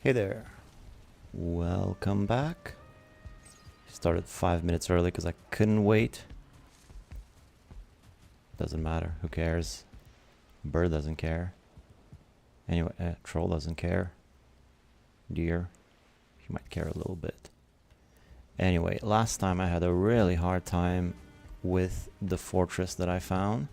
Hey there, welcome back. Started 5 minutes early because I couldn't wait. Doesn't matter, who cares? Bird doesn't care. Anyway, troll doesn't care. Deer, he might care a little bit. Anyway, last time I had a really hard time with the fortress that I found.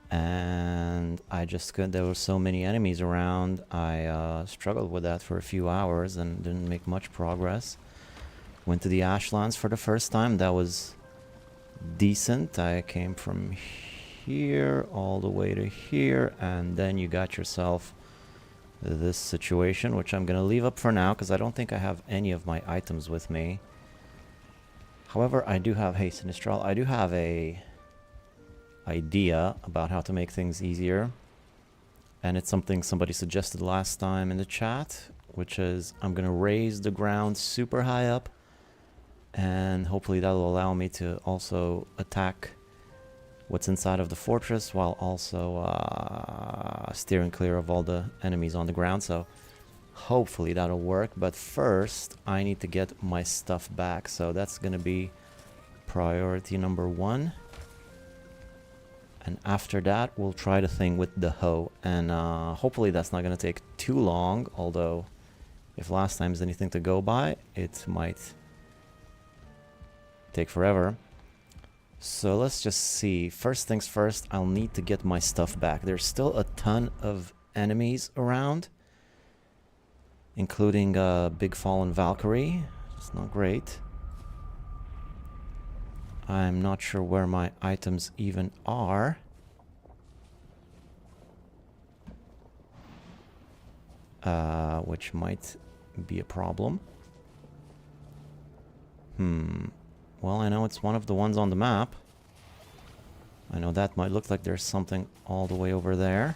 And I just couldn't, there were so many enemies around. I struggled with that for a few hours and didn't make much progress. Went to the Ashlands for the first time. That was decent. I came from here all the way to here, and then you got yourself this situation, which I'm gonna leave up for now because I don't think I have any of my items with me. However, I do have, hey Sinistral, I do have a idea about how to make things easier, and it's something somebody suggested last time in the chat, which is I'm gonna raise the ground super high up, and hopefully that'll allow me to also attack what's inside of the fortress while also steering clear of all the enemies on the ground. So hopefully that'll work, but first I need to get my stuff back, so that's gonna be priority number 1. And after that, we'll try the thing with the hoe. And hopefully that's not going to take too long. Although, if last time is anything to go by, it might take forever. So let's just see. First things first, I'll need to get my stuff back. There's still a ton of enemies around. Including a big fallen Valkyrie. It's not great. I'm not sure where my items even are. Which might be a problem. Well, I know it's one of the ones on the map. I know that might look like there's something all the way over there.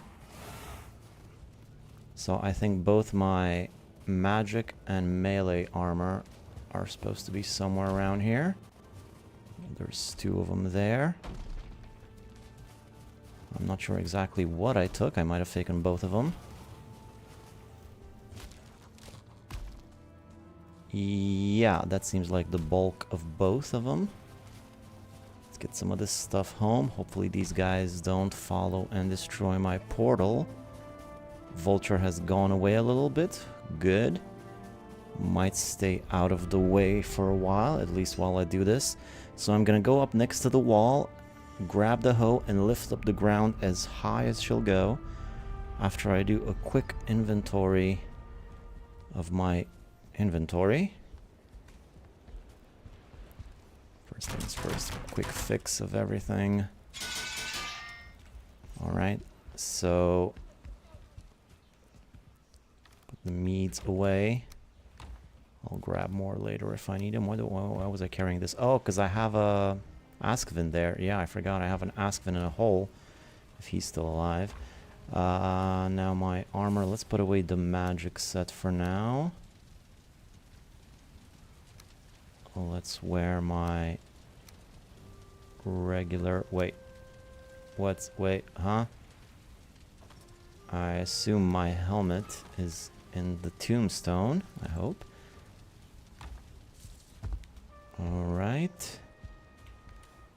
So I think both my magic and melee armor are supposed to be somewhere around here. There's 2 of them there. I'm not sure exactly what I took. I might have taken both of them. Yeah, that seems like the bulk of both of them. Let's get some of this stuff home. Hopefully these guys don't follow and destroy my portal. Vulture has gone away a little bit. Good. Might stay out of the way for a while, at least while I do this. So I'm gonna go up next to the wall, grab the hoe, and lift up the ground as high as she'll go. After I do a quick inventory of my inventory. First things first, quick fix of everything. Alright, so put the meads away. I'll grab more later if I need them. Why was I carrying this? Oh, because I have a Askvin there. Yeah, I forgot I have an Askvin in a hole, if he's still alive. Now my armor. Let's put away the magic set for now. Let's wear my regular... Wait. Wait, huh? I assume my helmet is in the tombstone, I hope. Alright.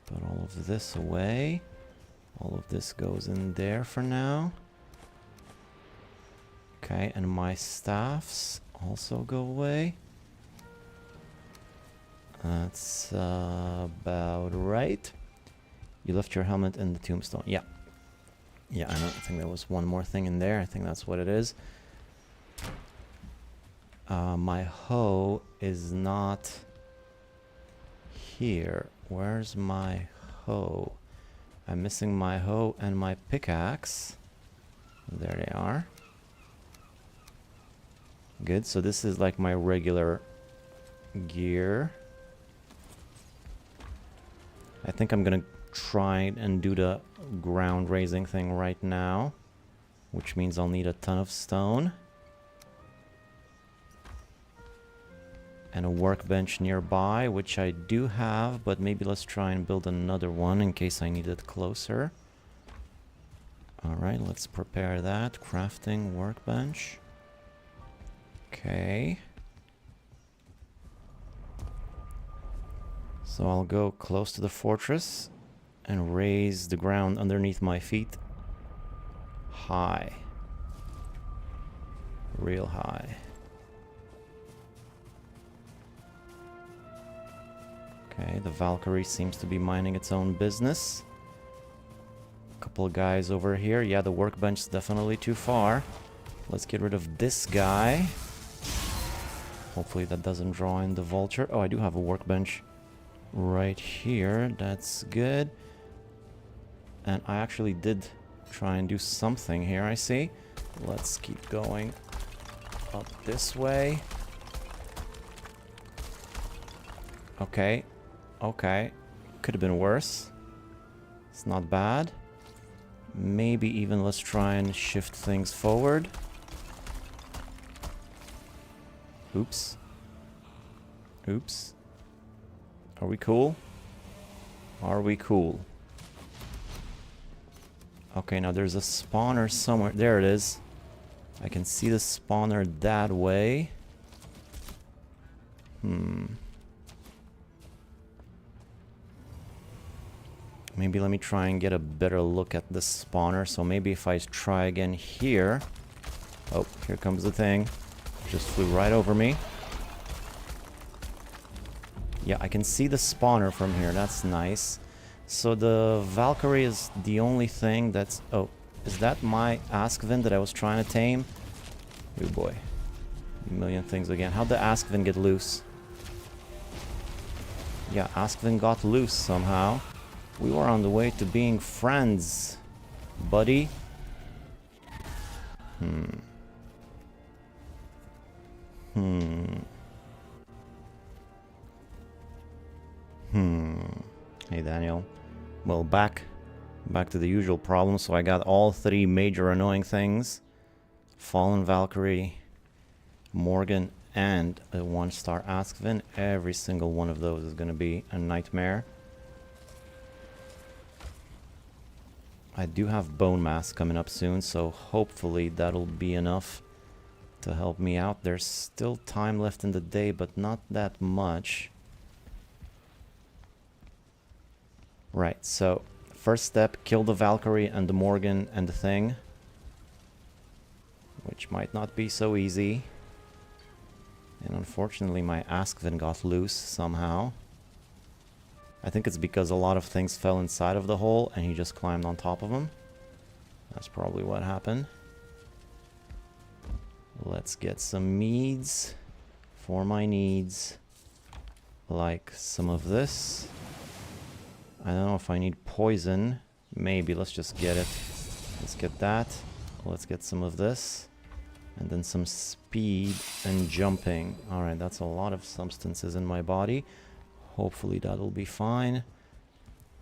Put all of this away. All of this goes in there for now. Okay, and my staffs also go away. That's about right. You left your helmet in the tombstone. Yeah. Yeah, I think there was one more thing in there. I think that's what it is. My hoe is not here. Where's my hoe? I'm missing my hoe and my pickaxe. There they are. Good, so this is like my regular gear. I think I'm gonna try and do the ground raising thing right now, which means I'll need a ton of stone. And a workbench nearby, which I do have, but maybe let's try and build another one in case I need it closer. Alright, let's prepare that. Crafting workbench. Okay. So I'll go close to the fortress and raise the ground underneath my feet high. Real high. Okay, the Valkyrie seems to be minding its own business. Couple of guys over here. Yeah, the workbench is definitely too far. Let's get rid of this guy. Hopefully that doesn't draw in the vulture. Oh, I do have a workbench right here. That's good. And I actually did try and do something here, I see. Let's keep going up this way. Okay. Okay. Could have been worse. It's not bad. Maybe even let's try and shift things forward. Oops. Oops. Are we cool? Are we cool? Okay, now there's a spawner somewhere. There it is. I can see the spawner that way. Maybe let me try and get a better look at the spawner. So maybe if I try again here. Oh, here comes the thing. Just flew right over me. Yeah, I can see the spawner from here. That's nice. So the Valkyrie is the only thing that's... Oh, is that my Askvin that I was trying to tame? Oh boy. A million things again. How'd the Askvin get loose? Yeah, Askvin got loose somehow. We were on the way to being friends, buddy. Hey, Daniel. Well, back to the usual problem. So I got all three major annoying things. Fallen Valkyrie, Morgan, and a 1-star Askvin. Every single one of those is going to be a nightmare. I do have Bone Mass coming up soon, so hopefully that'll be enough to help me out. There's still time left in the day, but not that much. Right, so first step, kill the Valkyrie and the Morgan and the thing. Which might not be so easy. And unfortunately my Askvin got loose somehow. I think it's because a lot of things fell inside of the hole and he just climbed on top of them. That's probably what happened. Let's get some meads for my needs. Like some of this. I don't know if I need poison. Maybe. Let's just get it. Let's get that. Let's get some of this. And then some speed and jumping. Alright, that's a lot of substances in my body. Hopefully that'll be fine.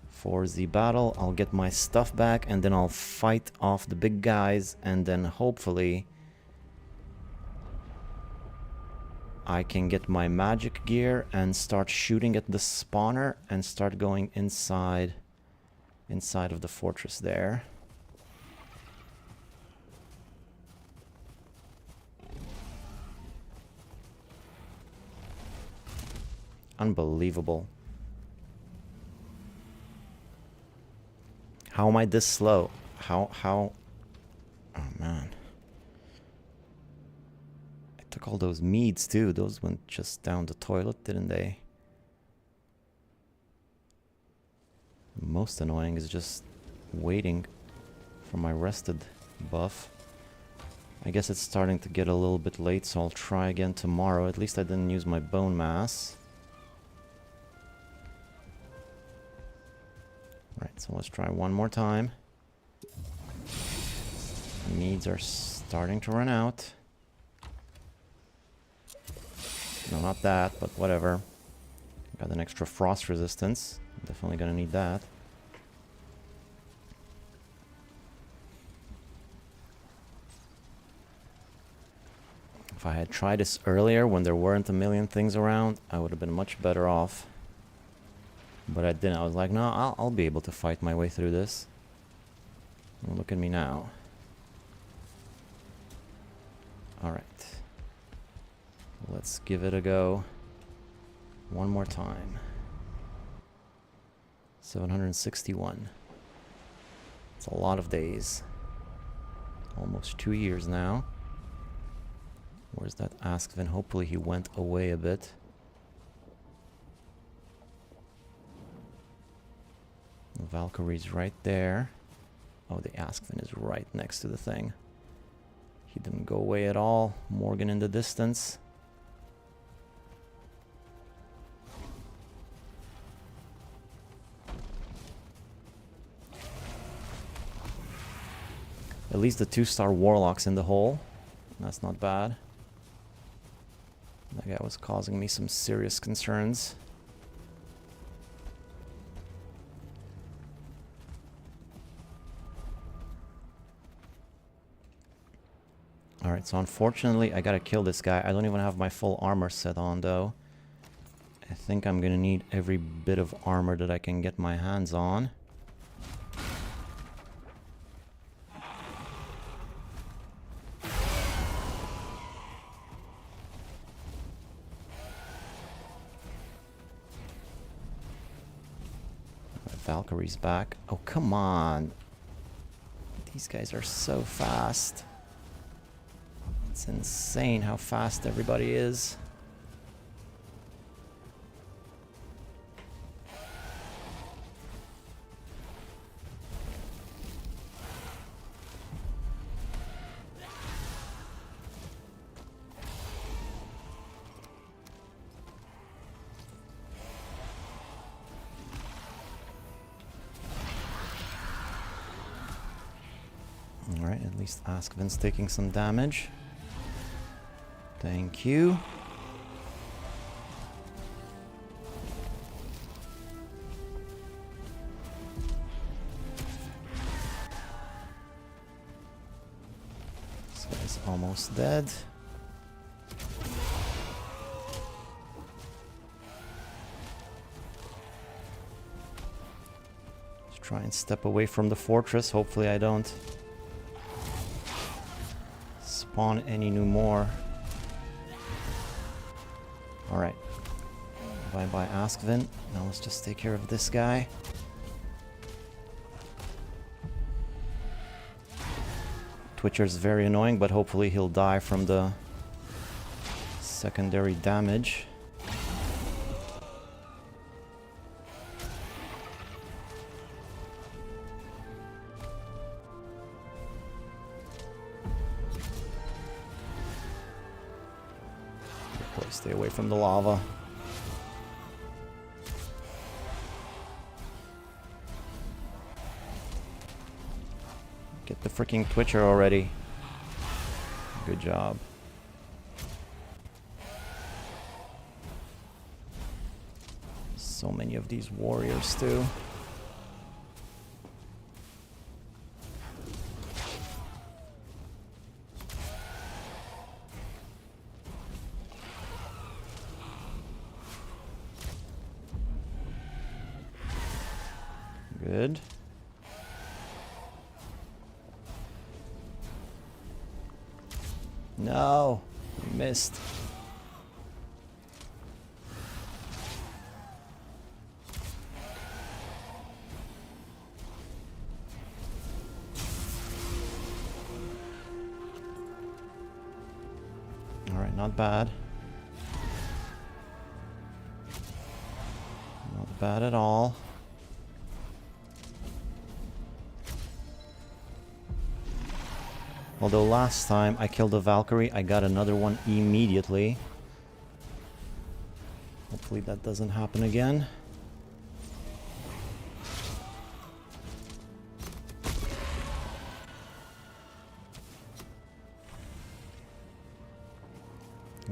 For the battle, I'll get my stuff back and then I'll fight off the big guys. And then hopefully I can get my magic gear and start shooting at the spawner and start going inside of the fortress there. Unbelievable. How am I this slow? How... Oh man. I took all those meads too. Those went just down the toilet, didn't they? Most annoying is just waiting for my rested buff. I guess it's starting to get a little bit late, so I'll try again tomorrow. At least I didn't use my bone mass. Right, so let's try one more time. Needs are starting to run out. No, not that, but whatever. Got an extra frost resistance. Definitely gonna need that. If I had tried this earlier when there weren't a million things around, I would have been much better off. But I didn't. I was like, no, I'll be able to fight my way through this. Well, look at me now. Alright. Let's give it a go. One more time. 761. It's a lot of days. Almost 2 years now. Where's that Askvin? Hopefully he went away a bit. The Valkyrie's right there. Oh, the Askvin is right next to the thing. He didn't go away at all. Morgan in the distance. At least the 2-star Warlock's in the hole. That's not bad. That guy was causing me some serious concerns. Alright, so unfortunately I gotta kill this guy. I don't even have my full armor set on though. I think I'm gonna need every bit of armor that I can get my hands on. Valkyrie's back. Oh, come on. These guys are so fast. It's insane how fast everybody is. Alright, at least Askvin's taking some damage. Thank you. This guy's almost dead. Let's try and step away from the fortress. Hopefully I don't spawn any new more. Alright. Bye bye Askvin. Now let's just take care of this guy. Twitcher's very annoying, but hopefully he'll die from the secondary damage. Stay away from the lava. Get the freaking Twitcher already. Good job. So many of these warriors too. Good. No, we missed. All right, not bad. Not bad at all. Although last time I killed a Valkyrie, I got another one immediately. Hopefully that doesn't happen again.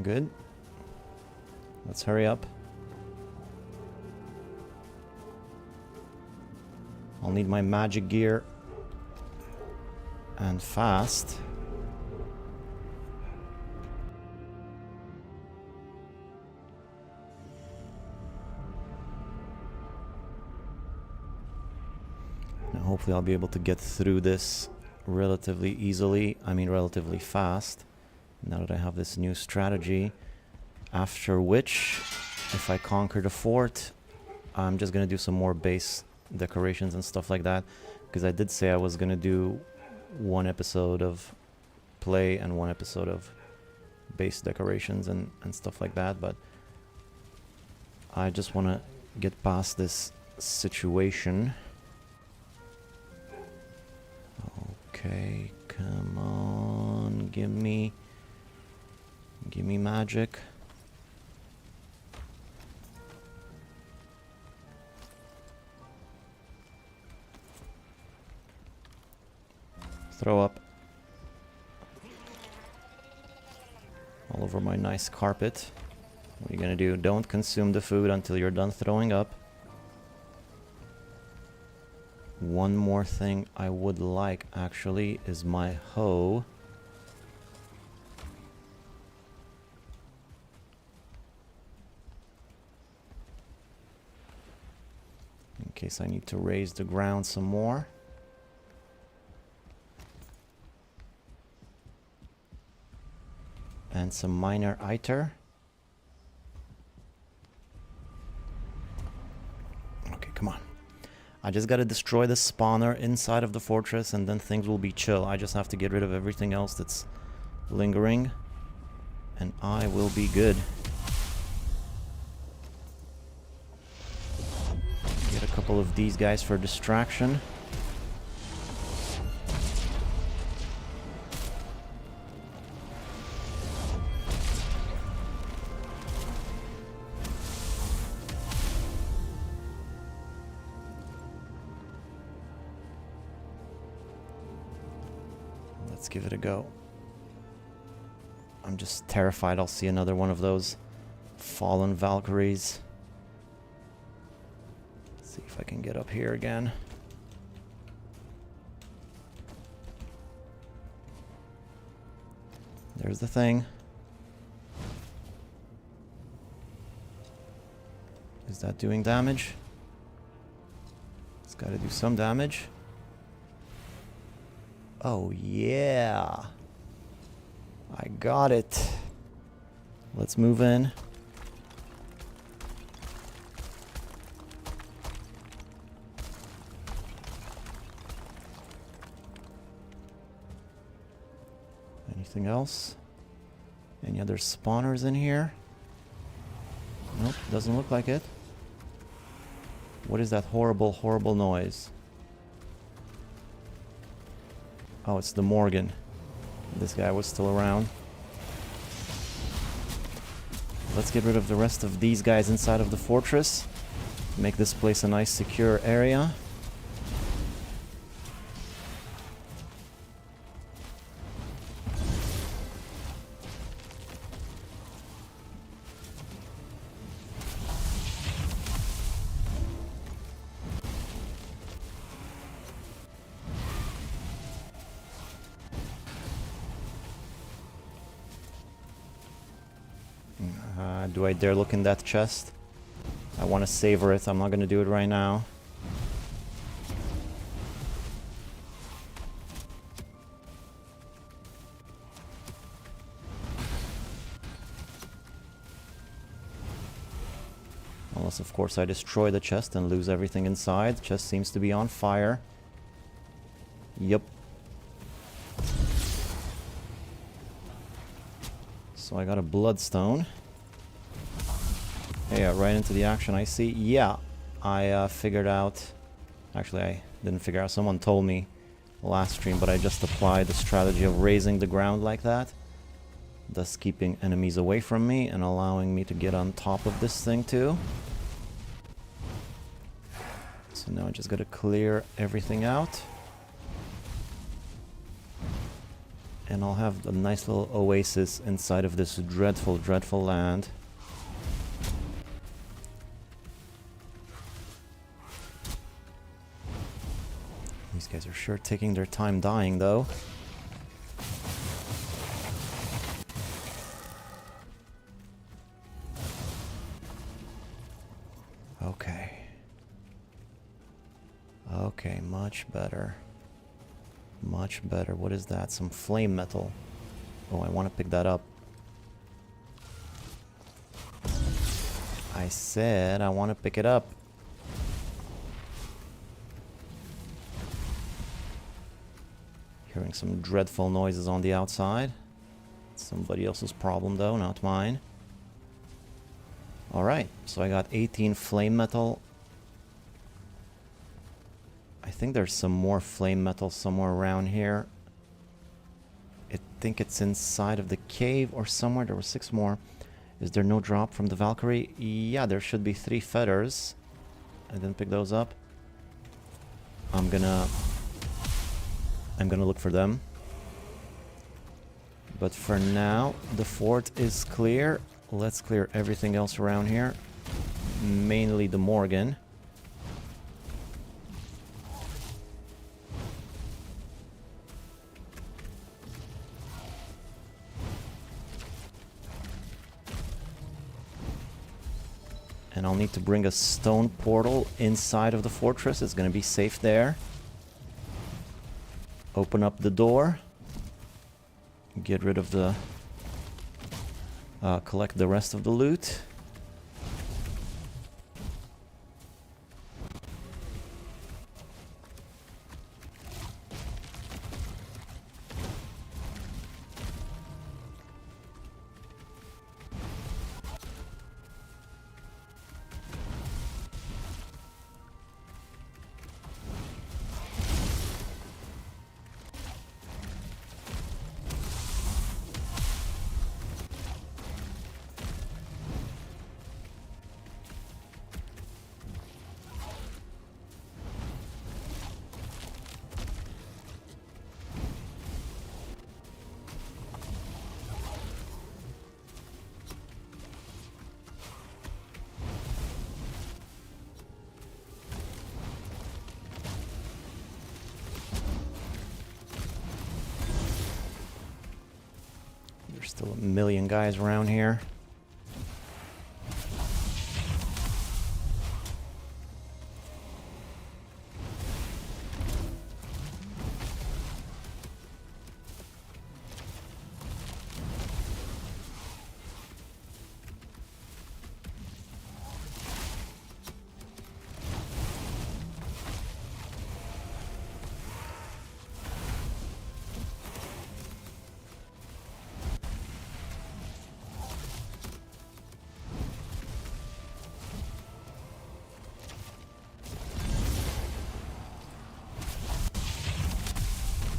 Good. Let's hurry up. I'll need my magic gear. And fast. Now hopefully I'll be able to get through this relatively easily. I mean relatively fast. Now that I have this new strategy. After which, if I conquer the fort, I'm just gonna do some more base decorations and stuff like that, because I did say I was gonna do one episode of play and one episode of base decorations and stuff like that, but I just want to get past this situation. Okay, come on, give me magic. Throw up all over my nice carpet. What are you gonna do? Don't consume the food until you're done throwing up. One more thing I would like, actually, is my hoe. In case I need to raise the ground some more. And some minor iter. Okay, come on. I just gotta destroy the spawner inside of the fortress and then things will be chill. I just have to get rid of everything else that's lingering. And I will be good. Get a couple of these guys for distraction. Let's give it a go. I'm just terrified I'll see another one of those fallen Valkyries. Let's see if I can get up here again. There's the thing. Is that doing damage? It's got to do some damage. Oh yeah, I got it. Let's move in. Anything else? Any other spawners in here? Nope, doesn't look like it. What is that horrible, horrible noise? Oh, it's the Morgan. This guy was still around. Let's get rid of the rest of these guys inside of the fortress. Make this place a nice secure area. Do I dare look in that chest? I want to savor it. I'm not going to do it right now. Unless, of course, I destroy the chest and lose everything inside. The chest seems to be on fire. Yep. So I got a bloodstone. Yeah, right into the action, I see. Yeah, I figured out... Actually, I didn't figure out. Someone told me last stream, but I just applied the strategy of raising the ground like that. Thus keeping enemies away from me and allowing me to get on top of this thing too. So now I just gotta clear everything out. And I'll have a nice little oasis inside of this dreadful, dreadful land. These guys are sure taking their time dying, though. Okay. Okay, much better. Much better. What is that? Some flame metal. Oh, I want to pick that up. I said I want to pick it up. Hearing some dreadful noises on the outside. Somebody else's problem though, not mine. Alright, so I got 18 flame metal. I think there's some more flame metal somewhere around here. I think it's inside of the cave or somewhere. There were 6 more. Is there no drop from the Valkyrie? Yeah, there should be 3 feathers. I didn't pick those up. I'm gonna look for them. But for now, the fort is clear. Let's clear everything else around here. Mainly the Morgan. And I'll need to bring a stone portal inside of the fortress. It's going to be safe there. Open up the door. Get rid of the... collect the rest of the loot. There's still a million guys around here.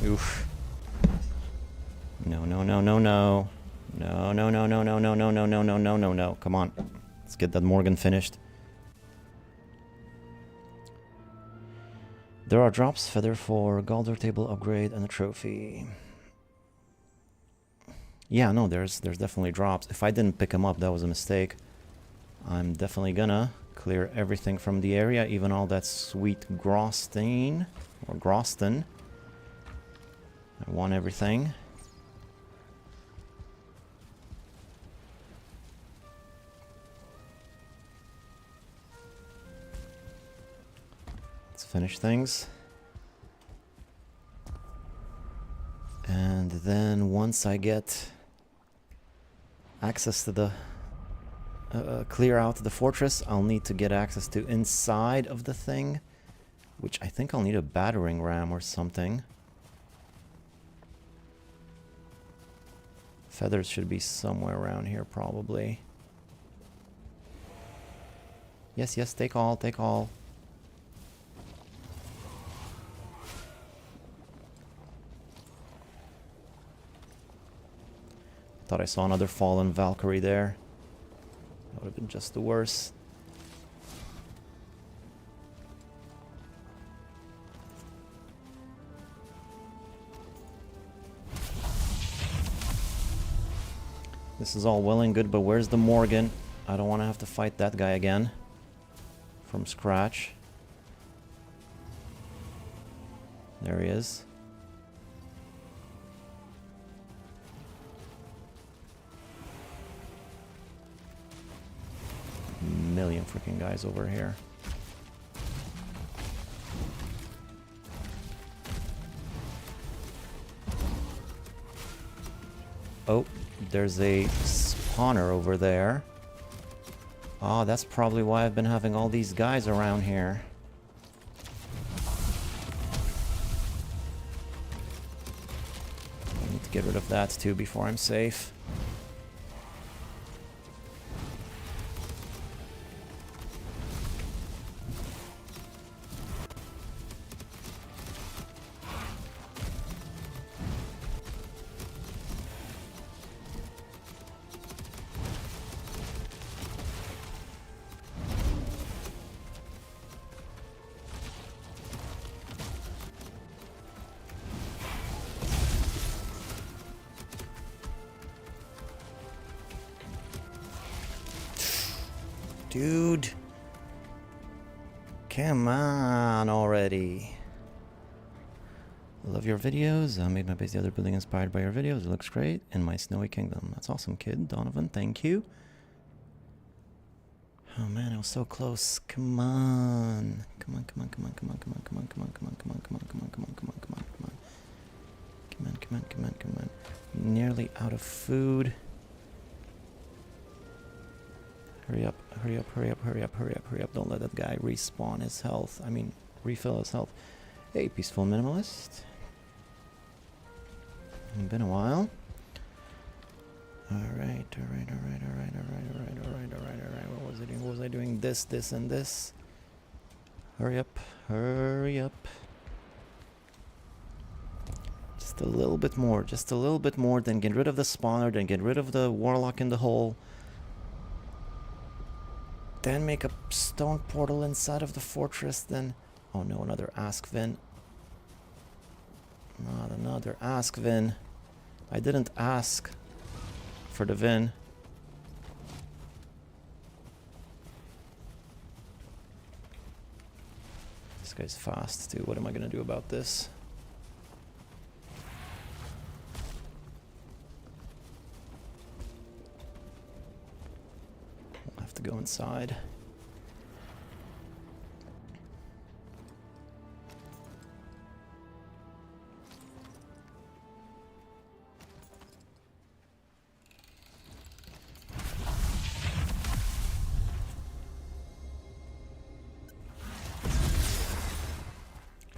Oof. No, no, no, no, no. No, no, no, no, no, no, no, no, no, no, no, no, no. Come on. Let's get that Morgan finished. There are drops, feather for Galder table upgrade and a trophy. Yeah, no, there's definitely drops. If I didn't pick them up, that was a mistake. I'm definitely gonna clear everything from the area, even all that sweet Grosstein or Groston. I want everything. Let's finish things. And then once I get access to the clear out the fortress, I'll need to get access to inside of the thing, which I think I'll need a battering ram or something. Feathers should be somewhere around here, probably. Yes, yes, take all, take all. Thought I saw another fallen Valkyrie there. That would have been just the worst. This is all well and good, but where's the Morgan? I don't want to have to fight that guy again. From scratch. There he is. Million freaking guys over here. Oh, there's a spawner over there. Oh, that's probably why I've been having all these guys around here. I need to get rid of that too before I'm safe. Dude. Come on already. I love your videos. I made my base the other building inspired by your videos. It looks great. In my snowy kingdom. That's awesome, kid. Donovan, thank you. Oh man, I was so close. Come on. Come on, come on, come on, come on, come on, come on, come on, come on, come on, come on, come on, come on, come on, come on, come on. Come on, come on, come on, come on. Nearly out of food. Hurry up, hurry up, hurry up, hurry up, hurry up, hurry up. Don't let that guy respawn his health. I mean, refill his health. Hey, peaceful minimalist. It's been a while. Alright, alright, alright, alright, alright, alright, alright, alright, alright. What was I doing? What was I doing? This, this, and this. Hurry up, hurry up. Just a little bit more, just a little bit more. Then get rid of the spawner, then get rid of the warlock in the hole. Then make a stone portal inside of the fortress, then... Oh no, another Ask Vin. Not another Ask Vin. I didn't ask for the Vin. This guy's fast too. What am I gonna do about this? I'll have to go inside.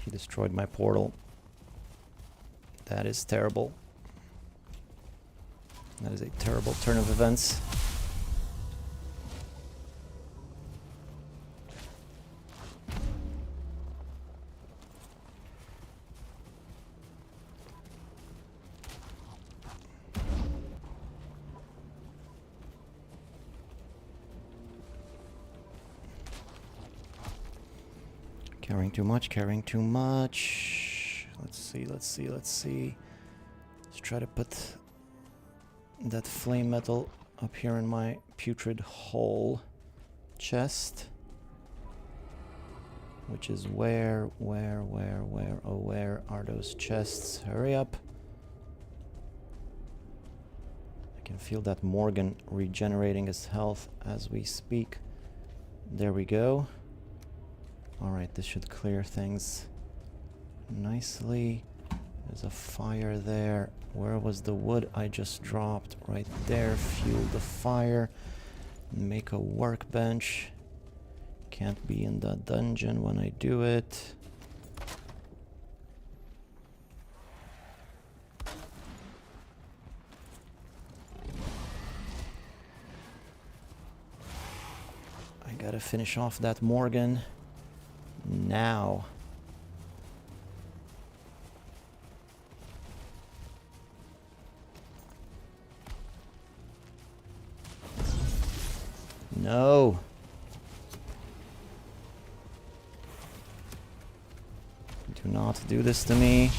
He destroyed my portal. That is terrible. That is a terrible turn of events. Carrying too much, carrying too much. Let's see, let's see, let's see. Let's try to put that flame metal up here in my putrid hole chest. Which is where? Oh, where are those chests? Hurry up. I can feel that Morgan regenerating his health as we speak. There we go. Alright, this should clear things nicely. There's a fire there. Where was the wood I just dropped? Right there. Fuel the fire. Make a workbench. Can't be in the dungeon when I do it. I gotta finish off that Morgan. Now. No. Do not do this to me.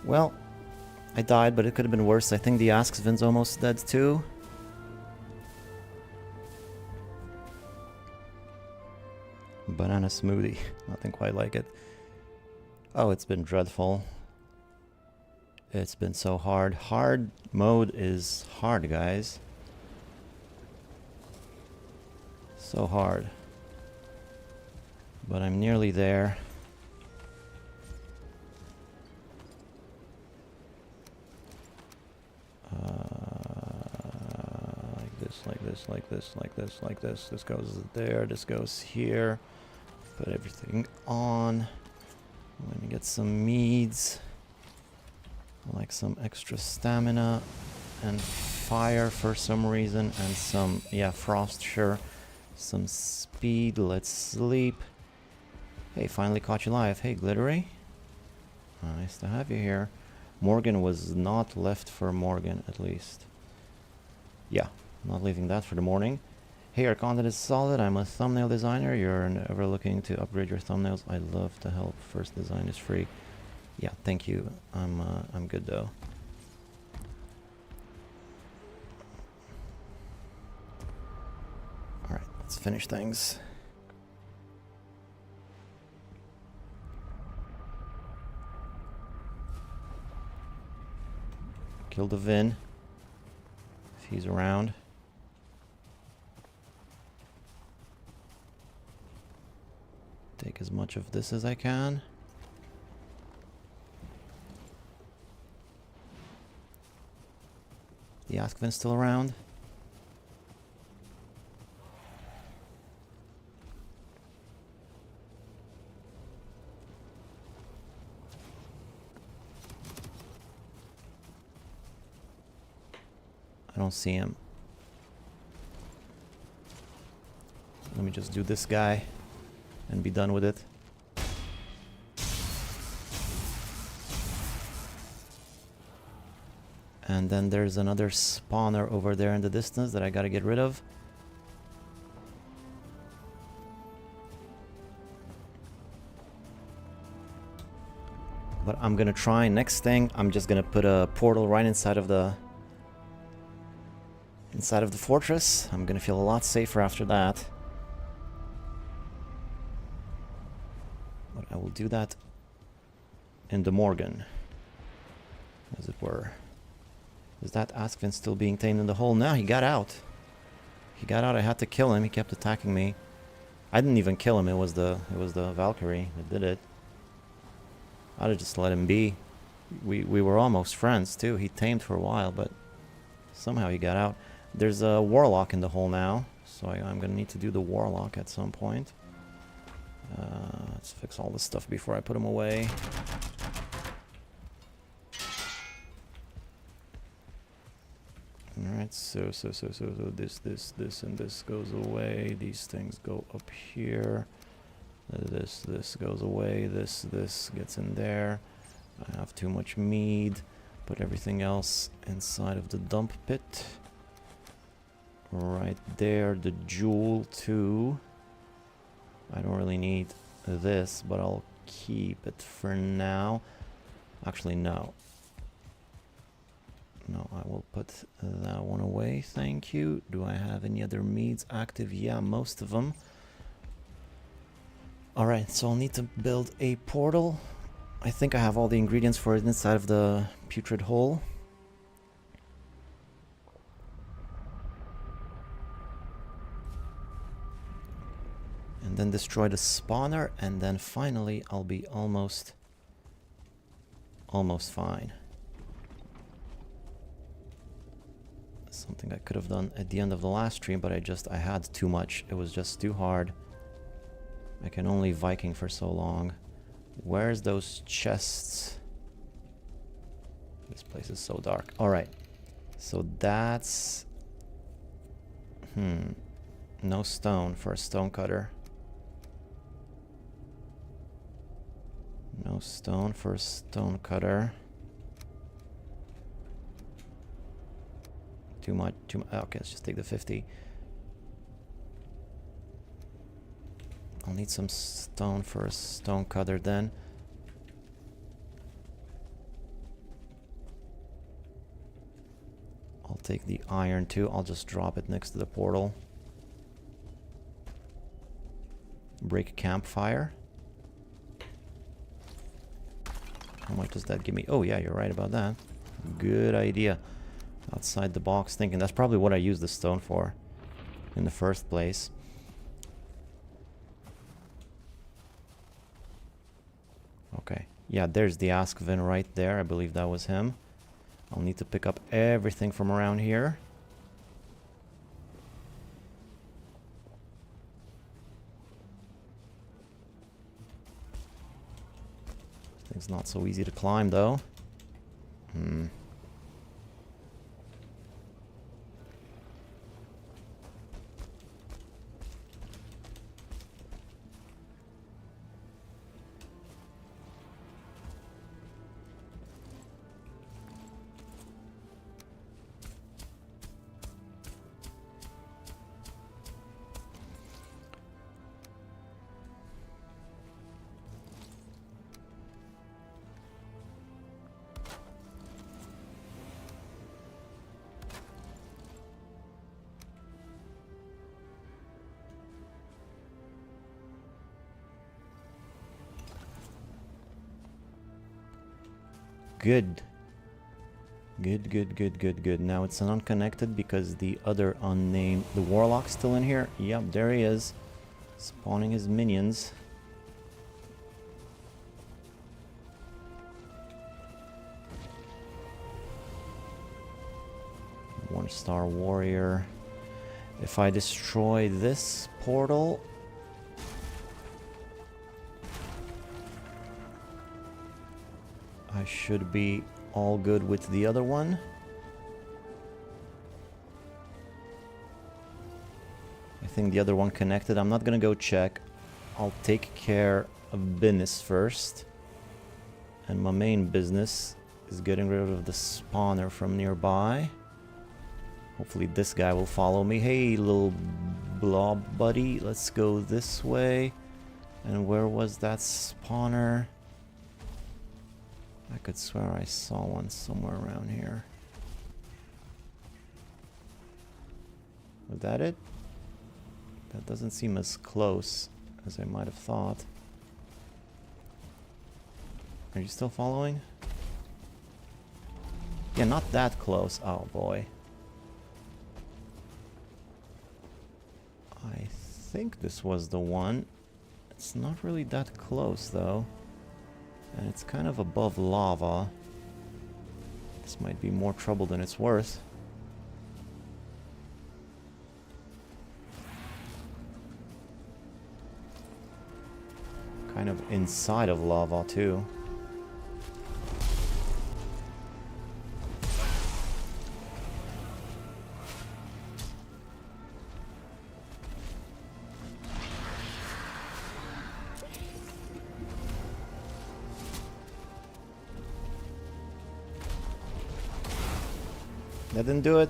Well, I died, but it could have been worse. I think the Askvin's almost dead too. Banana smoothie. Nothing quite like it. Oh, it's been dreadful. It's been so hard. Hard mode is hard, guys. So hard. But I'm nearly there. Like this, like this, like this, like this, like this. This goes there, this goes here. Put everything on. I'm gonna get some meads. Like some extra stamina and fire for some reason, and some, yeah, frost, sure. Some speed, let's sleep. Hey, finally caught you live. Hey, Glittery. Nice to have you here. Morgan was not left for Morgan, at least. Yeah, not leaving that for the morning. Hey, our content is solid. I'm a thumbnail designer. You're ever looking to upgrade your thumbnails? I'd love to help. First design is free. Yeah, thank you. I'm good though. All right, let's finish things. Kill the Vin if he's around. Take as much of this as I can. The Askvin's still around. I don't see him. Let me just do this guy and be done with it. And then there's another spawner over there in the distance that I gotta get rid of. But I'm gonna try, next thing, I'm just gonna put a portal right inside of the fortress. I'm gonna feel a lot safer after that. But I will do that in the Morgan, as it were. Is that Askvin still being tamed in the hole? No, he got out. He got out. I had to kill him. He kept attacking me. I didn't even kill him. It was the Valkyrie that did it. I'd have just let him be. We were almost friends too. He tamed for a while, but somehow he got out. There's a warlock in the hole now, so I'm gonna need to do the warlock at some point. Let's fix all this stuff before I put him away. Alright, so this and this goes away. These things go up here. This goes away. This gets in there. I have too much mead. Put everything else inside of the dump pit. Right there, the jewel too. I don't really need this, but I'll keep it for now. Actually, no. No, I will put that one away, thank you. Do I have any other meads active? Yeah, most of them. Alright, so I'll need to build a portal. I think I have all the ingredients for it inside of the putrid hole. And then destroy the spawner, and then finally I'll be almost fine. Something I could have done at the end of the last stream, but I had too much. It was just too hard. I can only Viking for so long. Where's those chests? This place is so dark. Alright. So that's... No stone for a stone cutter. No stone for a stone cutter. Too much. Okay, let's just take the 50. I'll need some stone for a stone cutter then. take the iron too. I'll just drop it next to the portal. Break campfire. How much does that give me? Oh yeah, you're right about that. Good idea. Outside the box thinking. That's probably what I used the stone for in the first place. Okay. Yeah, there's the Askvin right there. I believe that was him. I'll need to pick up everything from around here. Thing's not so easy to climb though. Good. Good. Now it's an unconnected because the other unnamed... The Warlock's still in here? Yep, there he is. Spawning his minions. One-star warrior. If I destroy this portal... I should be all good with the other one. I think the other one connected. I'm not gonna go check. I'll take care of business first. And my main business is getting rid of the spawner from nearby. Hopefully this guy will follow me. Hey, little blob buddy. Let's go this way. And where was that spawner? I could swear I saw one somewhere around here. Was that it? That doesn't seem as close as I might have thought. Are you still following? Yeah, not that close. Oh boy. I think this was the one. It's not really that close though. And it's kind of above lava. This might be more trouble than it's worth. Kind of inside of lava too. That didn't do it.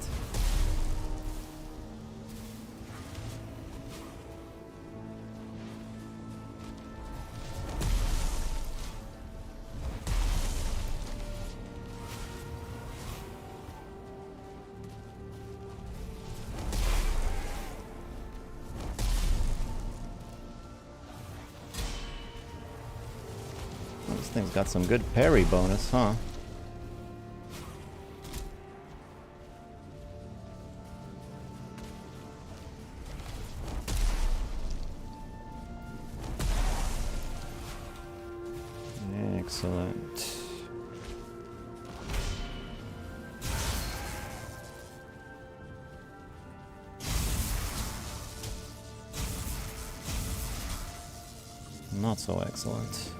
Well, this thing's got some good parry bonus, huh? Excellent. Not so excellent.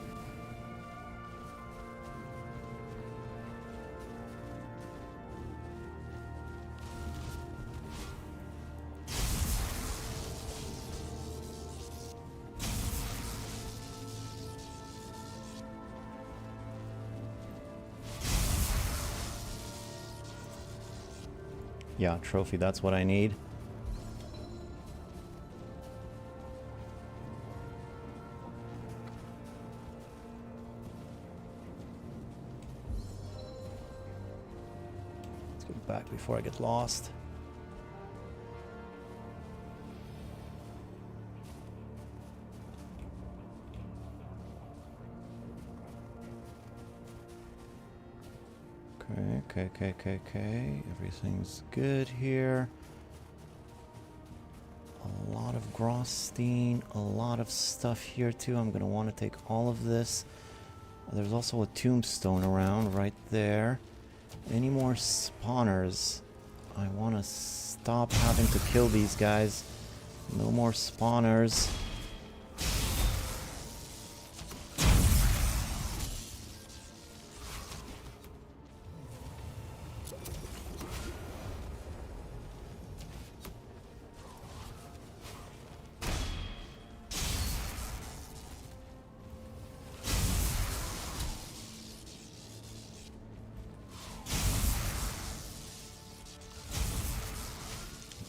Yeah, trophy, that's what I need. Let's get back before I get lost. Okay. Everything's good here. A lot of Grosstein, a lot of stuff here too. I'm gonna want to take all of this. There's also a tombstone around right there. Any more spawners? I want to stop having to kill these guys. No more spawners.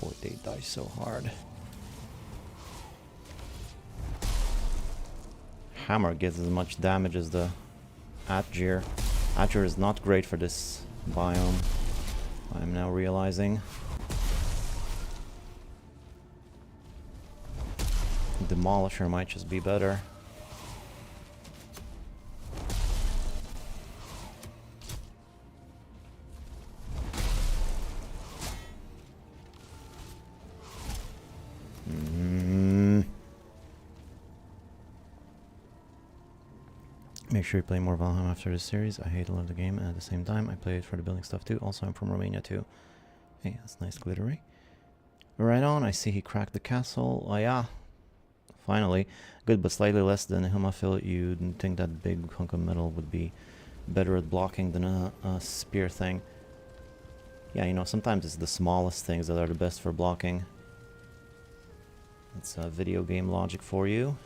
Boy, they die so hard. Hammer gives as much damage as the Atgir. Atgir is not great for this biome, I'm now realizing. Demolisher might just be better. Make sure you play more Valheim after this series. I hate to love the game, and at the same time, I play it for the building stuff too. Also, I'm from Romania too. Hey, that's nice glittery. Right on, I see he cracked the castle. Oh yeah, finally. Good, but slightly less than a Himafil. You'd think that big hunk of metal would be better at blocking than a spear thing. Yeah, you know, sometimes it's the smallest things that are the best for blocking. That's video game logic for you.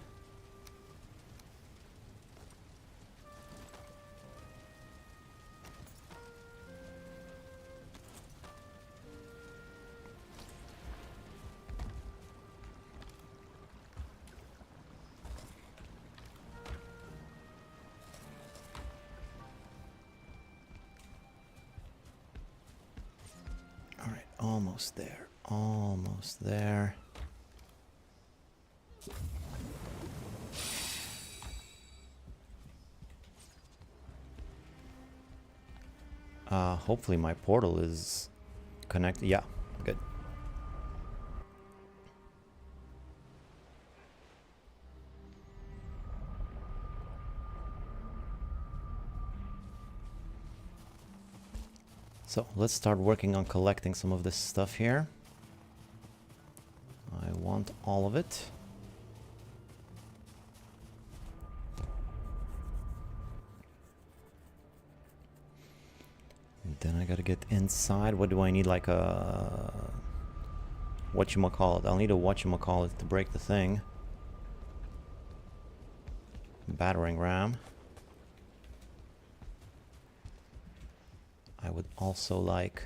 Almost there. Almost there. Hopefully my portal is connected. Yeah, good. So let's start working on collecting some of this stuff here. I want all of it. And then I gotta get inside. What do I need? Like a... whatchamacallit? I'll need a whatchamacallit to break the thing. Battering ram. I would also like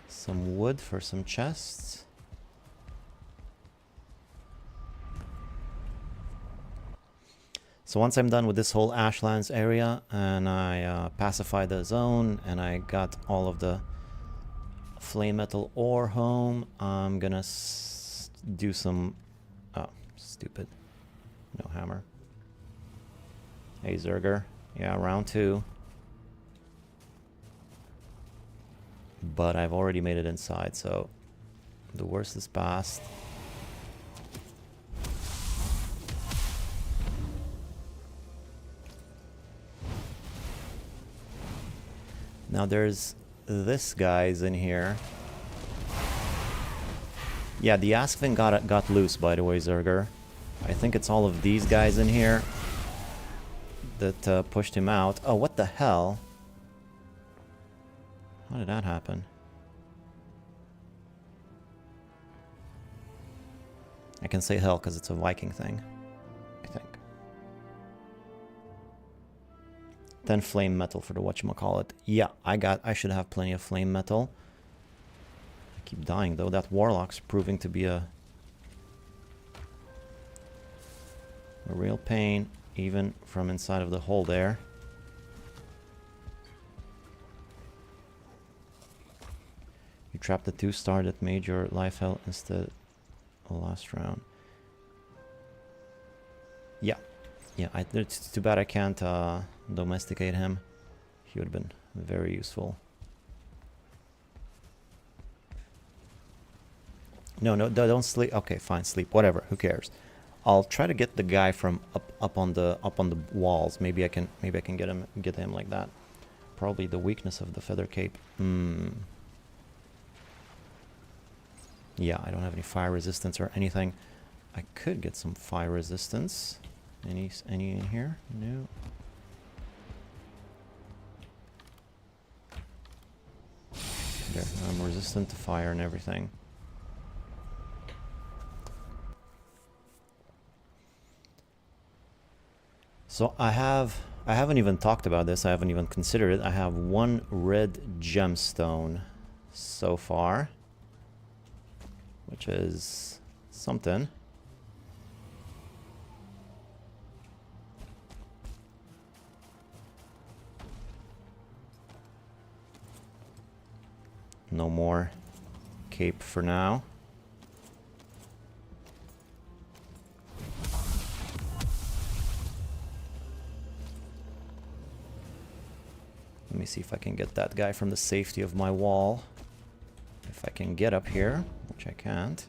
some wood for some chests. So once I'm done with this whole Ashlands area and I pacify the zone and I got all of the flame metal ore home, I'm gonna do some... oh, stupid. No hammer. Hey, Zerger. Yeah, round 2. But I've already made it inside, so the worst is past. Now there's this guy's in here. Yeah, the Askvin got loose, by the way, Zerger. I think it's all of these guys in here that pushed him out. Oh, what the hell? How did that happen? I can say hell because it's a Viking thing, I think. 10 flame metal for the whatchamacallit. Yeah, I should have plenty of flame metal. I keep dying though. That warlock's proving to be a real pain, even from inside of the hole there. trap the 2-star that made your life hell instead of last round. Yeah. Yeah, it's too bad I can't domesticate him. He would have been very useful. No, don't sleep. Okay, fine, sleep. Whatever. Who cares? I'll try to get the guy from up on the walls. Maybe I can get him like that. Probably the weakness of the feather cape. Yeah, I don't have any fire resistance or anything. I could get some fire resistance. Any in here? No. There, I'm resistant to fire and everything. So I haven't even talked about this. I haven't even considered it. I have 1 red gemstone so far, which is something. No more cape for now. Let me see if I can get that guy from the safety of my wall. If I can get up here, which I can't.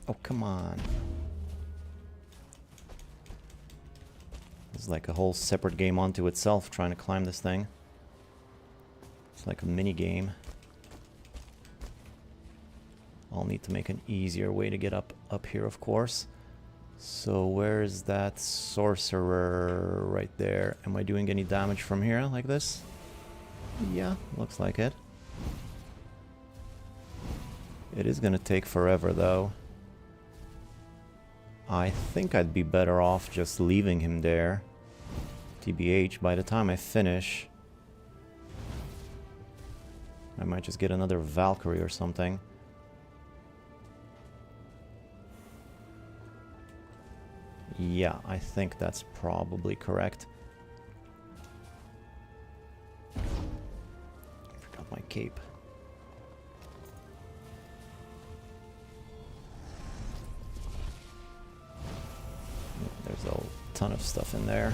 Oh, come on. It's like a whole separate game unto itself trying to climb this thing. It's like a mini game. I'll need to make an easier way to get up here, of course. So where's that sorcerer right there? Am I doing any damage from here like this? Yeah, looks like it. It is gonna take forever though. I think I'd be better off just leaving him there. TBH, by the time I finish, I might just get another Valkyrie or something. Yeah, I think that's probably correct. I forgot my cape. There's a ton of stuff in there.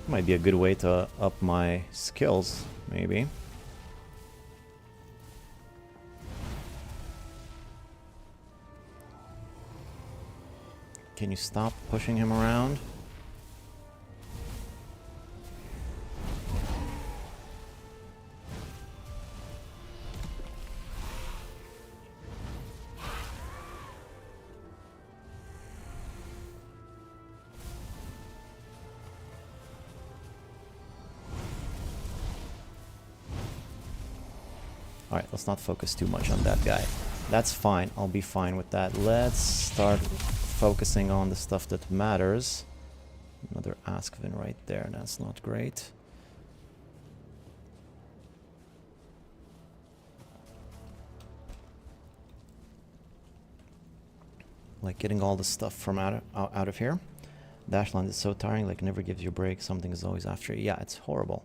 Might be a good way to up my skills, maybe. Can you stop pushing him around? Alright, let's not focus too much on that guy. That's fine, I'll be fine with that. Let's start focusing on the stuff that matters. Another Askvin right there, that's not great. Like getting all the stuff from out of here. Dashland is so tiring, like never gives you a break, something is always after you. Yeah, it's horrible.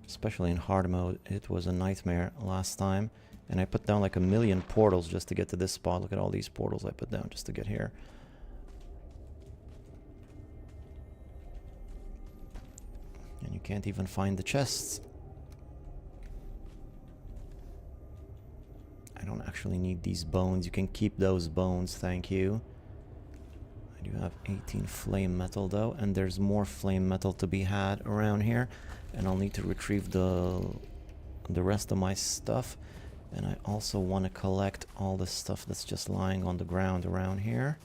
Especially in hard mode, it was a nightmare last time. And I put down like 1,000,000 portals just to get to this spot. Look at all these portals I put down just to get here. And you can't even find the chests. I don't actually need these bones. You can keep those bones, thank you. I do have 18 flame metal though, and there's more flame metal to be had around here. And I'll need to retrieve the rest of my stuff. And I also want to collect all the stuff that's just lying on the ground around here.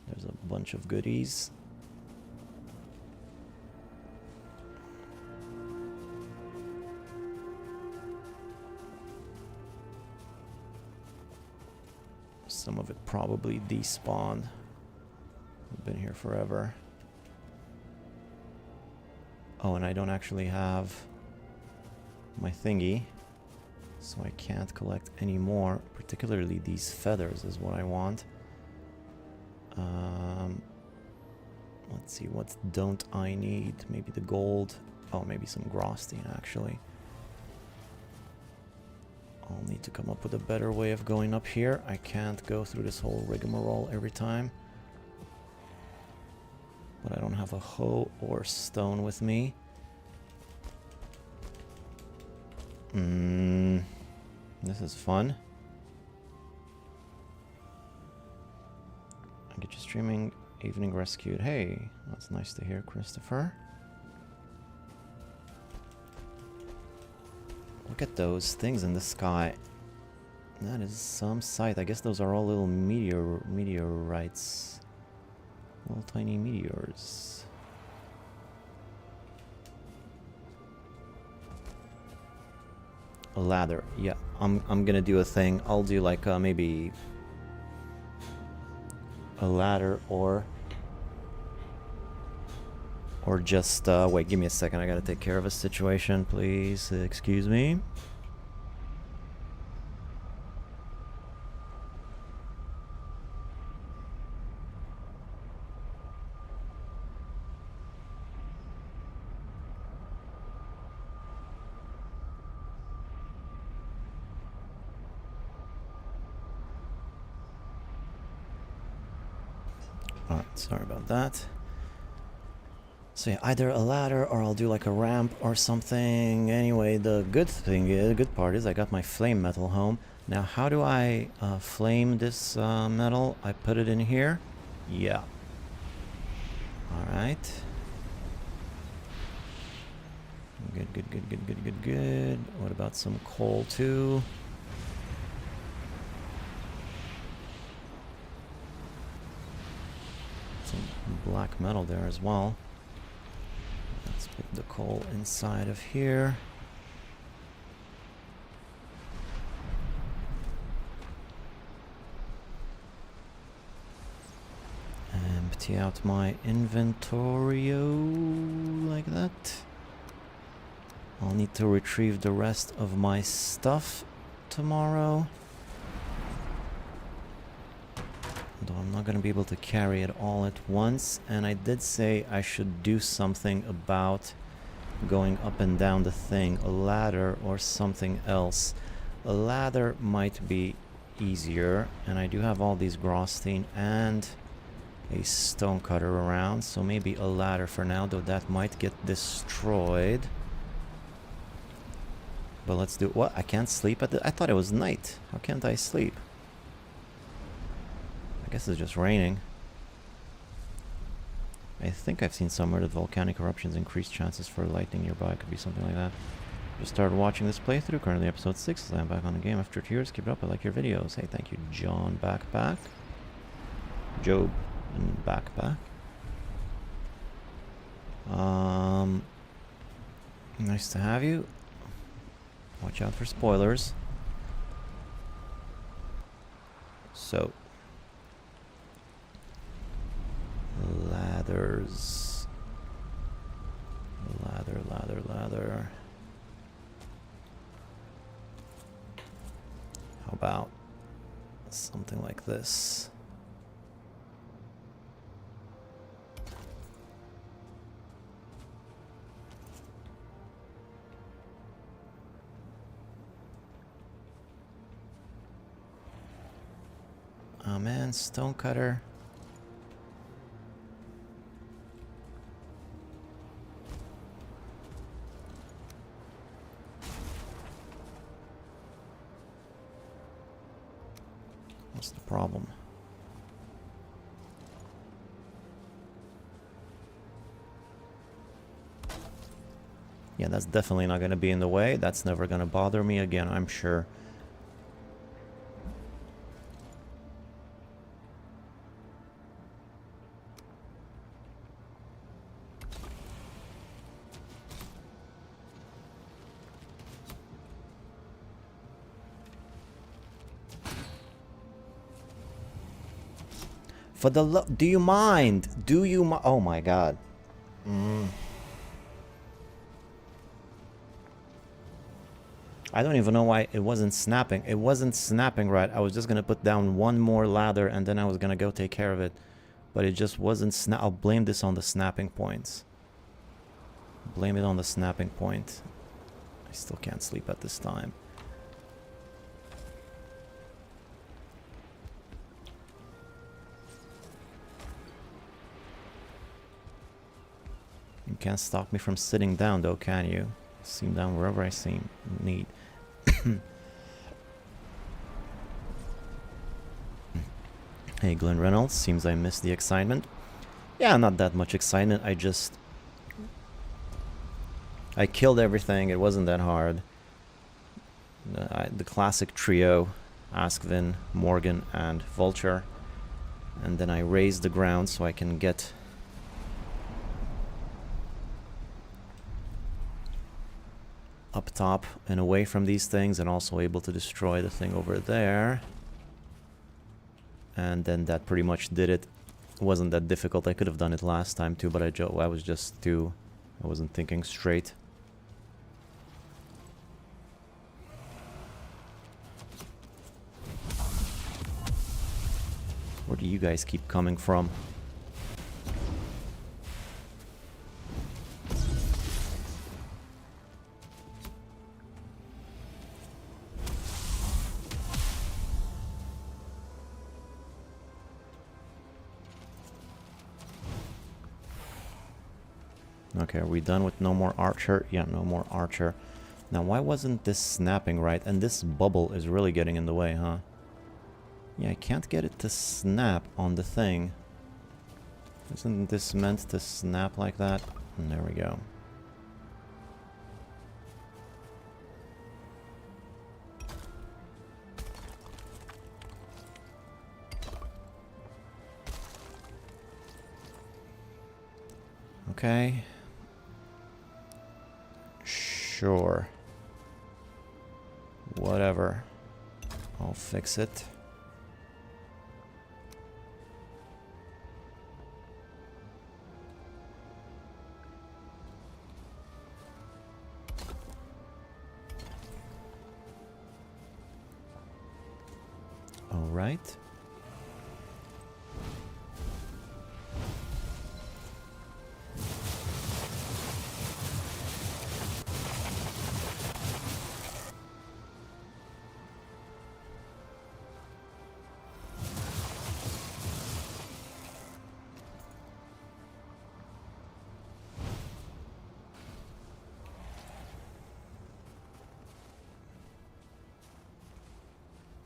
There's a bunch of goodies. Some of it probably despawned. I've been here forever. Oh, and I don't actually have my thingy, so I can't collect any more. Particularly these feathers is what I want. Let's see, what don't I need? Maybe the gold. Oh, maybe some Grosstein, actually. I'll need to come up with a better way of going up here. I can't go through this whole rigmarole every time. But I don't have a hoe or stone with me. This is fun. I get you streaming. Evening rescued. Hey, that's nice to hear, Christopher. Look at those things in the sky. That is some sight. I guess those are all little meteorites. Little tiny meteors. A ladder. Yeah, I'm gonna do a thing. I'll do like maybe a ladder or just wait, give me a second. I gotta take care of a situation, please. Excuse me. Alright, sorry about that. So yeah, either a ladder or I'll do like a ramp or something. Anyway, the good thing is, the good part is I got my flame metal home. Now how do I flame this metal? I put it in here. Yeah. Alright. Good, good, good, good, good, good, good. What about some coal too? Some black metal there as well. Let's put the coal inside of here. Empty out my inventory like that. I'll need to retrieve the rest of my stuff tomorrow. Though I'm not going to be able to carry it all at once. And I did say I should do something about going up and down the thing. A ladder or something else. A ladder might be easier. And I do have all these Grosstein and a stonecutter around. So maybe a ladder for now. Though that might get destroyed. But let's do... What? I can't sleep at the... I thought it was night. How can't I sleep? I guess it's just raining. I think I've seen somewhere that volcanic eruptions increase chances for lightning nearby. It could be something like that. Just started watching this playthrough. Currently episode 6. I'm back on the game after 2 years. Keep it up. I like your videos. Hey, thank you, John Backpack. Job and Backpack. Nice to have you. Watch out for spoilers. So... ladders. Ladder, ladder, ladder. How about something like this? Oh man, stonecutter. What's the problem? Yeah, that's definitely not going to be in the way. That's never going to bother me again, I'm sure. For the love, do you mind? Do you mind? Oh my god. I don't even know why it wasn't snapping. It wasn't snapping right. I was just gonna put down one more ladder and then I was gonna go take care of it. But it just wasn't I'll blame this on the snapping points. Blame it on the snapping point. I still can't sleep at this time. You can't stop me from sitting down though, can you? Sit down wherever I need. Hey, Glenn Reynolds, seems I missed the excitement. Yeah, not that much excitement. I killed everything. It wasn't that hard. The classic trio, Askvin, Morgan, and Vulture. And then I raised the ground so I can get up top and away from these things, and also able to destroy the thing over there. And then that pretty much did it. It wasn't that difficult. I could have done it last time too, but I wasn't thinking straight. Where do you guys keep coming from? Okay, are we done with no more archer? Yeah, no more archer. Now, why wasn't this snapping right? And this bubble is really getting in the way, huh? Yeah, I can't get it to snap on the thing. Isn't this meant to snap like that? And there we go. Okay. Sure. Whatever. I'll fix it. All right.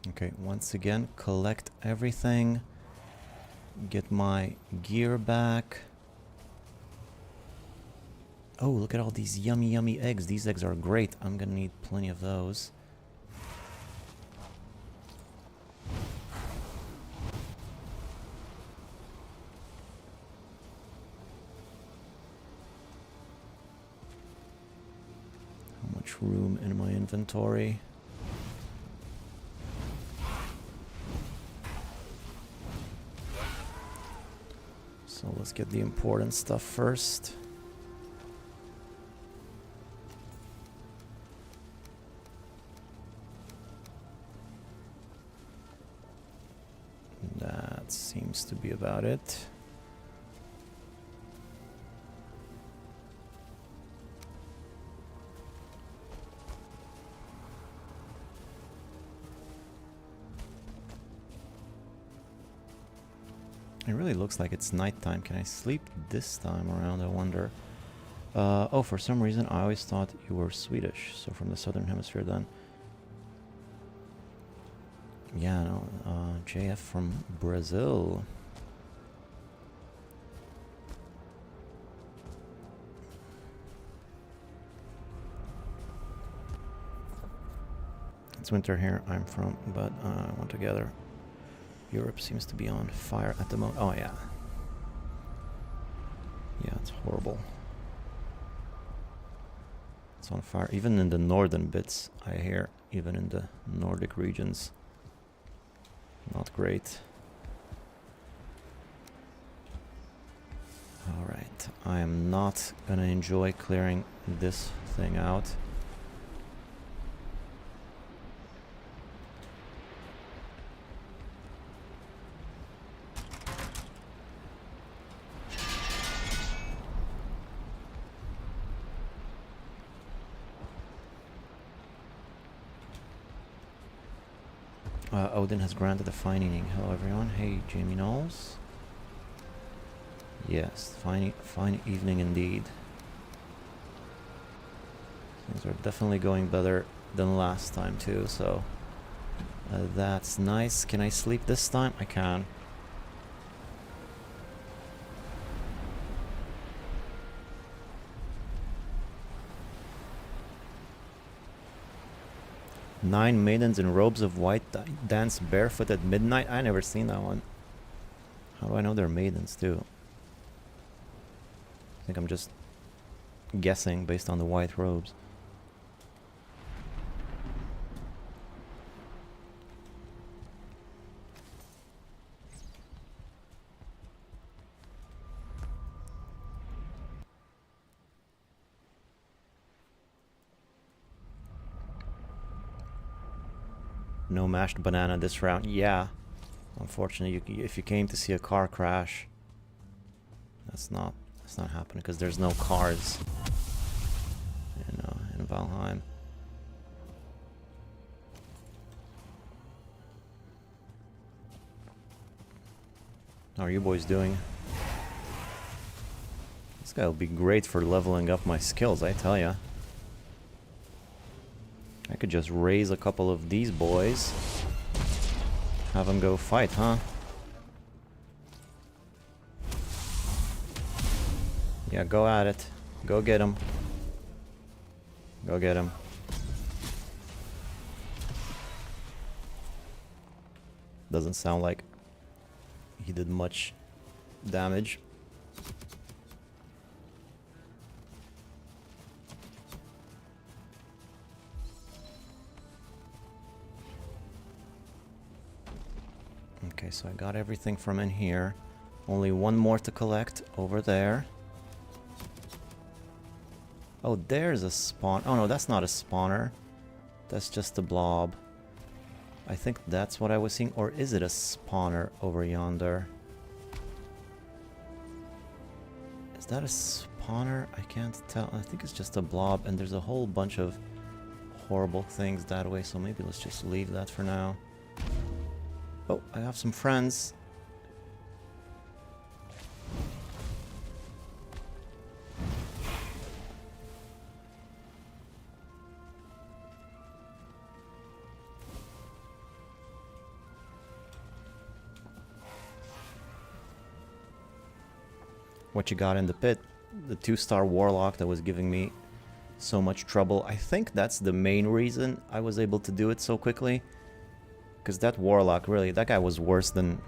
Okay, once again, collect everything. Get my gear back. Oh, look at all these yummy, yummy eggs. These eggs are great. I'm gonna need plenty of those. How much room in my inventory? So let's get the important stuff first. That seems to be about it. It really looks like it's nighttime. Can I sleep this time around, I wonder? Oh, for some reason I always thought you were Swedish, so from the southern hemisphere then. Yeah, no, JF from Brazil. It's winter here, I'm from, but I want to gather. Europe seems to be on fire at the moment. Oh, yeah. Yeah, it's horrible. It's on fire. Even in the northern bits, I hear. Even in the Nordic regions. Not great. Alright. I am not gonna enjoy clearing this thing out. Odin has granted a fine evening. Hello everyone. Hey, Jamie Knowles. Yes, fine evening indeed. Things are definitely going better than last time too, so that's nice. Can I sleep this time? I can. Nine maidens in robes of white dance barefoot at midnight. I never seen that one. How do I know they're maidens too? I think I'm just guessing based on the white robes. No mashed banana this round. Yeah. Unfortunately, if you came to see a car crash, that's not happening because there's no cars, in Valheim. How are you boys doing? This guy will be great for leveling up my skills, I tell ya. I could just raise a couple of these boys. Have them go fight, huh? Yeah, go at it. Go get him. Go get him. Doesn't sound like he did much damage. Okay, so I got everything from in here. Only one more to collect over there. Oh, there's a spawn. Oh no, that's not a spawner. That's just a blob. I think that's what I was seeing. Or is it a spawner over yonder? Is that a spawner? I can't tell. I think it's just a blob, and there's a whole bunch of horrible things that way, so maybe let's just leave that for now. Oh, I have some friends. What you got in the pit? The 2-star warlock that was giving me so much trouble. I think that's the main reason I was able to do it so quickly. Because that warlock, really, that guy was worse than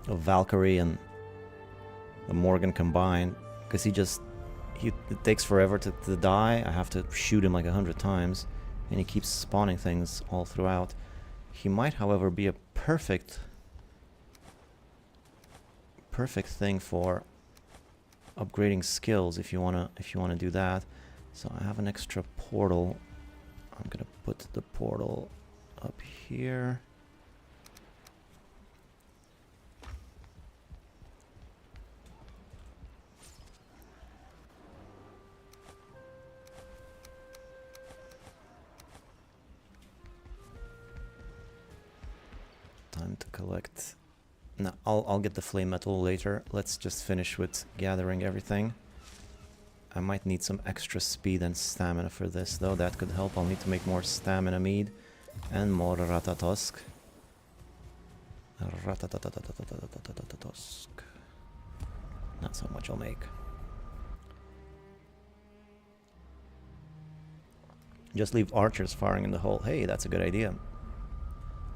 a Valkyrie and a Morgan combined. Because it takes forever to die. I have to shoot him like 100 times. And he keeps spawning things all throughout. He might, however, be a perfect thing for upgrading skills if you wanna do that. So I have an extra portal. I'm gonna put the portal up here. Time to collect. No, I'll get the flame metal later. Let's just finish with gathering everything. I might need some extra speed and stamina for this, though. That could help. I'll need to make more stamina mead and more ratatosk. Not so much I'll make. Just leave archers firing in the hole. Hey, that's a good idea.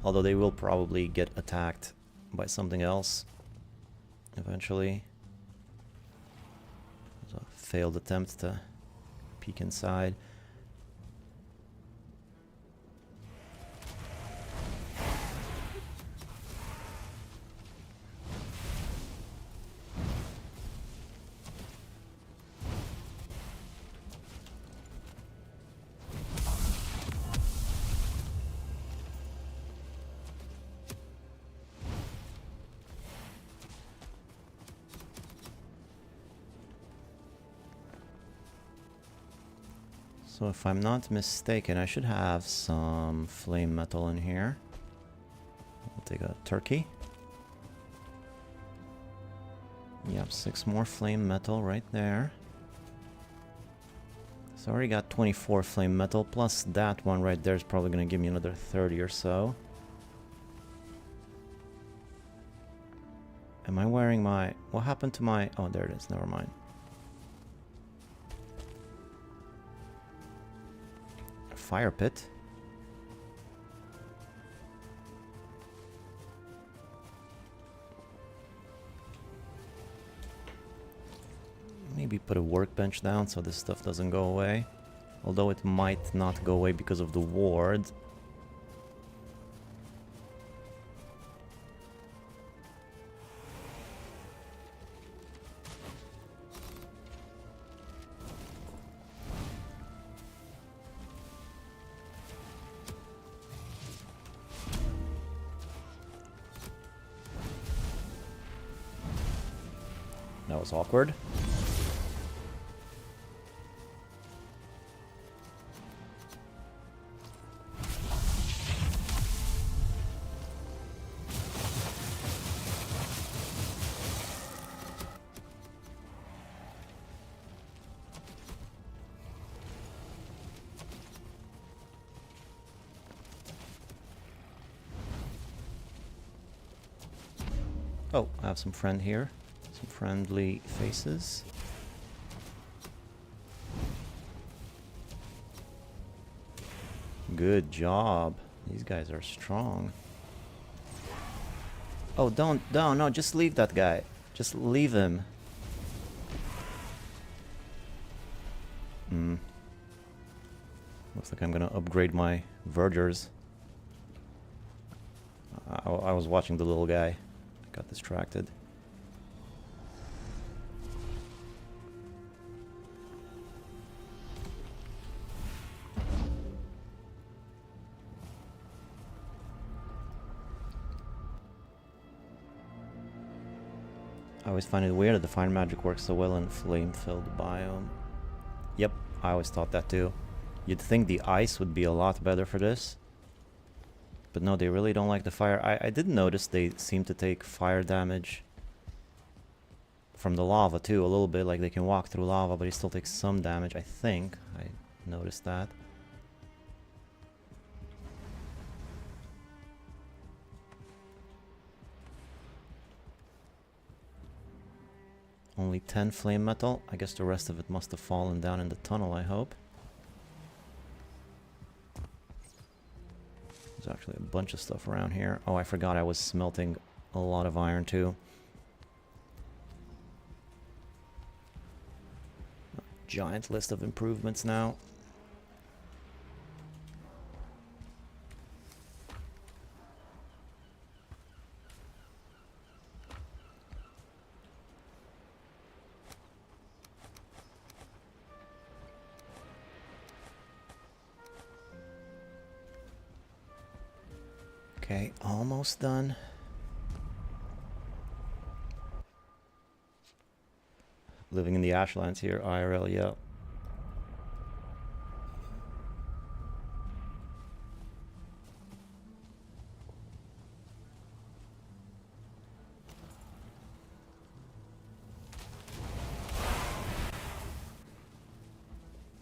Although they will probably get attacked by something else eventually. It was a failed attempt to peek inside. So if I'm not mistaken, I should have some flame metal in here. take a turkey. Yep, 6 more flame metal right there. So I already got 24 flame metal, plus that one right there is probably going to give me another 30 or so. Am I wearing my... What happened to my... Oh, there it is. Never mind. A fire pit. Maybe put a workbench down so this stuff doesn't go away. Although it might not go away because of the ward. That was awkward. Oh, I have some friend here. Some friendly faces. Good job. These guys are strong. Oh, no, just leave that guy. Just leave him. Looks like I'm gonna upgrade my vergers. I was watching the little guy. I got distracted. I always find it weird that the fire magic works so well in flame-filled biome. Yep, I always thought that too. You'd think the ice would be a lot better for this. But no, they really don't like the fire. I did notice they seem to take fire damage from the lava too, a little bit. Like they can walk through lava, but he still takes some damage, I think. I noticed that. Only 10 flame metal. I guess the rest of it must have fallen down in the tunnel, I hope. There's actually a bunch of stuff around here. Oh, I forgot I was smelting a lot of iron too. Giant list of improvements now. Okay, almost done. Living in the Ashlands here, IRL, yeah.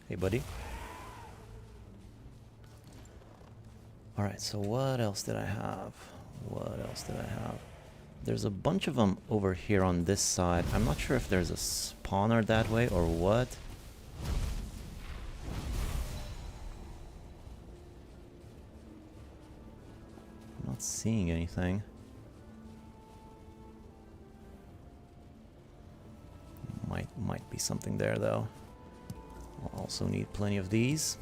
Hey, buddy. Alright, so what else did I have? What else did I have? There's a bunch of them over here on this side. I'm not sure if there's a spawner that way or what. I'm not seeing anything. Might be something there though. I'll also need plenty of these.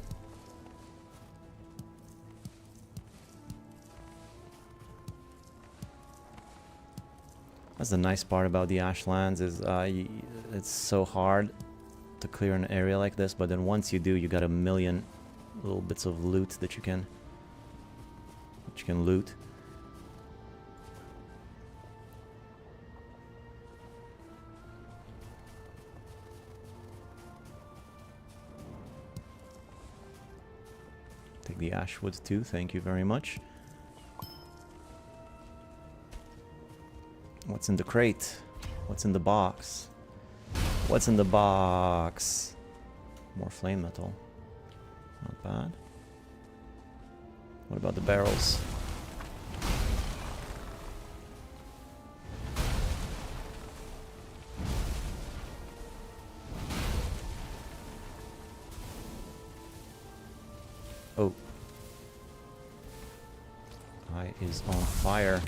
That's the nice part about the Ashlands is it's so hard to clear an area like this, but then once you do, you got a million little bits of loot that you can loot. Take the ash wood too, thank you very much. What's in the crate? What's in the box? What's in the box? More flame metal. Not bad. What about the barrels? Oh. Eye is on fire.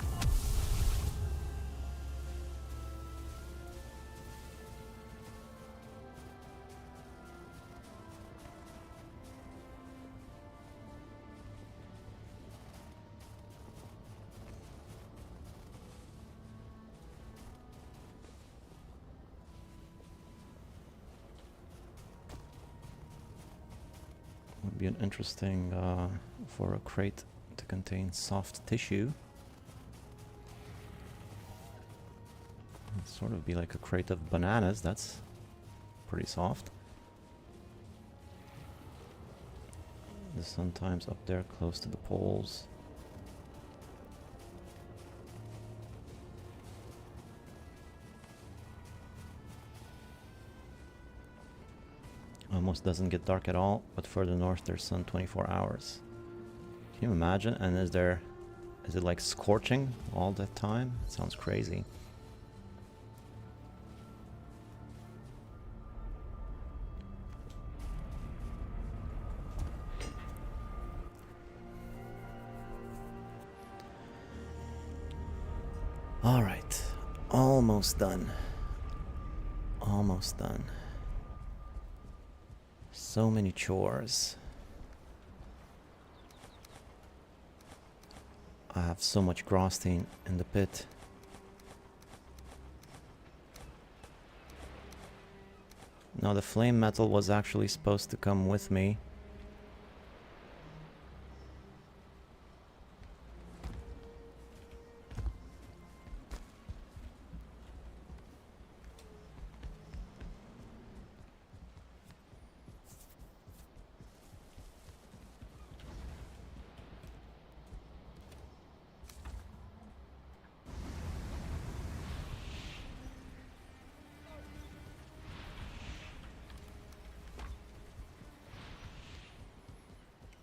Would be an interesting for a crate to contain soft tissue. It'd sort of be like a crate of bananas. That's pretty soft. The sometimes up there close to the poles. Almost doesn't get dark at all, but further north there's sun 24 hours. Can you imagine? And is it like scorching all the time? It sounds crazy. All right, almost done. Almost done. So many chores. I have so much Grosstein in the pit. Now the flame metal was actually supposed to come with me.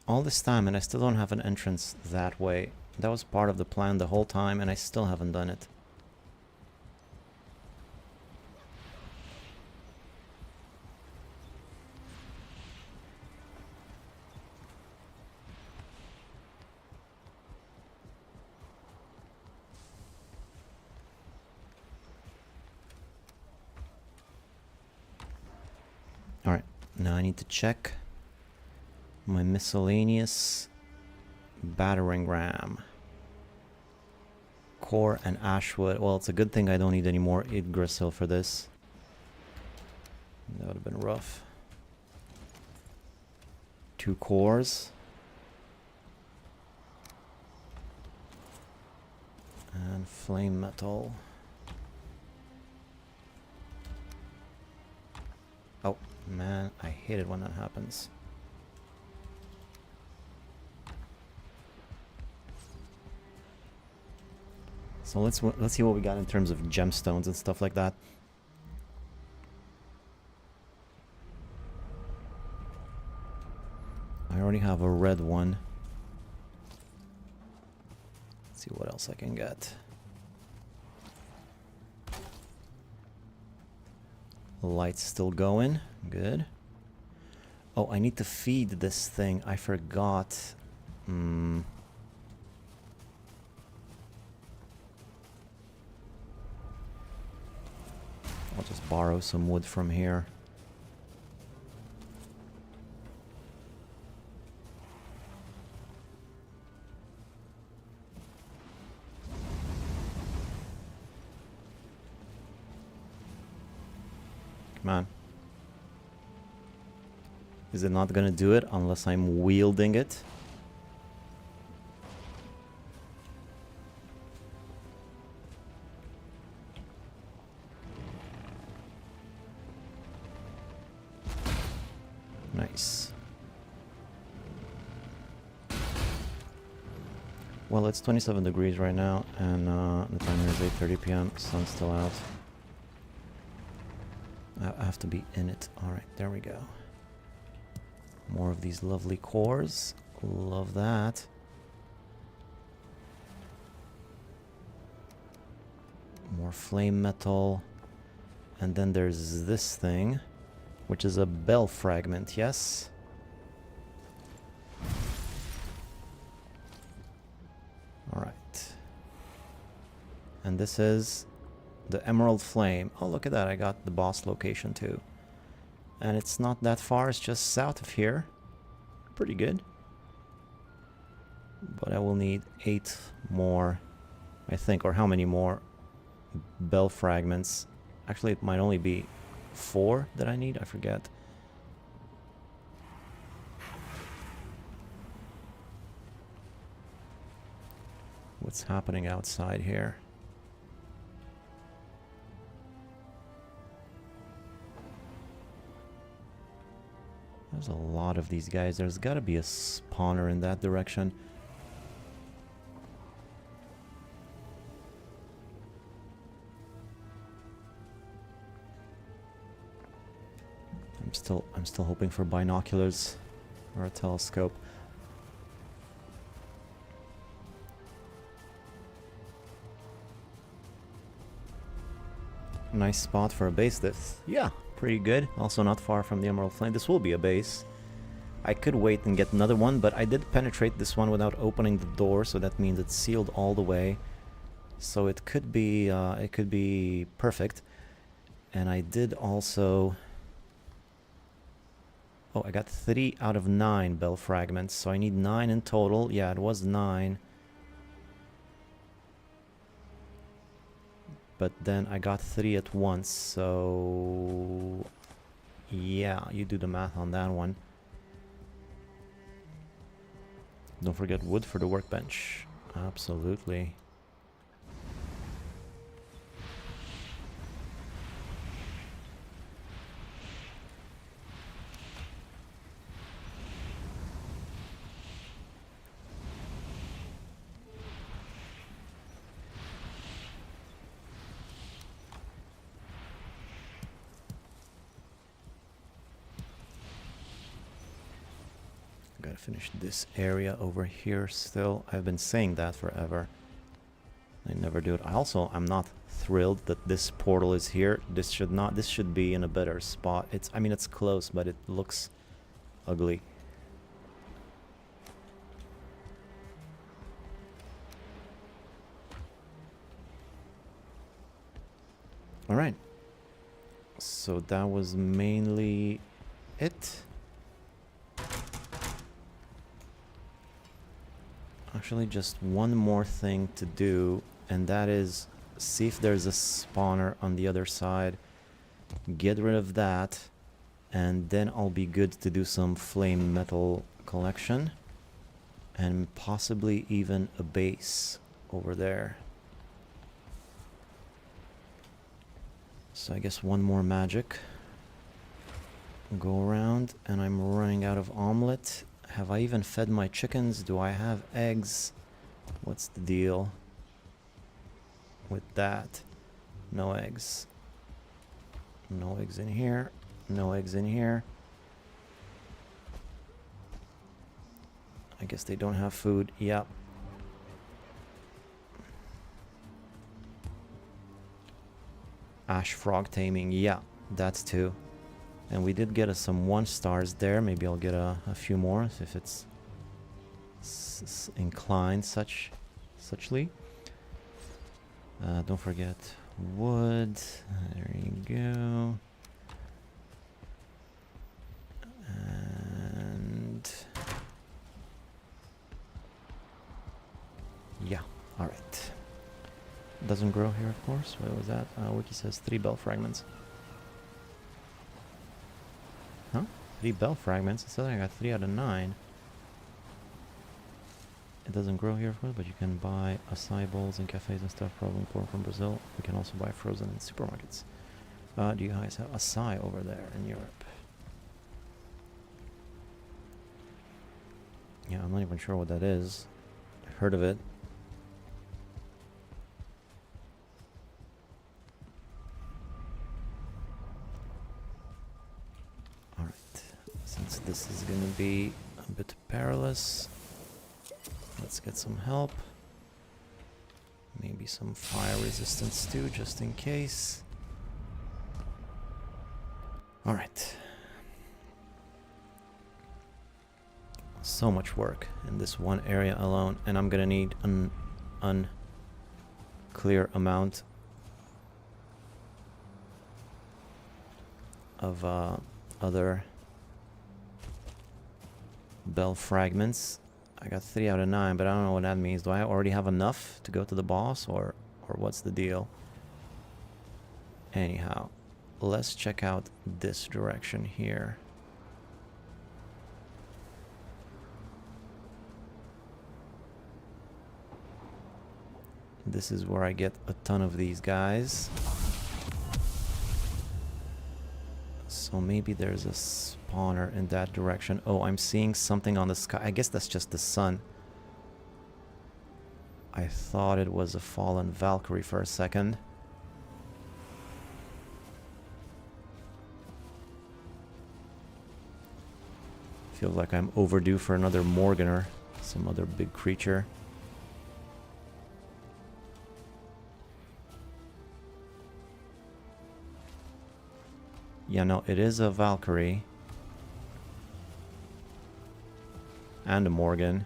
All this time and I still don't have an entrance that way. That was part of the plan the whole time and I still haven't done it. Alright, now I need to check my miscellaneous battering ram. Core and ashwood. Well, it's a good thing I don't need any more Yggdrasil for this. That would have been rough. 2 cores. And flame metal. Oh, man, I hate it when that happens. So let's see what we got in terms of gemstones and stuff like that. I already have a red one. Let's see what else I can get. Light's still going. Good. Oh, I need to feed this thing. I forgot. I'll just borrow some wood from here. Come on. Is it not gonna do it unless I'm wielding it? Nice. Well, it's 27 degrees right now, and the timer is 8:30 p.m. Sun's still out. I have to be in it. Alright, there we go. More of these lovely cores. Love that. More flame metal. And then there's this thing, which is a bell fragment, yes? Alright. And this is the Emerald Flame. Oh, look at that. I got the boss location too. And it's not that far. It's just south of here. Pretty good. But I will need 8 more, I think. Or how many more bell fragments? Actually, it might only be 4 that I need. I forget. What's happening outside here? There's a lot of these guys. There's got to be a spawner in that direction. I'm still hoping for binoculars or a telescope. Nice spot for a base this. Yeah, pretty good. Also not far from the Emerald Flame. This will be a base. I could wait and get another one, but I did penetrate this one without opening the door, so that means it's sealed all the way. So it could be perfect. And I did also... Oh, I got 3 out of 9 bell fragments, so I need 9 in total. Yeah, it was 9. But then I got 3 at once, so... Yeah, you do the math on that one. Don't forget wood for the workbench. Absolutely. Gotta finish this area over here still. I've been saying that forever. I never do it. I'm not thrilled that this portal is here. This should be in a better spot. I mean, it's close, but it looks ugly. Alright. So that was mainly it. Actually, just one more thing to do, and that is see if there's a spawner on the other side. Get rid of that, and then I'll be good to do some flame metal collection, and possibly even a base over there. So I guess one more magic. Go around, and I'm running out of omelet. Have I even fed my chickens? Do I have eggs? What's the deal with that? No eggs. No eggs in here. No eggs in here. I guess they don't have food. Yep. Ash frog taming. Yeah, that's 2. And we did get us some 1 stars there. Maybe I'll get a few more if it's inclined suchly. Don't forget wood. There you go. And yeah, all right. Doesn't grow here, of course. What was that? Wiki says 3 bell fragments. Huh? 3 bell fragments? It says I got 3 out of 9. It doesn't grow here, of course, but you can buy acai bowls in cafes and stuff, probably imported from Brazil. We can also buy frozen in supermarkets. Do you guys have acai over there in Europe? Yeah, I'm not even sure what that is. I've heard of it, This is gonna be a bit perilous. Let's get some help. Maybe some fire resistance too, just in case. Alright. So much work in this one area alone, and I'm gonna need an unclear amount of other bell fragments. I got 3 out of 9, but I don't know what that means. Do I already have enough to go to the boss, or what's the deal? Anyhow, let's check out this direction here. This is where I get a ton of these guys. So maybe there's a spawner in that direction. Oh, I'm seeing something on the sky. I guess that's just the sun. I thought it was a fallen Valkyrie for a second. Feels like I'm overdue for another Morganer, some other big creature. Yeah, no, it is a Valkyrie. And a Morgan.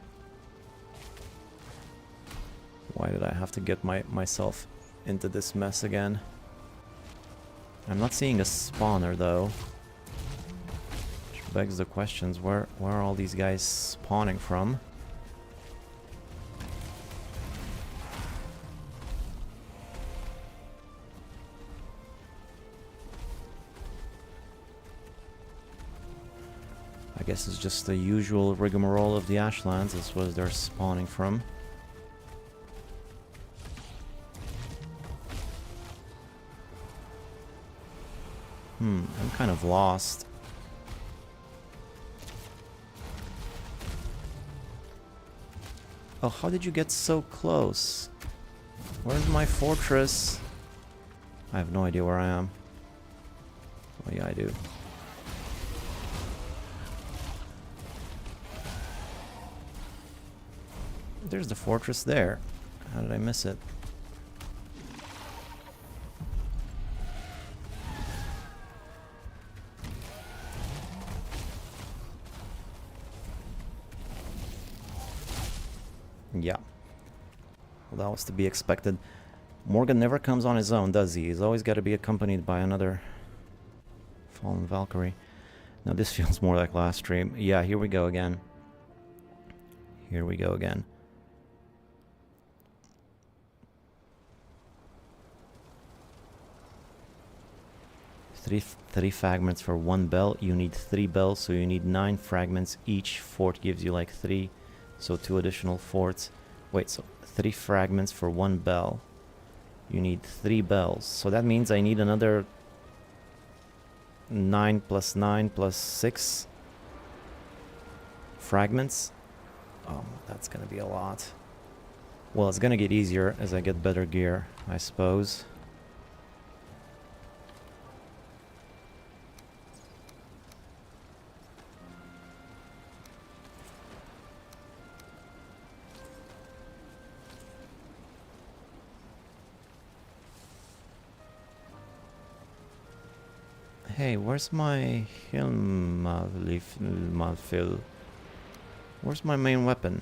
Why did I have to get myself into this mess again? I'm not seeing a spawner though. Which begs the questions, where are all these guys spawning from? I guess it's just the usual rigmarole of the Ashlands. This was they're spawning from. I'm kind of lost. Oh, how did you get so close? Where's my fortress? I have no idea where I am. Oh yeah, I do. There's the fortress there. How did I miss it? Yeah. Well, that was to be expected. Morgan never comes on his own, does he? He's always got to be accompanied by another fallen Valkyrie. Now this feels more like last stream. Yeah, here we go again. Here we go again. Three fragments for 1 bell. You need 3 bells, so you need 9 fragments. Each fort gives you like 3, so 2 additional forts. Wait, so 3 fragments for 1 bell. You need 3 bells, so that means I need another 9 plus 9 plus 6 fragments. Oh, that's gonna be a lot. Well, it's gonna get easier as I get better gear, I suppose. Hey, where's my Hilmalfil? Where's my main weapon?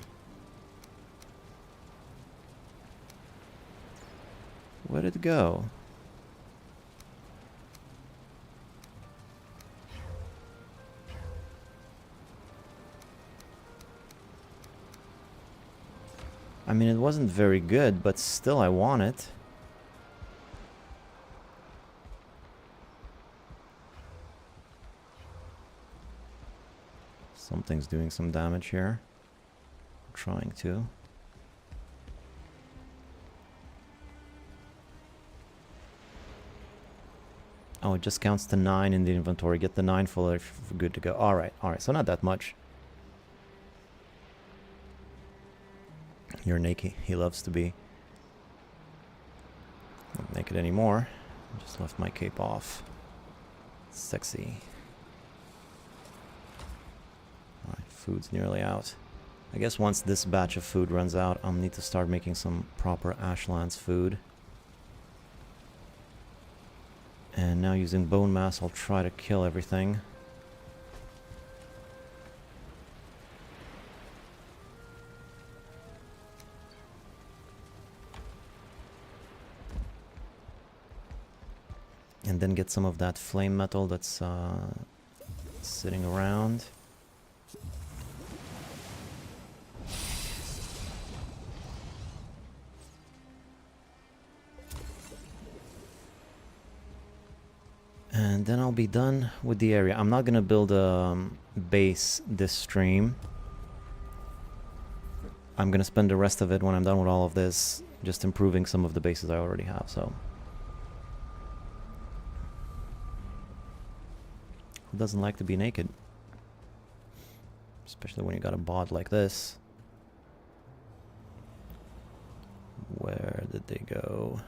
Where'd it go? I mean, it wasn't very good, but still I want it. Something's doing some damage here. I'm trying to. Oh, it just counts to 9 in the inventory. Get the 9 full if good to go. Alright, so not that much. You're naked. He loves to be. Not naked anymore. Just left my cape off. Sexy. Food's nearly out. I guess once this batch of food runs out, I'll need to start making some proper Ashlands food. And now using bone mass, I'll try to kill everything. And then get some of that flame metal that's sitting around. And then I'll be done with the area. I'm not gonna build a base this stream. I'm gonna spend the rest of it when I'm done with all of this just improving some of the bases I already have, so. Who doesn't like to be naked? Especially when you got a bot like this. Where did they go?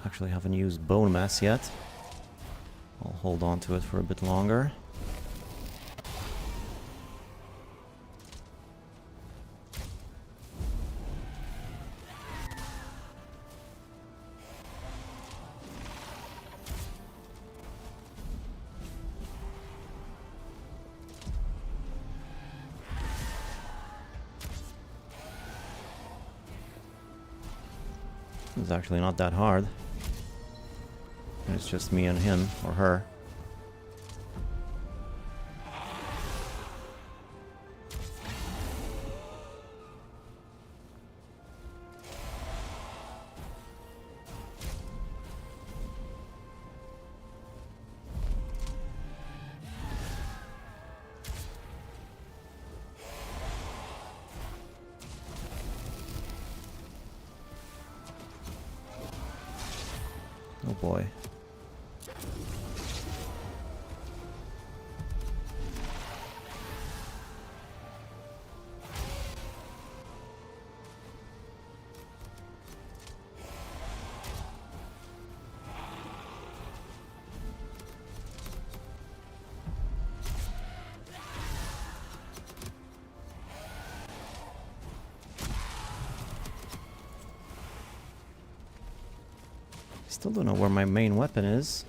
Actually haven't used bone mass yet. I'll hold on to it for a bit longer. It's actually not that hard. It's just me and him, or her. Oh boy. Still don't know where my main weapon is.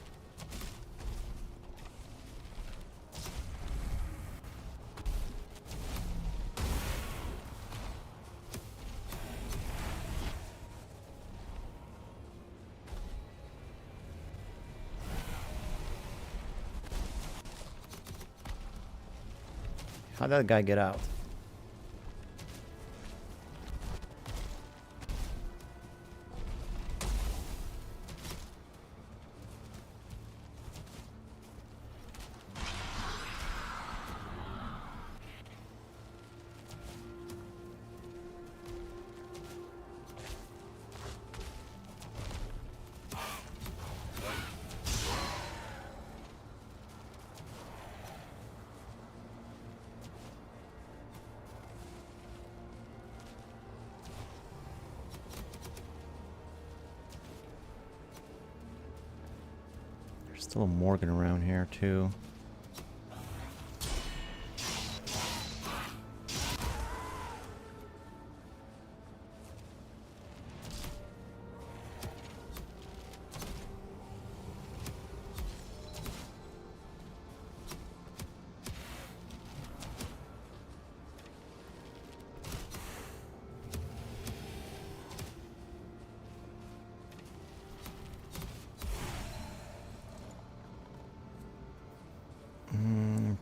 How'd that guy get out? Still a Morgan around here too.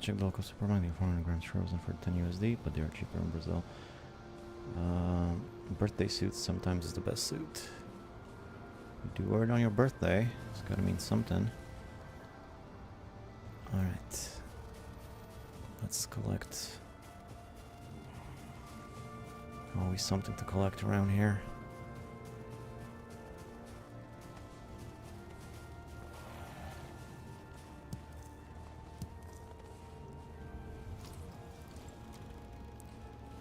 Check local supermarket, 400 grams frozen for 10 USD, but they are cheaper in Brazil. Birthday suits sometimes is the best suit. You do wear it on your birthday. It's gotta mean something. Alright. Let's collect Always something to collect around here.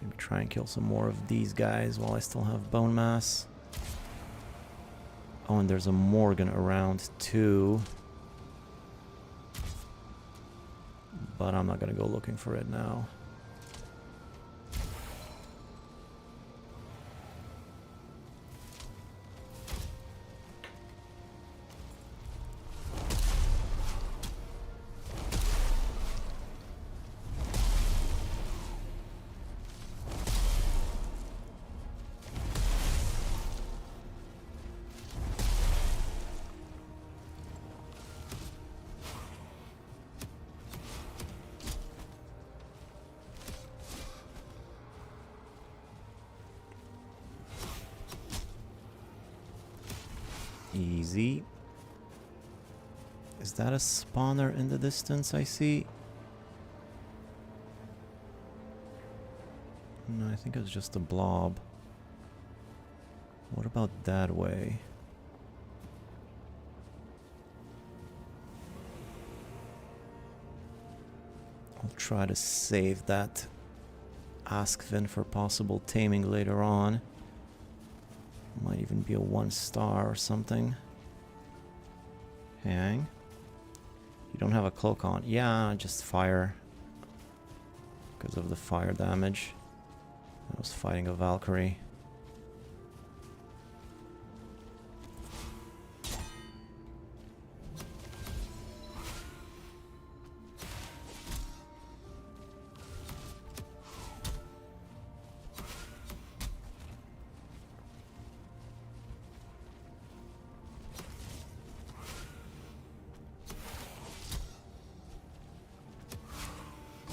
Maybe try and kill some more of these guys while I still have bone mass. Oh, and there's a Morgan around too. But I'm not gonna go looking for it now. Easy. Is that a spawner in the distance I see? No, I think it's just a blob. What about that way? I'll try to save that Ask Vin for possible taming later on. Might even be a 1-star or something. Hang. You don't have a cloak on. Yeah, just fire. Because of the fire damage. I was fighting a Valkyrie.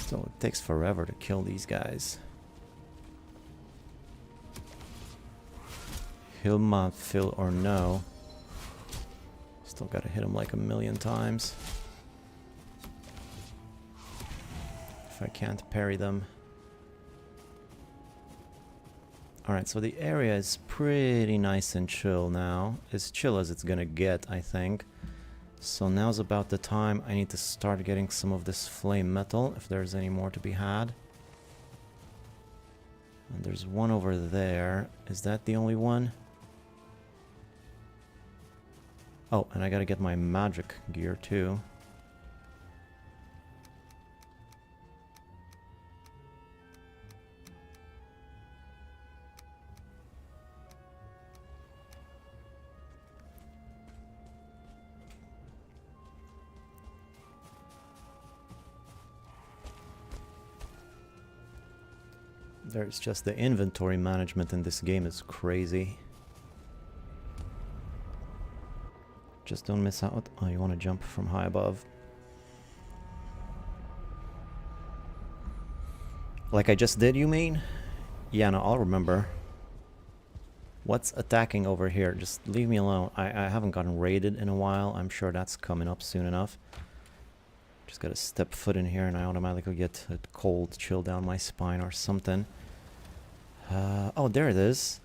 So it takes forever to kill these guys. Hilma, Phil or no. Still gotta hit him like 1,000,000 times. If I can't parry them. Alright, so the area is pretty nice and chill now. As chill as it's gonna get, I think. So now's about the time I need to start getting some of this flame metal, if there's any more to be had. And there's one over there. Is that the only one? Oh, and I gotta get my magic gear too. There's just the inventory management in this game is crazy. Just don't miss out. Oh, you want to jump from high above. Like I just did, you mean? Yeah, no, I'll remember. What's attacking over here? Just leave me alone. I haven't gotten raided in a while. I'm sure that's coming up soon enough. Just gotta step foot in here and I automatically get a cold chill down my spine or something. Oh, there it is.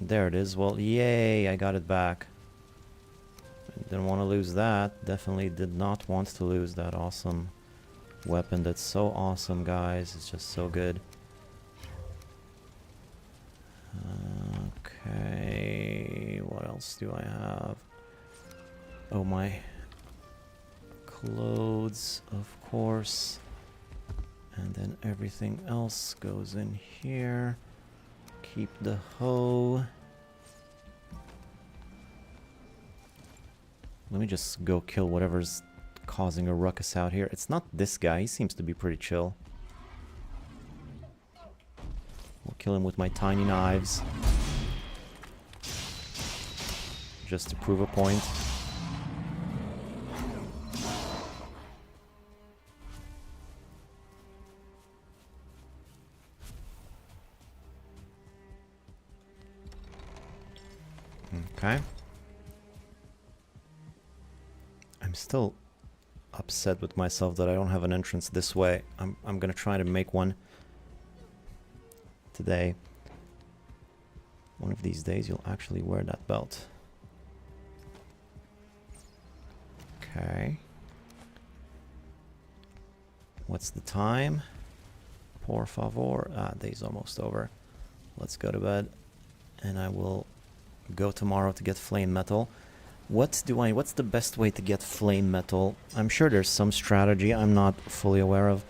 There it is. Well, yay, I got it back. Didn't want to lose that. Definitely did not want to lose that awesome weapon. That's so awesome, guys. It's just so good. Okay, what else do I have? Oh, my clothes, of course. And then everything else goes in here. Keep the hoe. Let me just go kill whatever's causing a ruckus out here. It's not this guy. He seems to be pretty chill. We'll kill him with my tiny knives. Just to prove a point. Okay. I'm still upset with myself that I don't have an entrance this way. I'm gonna try to make one today. One of these days you'll actually wear that belt. Okay. What's the time? Por favor. Ah, day's almost over. Let's go to bed. And I will go tomorrow to get flame metal. What's the best way to get flame metal? I'm sure there's some strategy I'm not fully aware of.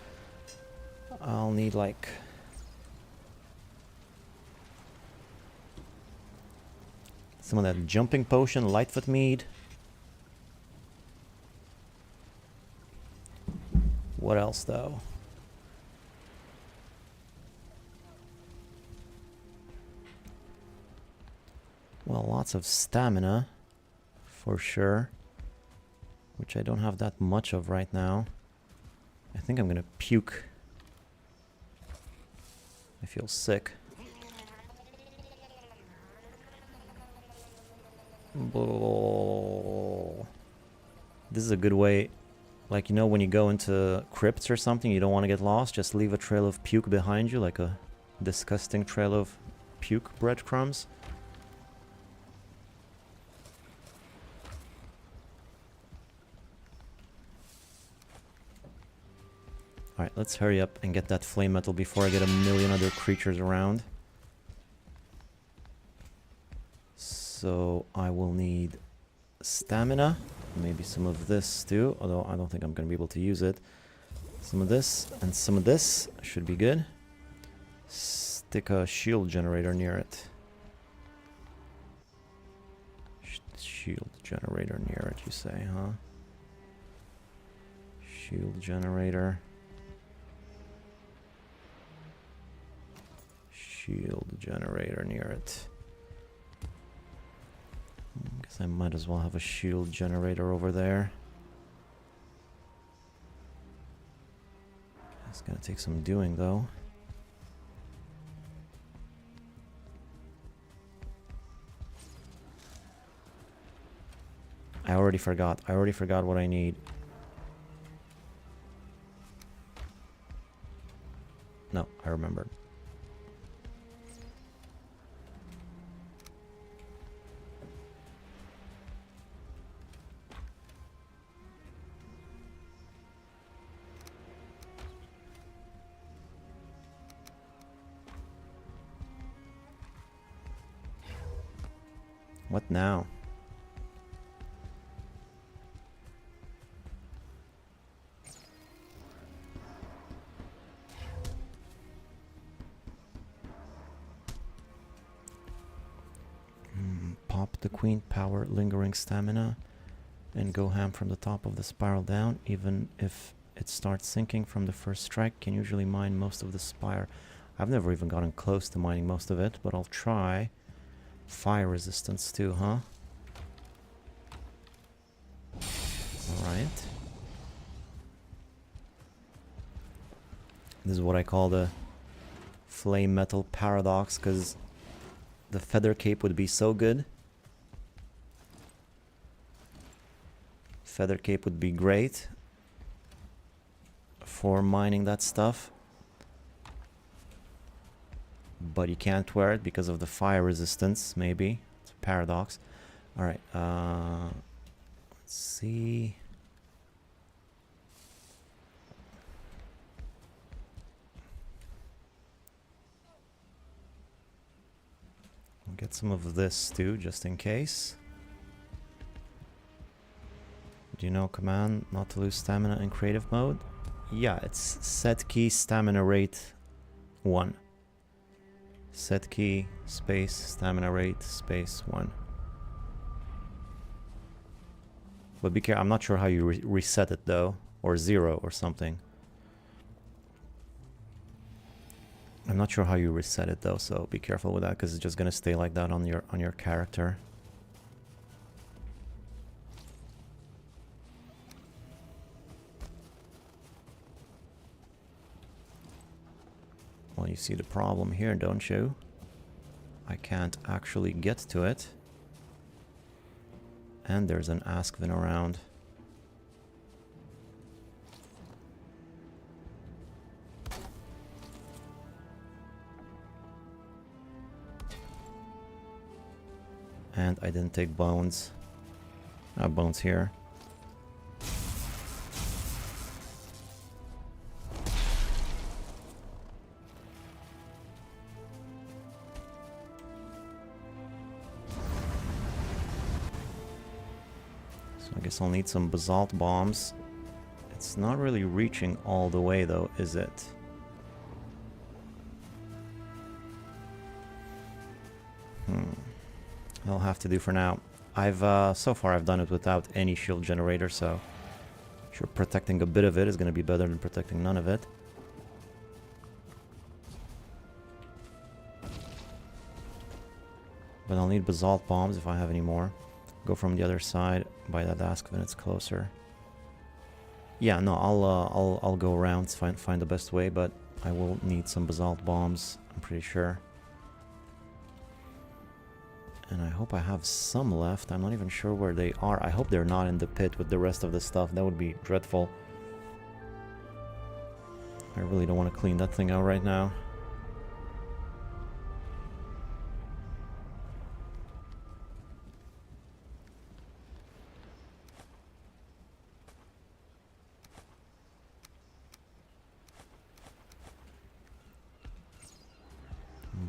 I'll need like... some of that jumping potion, Lightfoot mead. What else though? Well, lots of stamina, for sure, which I don't have that much of right now. I think I'm gonna puke. I feel sick. Oh. This is a good way, like, you know, when you go into crypts or something, you don't want to get lost, just leave a trail of puke behind you, like a disgusting trail of puke breadcrumbs. Alright, let's hurry up and get that flame metal before I get a million other creatures around. So I will need stamina, maybe some of this too, although I don't think I'm going to be able to use it. Some of this and some of this should be good. Stick a shield generator near it. Shield generator near it, you say, huh? Shield generator. Shield generator near it. Guess I might as well have a shield generator over there. It's gonna take some doing though. I already forgot what I need. No, I remembered. What now? Pop the queen power, lingering stamina, and go ham from the top of the spiral down. Even if it starts sinking from the first strike, can usually mine most of the spire. I've never even gotten close to mining most of it, but I'll try. Fire resistance too, huh? Alright. This is what I call the flame metal paradox, because the feather cape would be so good. Feather cape would be great for mining that stuff. But you can't wear it because of the fire resistance, maybe. It's a paradox. Alright, let's see. I'll get some of this too, just in case. Do you know command not to lose stamina in creative mode? Yeah, it's set key stamina rate 1. Set key space stamina rate space 1. But be careful, I'm not sure how you reset it though, or 0 or something. I'm not sure how you reset it though, so be careful with that, because it's just gonna stay like that on your character. Well, you see the problem here, don't you? I can't actually get to it. And there's an Askvin around. And I didn't take bones. Bones here. So I guess I'll need some basalt bombs. It's not really reaching all the way though, is it? I'll have to do for now. So far I've done it without any shield generator, so sure, protecting a bit of it is going to be better than protecting none of it. But I'll need basalt bombs if I have any more. Go from the other side by that ask when it's closer. Yeah, no, I'll go around to find the best way, but I will need some basalt bombs, I'm pretty sure. And I hope I have some left. I'm not even sure where they are. I hope they're not in the pit with the rest of the stuff. That would be dreadful. I really don't want to clean that thing out right now.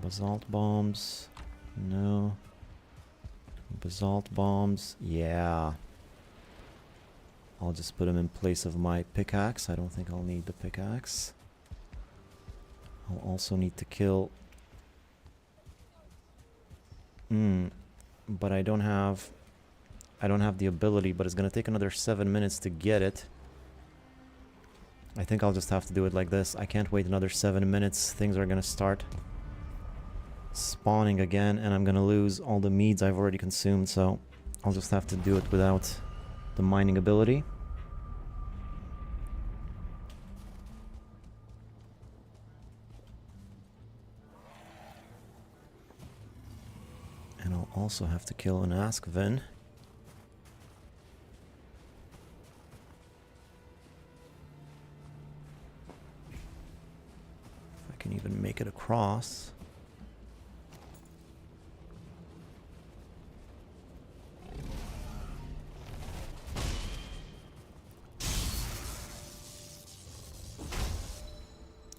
Basalt bombs. No. Basalt bombs. Yeah. I'll just put them in place of my pickaxe. I don't think I'll need the pickaxe. I'll also need to kill... But I don't have the ability, but it's gonna take another 7 minutes to get it. I think I'll just have to do it like this. I can't wait another 7 minutes. Things are gonna start spawning again, and I'm gonna lose all the meads I've already consumed, so I'll just have to do it without the mining ability. And I'll also have to kill an Askvin. If I can even make it across.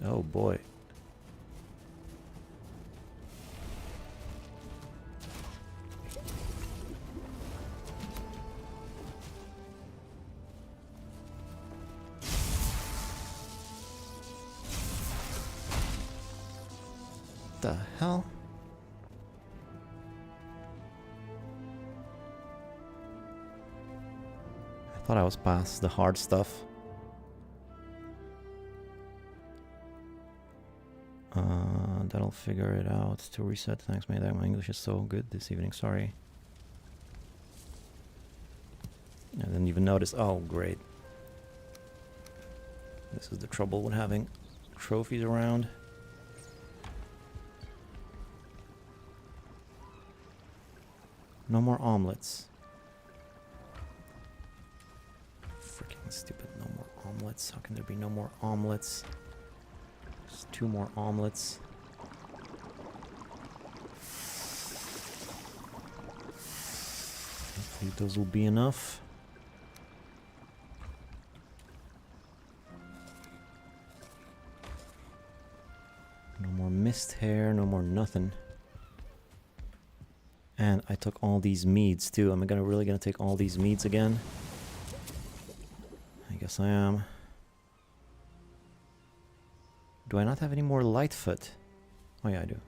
Oh boy. The hell? I thought I was past the hard stuff. That'll figure it out. To reset. Thanks, mate. My English is so good this evening. Sorry. I didn't even notice. Oh, great. This is the trouble with having trophies around. No more omelets. Freaking stupid. No more omelets. How can there be no more omelets? Just 2 more omelets. Hopefully those will be enough. No more mist hair, no more nothing. And I took all these meads too. Am I really gonna take all these meads again? I guess I am. Do I not have any more Lightfoot? Oh yeah, I do.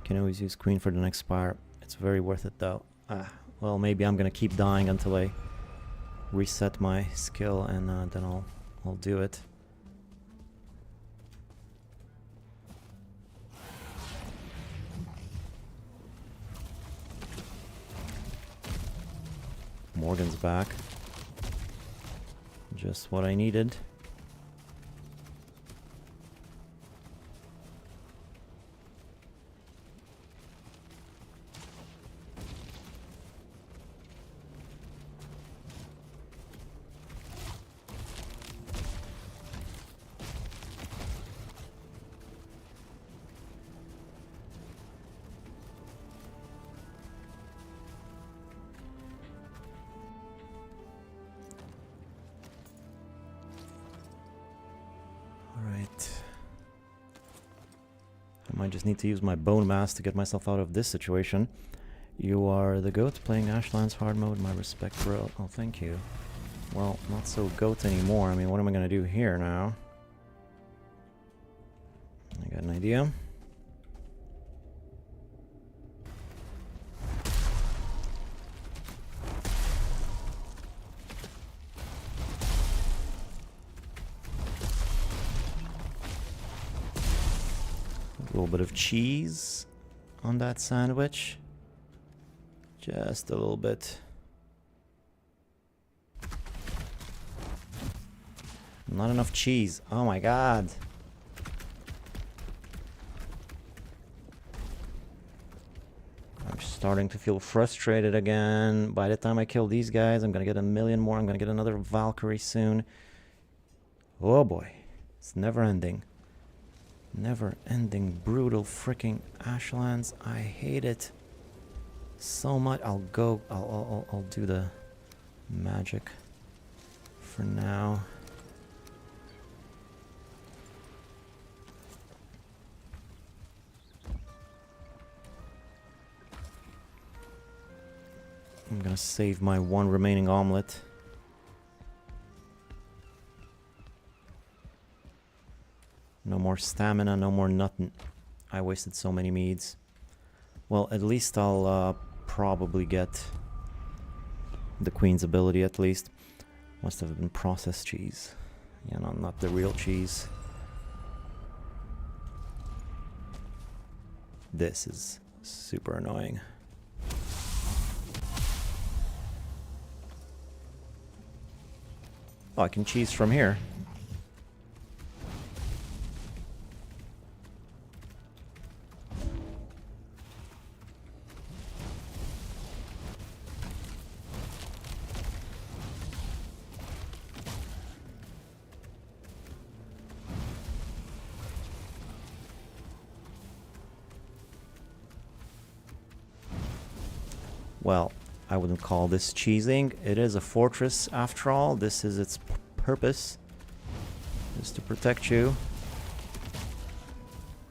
Can always use Queen for the next spire. It's very worth it though. Well, maybe I'm gonna keep dying until I reset my skill, and then I'll do it. Morgan's back. Just what I needed. I might just need to use my bone mass to get myself out of this situation. You are the goat playing Ashlands hard mode. My respect, bro. Oh, thank you. Well, not so goat anymore. I mean, what am I gonna do here now? I got an idea. A little bit of cheese on that sandwich. Just a little bit. Not enough cheese. Oh my god. I'm starting to feel frustrated again. By the time I kill these guys, I'm gonna get a million more. I'm gonna get another Valkyrie soon. Oh boy. It's never ending. Never ending brutal freaking Ashlands. I hate it so much. I'll do the magic for now. I'm gonna save my one remaining omelet. No more stamina, no more nothing. I wasted so many meads. Well, at least I'll probably get the queen's ability at least. Must have been processed cheese. Yeah, no, not the real cheese. This is super annoying. Oh, I can cheese from here. Well, I wouldn't call this cheesing. It is a fortress after all. This is its purpose. Is to protect you.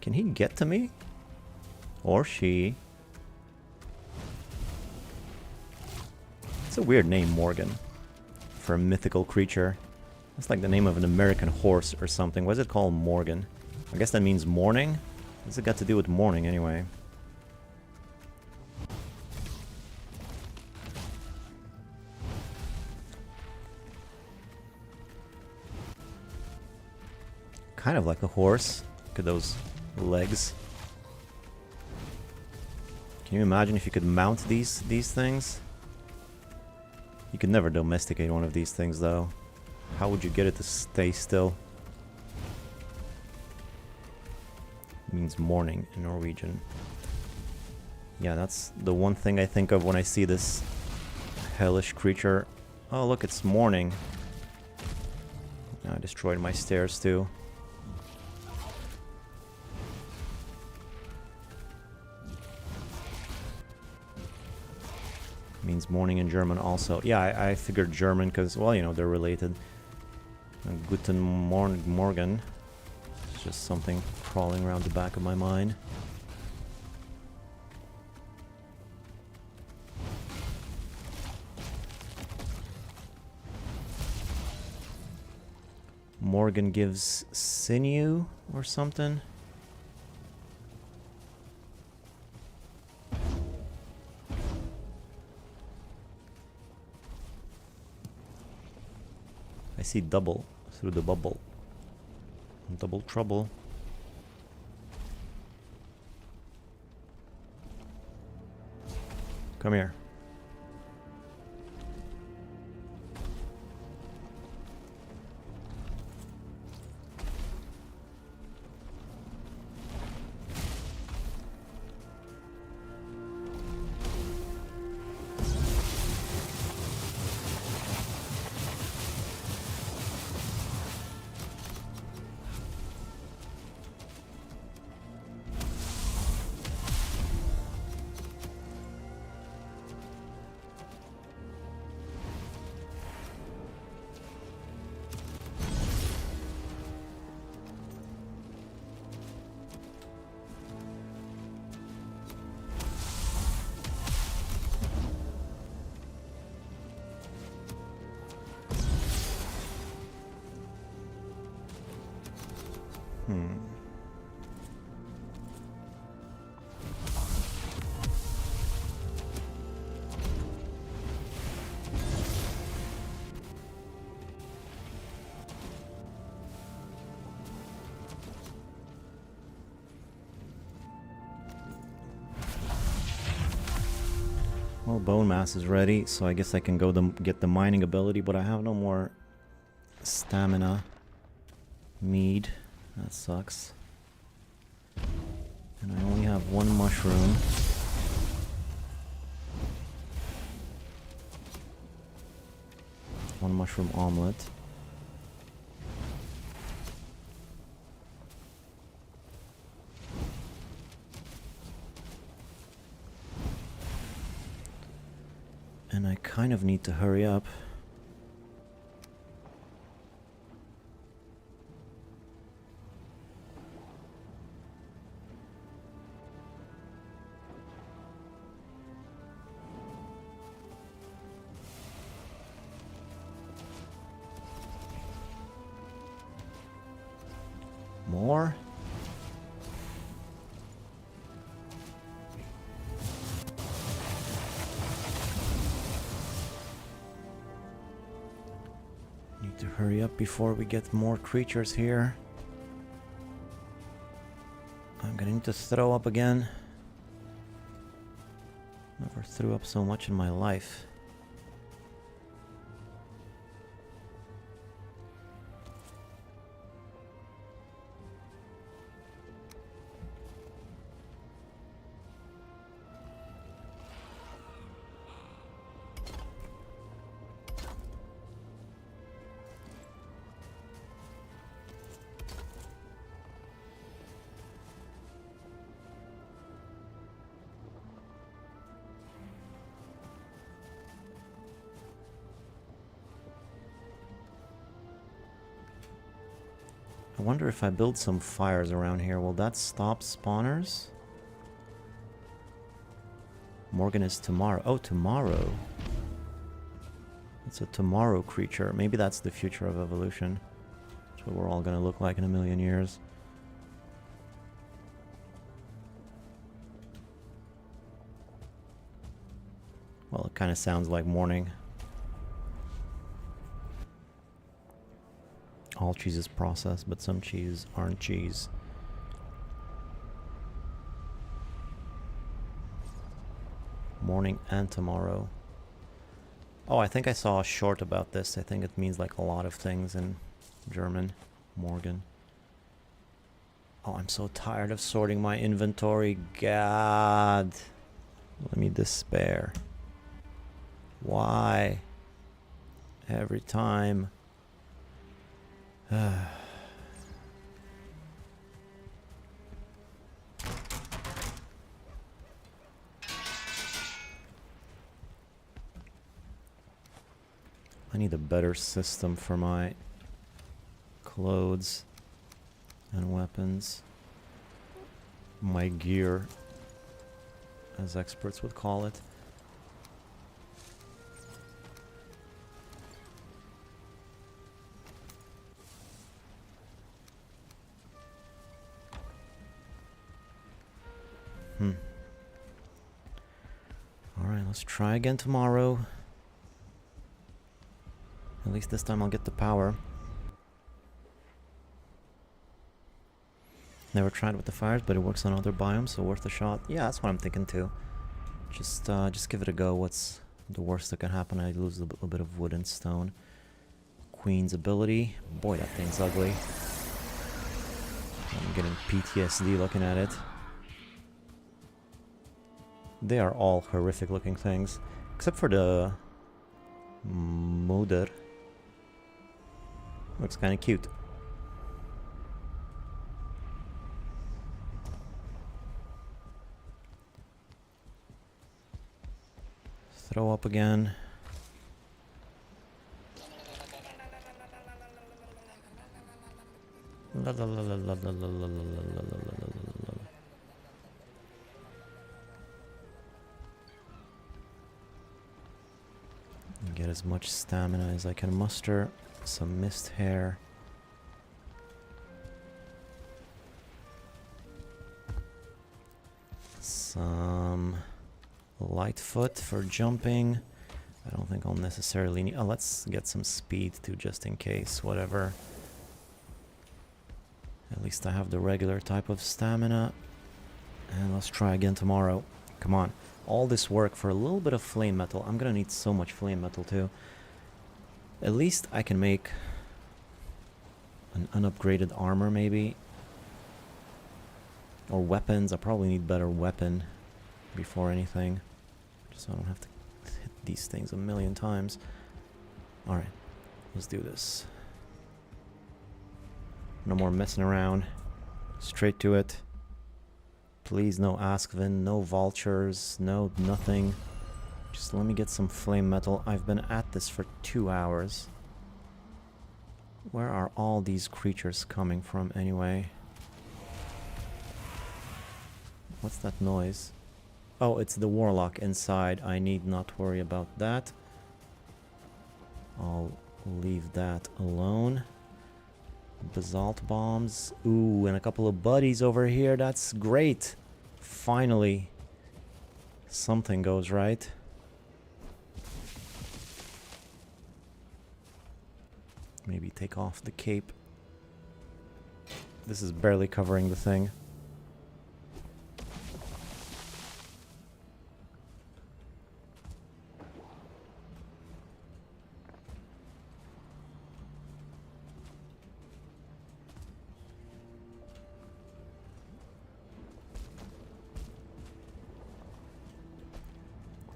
Can he get to me? Or she? It's a weird name, Morgan. For a mythical creature. It's like the name of an American horse or something. Why is it called Morgan? I guess that means morning? What's it got to do with morning anyway? Kind of like a horse. Look at those legs. Can you imagine if you could mount these things? You could never domesticate one of these things though. How would you get it to stay still? It means morning in Norwegian. Yeah, that's the one thing I think of when I see this hellish creature. Oh look, it's morning. I destroyed my stairs too. Means morning in German also. Yeah, I figured German because, well, you know, they're related. Guten Morgen. It's just something crawling around the back of my mind. Morgan gives sinew or something. I see double through the bubble. Double trouble. Come here. Well, bone mass is ready, so I guess I can go get the mining ability, but I have no more stamina. Mead. That sucks. And I only have one mushroom. One mushroom omelet. And I kind of need to hurry up. More? Need to hurry up before we get more creatures here. I'm gonna need to throw up again. Never threw up so much in my life. I wonder if I build some fires around here, will that stop spawners? Morgan is tomorrow. Oh, tomorrow. It's a tomorrow creature. Maybe that's the future of evolution. That's what we're all gonna look like in a million years. Well, it kind of sounds like morning. All cheese is processed, but some cheese aren't cheese. Morning and tomorrow. Oh, I think I saw a short about this. I think it means like a lot of things in German. Morgan. Oh, I'm so tired of sorting my inventory. God. Let me despair. Why? Every time. I need a better system for my clothes and weapons. My gear, as experts would call it. Alright, let's try again tomorrow. At least this time I'll get the power. Never tried with the fires, but it works on other biomes, so worth a shot. Yeah, that's what I'm thinking too. Just give it a go. What's the worst that can happen? I lose a little bit of wood and stone. Queen's ability. Boy, that thing's ugly. I'm getting PTSD looking at it. They are all horrific looking things, except for the Moder. Looks kind of cute. Throw up again. La la la la la la la la la la. Get as much stamina as I can muster. Some mist hair. Some Lightfoot for jumping. I don't think I'll necessarily need... Oh, let's get some speed too, just in case, whatever. At least I have the regular type of stamina. And let's try again tomorrow. Come on. All this work for a little bit of flame metal. I'm gonna need so much flame metal too. At least I can make an unupgraded armor maybe. Or weapons. I probably need better weapon before anything. Just so I don't have to hit these things a million times. Alright. Let's do this. No more messing around. Straight to it. Please, no Askvin, no vultures, no nothing. Just let me get some flame metal. I've been at this for 2 hours. Where are all these creatures coming from anyway? What's that noise? Oh, it's the warlock inside. I need not worry about that. I'll leave that alone. Basalt bombs. Ooh, and a couple of buddies over here. That's great. Finally, something goes right. Maybe take off the cape. This is barely covering the thing.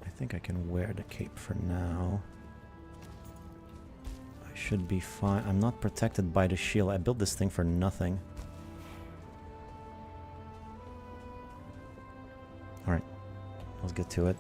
I think I can wear the cape for now. I should be fine. I'm not protected by the shield. I built this thing for nothing. Alright, let's get to it.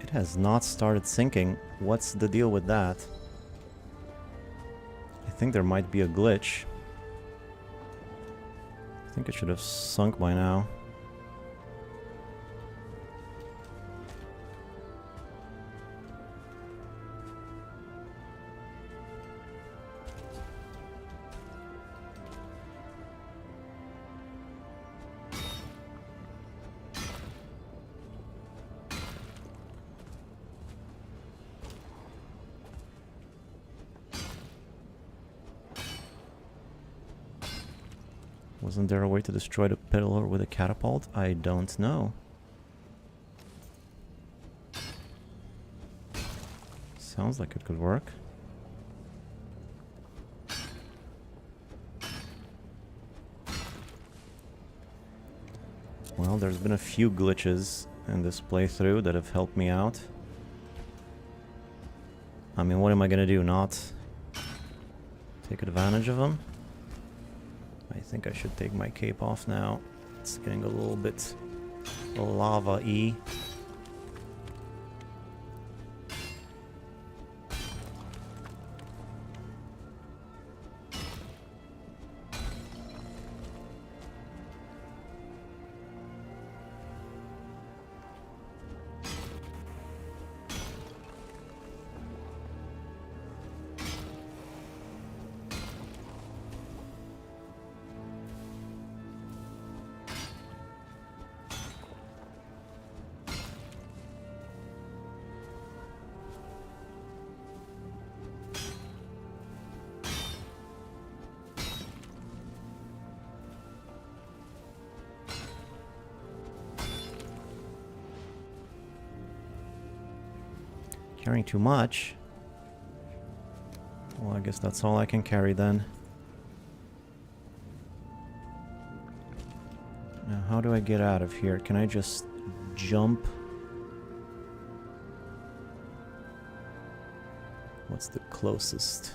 It has not started sinking. What's the deal with that? I think there might be a glitch. I think it should have sunk by now. Wasn't there a way to destroy the pillar with a catapult? I don't know. Sounds like it could work. Well, there's been a few glitches in this playthrough that have helped me out. I mean, what am I gonna do? Not take advantage of them? I think I should take my cape off now. It's getting a little bit lava-y. Carrying too much? Well, I guess that's all I can carry then. Now, how do I get out of here? Can I just jump? What's the closest?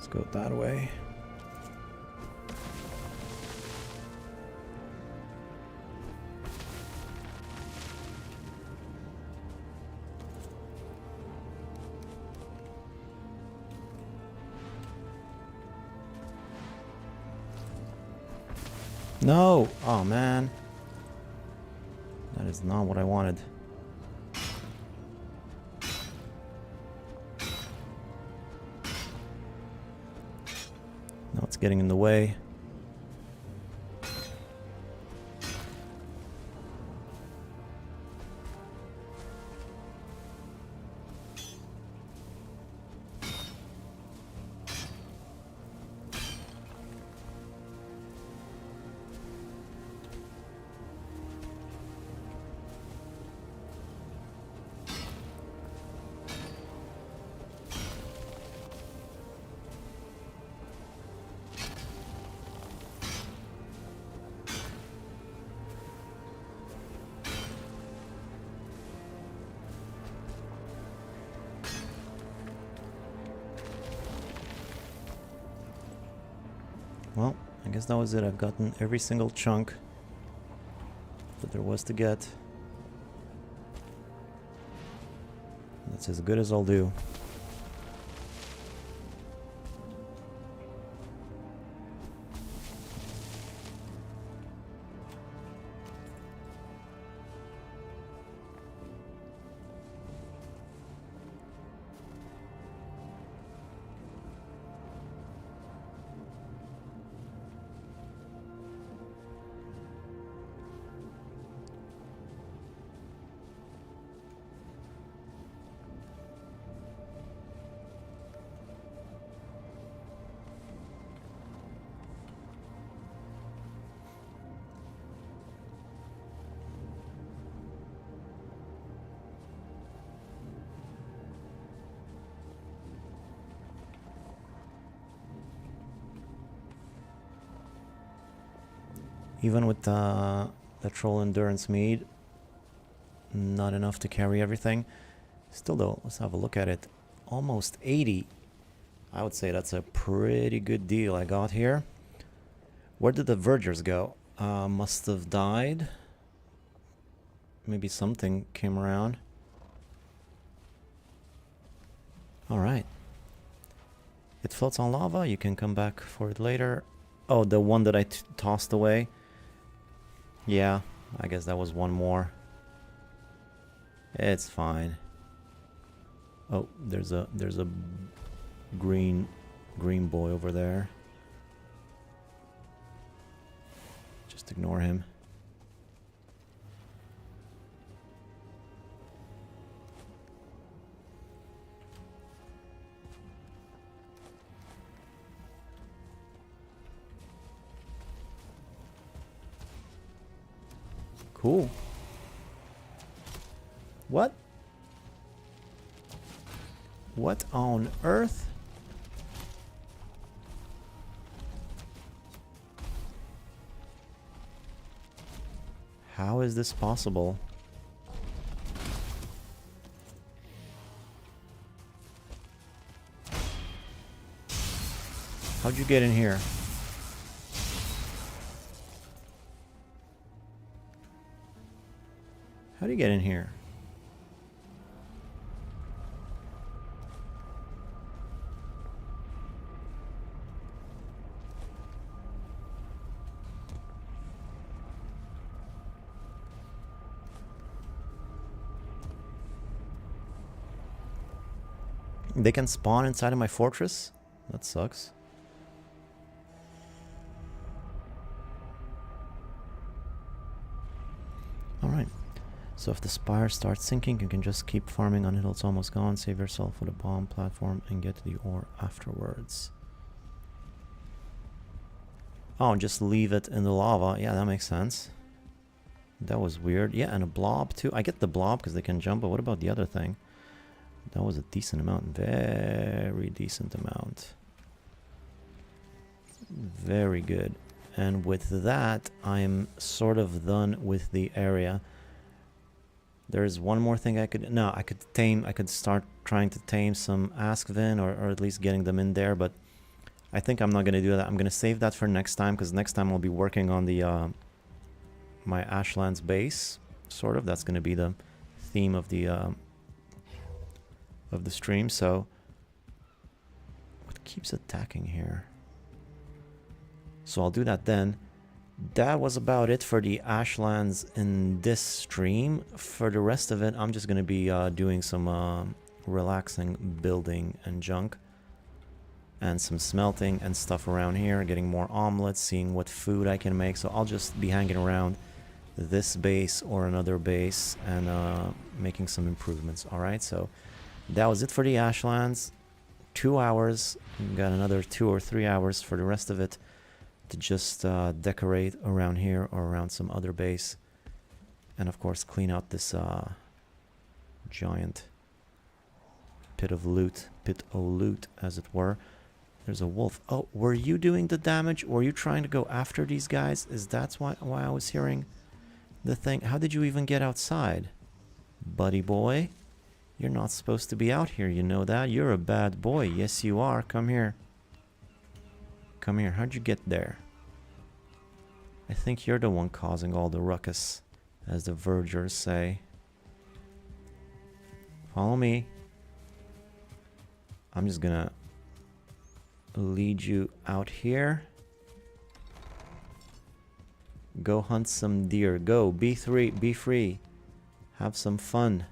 Let's go that way. No! Oh man. That is not what I wanted. Now it's getting in the way. Well, I guess that was it. I've gotten every single chunk that there was to get. That's as good as I'll do. Even with the troll endurance mead, not enough to carry everything. Still though, let's have a look at it. Almost 80. I would say that's a pretty good deal I got here. Where did the vergers go? Must have died. Maybe something came around. Alright. It floats on lava. You can come back for it later. Oh, the one that I tossed away. Yeah, I guess that was one more. It's fine. Oh, there's a green boy over there. Just ignore him. Cool. What? What on earth? How is this possible? How'd you get in here? How do you get in here? They can spawn inside of my fortress? That sucks. Alright. So if the spire starts sinking, you can just keep farming until it's almost gone. Save yourself with a bomb platform and get the ore afterwards. Oh, just leave it in the lava. Yeah, that makes sense. That was weird. Yeah, and a blob too. I get the blob because they can jump, but what about the other thing? That was a decent amount. Very decent amount. Very good. And with that, I'm sort of done with the area. There's one more thing I could... No, I could tame... I could start trying to tame some Askvin, or at least getting them in there, but I think I'm not going to do that. I'm going to save that for next time, because next time I'll be working on the my Ashlands base, sort of. That's going to be the theme of the stream. So what keeps attacking here? So I'll do that then. That was about it for the Ashlands in this stream. For the rest of it, I'm just going to be doing some relaxing building and junk. And some smelting and stuff around here. Getting more omelets, seeing what food I can make. So I'll just be hanging around this base or another base and making some improvements. Alright, so that was it for the Ashlands. 2 hours. We've got another 2 or 3 hours for the rest of it to just decorate around here or around some other base, and of course clean out this giant pit of loot, as it were. There's a wolf. Oh, were you doing the damage? Were you trying to go after these guys? Is that why I was hearing the thing? How did you even get outside, buddy boy? You're not supposed to be out here, you know that? You're a bad boy. Yes, you are. Come here. Come here. How'd you get there? I think you're the one causing all the ruckus, as the vergers say. Follow me. I'm just gonna lead you out here. Go hunt some deer. Go. Be free. Have some fun.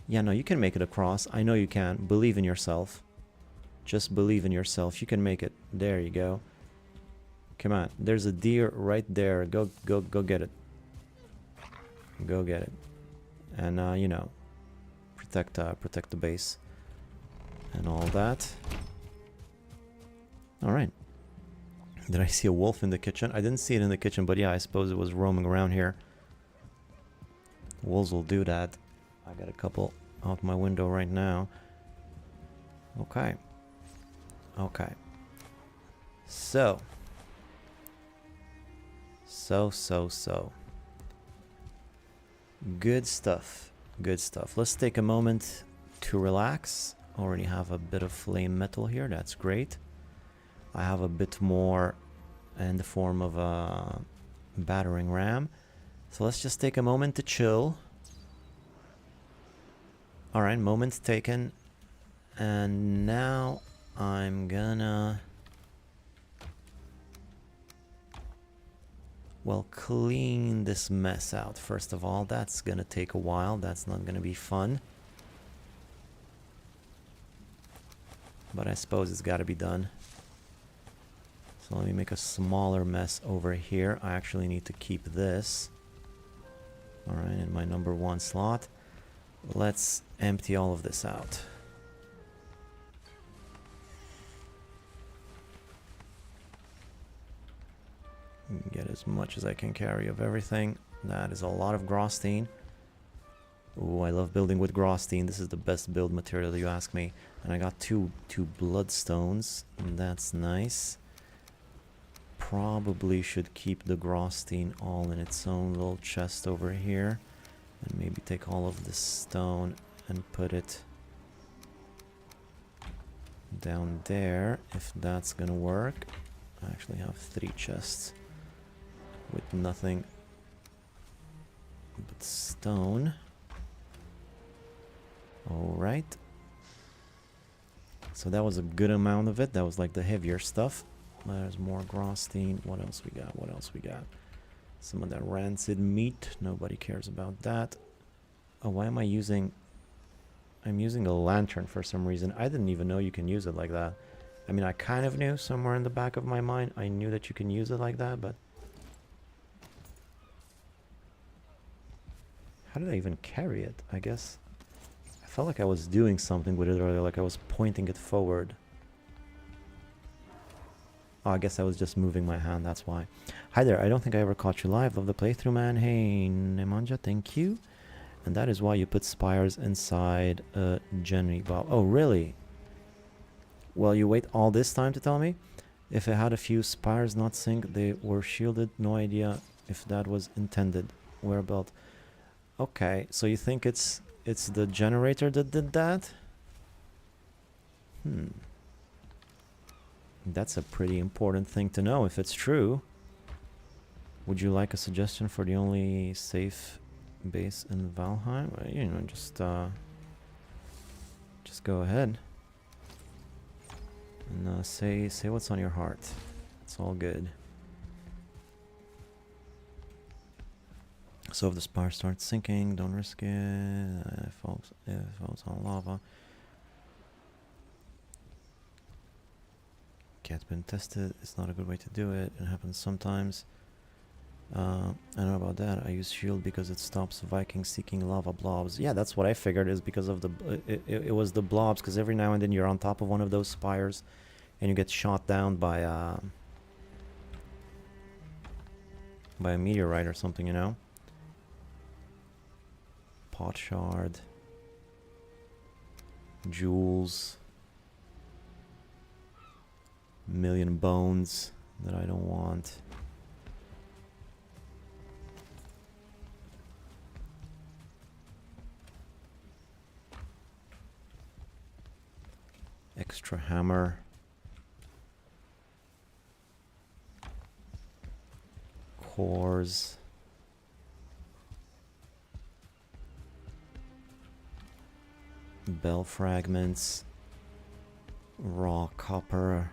Yeah, no, you can make it across. I know you can. Believe in yourself. Just believe in yourself. You can make it. There you go. Come on. There's a deer right there. Go get it. Go get it. And you know, protect the base and all that. All right. Did I see a wolf in the kitchen? I didn't see it in the kitchen, but yeah, I suppose it was roaming around here. Wolves will do that. I got a couple out my window right now. Okay. Okay. So. Good stuff. Good stuff. Let's take a moment to relax. Already have a bit of flame metal here. That's great. I have a bit more in the form of a battering ram. So let's just take a moment to chill. Alright, moment taken. And now I'm gonna... well, clean this mess out first of all. That's gonna take a while. That's not gonna be fun. But I suppose it's gotta be done. So let me make a smaller mess over here. I actually need to keep this. Alright, in my number 1 slot. Let's empty all of this out. Get as much as I can carry of everything. That is a lot of Grosstein. Ooh, I love building with Grosstein. This is the best build material, you ask me. And I got two bloodstones. That's nice. Probably should keep the Grosstein all in its own little chest over here. And maybe take all of this stone and put it down there, if that's gonna work. I actually have 3 chests with nothing but stone. Alright. So that was a good amount of it. That was like the heavier stuff. There's more Grosstein. What else we got? What else we got? Some of that rancid meat. Nobody cares about that. Oh, why am I using... I'm using a lantern for some reason. I didn't even know you can use it like that. I mean, I kind of knew somewhere in the back of my mind. I knew that you can use it like that, but... how did I even carry it? I guess... I felt like I was doing something with it earlier, like I was pointing it forward. Oh, I guess I was just moving my hand, that's why. Hi there, I don't think I ever caught you live. Love the playthrough, man. Hey, Nemanja, thank you. And that is why you put spires inside a Jenny Bob. Oh, really? Well, you wait all this time to tell me? If it had a few spires not sync, they were shielded. No idea if that was intended. Whereabout? Okay, so you think it's the generator that did that? That's a pretty important thing to know if it's true. Would you like a suggestion for the only safe base in Valheim? You know, just go ahead and say what's on your heart. It's all good. So if the spire starts sinking, don't risk it. If it falls on lava. Cat's been tested. It's not a good way to do it. It happens sometimes. I know about that. I use shield because it stops Vikings seeking lava blobs. Yeah, that's what I figured is because of the... It was the blobs, because every now and then you're on top of one of those spires and you get shot down by a meteorite or something, you know? Pot shard. Jewels. Million bones that I don't want. Extra hammer. Cores. Bell fragments. Raw copper.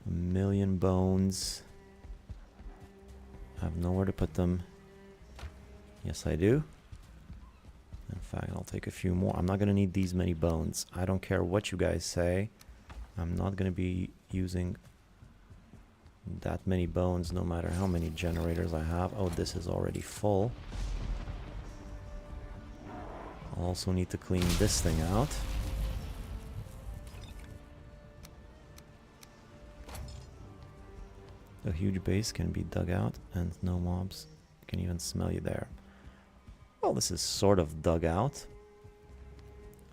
A million bones. I have nowhere to put them. Yes, I do. In fact, I'll take a few more. I'm not going to need these many bones. I don't care what you guys say. I'm not going to be using that many bones no matter how many generators I have. Oh, this is already full. I'll also need to clean this thing out. A huge base can be dug out and no mobs can even smell you there. Well, this is sort of dug out.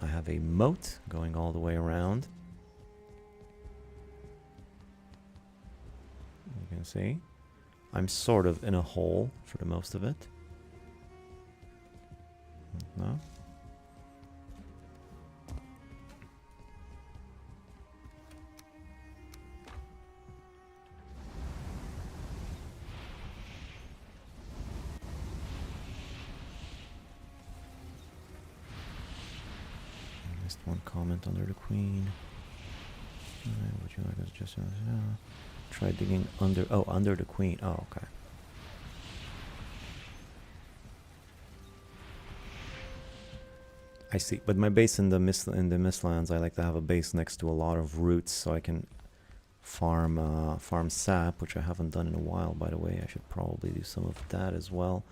I have a moat going all the way around. You can see. I'm sort of in a hole for the most of it. No? One comment under the queen. Would you like us just try digging under? Oh, under the queen. Oh, okay. I see. But my base in the Mistlands, I like to have a base next to a lot of roots, so I can farm sap, which I haven't done in a while. By the way, I should probably do some of that as well.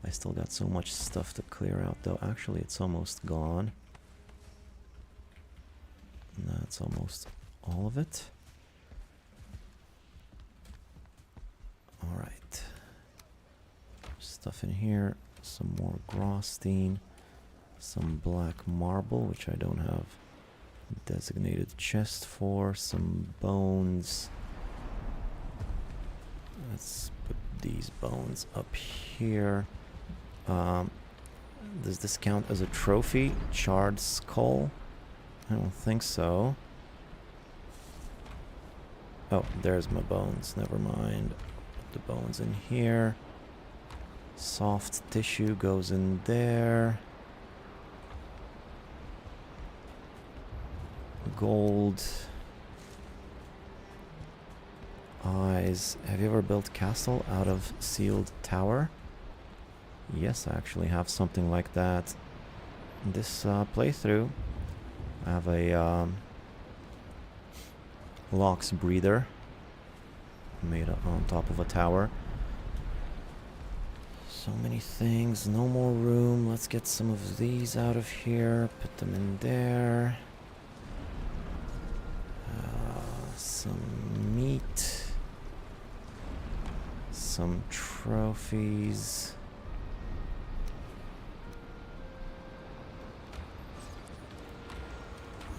I still got so much stuff to clear out, though. Actually, it's almost gone. That's almost all of it. Alright. Stuff in here. Some more Grosstein. Some black marble, which I don't have a designated chest for. Some bones. Let's put these bones up here. Does this count as a trophy? Charred skull? I don't think so. Oh, there's my bones. Never mind. Put the bones in here. Soft tissue goes in there. Gold. Eyes. Have you ever built castle out of sealed tower? Yes, I actually have something like that. This playthrough. I have a Lox breather made up on top of a tower. So many things, no more room. Let's get some of these out of here, put them in there. Some meat, some trophies.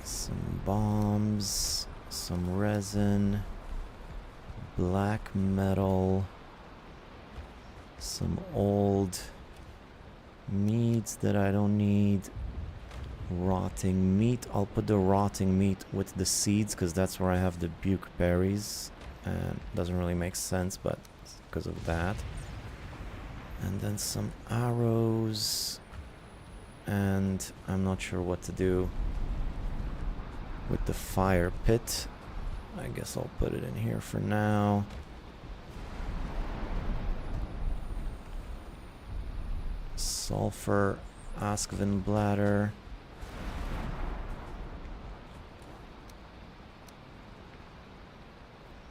Some bombs, some resin, black metal, some old meats that I don't need, Rotting meat. I'll put the rotting meat with the seeds because that's where I have the buke berries. And doesn't really make sense, but because of that. And then some arrows. And I'm not sure what to do with the fire pit. I guess I'll put it in here for now. Sulfur, Askvin bladder.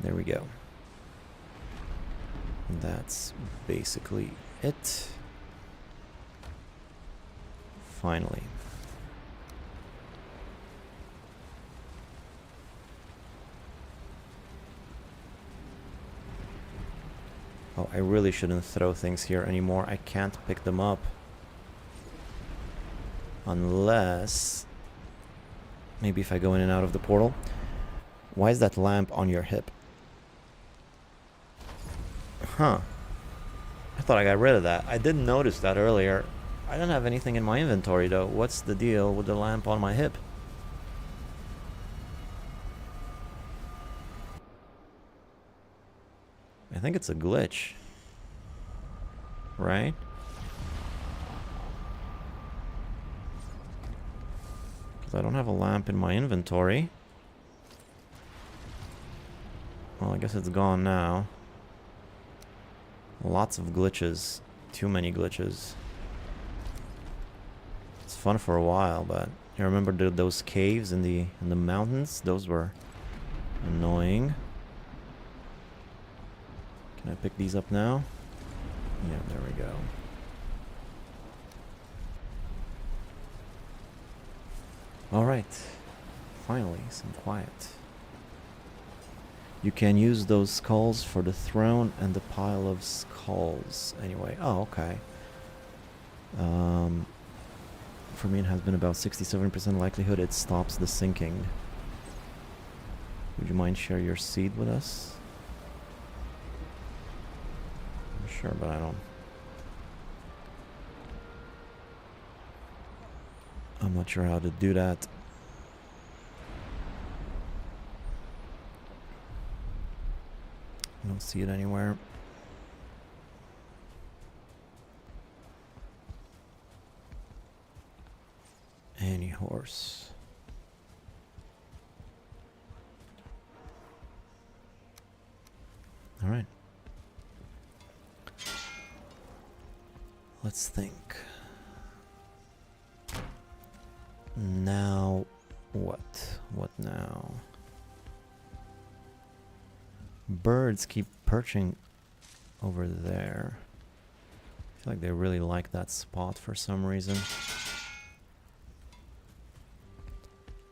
There we go. That's basically it. Finally. Oh, I really shouldn't throw things here anymore. I can't pick them up. Unless... maybe if I go in and out of the portal. Why is that lamp on your hip? Huh. I thought I got rid of that. I didn't notice that earlier. I don't have anything in my inventory though. What's the deal with the lamp on my hip? I think it's a glitch. Right? Because I don't have a lamp in my inventory. Well, I guess it's gone now. Lots of glitches. Too many glitches. It's fun for a while, but you remember those caves in the mountains? Those were annoying. Can I pick these up now? Yeah, there we go. Alright. Finally, some quiet. You can use those skulls for the throne and the pile of skulls. Anyway, oh, okay. For me it has been about 67% likelihood it stops the sinking. Would you mind share your seed with us? Sure, but I don't... I'm not sure how to do that. I don't see it anywhere. Any horse. All right. Let's think. Now what? What now? Birds keep perching over there. I feel like they really like that spot for some reason.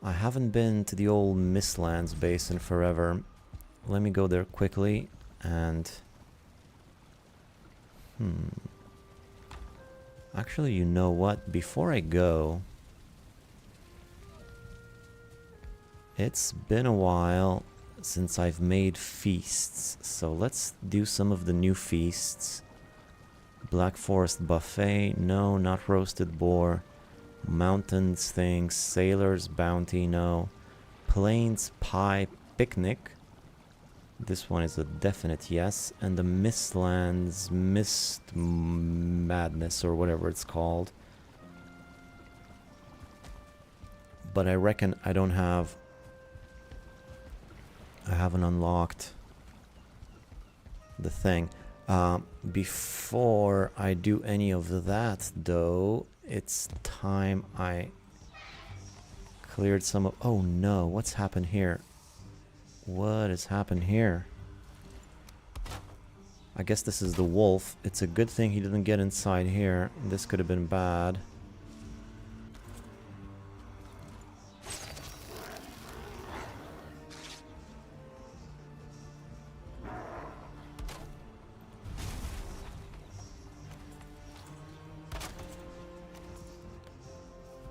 I haven't been to the old Mistlands base in forever. Let me go there quickly and... Actually, you know what? Before I go... It's been a while since I've made feasts, so let's do some of the new feasts. Black Forest Buffet, no, not roasted boar. Mountains things, Sailor's Bounty, no. Plains Pie Picnic, this one is a definite yes. And the Mistlands Mist Madness, or whatever it's called. But I reckon I don't have... I haven't unlocked the thing. Before I do any of that, though, it's time I cleared some of... Oh no, what's happened here? What has happened here? I guess this is the wolf. It's a good thing he didn't get inside here. This could have been bad.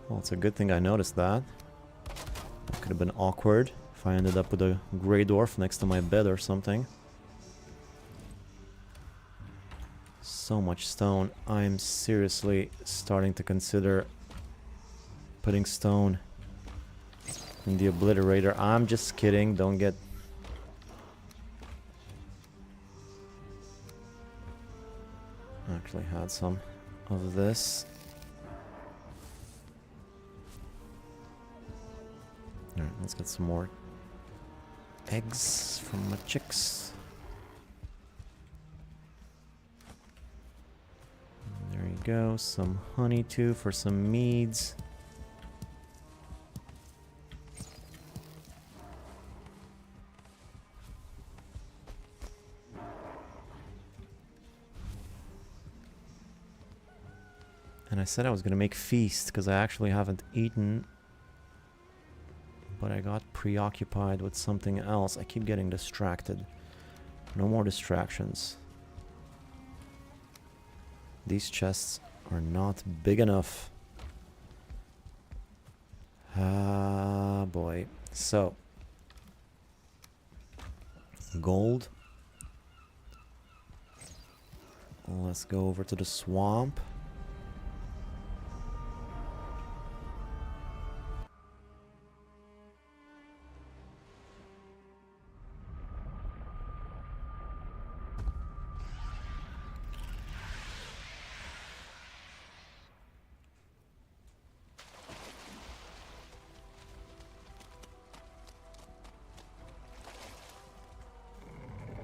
Well, it's a good thing I noticed that. It could have been awkward if I ended up with a grey dwarf next to my bed or something. So much stone. I'm seriously starting to consider putting stone in the obliterator. I'm just kidding. Don't get... Actually had some of this. Alright, let's get some more eggs from my chicks. There you go. Some honey too for some meads. And I said I was gonna make feast because I actually haven't eaten, but I got preoccupied with something else. I keep getting distracted. No more distractions. These chests are not big enough. Ah, boy. So, gold. Let's go over to the swamp.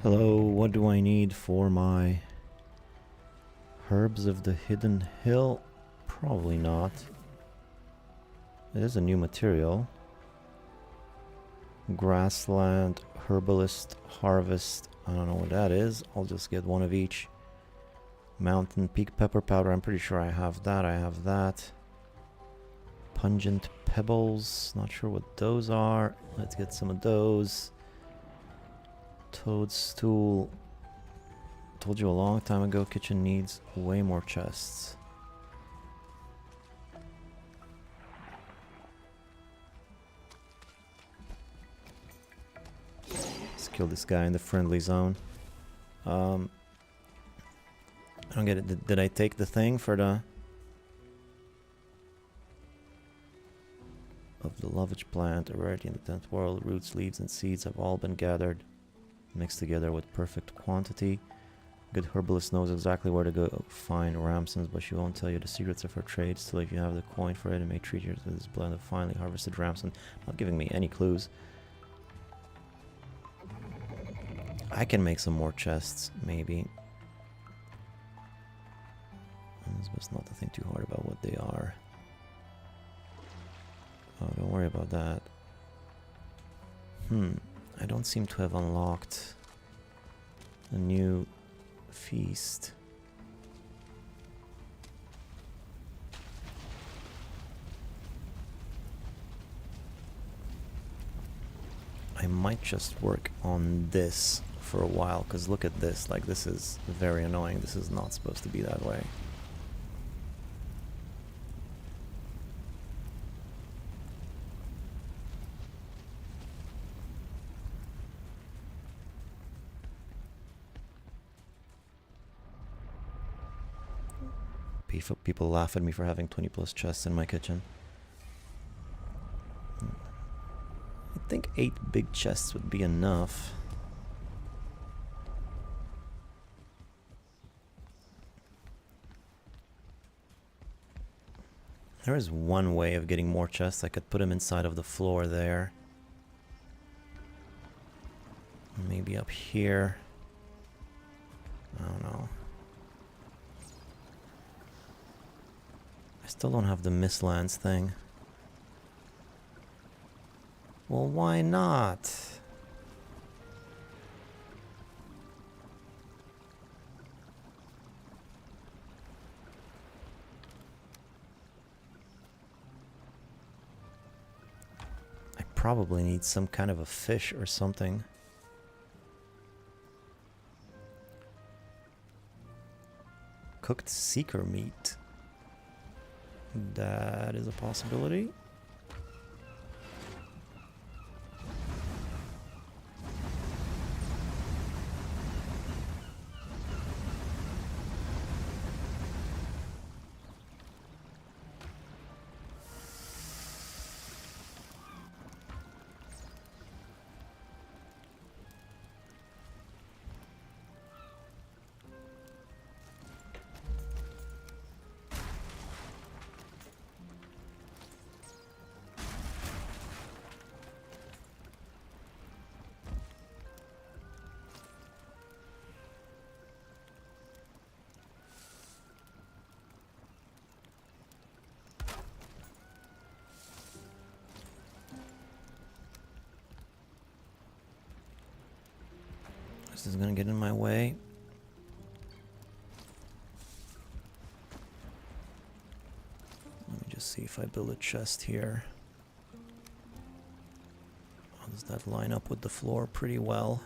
Hello, what do I need for my herbs of the hidden hill? Probably not. It is a new material. Grassland, herbalist, harvest. I don't know what that is. I'll just get one of each. Mountain peak pepper powder. I'm pretty sure I have that. I have that. Pungent pebbles. Not sure what those are. Let's get some of those. Toadstool. Told you a long time ago, kitchen needs way more chests. Let's kill this guy in the friendly zone. I don't get it. Did I take the thing for the... Of the lovage plant, a rarity in the 10th world. Roots, leaves, and seeds have all been gathered. Mixed together with perfect quantity. Good herbalist knows exactly where to go find ramsons, but she won't tell you the secrets of her trade. Still, if you have the coin for it, it may treat you to this blend of finely harvested ramson. Not giving me any clues. I can make some more chests, maybe. It's best not to think too hard about what they are. Oh, don't worry about that. I don't seem to have unlocked a new feast. I might just work on this for a while, because look at this. Like, this is very annoying. This is not supposed to be that way. People laugh at me for having 20 plus chests in my kitchen. I think 8 big chests would be enough. There is one way of getting more chests. I could put them inside of the floor there. Maybe up here. I don't know. I still don't have the Mistlands thing. Well, why not? I probably need some kind of a fish or something. Cooked seeker meat. That is a possibility. This is gonna get in my way. Let me just see if I build a chest here. How does that line up with the floor? Pretty well.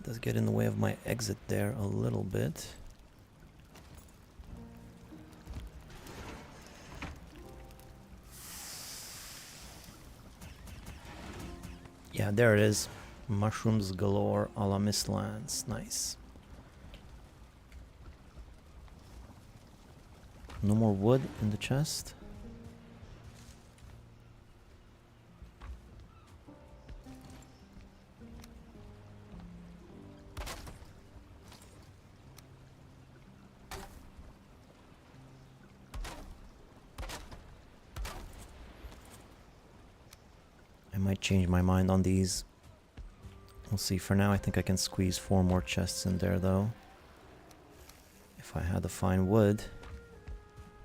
It does get in the way of my exit there a little bit. Yeah, there it is. Mushrooms galore a la Mistlands. Nice. No more wood in the chest. I might change my mind on these. We'll see. For now, I think I can squeeze 4 more chests in there, though. If I had to find wood,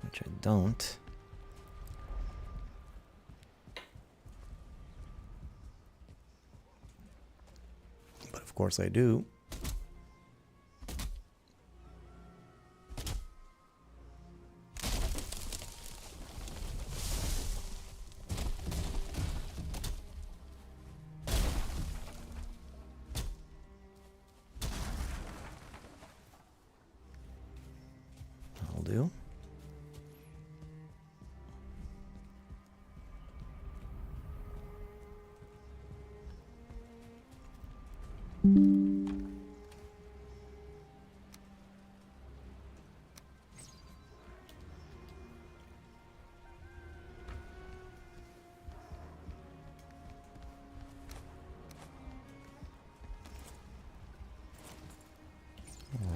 which I don't. But of course I do. I'll do.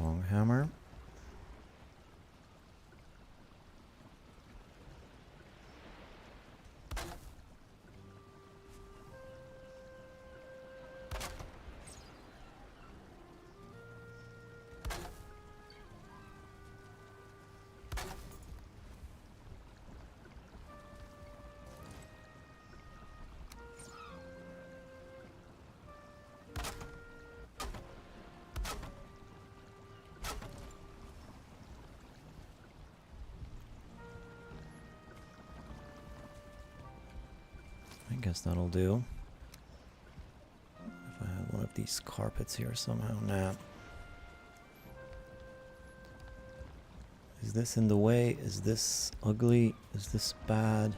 Wrong hammer. I guess that'll do. If I had one of these carpets here somehow. Nah. Is this in the way? Is this ugly? Is this bad?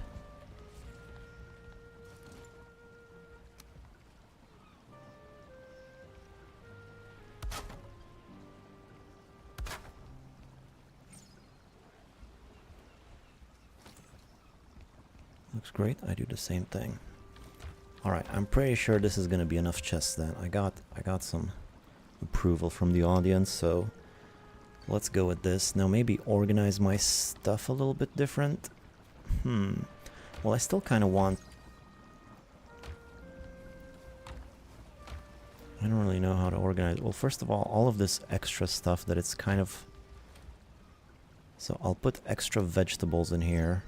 Looks great. I do the same thing. Alright, I'm pretty sure this is gonna be enough chests then. I got some approval from the audience, so let's go with this. Now maybe organize my stuff a little bit different. Well, I still kind of want... I don't really know how to organize. Well, first of all of this extra stuff that it's kind of... So I'll put extra vegetables in here.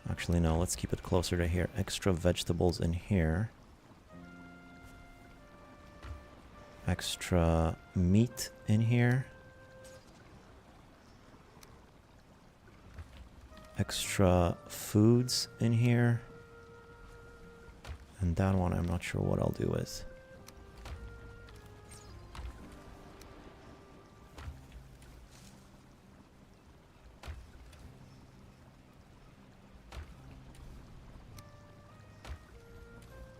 Actually, no, let's keep it closer to here. Extra vegetables in here. Extra meat in here. Extra foods in here. And that one I'm not sure what I'll do with.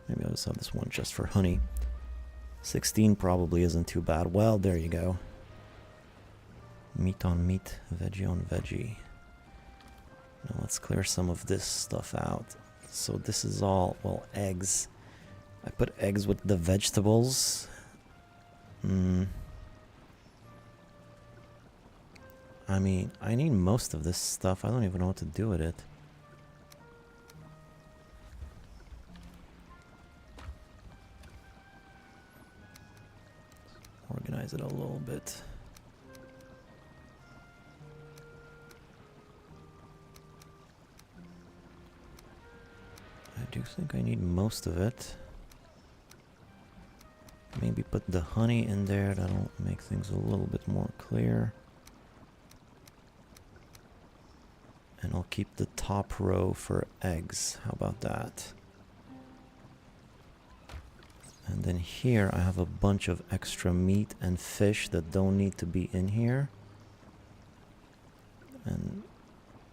Maybe I'll just have this one just for honey. 16 probably isn't too bad. Well, there you go. Meat on meat, veggie on veggie. Now let's clear some of this stuff out. So this is all, well, eggs. I put eggs with the vegetables. I mean, I need most of this stuff. I don't even know what to do with it. Organize it a little bit. I do think I need most of it. maybe put the honey in there. That'll make things a little bit more clear. And I'll keep the top row for eggs. How about that? And then here I have a bunch of extra meat and fish that don't need to be in here. And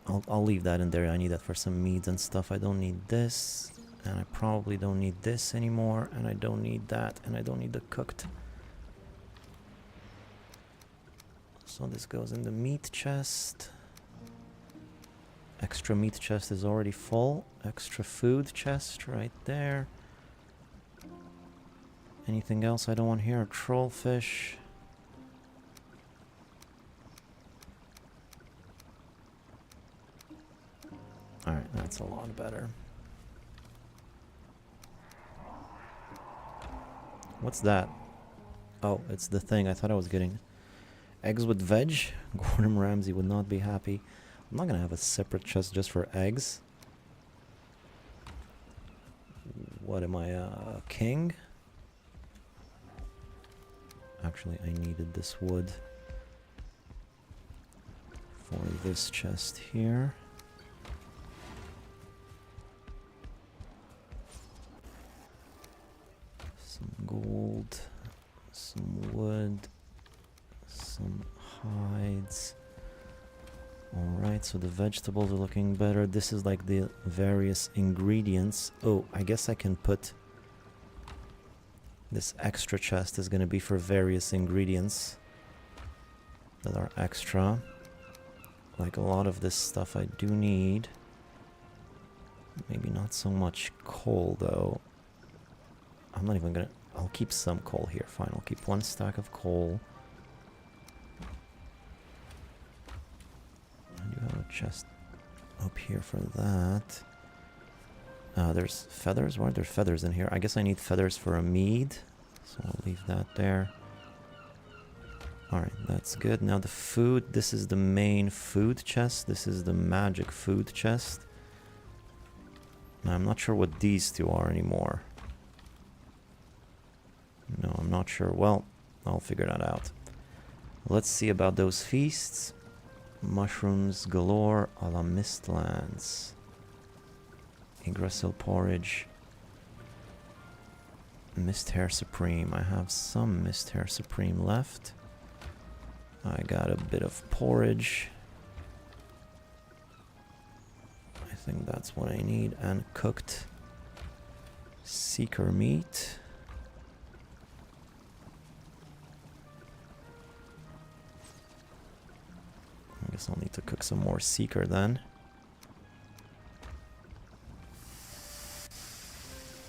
I'll leave that in there. I need that for some meats and stuff. I don't need this. And I probably don't need this anymore. And I don't need that. And I don't need the cooked. So this goes in the meat chest. Extra meat chest is already full. Extra food chest right there. Anything else I don't want here? Trollfish. Alright, that's a lot better. What's that? Oh, it's the thing. I thought I was getting eggs with veg. Gordon Ramsay would not be happy. I'm not gonna have a separate chest just for eggs. What am I, a king? Actually, I needed this wood for this chest here. Some gold, some wood, some hides. Alright, so the vegetables are looking better. This is like the various ingredients. Oh, I guess I can put... This extra chest is going to be for various ingredients that are extra. Like a lot of this stuff I do need. Maybe not so much coal though. I'm not even gonna... I'll keep some coal here. Fine, I'll keep 1 stack of coal. I do have a chest up here for that. There's feathers. Why are there feathers in here? I guess I need feathers for a mead. So I'll leave that there. Alright, that's good. Now the food. This is the main food chest. This is the magic food chest. Now I'm not sure what these two are anymore. No, I'm not sure. Well, I'll figure that out. Let's see about those feasts. Mushrooms galore a la Mistlands. Yggdrasil porridge. Mist Hair Supreme. I have some Mist Hair Supreme left. I got a bit of porridge. I think that's what I need. And cooked seeker meat. I guess I'll need to cook some more seeker then.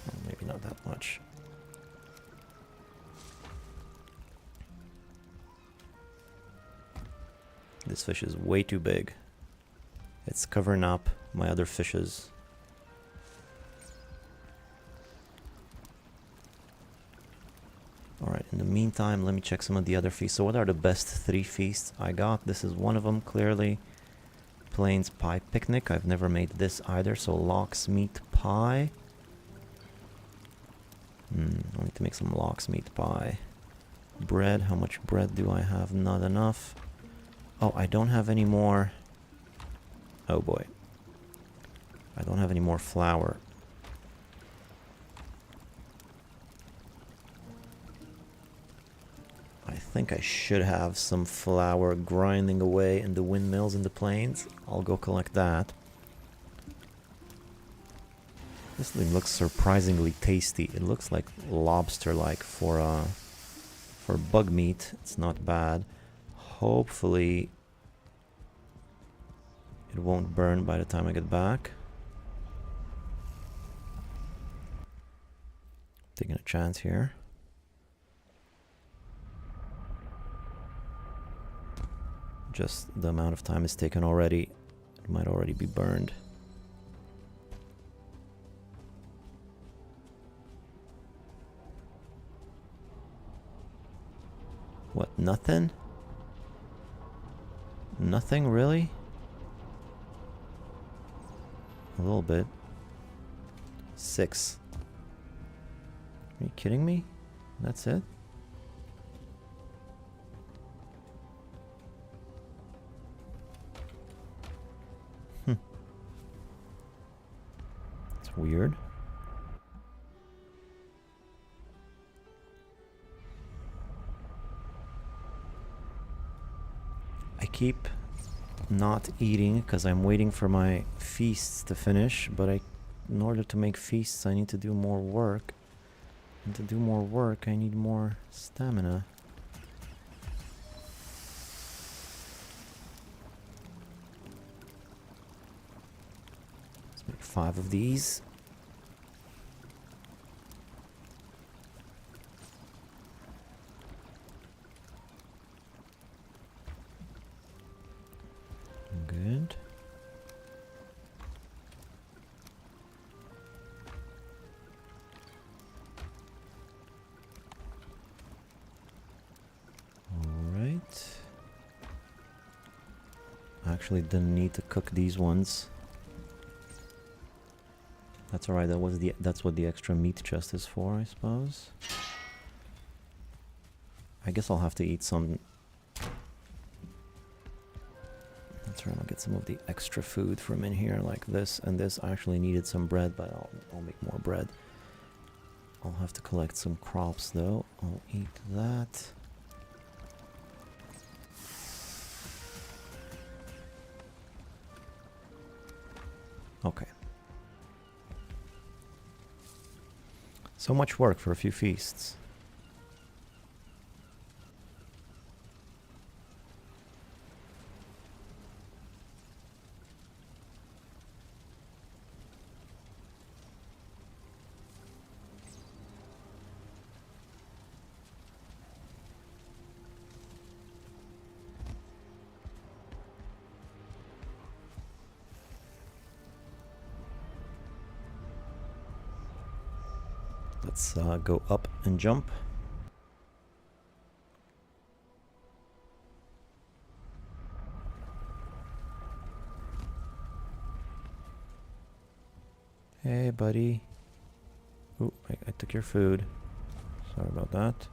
Well, maybe not that much. This fish is way too big. It's covering up my other fishes. Alright, in the meantime, let me check some of the other feasts. So what are the best 3 feasts I got? This is one of them, clearly. Plains Pie Picnic. I've never made this either, so lox meat pie. I need to make some lox meat pie. Bread, how much bread do I have? Not enough. Oh, I don't have any more... Oh boy. I don't have any more flour. I think I should have some flour grinding away in the windmills in the plains. I'll go collect that. This thing looks surprisingly tasty. It looks like lobster-like for bug meat. It's not bad. Hopefully it won't burn by the time I get back. Taking a chance here. Just the amount of time it's taken already, it might already be burned. What, nothing? Nothing, really? A little bit. 6. Are you kidding me? That's it? That's weird. I keep not eating because I'm waiting for my feasts to finish, but in order to make feasts I need to do more work. And to do more work I need more stamina. Let's make 5 of these. Good. Alright. I actually didn't need to cook these ones. That's alright, that's what the extra meat chest is for, I suppose. I guess I'll have to eat some. That's right, I'll get some of the extra food from in here, like this and this. I actually needed some bread, but I'll make more bread. I'll have to collect some crops though. I'll eat that. Okay. So much work for a few feasts. Let's go up and jump. Hey, buddy. Ooh, I took your food. Sorry about that.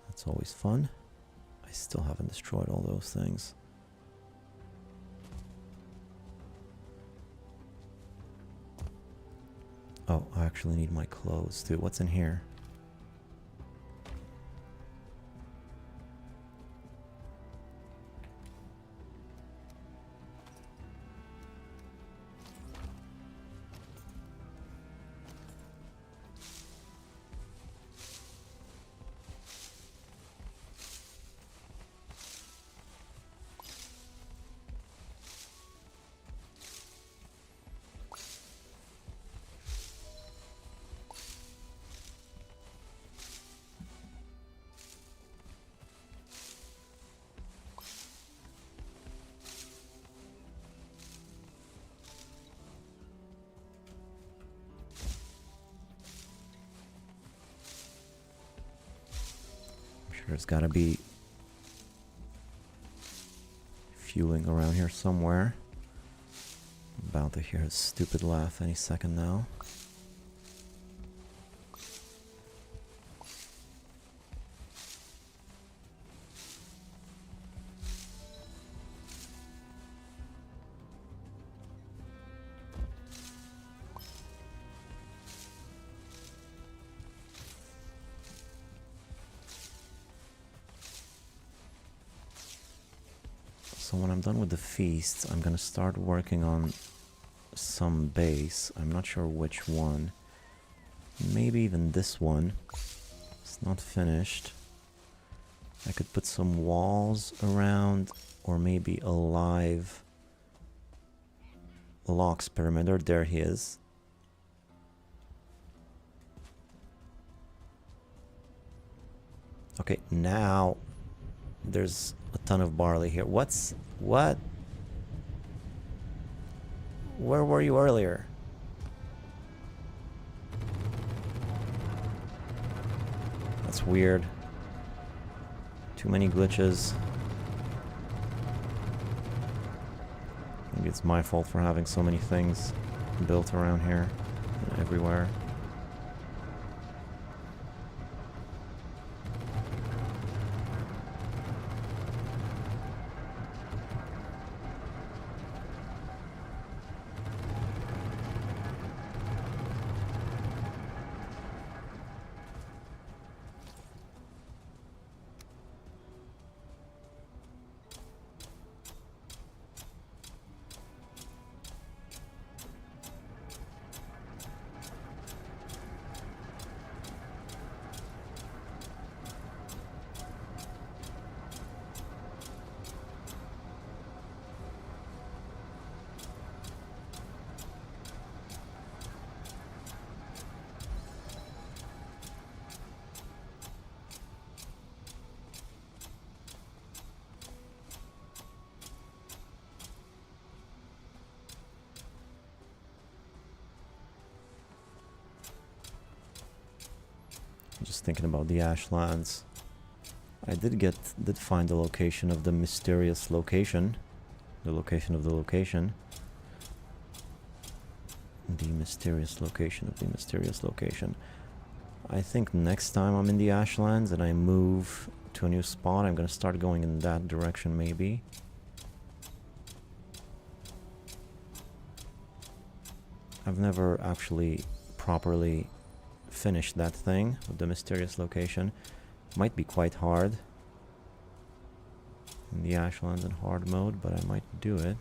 That's always fun. I still haven't destroyed all those things. Oh, I actually need my clothes too. What's in here? There's gotta be fueling around here somewhere. I'm about to hear a stupid laugh any second now. So when I'm done with the feasts, I'm gonna start working on some base. I'm not sure which one. Maybe even this one. It's not finished. I could put some walls around, or maybe a live Lox perimeter. There he is. Okay, now there's a ton of barley here. What? Where were you earlier? That's weird. Too many glitches. Maybe it's my fault for having so many things built around here and everywhere. thinking about the Ashlands. I did find the location of the mysterious location. The location of the location. The mysterious location of the mysterious location. I think next time I'm in the Ashlands and I move to a new spot, I'm gonna start going in that direction maybe. I've never actually properly finished that thing with the mysterious location. Might be quite hard in the Ashlands in hard mode, but I might do it.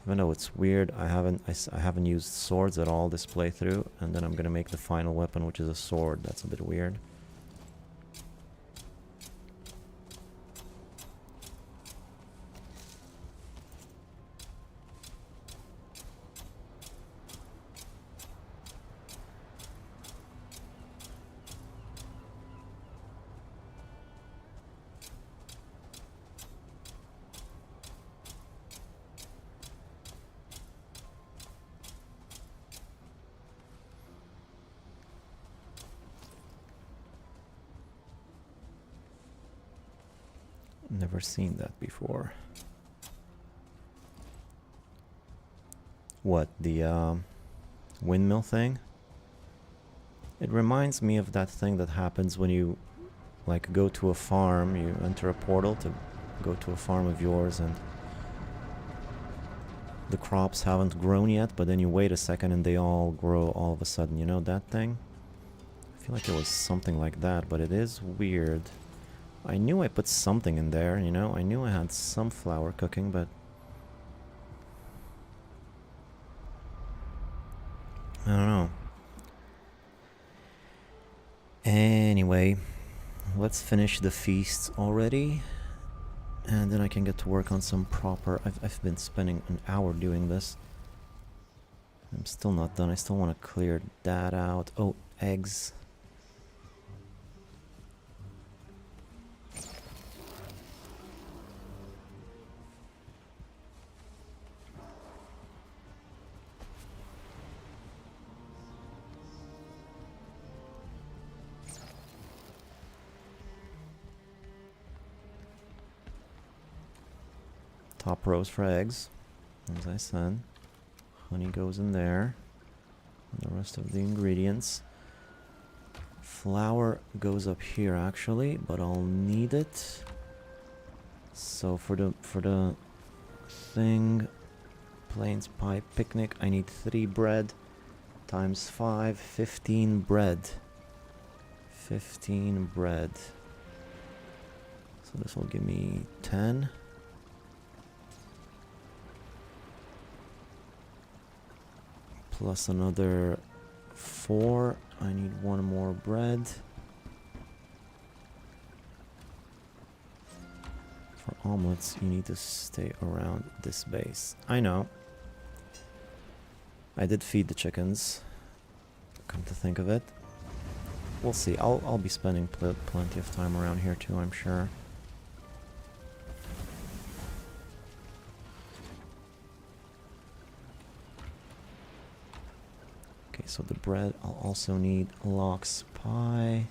Even though it's weird, I haven't used swords at all this playthrough, and then I'm gonna make the final weapon, which is a sword. That's a bit weird. Never seen that before. What, the windmill thing? It reminds me of that thing that happens when you like go to a farm. You enter a portal to go to a farm of yours and the crops haven't grown yet, but then you wait a second and they all grow all of a sudden. You know that thing? I feel like it was something like that, but it is weird. I knew I put something in there, you know? I knew I had some flour cooking, but I don't know. Anyway, let's finish the feasts already, and then I can get to work on some proper... I've been spending an hour doing this. I'm still not done. I still want to clear that out. Oh, eggs. Top rows for eggs, as I said. Honey goes in there. And the rest of the ingredients. Flour goes up here actually, but I'll need it. So for the thing, plains pie picnic, I need 3 bread times 5, 15 bread. 15 bread. So this will give me 10. Plus another 4. I need 1 more bread. For omelets, you need to stay around this base. I know. I did feed the chickens. Come to think of it. We'll see. I'll be spending plenty of time around here too, I'm sure. Okay, so the bread, I'll also need lox pie.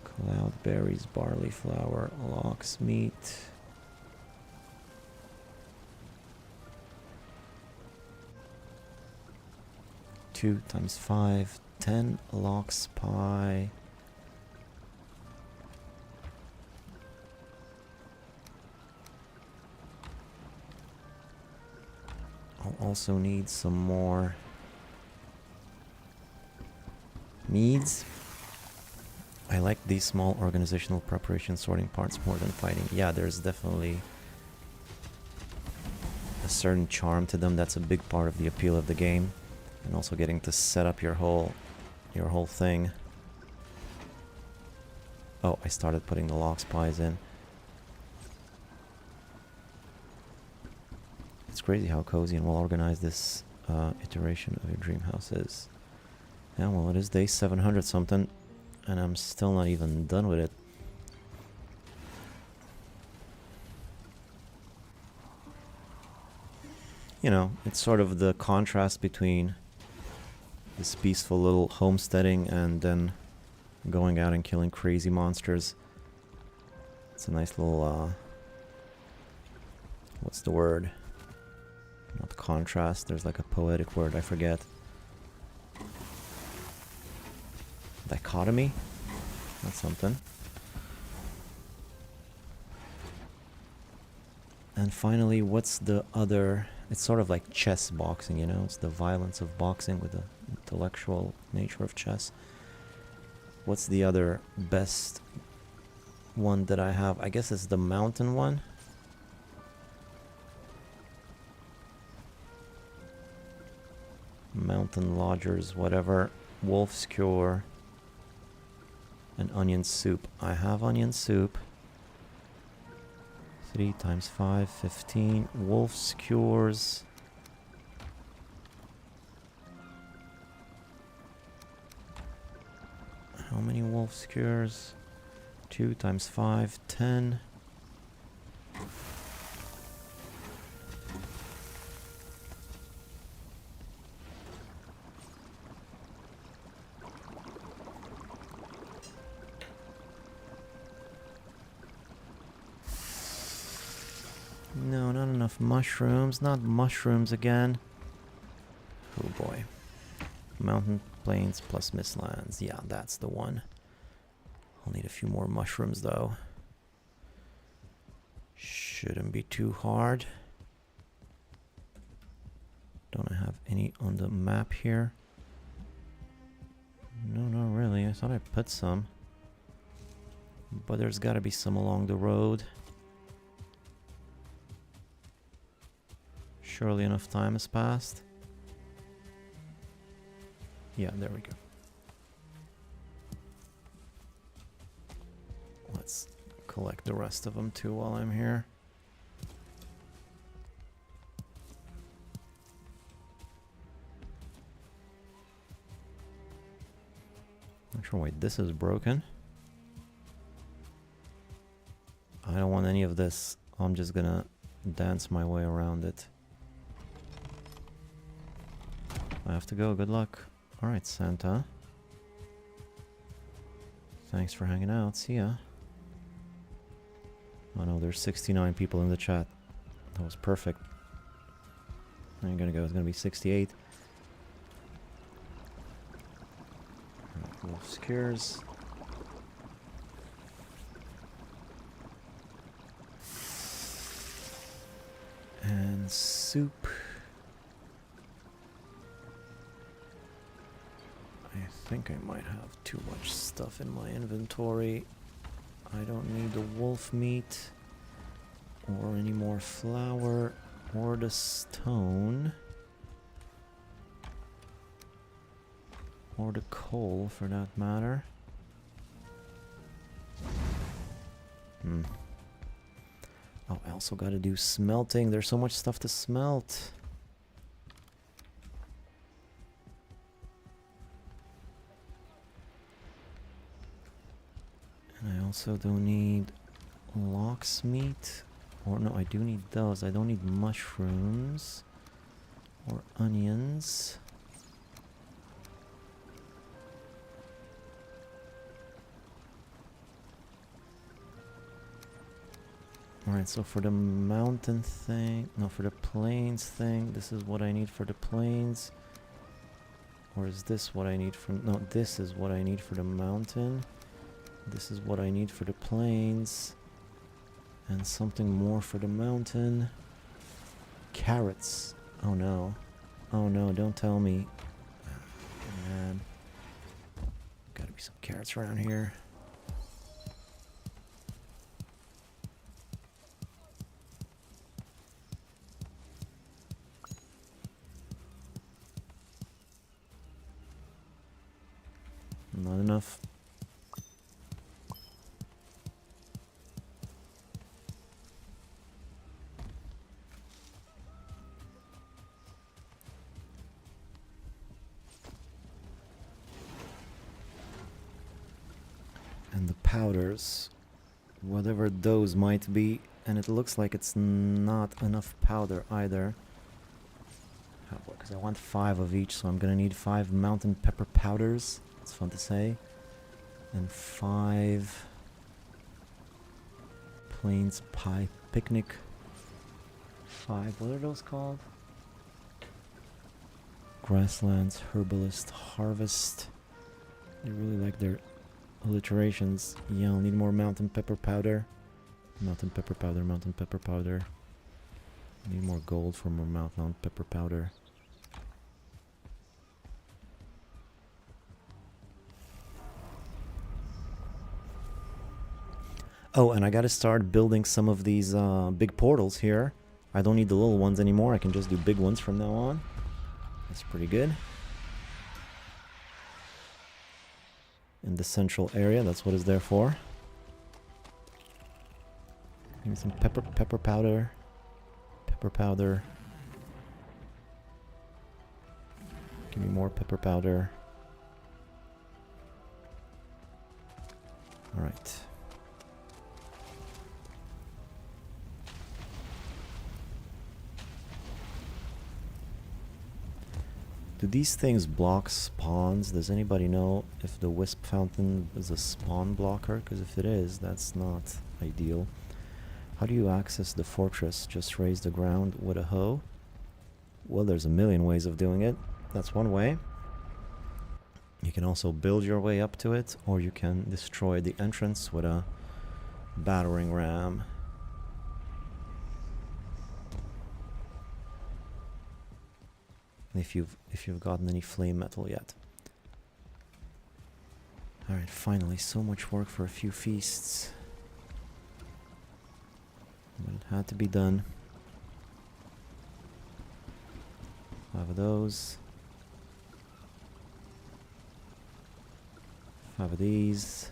Cloudberries, barley flour, lox meat. Two times 5, 10 lox pie. I'll also need some more meads. I like these small organizational preparation sorting parts more than fighting. Yeah, there's definitely a certain charm to them. That's a big part of the appeal of the game. And also getting to set up your whole thing. Oh, I started putting the lox pies in. It's crazy how cozy and well organized this iteration of your dream house is. Yeah, well, it is day 700 something, and I'm still not even done with it. you know, it's sort of the contrast between this peaceful little homesteading and then going out and killing crazy monsters. It's a nice little, what's the word? Not contrast, there's like a poetic word, I forget. Dichotomy? That's something. And finally, what's the other... It's sort of like chess boxing, you know? It's the violence of boxing with the intellectual nature of chess. What's the other best one that I have? I guess it's the mountain one. Mountain lodgers, whatever. Wolf's cure. And onion soup. I have onion soup. 3 times 5, 15. Wolf's cures. How many wolf's cures? 2 times 5, 10. No, not enough mushrooms. Not mushrooms again. Oh boy. Mountain plains plus mistlands. Yeah, that's the one. I'll need a few more mushrooms though. Shouldn't be too hard. Don't I have any on the map here? No, not really. I thought I put some. But there's gotta be some along the road. Surely enough time has passed. Yeah, there we go. Let's collect the rest of them too while I'm here. Not sure why this is broken. I don't want any of this. I'm just gonna dance my way around it. I have to go. Good luck. Alright, Santa. Thanks for hanging out. See ya. Oh no, there's 69 people in the chat. That was perfect. I'm gonna go. It's gonna be 68. Alright, wolf scares. And soup. I think I might have too much stuff in my inventory. I don't need the wolf meat or any more flour or the stone or the coal for that matter. Oh, I also gotta do smelting. There's so much stuff to smelt. And I also don't need locksmeat. Or no, I do need those. I don't need mushrooms or onions. Alright, so for the mountain thing, no, for the plains thing, this is what I need for the plains. Or is this what I need for, no, this is what I need for the mountain. This is what I need for the plains. And something more for the mountain. Carrots. Oh no. Oh no, don't tell me. Oh, man. Gotta be some carrots around here. Not enough. And the powders, whatever those might be, and it looks like it's not enough powder either. I want 5 of each, so I'm gonna need 5 mountain pepper powders. That's fun to say. And 5 plains pie picnic. 5, what are those called? Grasslands herbalist harvest. They really like their alliterations. Yeah, I'll need more mountain pepper powder. Mountain pepper powder, mountain pepper powder. Need more gold for more mountain pepper powder. Oh, and I gotta start building some of these big portals here. I don't need the little ones anymore. I can just do big ones from now on. That's pretty good. In the central area, that's what it's there for. Give me some pepper powder. Pepper powder. Give me more pepper powder. All right. Do these things block spawns? Does anybody know if the wisp fountain is a spawn blocker? Because if it is, that's not ideal. How do you access the fortress? Just raise the ground with a hoe? Well, there's a million ways of doing it. That's one way. You can also build your way up to it, or you can destroy the entrance with a battering ram. If you've gotten any flame metal yet. Alright, finally, so much work for a few feasts. But it had to be done. 5 of those. 5 of these.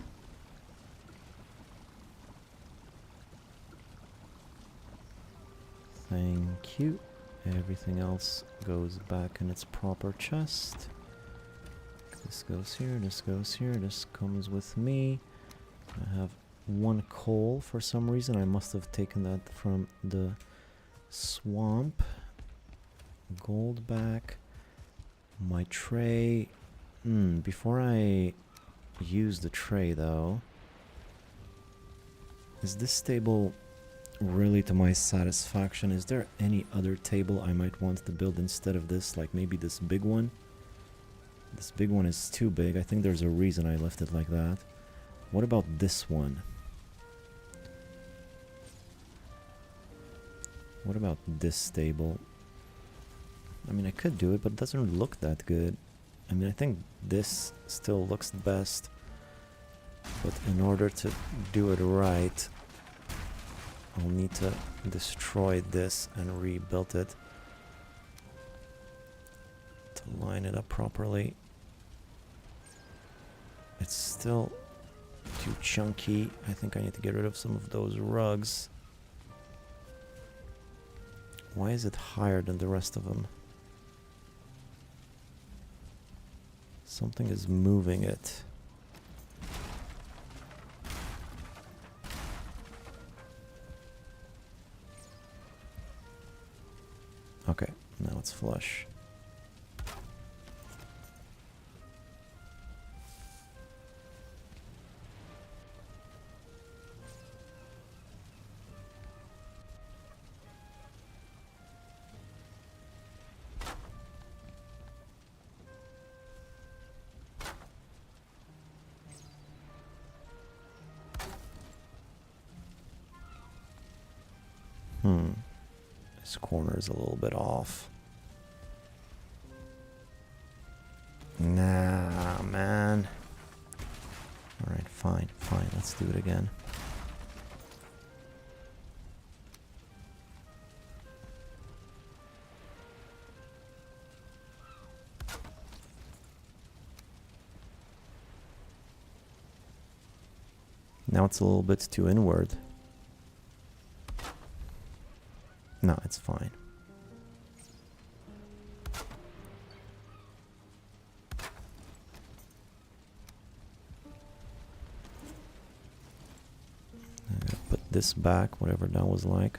Thank you. Everything else goes back in its proper chest. This goes here, this goes here, this comes with me. I have 1 coal for some reason. I must have taken that from the swamp. Gold back. My tray. Before I use the tray though, is this table really to my satisfaction? Is there any other table I might want to build instead of this? Like maybe this big one? This big one is too big. I think there's a reason I left it like that. What about this one? What about this table? I mean, I could do it, but it doesn't look that good. I mean, I think this still looks the best. But in order to do it right, I'll need to destroy this and rebuild it to line it up properly. It's still too chunky. I think I need to get rid of some of those rugs. Why is it higher than the rest of them? Something is moving it. Okay, now it's flush. This corner is a little bit off. Nah, man. Alright, fine, let's do it again. Now it's a little bit too inward. No, it's fine. I'm gonna put this back, whatever that was like.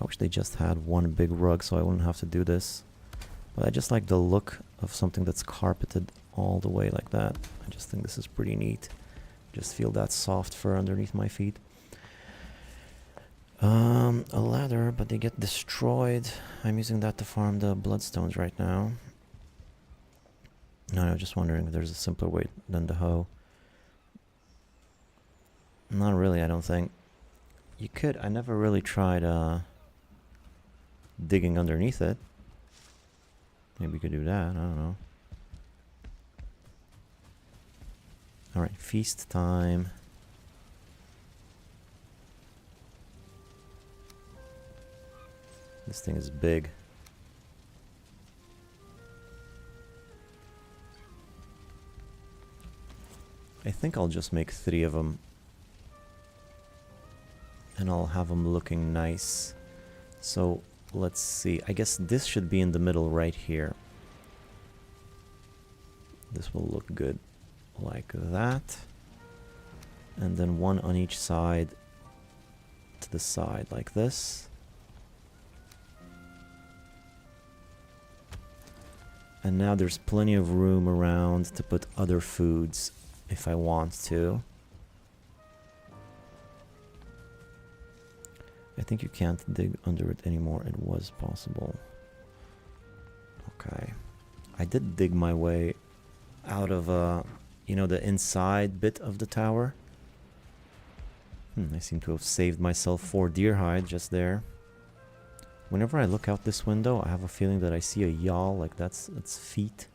I wish they just had one big rug so I wouldn't have to do this. But I just like the look of something that's carpeted all the way like that. I just think this is pretty neat. Just feel that soft fur underneath my feet. A ladder, but they get destroyed. I'm using that to farm the bloodstones right now. No, I'm just wondering if there's a simpler way than the hoe. Not really, I don't think. You could. I never really tried digging underneath it. Maybe you could do that. I don't know. Alright, feast time. This thing is big. I think I'll just make 3 of them. And I'll have them looking nice. So, let's see. I guess this should be in the middle right here. This will look good like that. And then 1 on each side to the side like this. And now there's plenty of room around to put other foods if I want to. I think you can't dig under it anymore. It was possible. Okay. I did dig my way out of, you know, the inside bit of the tower. I seem to have saved myself 4 deer hide just there. Whenever I look out this window, I have a feeling that I see a yawl, like that's its feet.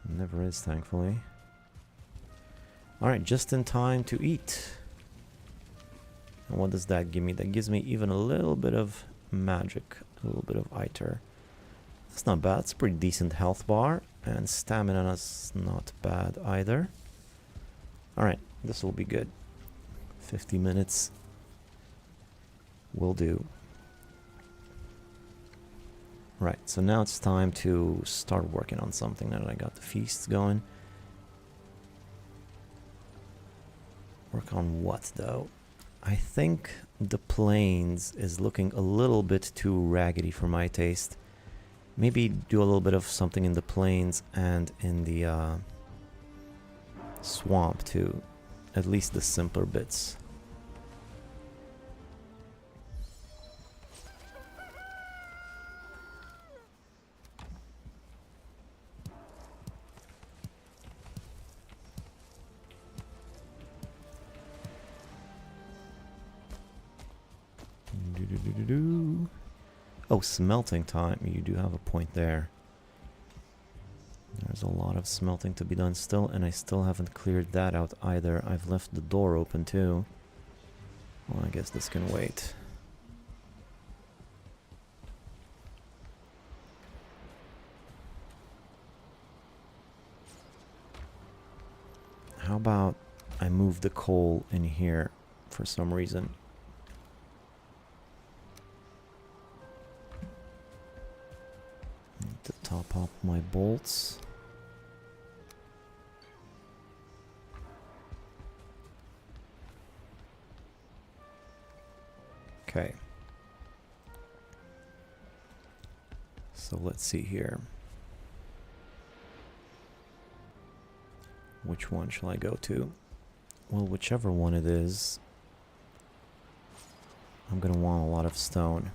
It never is, thankfully. Alright, just in time to eat. And what does that give me? That gives me even a little bit of magic, a little bit of iter. That's not bad. It's a pretty decent health bar, and stamina is not bad either. Alright, this will be good. 50 minutes will do. Right, so now it's time to start working on something now that I got the feasts going. Work on what, though? I think the plains is looking a little bit too raggedy for my taste. Maybe do a little bit of something in the plains and in the swamp too. At least the simpler bits. Oh, smelting time. You do have a point there. There's a lot of smelting to be done still, and I still haven't cleared that out either. I've left the door open too. Well, I guess this can wait. How about I move the coal in here for some reason? To top up my bolts. Okay. So let's see here. Which one shall I go to? Well, whichever one it is, I'm gonna want a lot of stone.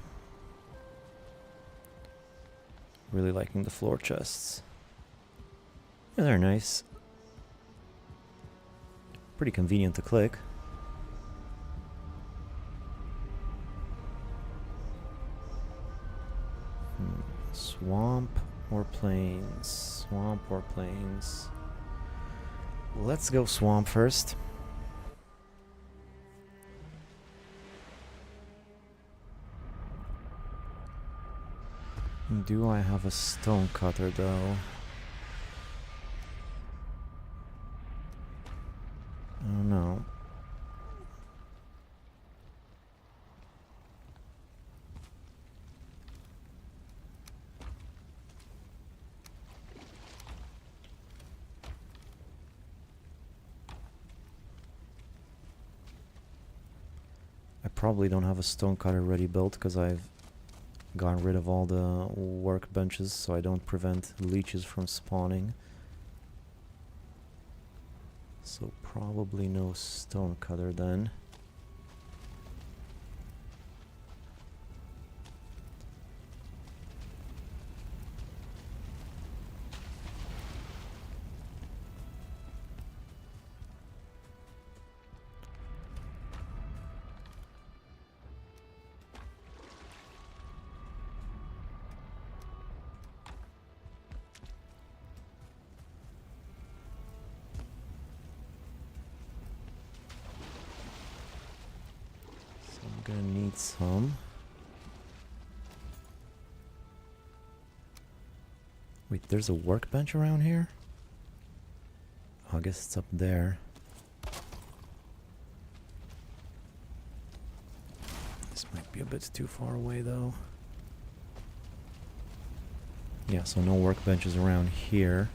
Really liking the floor chests. Yeah, they're nice. Pretty convenient to click. Swamp or plains? Swamp or plains? Let's go swamp first. Do I have a stone cutter though? I don't know. I probably don't have a stone cutter ready built because I've got rid of all the workbenches so I don't prevent leeches from spawning. So probably no stone cutter then. I'm gonna need some. Wait, there's a workbench around here? Oh, I guess it's up there. This might be a bit too far away though. Yeah, so no workbenches around here,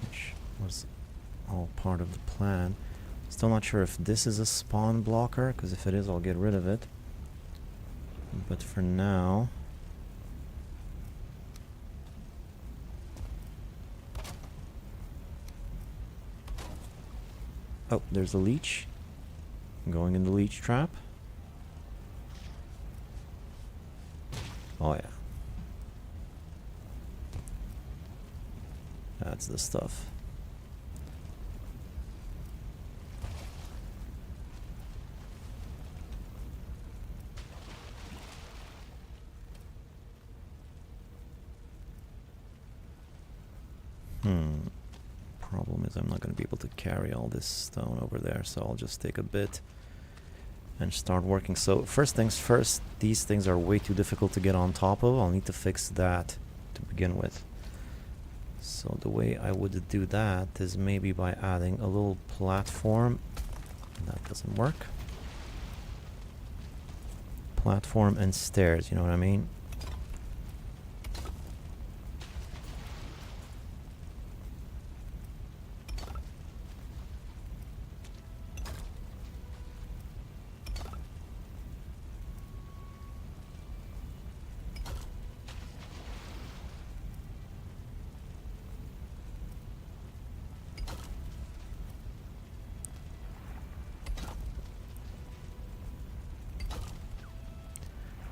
which was all part of the plan. Still not sure if this is a spawn blocker, because if it is, I'll get rid of it. But for now... Oh, there's a leech. I'm going in the leech trap. Oh yeah. That's the stuff. Problem is I'm not going to be able to carry all this stone over there, so I'll just take a bit and start working. So first things first, these things are way too difficult to get on top of. I'll need to fix that to begin with. So the way I would do that is maybe by adding a little platform. That doesn't work. Platform and stairs, you know what I mean?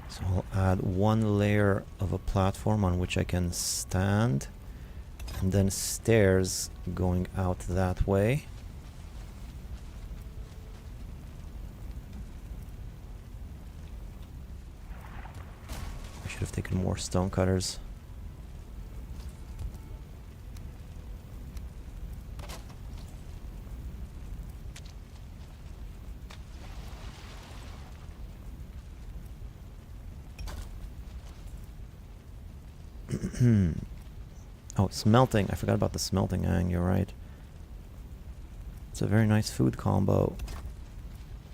So I'll add one layer of a platform on which I can stand, and then stairs going out that way. I should have taken more stone cutters. Oh, smelting. I forgot about the smelting ang, you're right. It's a very nice food combo.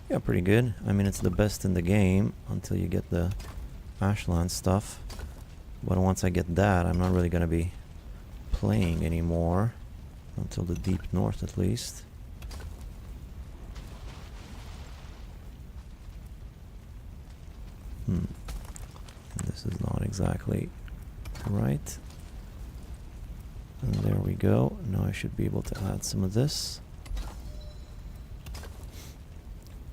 Yeah, pretty good. I mean, it's the best in the game until you get the Ashland stuff. But once I get that, I'm not really going to be playing anymore. Until the deep north, at least. This is not exactly right. And there we go. Now I should be able to add some of this.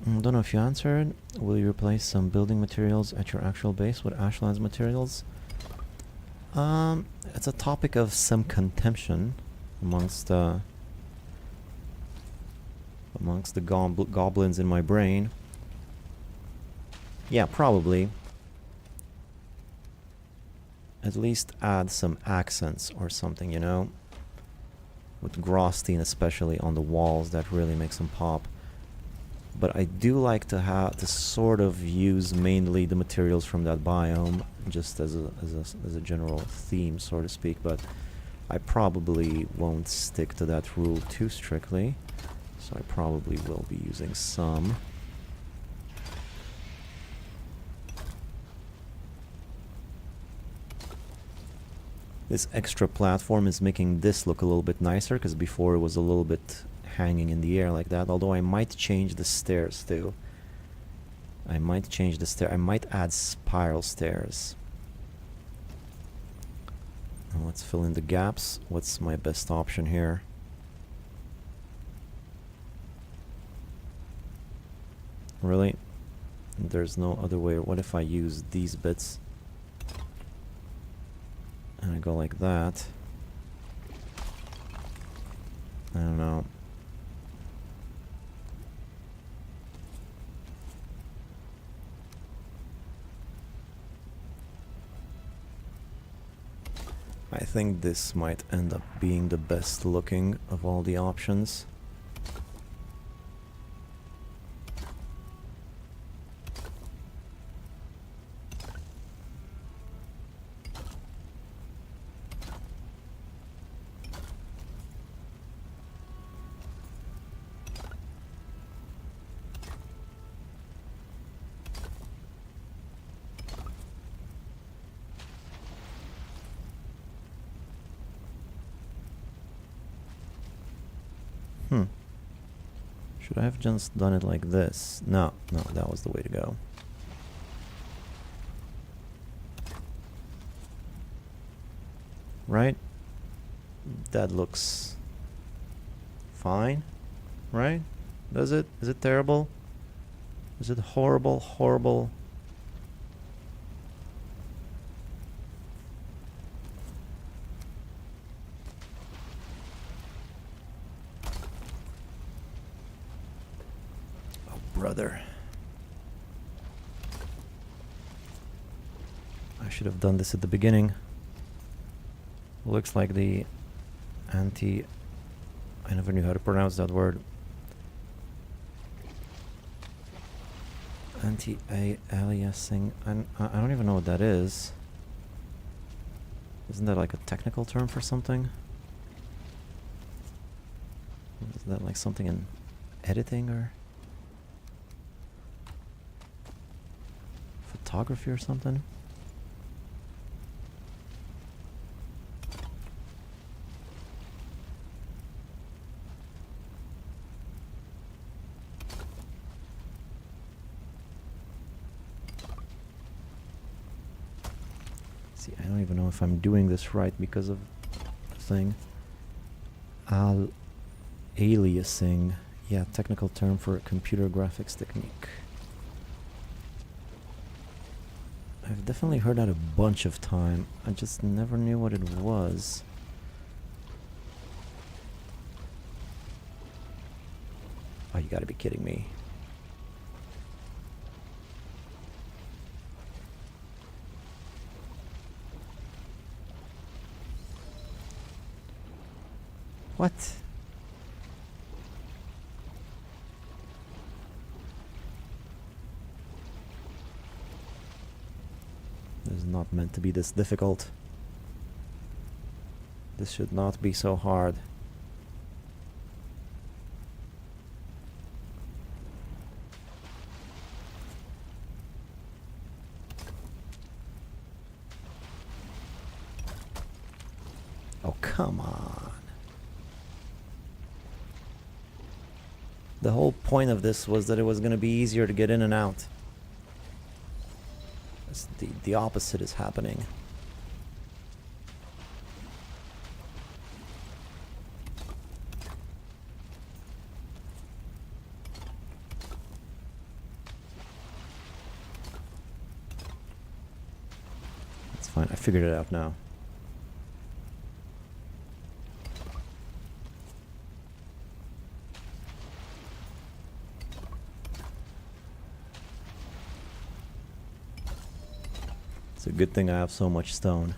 Don't know if you answered. Will you replace some building materials at your actual base with Ashland's materials? It's a topic of some contention amongst the goblins in my brain. Yeah, probably. At least add some accents or something, you know? With Grosstein especially on the walls, that really makes them pop. But I do like to sort of use mainly the materials from that biome, just as a general theme, so to speak. But I probably won't stick to that rule too strictly, so I probably will be using some. This extra platform is making this look a little bit nicer, because before it was a little bit hanging in the air like that, although I might change the stairs too. I might change the stair. I might add spiral stairs. Now let's fill in the gaps. What's my best option here? Really? There's no other way. What if I use these bits? And I go like that. I don't know. I think this might end up being the best looking of all the options. Should I have just done it like this? No, that was the way to go. Right? That looks fine, right? Does it? Is it terrible? Is it horrible, horrible? Brother. I should have done this at the beginning. Looks like the I never knew how to pronounce that word. Anti-aliasing. I don't even know what that is. Isn't that like a technical term for something? Is that like something in editing or photography or something? See, I don't even know if I'm doing this right because of the thing. Aliasing. Yeah, technical term for a computer graphics technique. I've definitely heard that a bunch of times. I just never knew what it was. Oh, you gotta be kidding me. What? This is not meant to be this difficult. This should not be so hard. Oh, come on. The whole point of this was that it was going to be easier to get in and out. The opposite is happening. It's fine. I figured it out now. It's a good thing I have so much stone.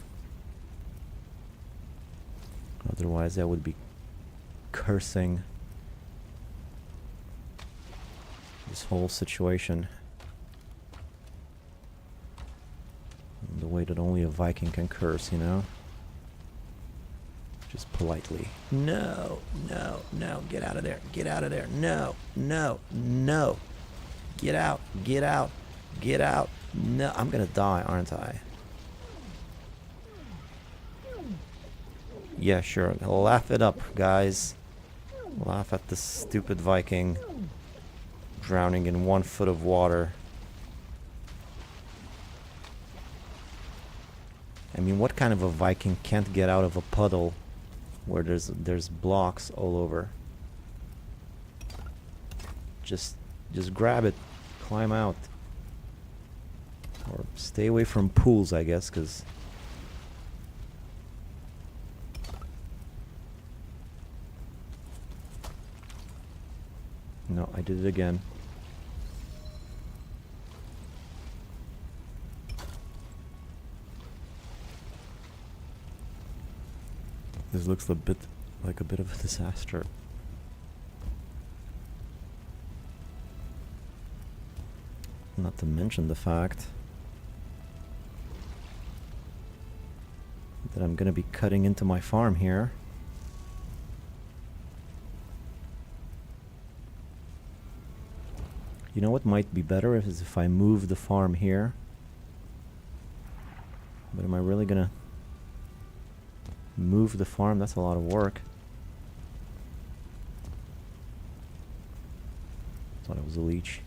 Otherwise I would be cursing this whole situation in the way that only a Viking can curse, you know? Just politely. No, no, no, get out of there, get out of there, no, no, no. Get out, get out, get out. No, I'm gonna die, aren't I? Yeah, sure. Laugh it up, guys. Laugh at this stupid Viking drowning in 1 foot of water I mean, what kind of a Viking can't get out of a puddle where there's blocks all over? Just grab it, climb out, or stay away from pools, I guess, because no, I did it again. This looks a bit like a bit of a disaster. Not to mention the fact that I'm gonna be cutting into my farm here. You know what might be better is if I move the farm here. But am I really gonna move the farm? That's a lot of work. Thought it was a leech.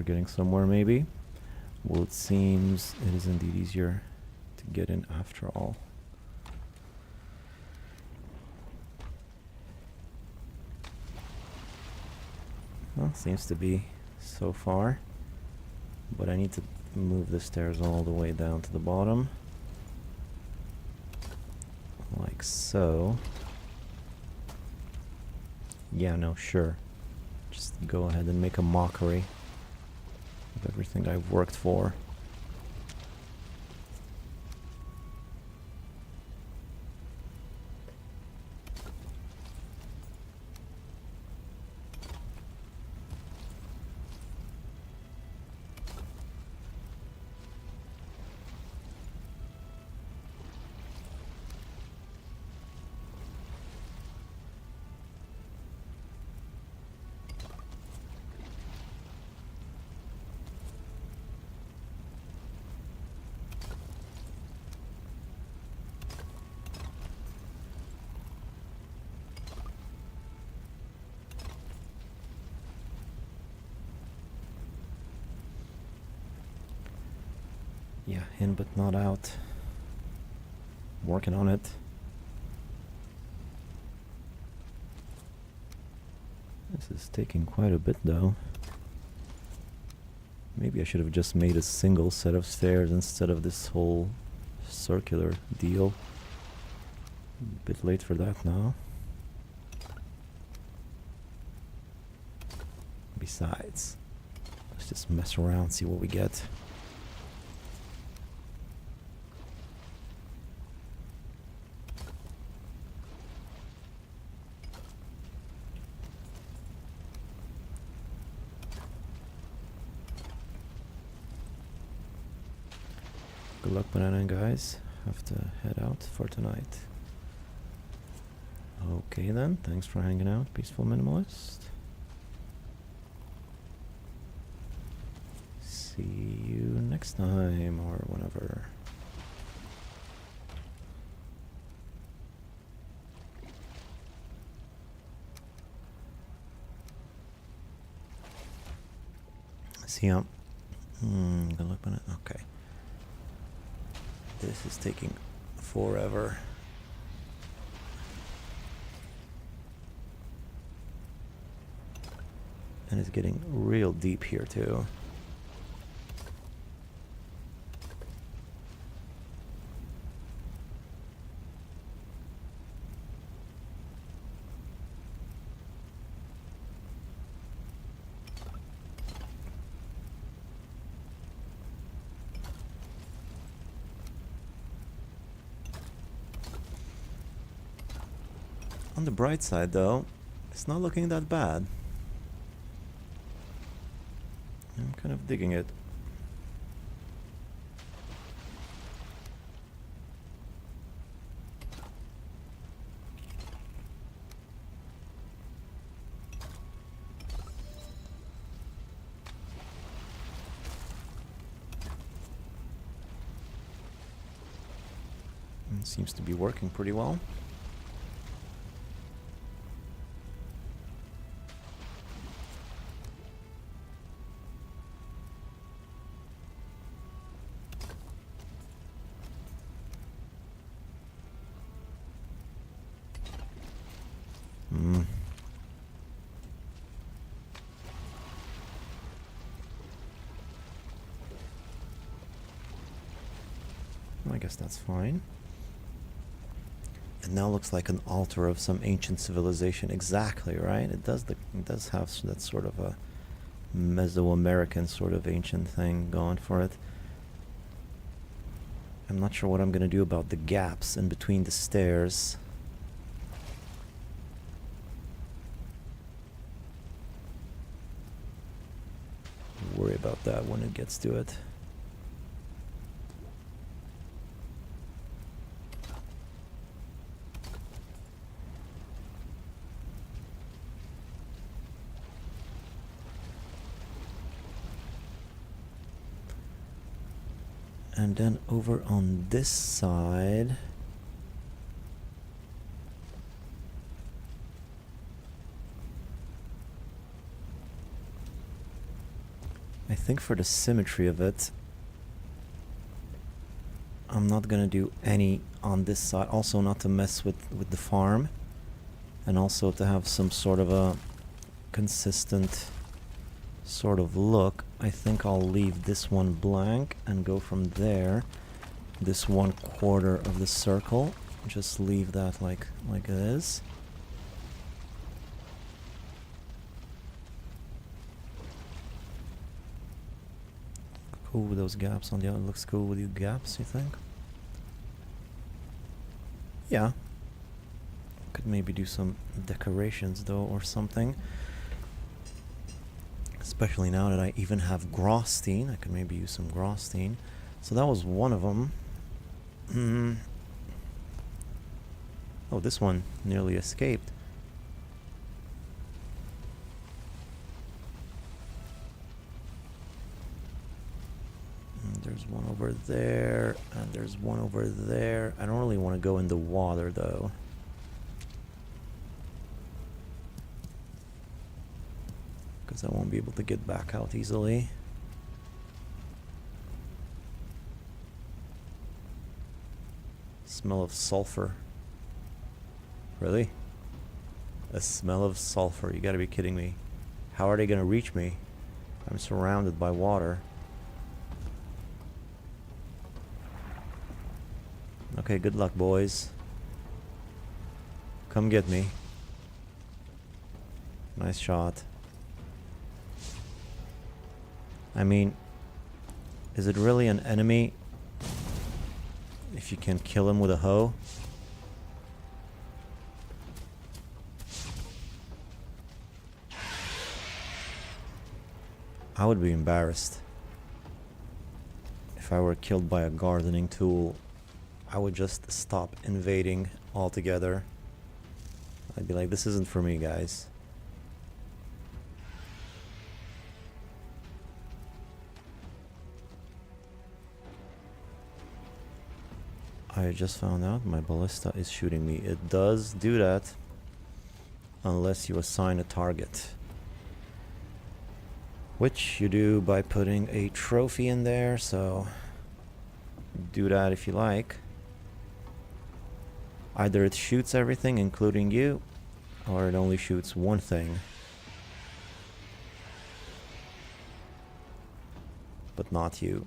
Getting somewhere, maybe. Well, it seems it is indeed easier to get in after all. Well, seems to be so far, but I need to move the stairs all the way down to the bottom, like so. Yeah, no, sure. Just go ahead and make a mockery of everything I've worked for. Yeah, in but not out. Working on it. This is taking quite a bit though. Maybe I should have just made a single set of stairs instead of this whole circular deal. A bit late for that now. Besides, let's just mess around, see what we get. Good luck, Banana guys. Have to head out for tonight. Okay then, thanks for hanging out, Peaceful Minimalist. See you next time, or whenever. See ya. Good luck, Banana. Okay. This is taking forever. And it's getting real deep here too. On the bright side, though, it's not looking that bad. I'm kind of digging it. It seems to be working pretty well. I guess that's fine. It now looks like an altar of some ancient civilization. Exactly, right? It does have that sort of a Mesoamerican sort of ancient thing going for it. I'm not sure what I'm gonna do about the gaps in between the stairs. Worry about that when it gets to it. And then over on this side, I think for the symmetry of it, I'm not gonna do any on this side. Also not to mess with the farm, and also to have some sort of a consistent sort of look. I think I'll leave this one blank and go from there. This 1/4 of the circle, just leave that like it is. Cool with those gaps on the other. Looks cool with you gaps, you think? Yeah. Could maybe do some decorations though or something. Especially now that I even have Grosstein. I could maybe use some Grosstein. So that was one of them. Oh, this one nearly escaped. And there's one over there, and there's one over there. I don't really want to go in the water though. Because I won't be able to get back out easily. Smell of sulfur. Really? A smell of sulfur. You gotta be kidding me. How are they gonna reach me? I'm surrounded by water. Okay, good luck, boys. Come get me. Nice shot. I mean, is it really an enemy if you can kill him with a hoe? I would be embarrassed. If I were killed by a gardening tool, I would just stop invading altogether. I'd be like, this isn't for me, guys. I just found out my ballista is shooting me. It does do that unless you assign a target, which you do by putting a trophy in there, so do that if you like. Either it shoots everything including you, or it only shoots one thing, but not you.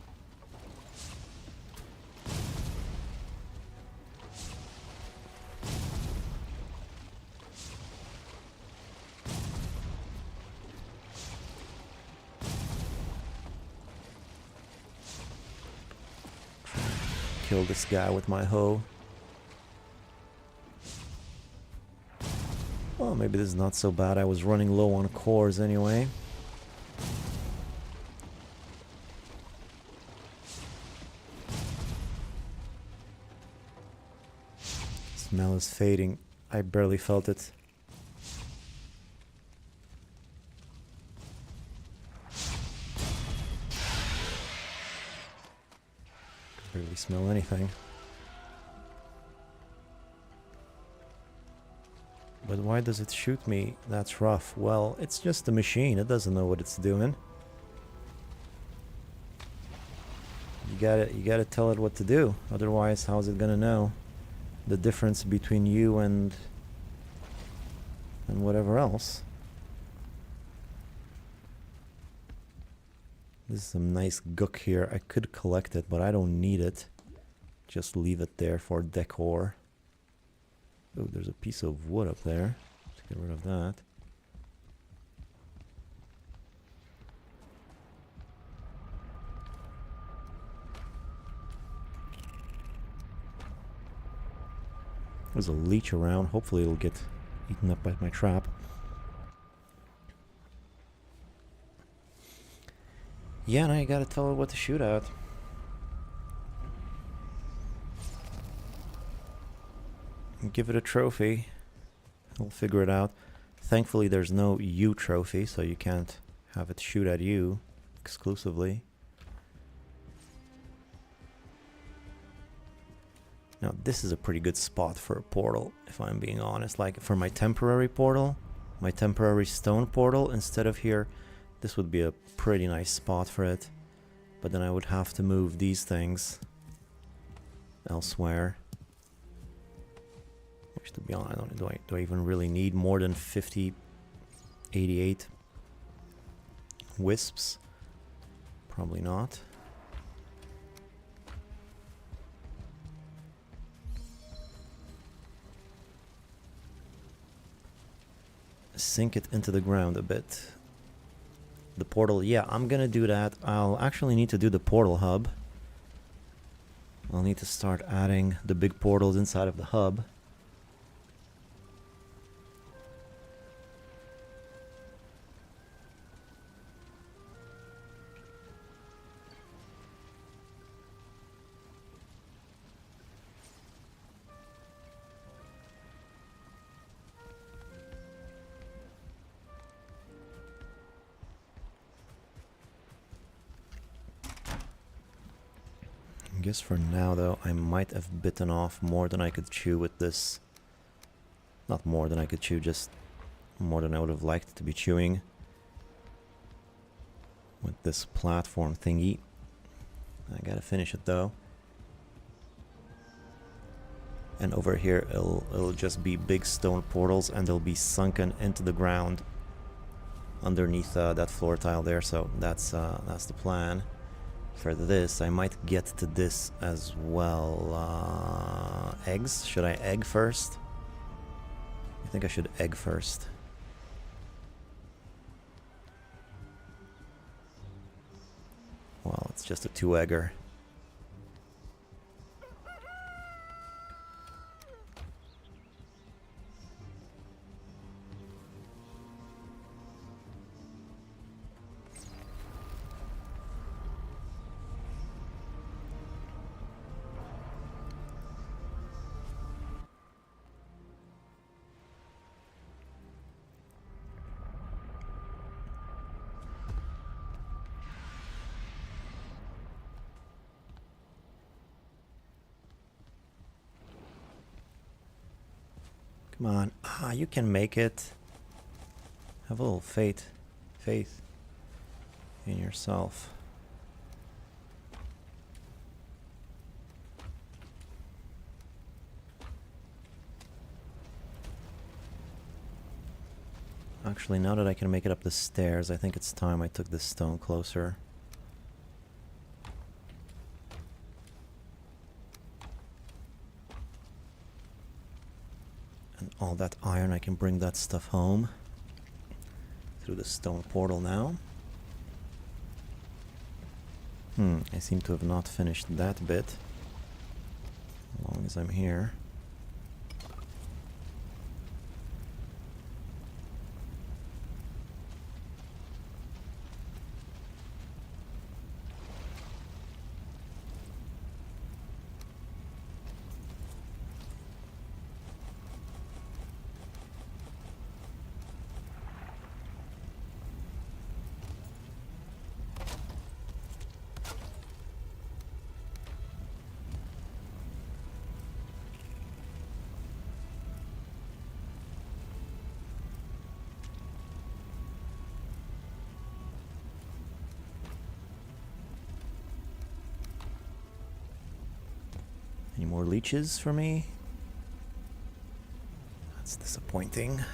Kill this guy with my hoe. Well, maybe this is not so bad. I was running low on cores anyway. Smell is fading. I barely felt it. Barely smell anything. But why does it shoot me? That's rough. Well, it's just a machine. It doesn't know what it's doing. You gotta tell it what to do. Otherwise, how's it gonna know the difference between you and whatever else? This is some nice gook here. I could collect it, but I don't need it. Just leave it there for decor. Oh, there's a piece of wood up there. Let's get rid of that. There's a leech around. Hopefully it'll get eaten up by my trap. Yeah, now you gotta tell it what to shoot at. And give it a trophy. We'll figure it out. Thankfully there's no you trophy, so you can't have it shoot at you exclusively. Now this is a pretty good spot for a portal, if I'm being honest. Like for my temporary portal, my temporary stone portal, instead of here, this would be a pretty nice spot for it. But then I would have to move these things elsewhere. Which, to be honest, do I even really need more than 88 wisps? Probably not. Sink it into the ground a bit. The portal, yeah, I'm gonna do that. I'll actually need to do the portal hub. I'll need to start adding the big portals inside of the hub. I guess for now though, I might have bitten off more than I could chew with this. Not more than I could chew, just more than I would have liked to be chewing with this platform thingy. I gotta finish it though. And over here it'll just be big stone portals, and they'll be sunken into the ground underneath that floor tile there. So that's the plan. For this, I might get to this as well. Eggs? Should I egg first? I think I should egg first. Well, it's just a 2-egger. Come on. Ah, you can make it. Have a little faith in yourself. Actually, now that I can make it up the stairs, I think it's time I took this stone closer. And all that iron, I can bring that stuff home through the stone portal now. I seem to have not finished that bit. As long as I'm here. more leeches for me. That's disappointing.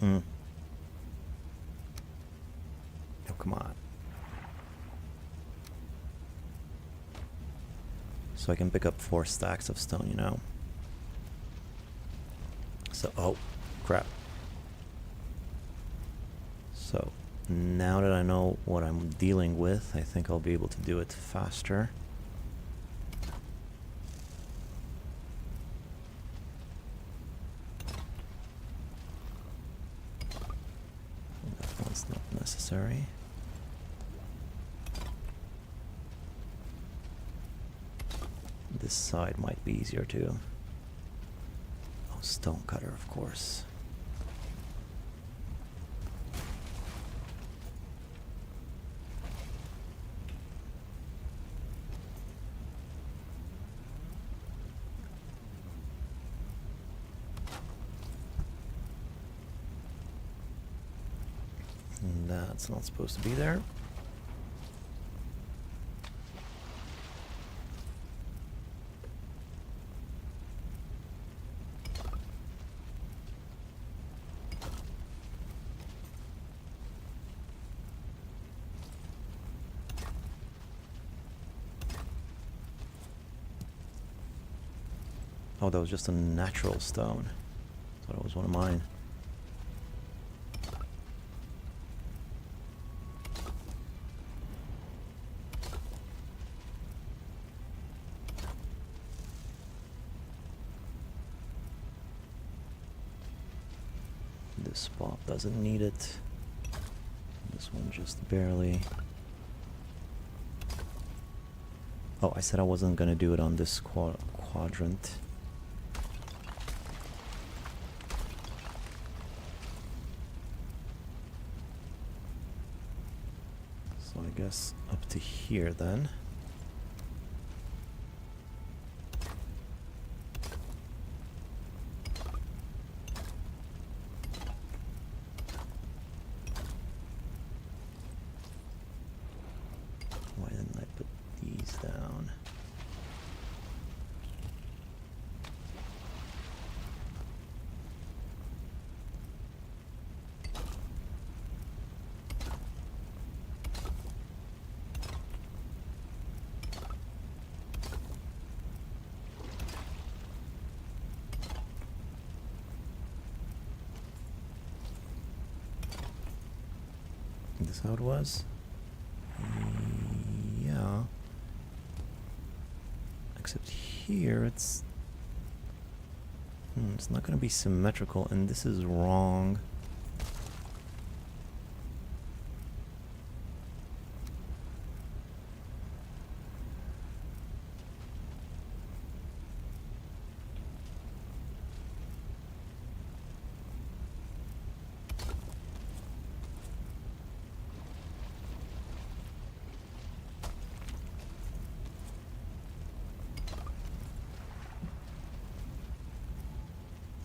Oh, come on. So I can pick up 4 stacks of stone, you know. So, oh, crap. So, now that I know what I'm dealing with, I think I'll be able to do it faster. That one's not necessary. This side might be easier too. Oh, stone cutter, of course. And that's not supposed to be there. Oh, that was just a natural stone. Thought it was one of mine. This spot doesn't need it. This one just barely. Oh, I said I wasn't gonna do it on this quadrant. So I guess up to here then. Why didn't I put these down? Is this how it was? Yeah. Except here it's not going to be symmetrical, and this is wrong.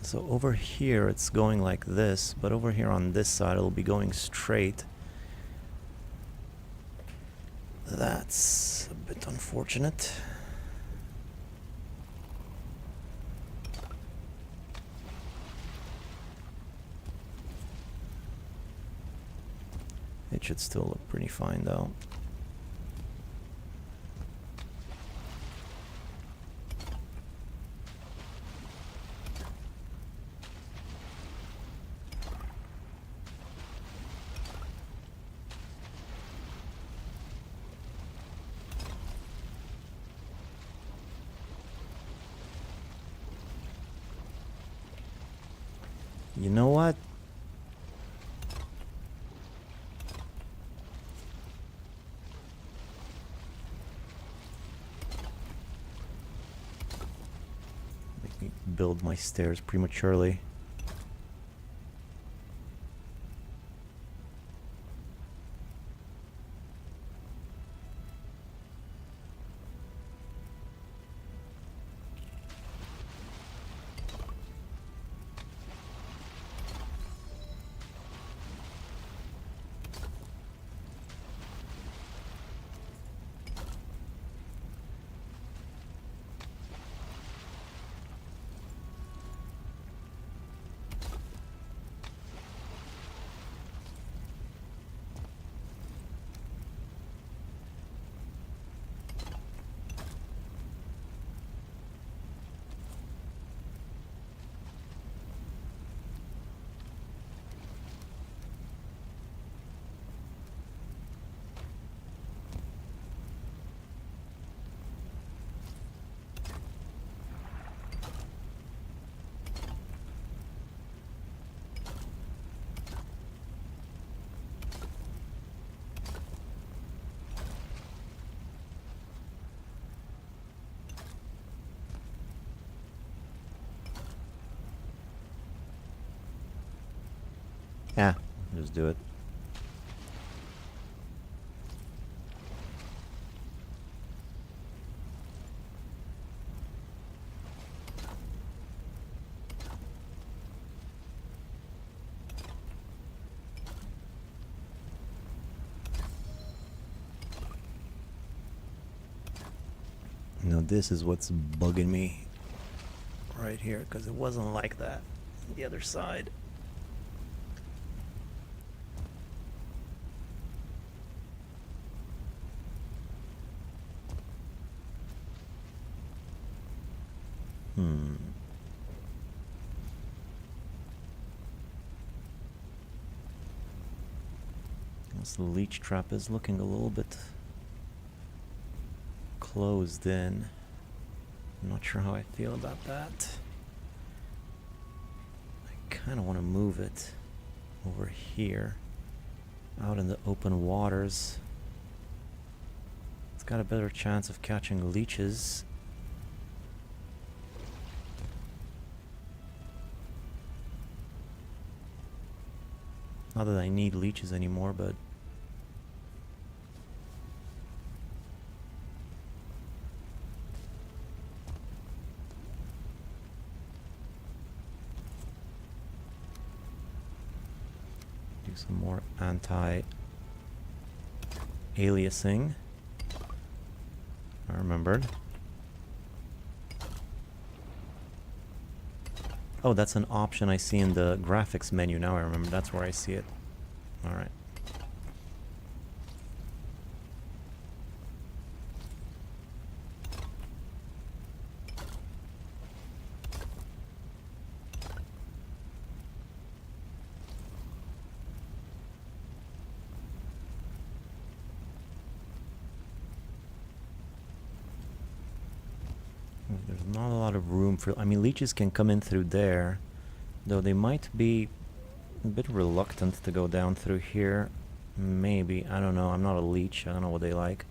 So over here it's going like this, but over here on this side it'll be going straight. That's a bit unfortunate. It should still look pretty fine though. You know what? Make me build my stairs prematurely. Yeah, just do it. You know, this is what's bugging me right here, because it wasn't like that on the other side. This leech trap is looking a little bit closed in. I'm not sure how I feel about that. I kind of want to move it over here, out in the open waters. It's got a better chance of catching leeches. Not that I need leeches anymore, but do some more anti-aliasing. I remembered. Oh, that's an option I see in the graphics menu. Now I remember. That's where I see it. All right. There's not a lot of room for... I mean, leeches can come in through there, though they might be a bit reluctant to go down through here. Maybe. I don't know. I'm not a leech. I don't know what they like.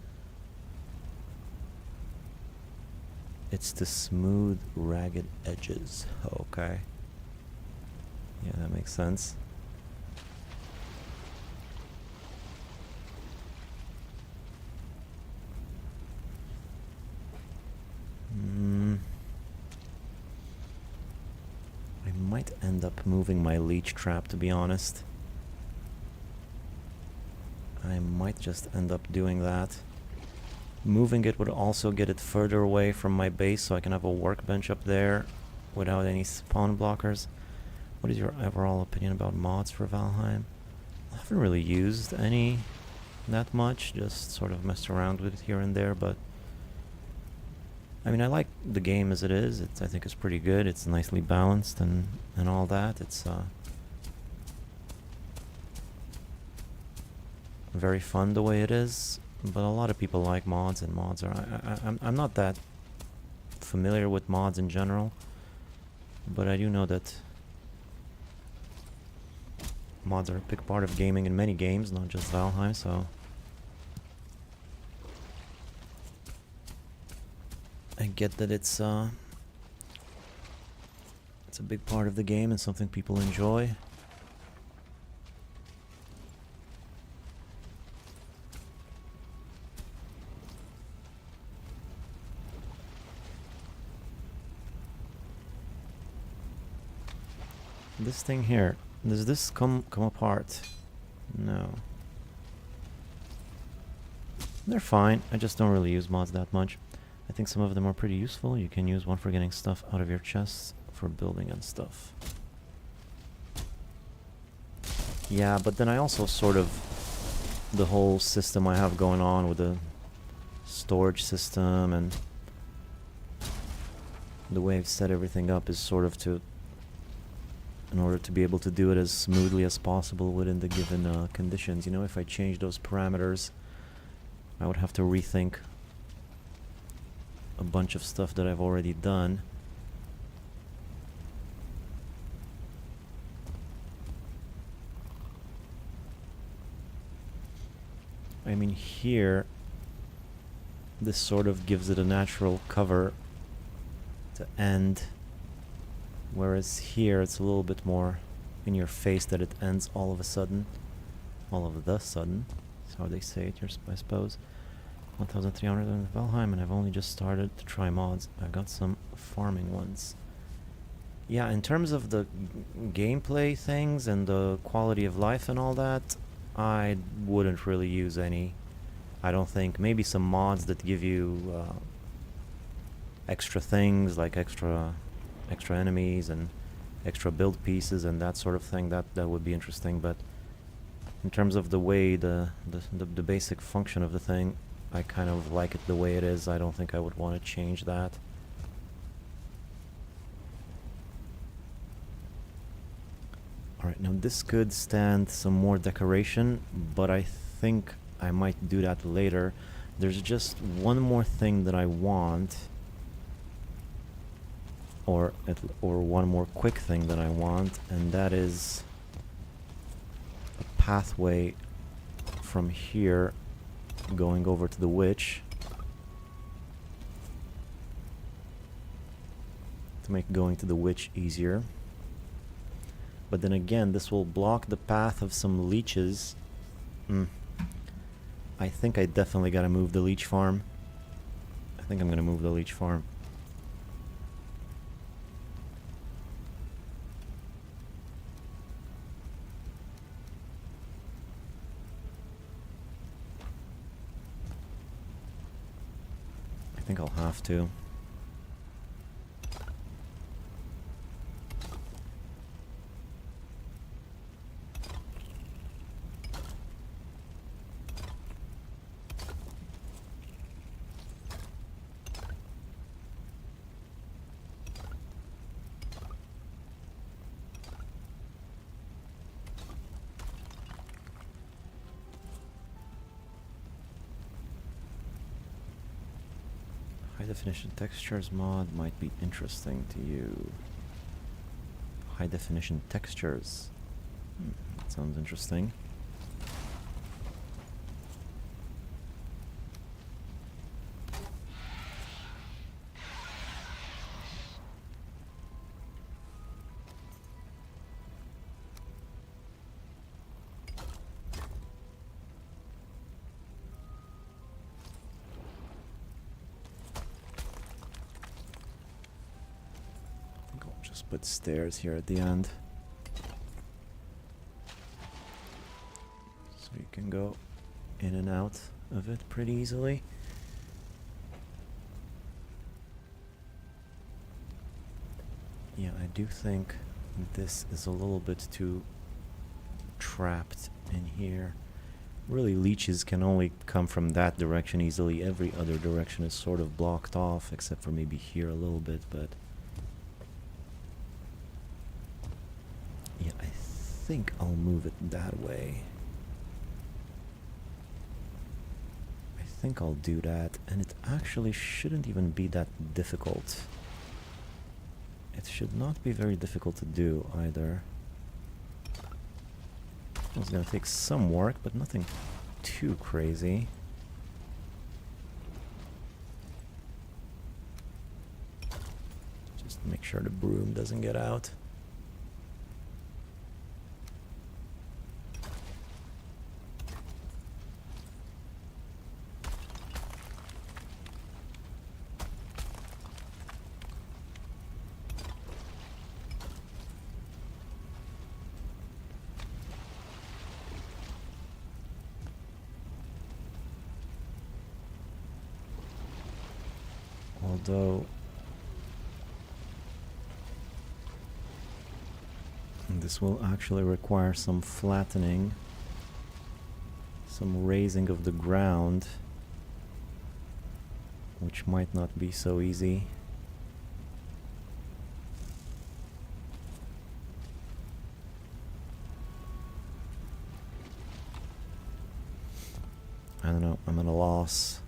It's the smooth, ragged edges. Okay. Yeah, that makes sense. I might end up moving my leech trap, to be honest. I might just end up doing that. Moving it would also get it further away from my base, so I can have a workbench up there without any spawn blockers. What is your overall opinion about mods for Valheim? I haven't really used any that much, just sort of messed around with it here and there, but I mean, I like the game as it is. I think it's pretty good. It's nicely balanced and all that. It's very fun the way it is, but a lot of people like mods, and mods are... I'm not that familiar with mods in general, but I do know that mods are a big part of gaming in many games, not just Valheim, so I get that it's a big part of the game and something people enjoy. This thing here, does this come apart? No. They're fine. I just don't really use mods that much. I think some of them are pretty useful. You can use one for getting stuff out of your chests for building and stuff. Yeah, but then I also sort of... the whole system I have going on with the storage system and the way I've set everything up is sort of to... in order to be able to do it as smoothly as possible within the given conditions. You know, if I change those parameters, I would have to rethink a bunch of stuff that I've already done. I mean, here, this sort of gives it a natural cover to end, whereas here it's a little bit more in your face that it ends all of a sudden. All of the sudden. That's how they say it, I suppose. 1,300 in Valheim, and I've only just started to try mods. I got some farming ones. Yeah, in terms of the gameplay things and the quality of life and all that, I wouldn't really use any. I don't think. Maybe some mods that give you extra things, like extra enemies and extra build pieces and that sort of thing. That would be interesting. But in terms of the way the basic function of the thing, I kind of like it the way it is. I don't think I would want to change that. Alright, now this could stand some more decoration, but I think I might do that later. There's just one more thing that I want, or one more quick thing that I want, and that is a pathway from here going over to the witch to make going to the witch easier. But then again, this will block the path of some leeches. I think I definitely gotta move the leech farm. I think I'm gonna move the leech farm. I think I'll have to. High definition textures mod might be interesting to you. High definition textures. That sounds interesting. Just put stairs here at the end, so you can go in and out of it pretty easily. Yeah, I do think this is a little bit too trapped in here. Really, leeches can only come from that direction easily. Every other direction is sort of blocked off, except for maybe here a little bit, but yeah, I think I'll move it that way. I think I'll do that, and it actually shouldn't even be that difficult. It should not be very difficult to do either. It's gonna take some work, but nothing too crazy. Just make sure the broom doesn't get out. Although this will actually require some flattening, some raising of the ground, which might not be so easy. I don't know, I'm at a loss.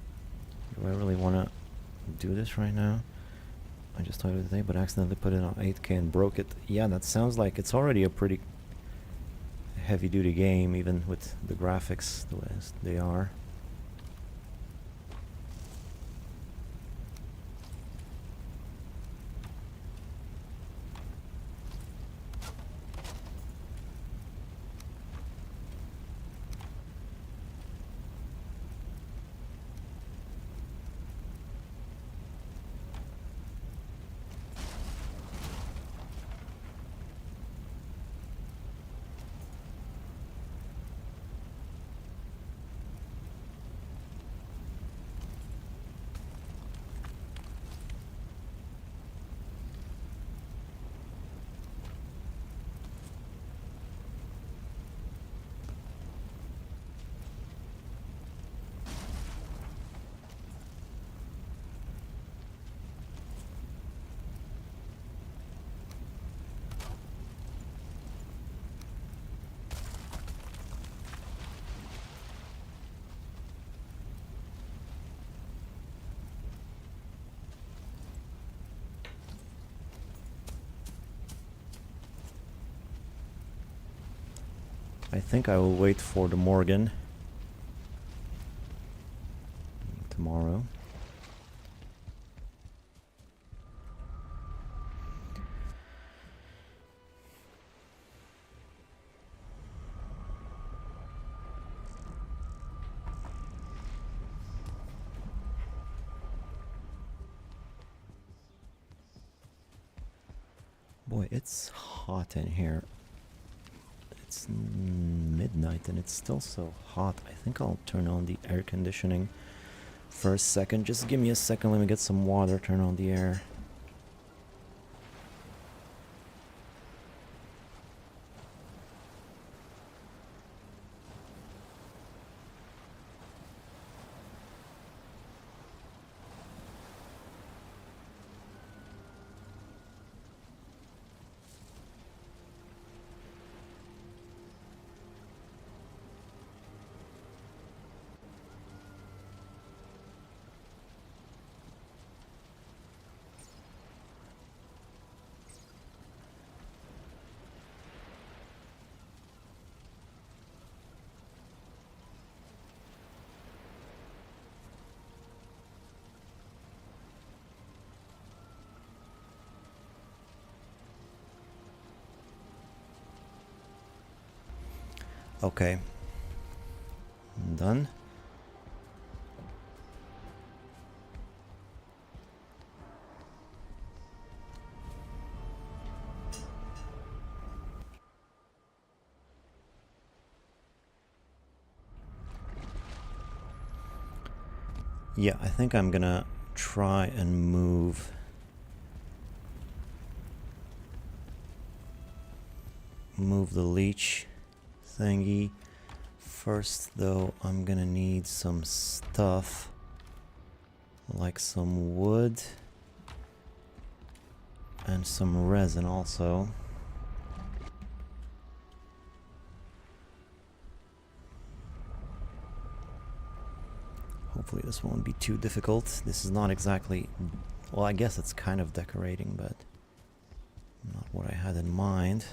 Do I really want to do this right now? I just thought of it today, but accidentally put it on 8K and broke it. Yeah, that sounds like it's already a pretty heavy-duty game, even with the graphics the way they are. I think I will wait for the Morgan tomorrow. Boy, it's hot in here. It's midnight and it's still so hot. I think I'll turn on the air conditioning for a second. Just give me a second, let me get some water, turn on the air. Okay. I'm done. Yeah, I think I'm gonna try and move the leech thingy. First though, I'm gonna need some stuff like some wood and some resin also. Hopefully this won't be too difficult. This is not exactly, well, I guess it's kind of decorating, but not what I had in mind.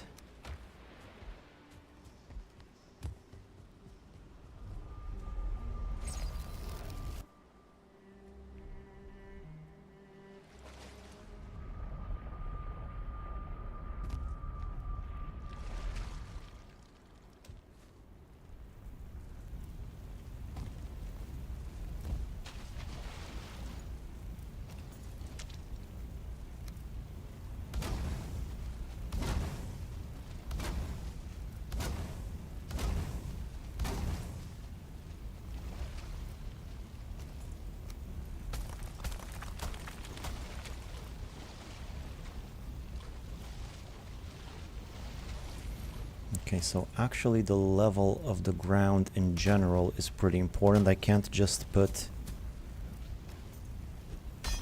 Okay, so actually the level of the ground in general is pretty important. I can't just put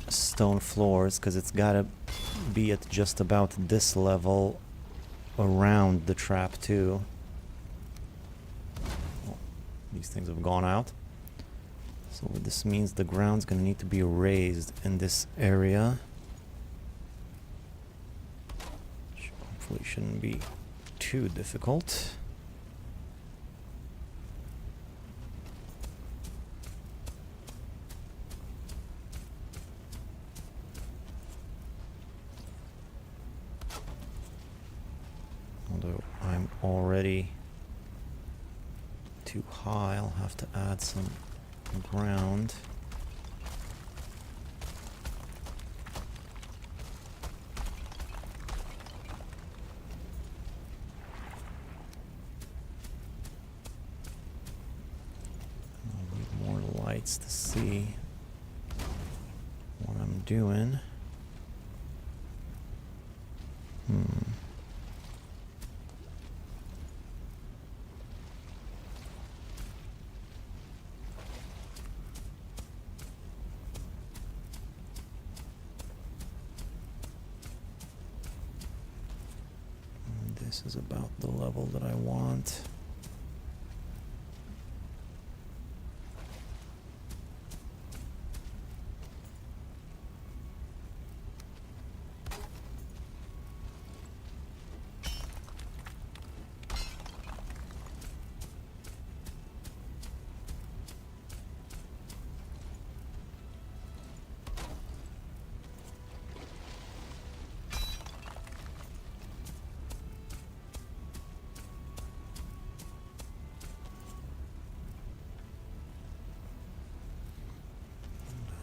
stone floors because it's gotta be at just about this level around the trap too. Oh, these things have gone out. So what this means, the ground's gonna need to be raised in this area. Which hopefully shouldn't be too difficult. Although I'm already too high, I'll have to add some ground. To see what I'm doing. This is about the level that I want.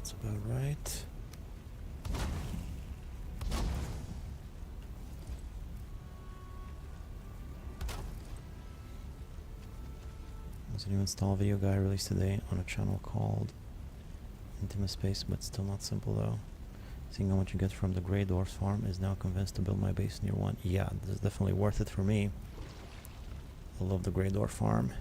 That's about right. There's a new install video guide released today on a channel called Intimate Space, but still not simple though. Seeing how much you get from the Grey Dwarfs farm is now convinced to build my base near one. Yeah, this is definitely worth it for me. I love the Grey Dwarf farm.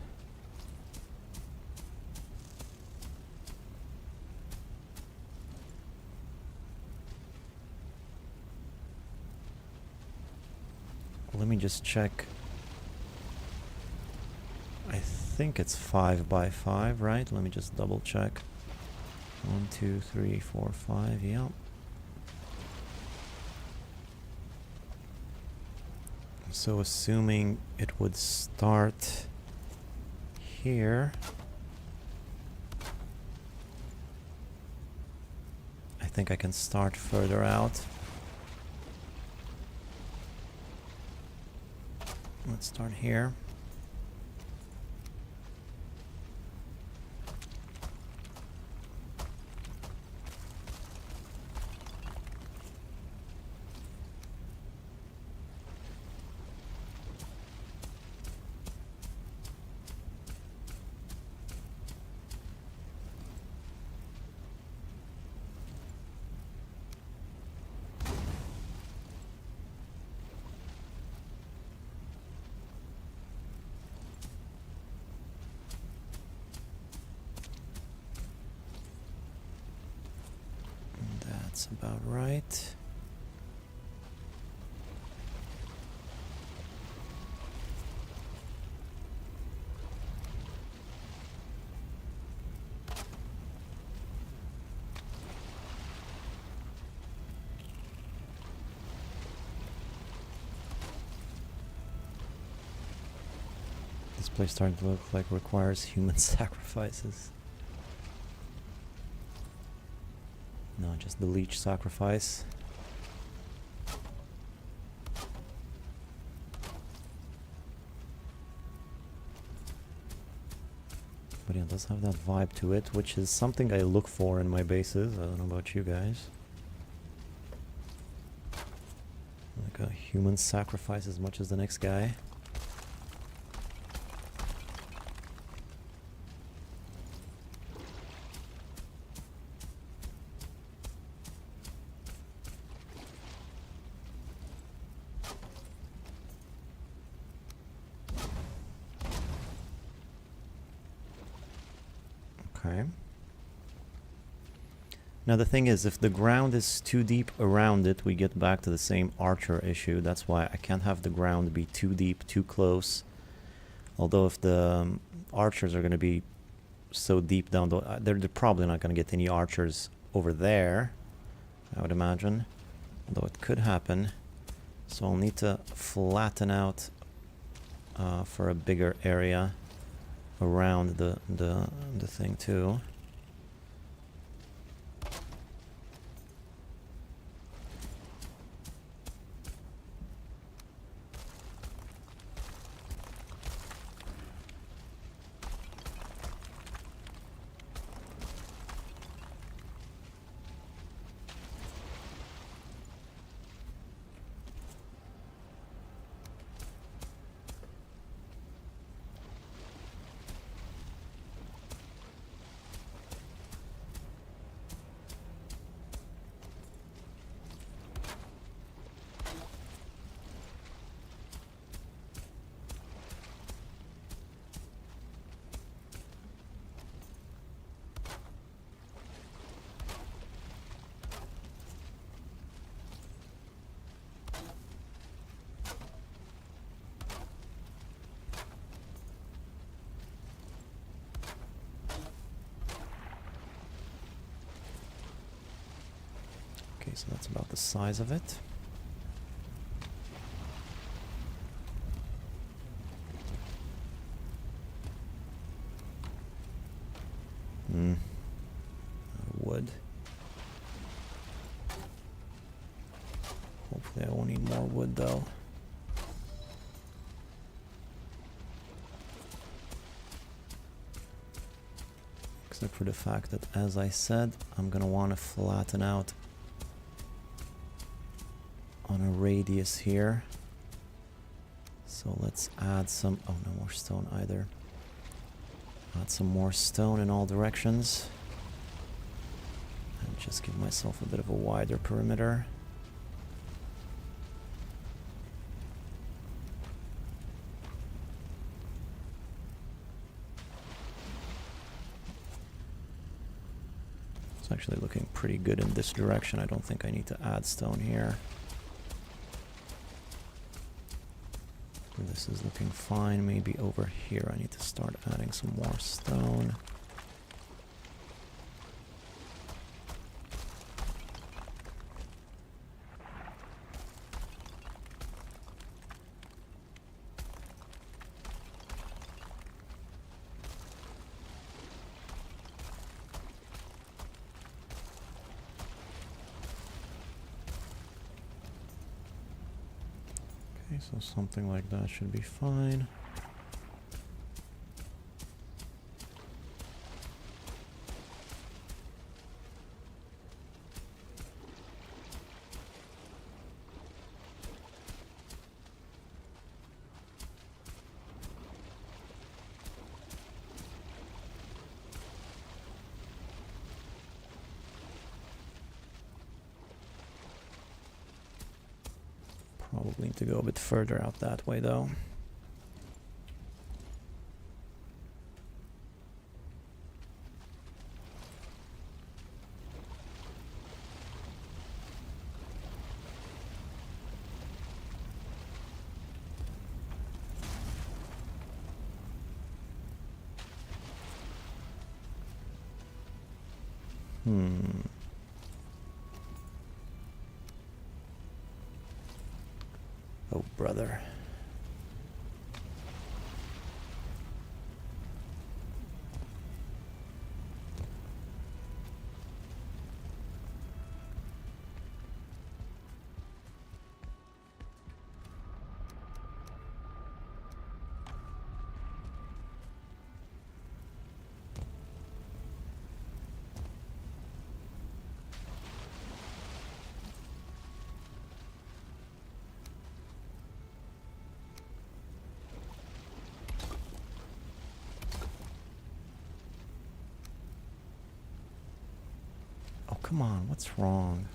Let me just check. I think it's 5 by 5, right? Let me just double check. 1, 2, 3, 4, 5, yeah. So assuming it would start here, I think I can start further out. Let's start here. That's about right. This place starting to look like requires human sacrifices. No, just the leech sacrifice. But yeah, it does have that vibe to it, which is something I look for in my bases. I don't know about you guys. Like a human sacrifice as much as the next guy. Okay. Now the thing is, if the ground is too deep around it, we get back to the same archer issue. That's why I can't have the ground be too deep, too close. Although if the archers are going to be so deep down, they're probably not going to get any archers over there, I would imagine. Although it could happen. So I'll need to flatten out for a bigger area around the thing too. Okay, so that's about the size of it. Wood. Hopefully I won't need more wood though. except for the fact that, as I said, I'm gonna want to flatten out on a radius here. So let's add some, oh, no more stone either. Add some more stone in all directions. And just give myself a bit of a wider perimeter. It's actually looking pretty good in this direction. I don't think I need to add stone here. This is looking fine. Maybe over here I need to start adding some more stone. Okay, so something like that should be fine. Probably need to go a bit further out that way though. Oh, brother. Oh, come on, what's wrong?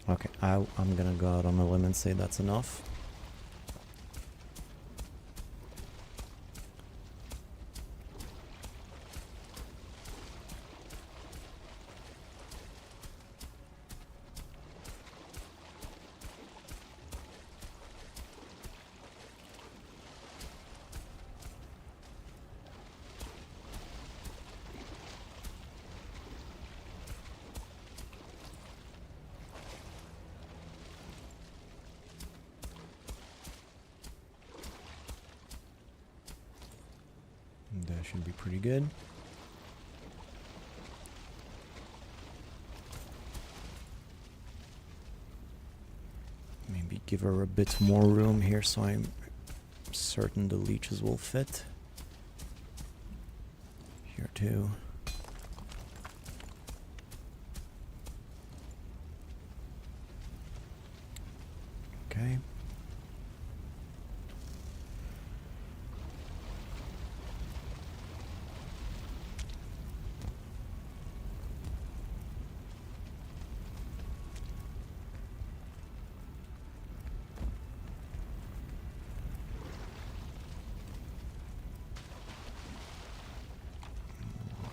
Okay, I'm gonna go out on a limb and say that's enough. That should be pretty good. Maybe give her a bit more room here so I'm certain the leeches will fit. Here too. Okay.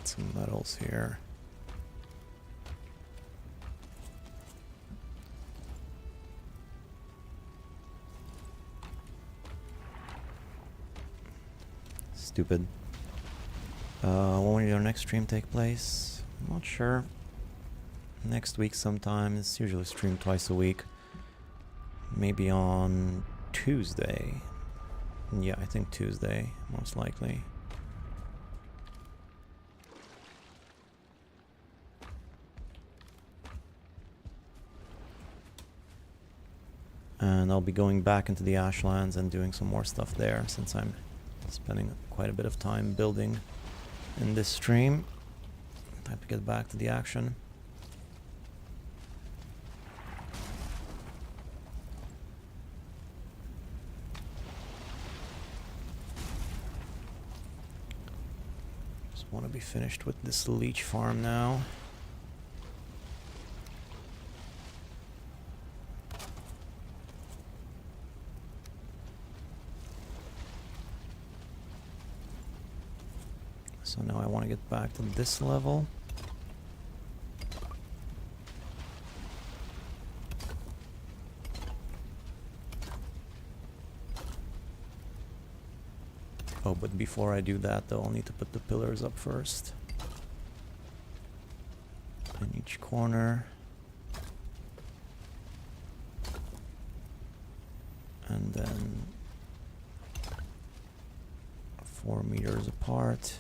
Some metals here. Stupid. When will your next stream take place? I'm not sure. Next week sometime. It's usually streamed twice a week. Maybe on Tuesday. Yeah, I think Tuesday, most likely. And I'll be going back into the Ashlands and doing some more stuff there, since I'm spending quite a bit of time building in this stream. Time to get back to the action. Just want to be finished with this leech farm now. So now I want to get back to this level. Oh, but before I do that though, I'll need to put the pillars up first. In each corner. And then 4 meters apart.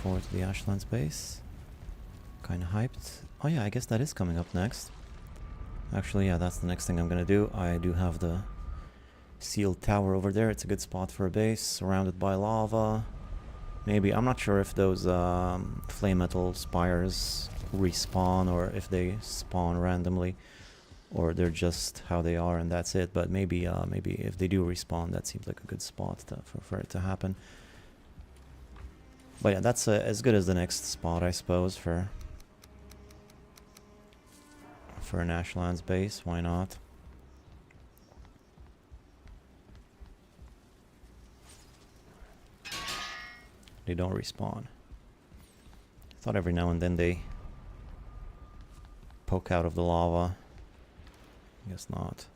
Forward to the Ashlands base. Kinda hyped. Oh yeah, I guess that is coming up next. Actually, yeah, that's the next thing I'm gonna do. I do have the sealed tower over there. It's a good spot for a base, surrounded by lava. Maybe, I'm not sure if those flame metal spires respawn or if they spawn randomly, or they're just how they are and that's it. But maybe maybe if they do respawn, that seems like a good spot for it to happen. But yeah, that's as good as the next spot, I suppose, for an Ashlands base. Why not? They don't respawn. I thought every now and then they poke out of the lava. Guess not.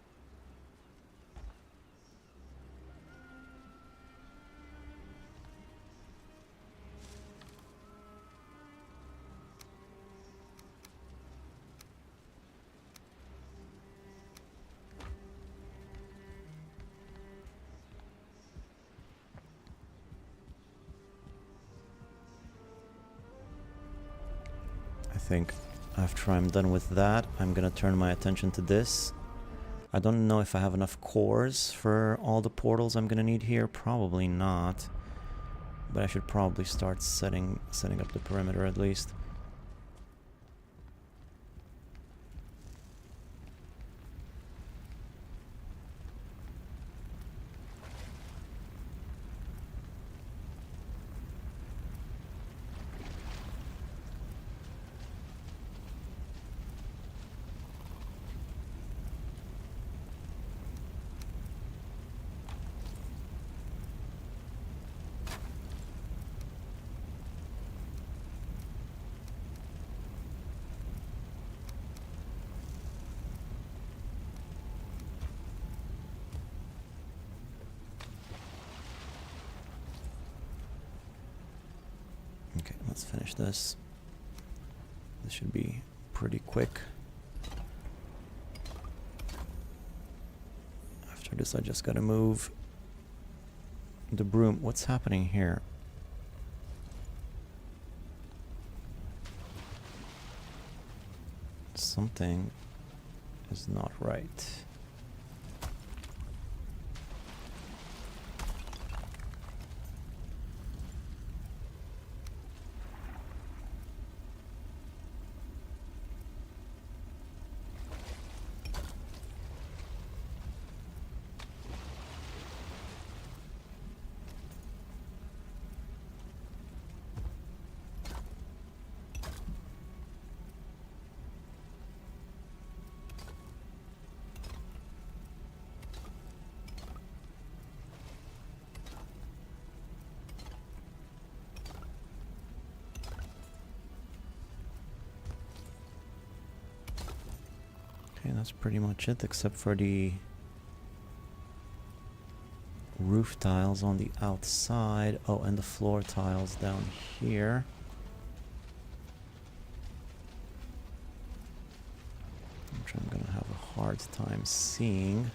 I think after I'm done with that, I'm gonna turn my attention to this. I don't know if I have enough cores for all the portals I'm gonna need here. Probably not. But I should probably start setting up the perimeter at least. Okay, let's finish this. This should be pretty quick. After this, I just gotta move the broom. What's happening here? Something is not right. Okay, that's pretty much it, except for the roof tiles on the outside. Oh, and the floor tiles down here. Which I'm gonna have a hard time seeing.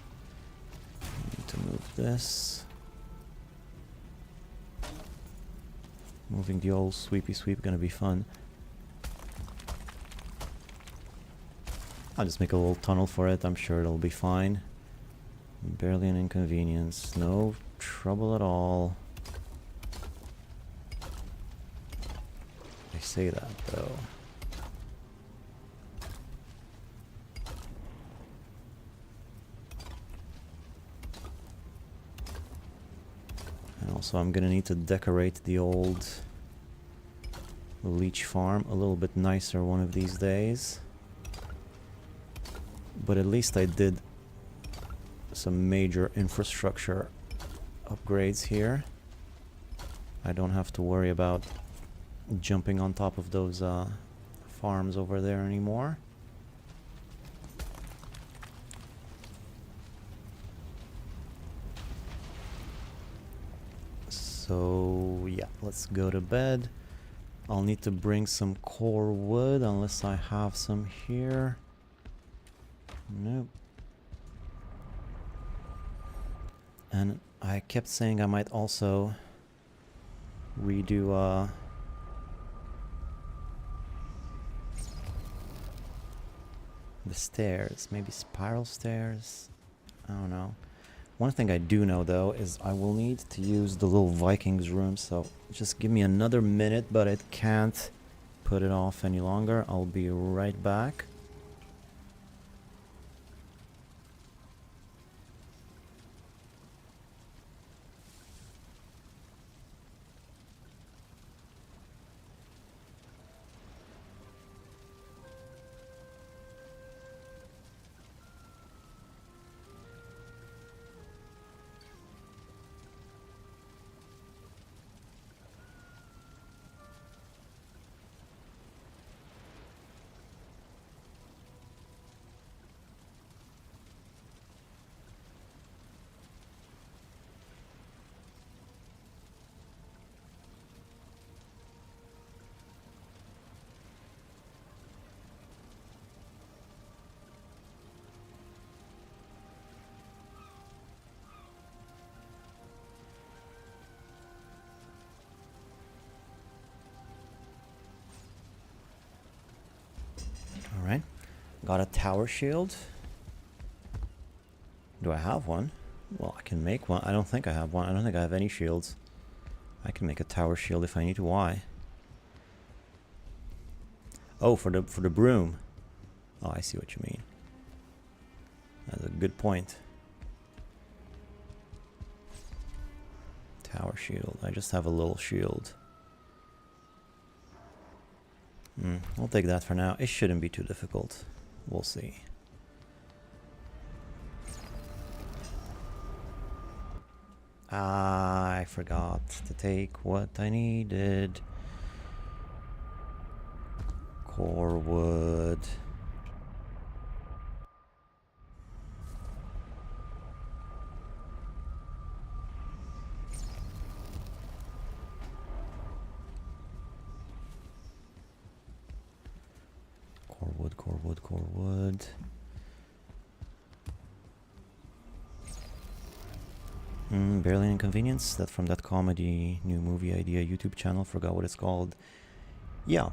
I need to move this. Moving the old sweepy sweep gonna be fun. I'll just make a little tunnel for it. I'm sure it'll be fine. Barely an inconvenience. No trouble at all. I say that though. And also I'm gonna need to decorate the old leech farm a little bit nicer one of these days. But at least I did some major infrastructure upgrades here. I don't have to worry about jumping on top of those farms over there anymore. So yeah, let's go to bed. I'll need to bring some core wood unless I have some here. Nope. And I kept saying I might also redo the stairs, maybe spiral stairs. I don't know. One thing I do know though is I will need to use the little Vikings room, so just give me another minute, but I can't put it off any longer. I'll be right back. Alright, got a tower shield. Do I have one? Well, I can make one. I don't think I have one. I don't think I have any shields. I can make a tower shield if I need to. Why? Oh, for the broom. Oh, I see what you mean. That's a good point. Tower shield. I just have a little shield. I'll take that for now. It shouldn't be too difficult. We'll see. I forgot to take what I needed. Core wood. Core wood. Barely Inconvenience, that from that comedy new movie idea YouTube channel, forgot what it's called. Yeah.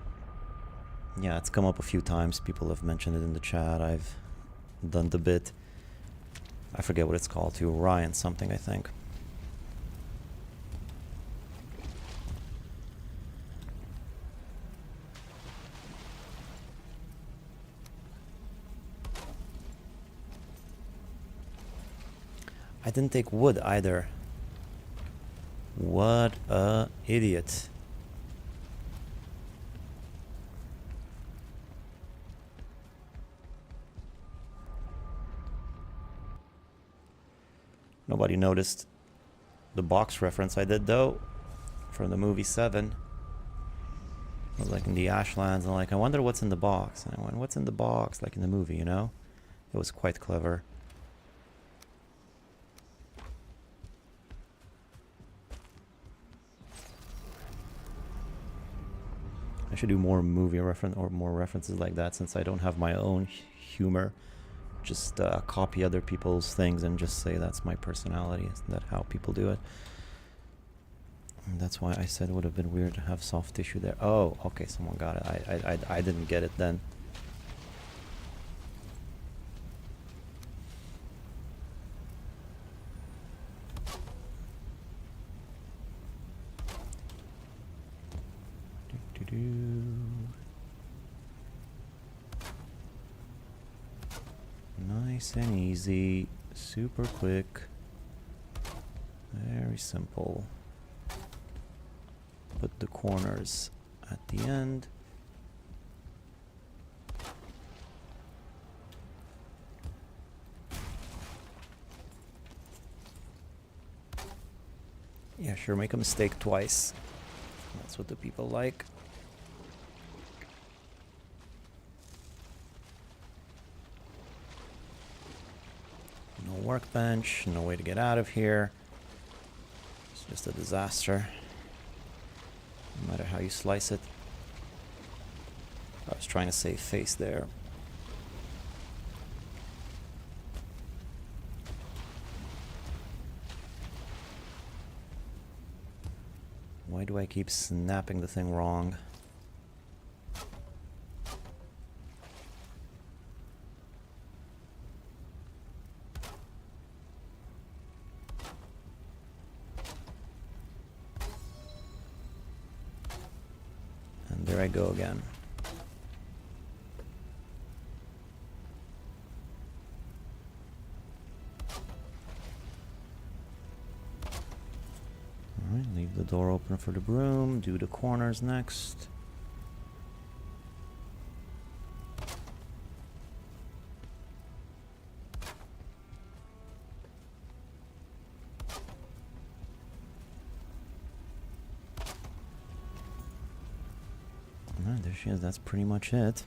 Yeah, it's come up a few times. People have mentioned it in the chat. I've done the bit. I forget what it's called too. Ryan something, I think. I didn't take wood either. What a idiot. Nobody noticed the box reference I did though, from the movie 7. I was like in the Ashlands and like, I wonder what's in the box. And I went, what's in the box? Like in the movie, you know? It was quite clever. I should do more movie reference or more references like that, since I don't have my own humor. Just copy other people's things and just say that's my personality. Isn't that how people do it? And that's why I said it would have been weird to have soft tissue there. Oh, okay, someone got it. I didn't get it then. Nice and easy, super quick, very simple. Put the corners at the end. Yeah, sure, make a mistake twice. That's what the people like. No workbench, no way to get out of here. It's just a disaster. No matter how you slice it. I was trying to save face there. Why do I keep snapping the thing wrong? And there I go again. Alright, leave the door open for the broom, do the corners next. Alright, there she is, that's pretty much it.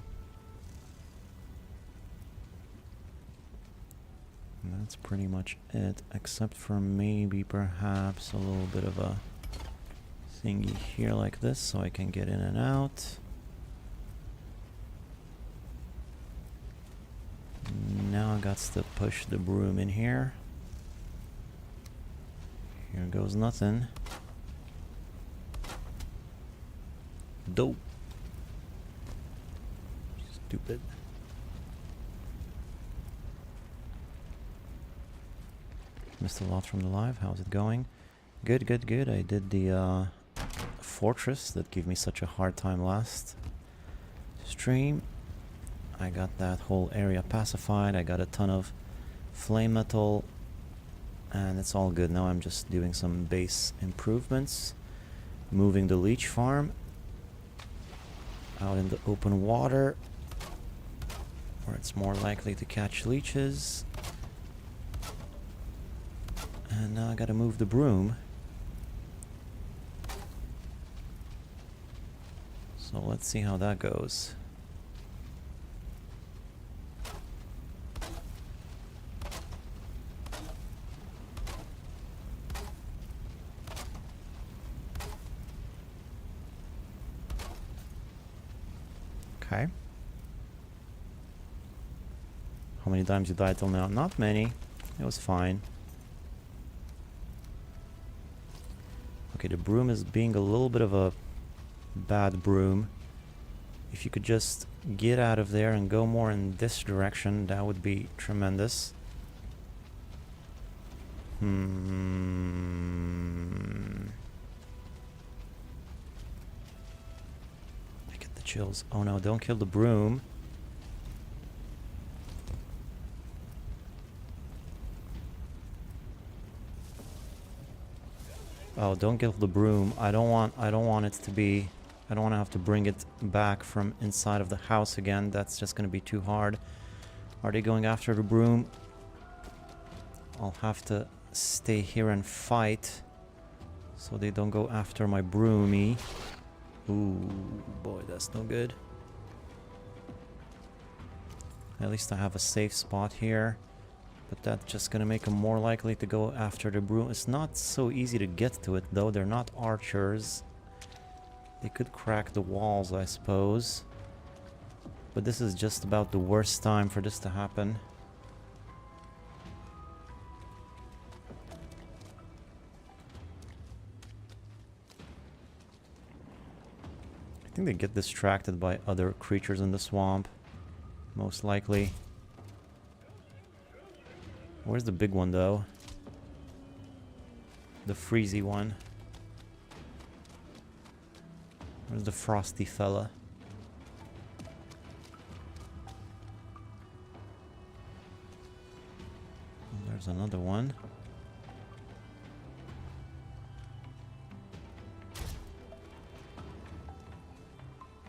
That's pretty much it, except for maybe perhaps a little bit of a thingy here like this, so I can get in and out. Now I got to push the broom in here. Here goes nothing. Dope. Stupid. Missed a lot from the live. How's it going? Good, good, good. I did the fortress that gave me such a hard time last stream. I got that whole area pacified. I got a ton of flame metal. And it's all good. Now I'm just doing some base improvements. Moving the leech farm out in the open water, where it's more likely to catch leeches. And now I gotta move the broom. So let's see how that goes. Okay. How many times you died till now? Not many. It was fine. Okay, the broom is being a little bit of a bad broom. If you could just get out of there and go more in this direction, that would be tremendous. I get the chills. Oh no, don't kill the broom. Oh, don't kill the broom. I don't want it to be... I don't want to have to bring it back from inside of the house again. That's just going to be too hard. Are they going after the broom? I'll have to stay here and fight so they don't go after my broomy. Ooh, boy, that's no good. At least I have a safe spot here. But that's just gonna make them more likely to go after the broom. It's not so easy to get to it, though. They're not archers. They could crack the walls, I suppose. But this is just about the worst time for this to happen. I think they get distracted by other creatures in the swamp. Most likely. Where's the big one, though? The freezy one. Where's the frosty fella? There's another one.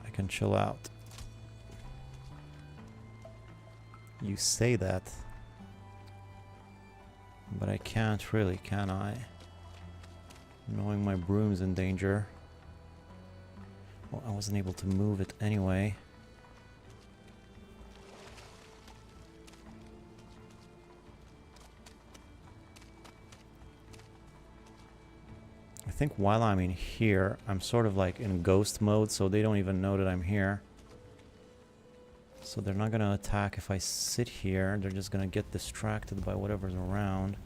I can chill out. You say that. But I can't really, can I? Knowing my broom's in danger. Well, I wasn't able to move it anyway. I think while I'm in here, I'm sort of like in ghost mode, so they don't even know that I'm here. So they're not gonna attack if I sit here. They're just gonna get distracted by whatever's around.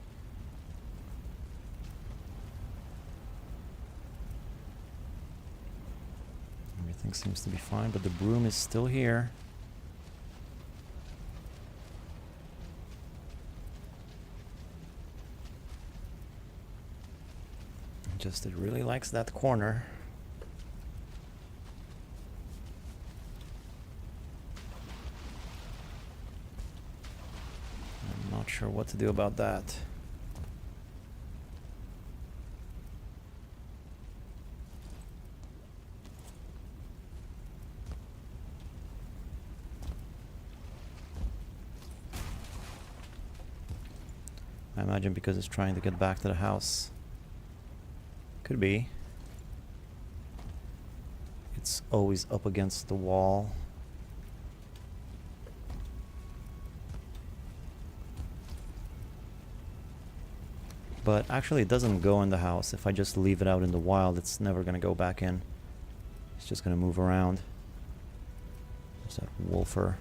Everything seems to be fine, but the broom is still here. Just it really likes that corner. I'm not sure what to do about that. I imagine because it's trying to get back to the house. Could be. It's always up against the wall. But actually it doesn't go in the house. If I just leave it out in the wild, it's never gonna go back in. It's just gonna move around. There's that wolfer.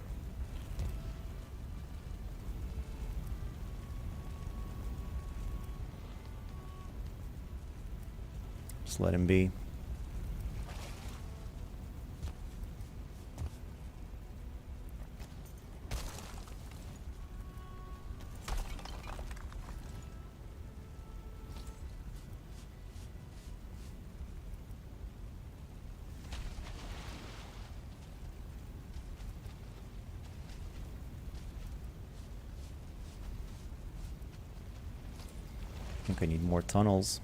Just let him be. I think I need more tunnels.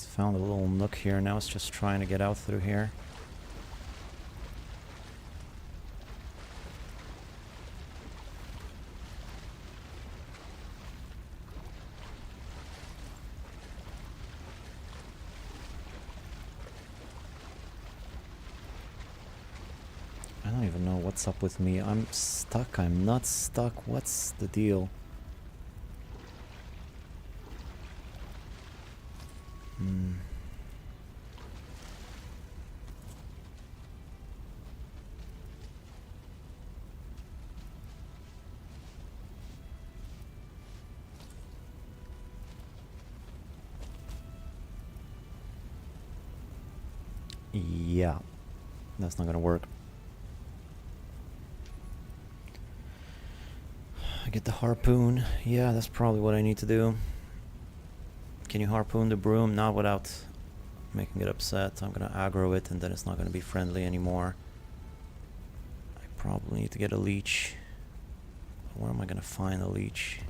found a little nook here. Now it's just trying to get out through here. I don't even know what's up with me. I'm stuck. I'm not stuck. What's the deal? Yeah, that's not gonna work. I get the harpoon. Yeah, that's probably what I need to do. Can you harpoon the broom? Not without making it upset. I'm gonna aggro it and then it's not gonna be friendly anymore. I probably need to get a leech. Where am I gonna find a leech?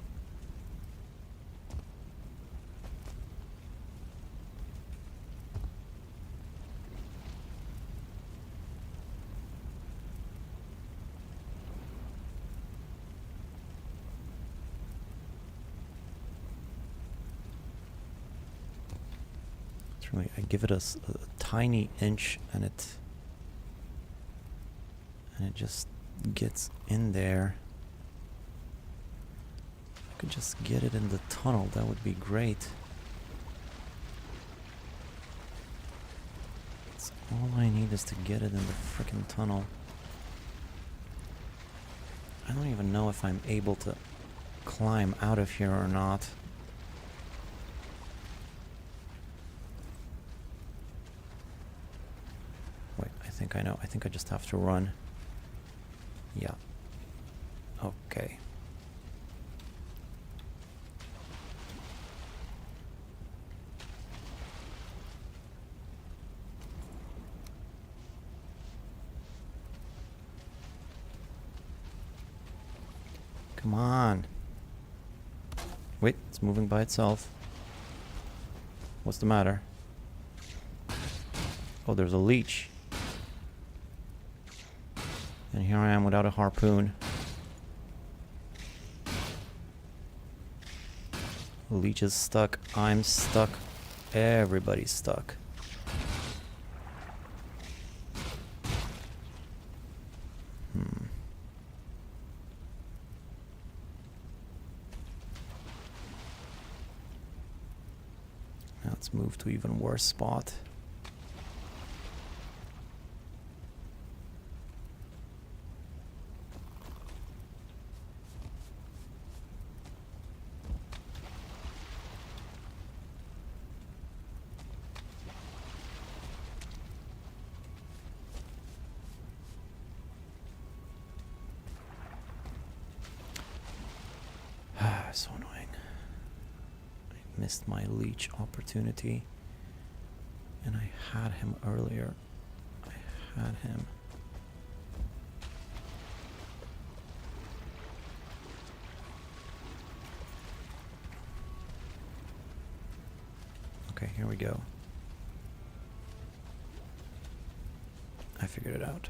Really, I give it a tiny inch and it just gets in there. If I could just get it in the tunnel, that would be great. That's all I need is to get it in the frickin' tunnel. I don't even know if I'm able to climb out of here or not. Wait, I think I know. I think I just have to run. Yeah. Okay. Come on. Wait, it's moving by itself. What's the matter? Oh, there's a leech. And here I am without a harpoon. The leech is stuck. I'm stuck. Everybody's stuck. Now let's move to even worse spot. So annoying. I missed my leech opportunity. And I had him earlier. I had him. Okay, here we go. I figured it out.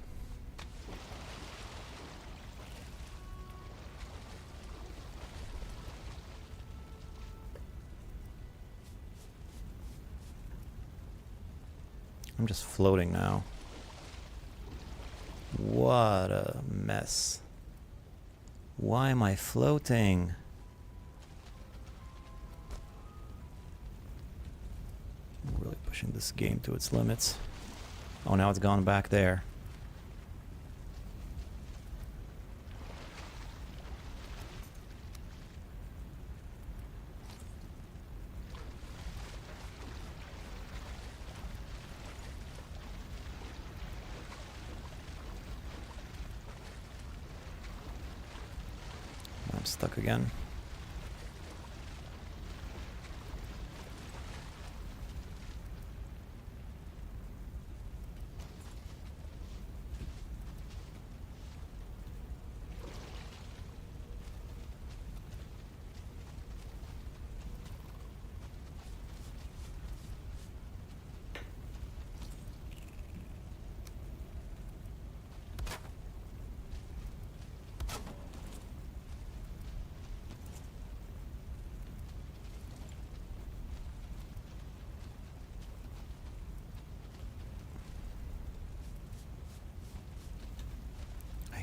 I'm just floating now. What a mess. Why am I floating? I'm really pushing this game to its limits. Oh, now it's gone back there. I'm stuck again.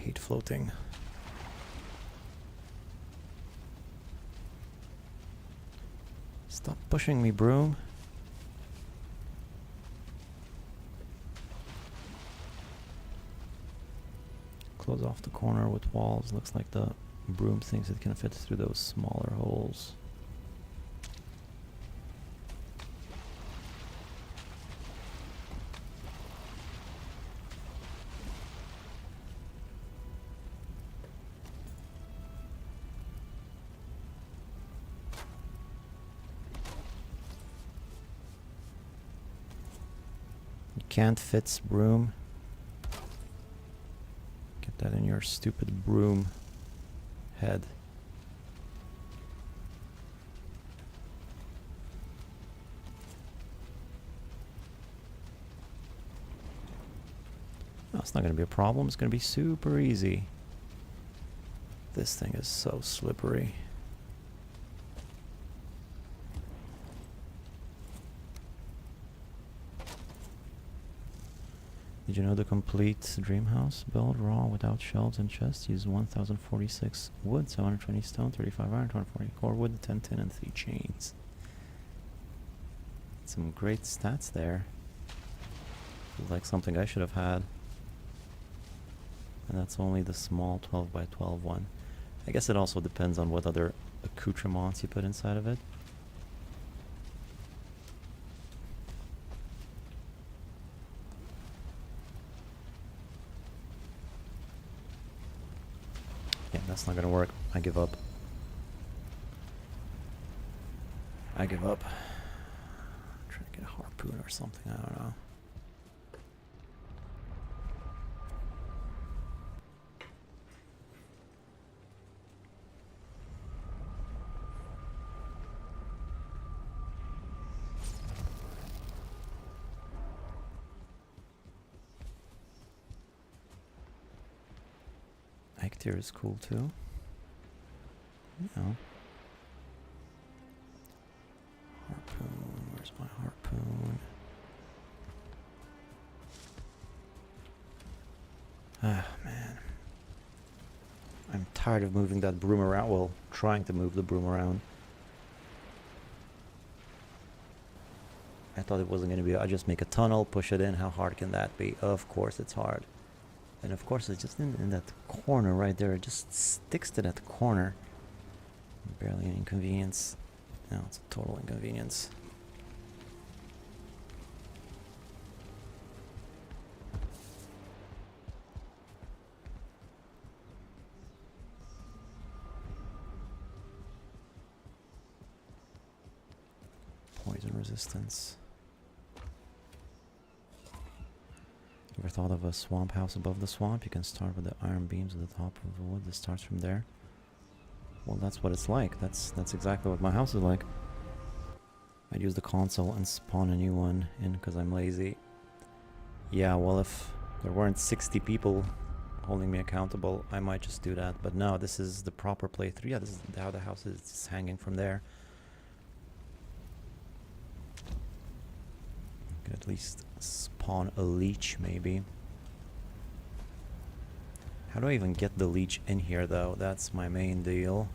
hate floating. Stop pushing me, broom. Close off the corner with walls. Looks like the broom thinks it can fit through those smaller holes. Can't fit broom. Get that in your stupid broom head. No, it's not going to be a problem. It's going to be super easy. This thing is so slippery. Did you know the complete dream house build raw without shelves and chests uses 1046 wood, 720 stone, 35 iron, 240 core wood, 10 tin and 3 chains. Some great stats there. Feels like something I should have had. And that's only the small 12 by 12 one. I guess it also depends on what other accoutrements you put inside of it. Yeah, that's not gonna work. I give up. I give up. Try to get a harpoon or something, I don't know. Tier is cool too. You know. Harpoon, where's my harpoon? Ah, man. I'm tired of moving that broom around. Well, trying to move the broom around. I thought it wasn't going to be. I just make a tunnel, push it in. How hard can that be? Of course it's hard. And of course it's just in that corner right there. It just sticks to that corner. Barely an inconvenience. No, it's a total inconvenience. Poison resistance. Ever thought of a swamp house above the swamp? You can start with the iron beams at the top of the wood that starts from there. Well, that's what it's like. That's exactly what my house is like. I'd use the console and spawn a new one in because I'm lazy. Yeah, well, if there weren't 60 people holding me accountable, I might just do that. But no, this is the proper playthrough. Yeah, this is how the house is. It's hanging from there. Could at least spawn a leech, maybe. How do I even get the leech in here, though? That's my main deal.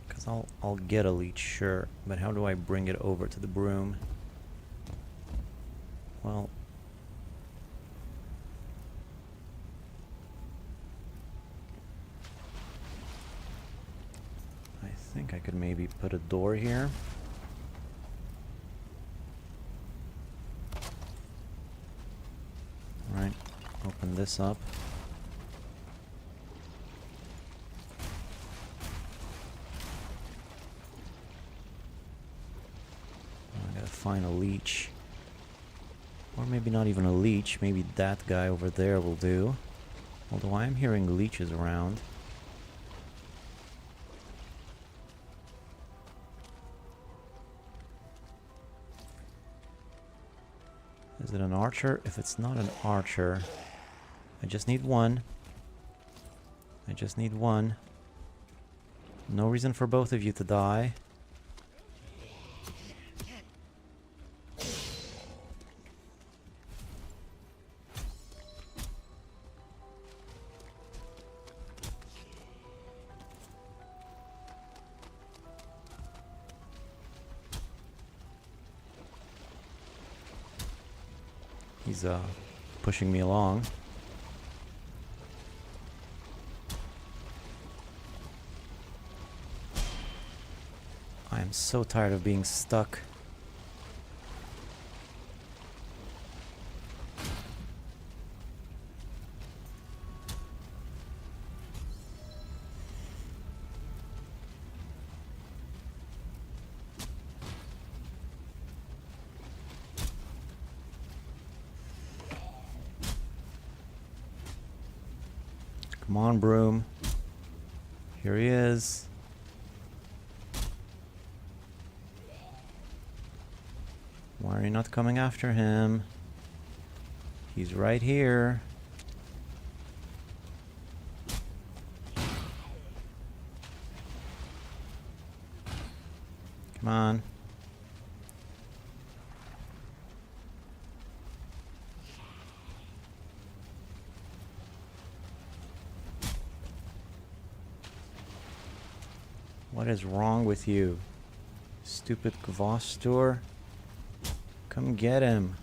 Because I'll get a leech, sure, but how do I bring it over to the broom? Well, I think I could maybe put a door here. Right, open this up. I gotta find a leech. Or maybe not even a leech, maybe that guy over there will do. Although I am hearing leeches around. Is it an archer? If it's not an archer, I just need one. I just need one. No reason for both of you to die. He's pushing me along. I am so tired of being stuck. Come on, Broom. Here he is. Why are you not coming after him? He's right here. Come on. What is wrong with you? Stupid Gvostor? Come get him.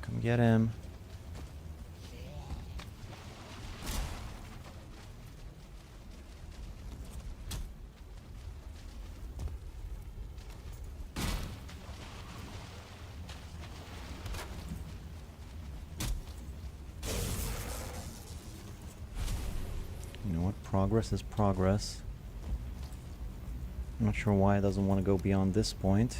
Come get him. You know what? Progress is progress. I'm not sure why it doesn't want to go beyond this point.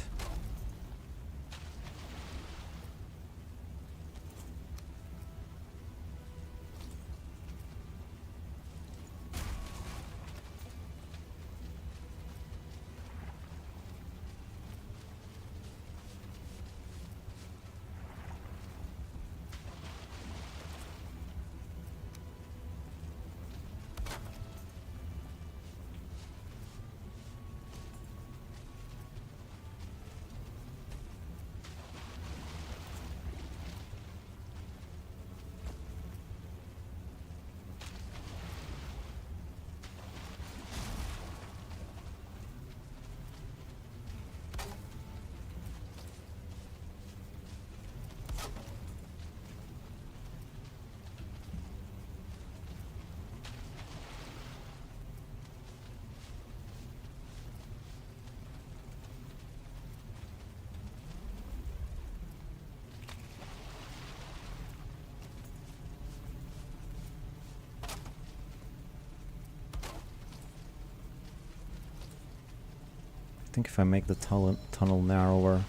I think if I make the tunnel narrower.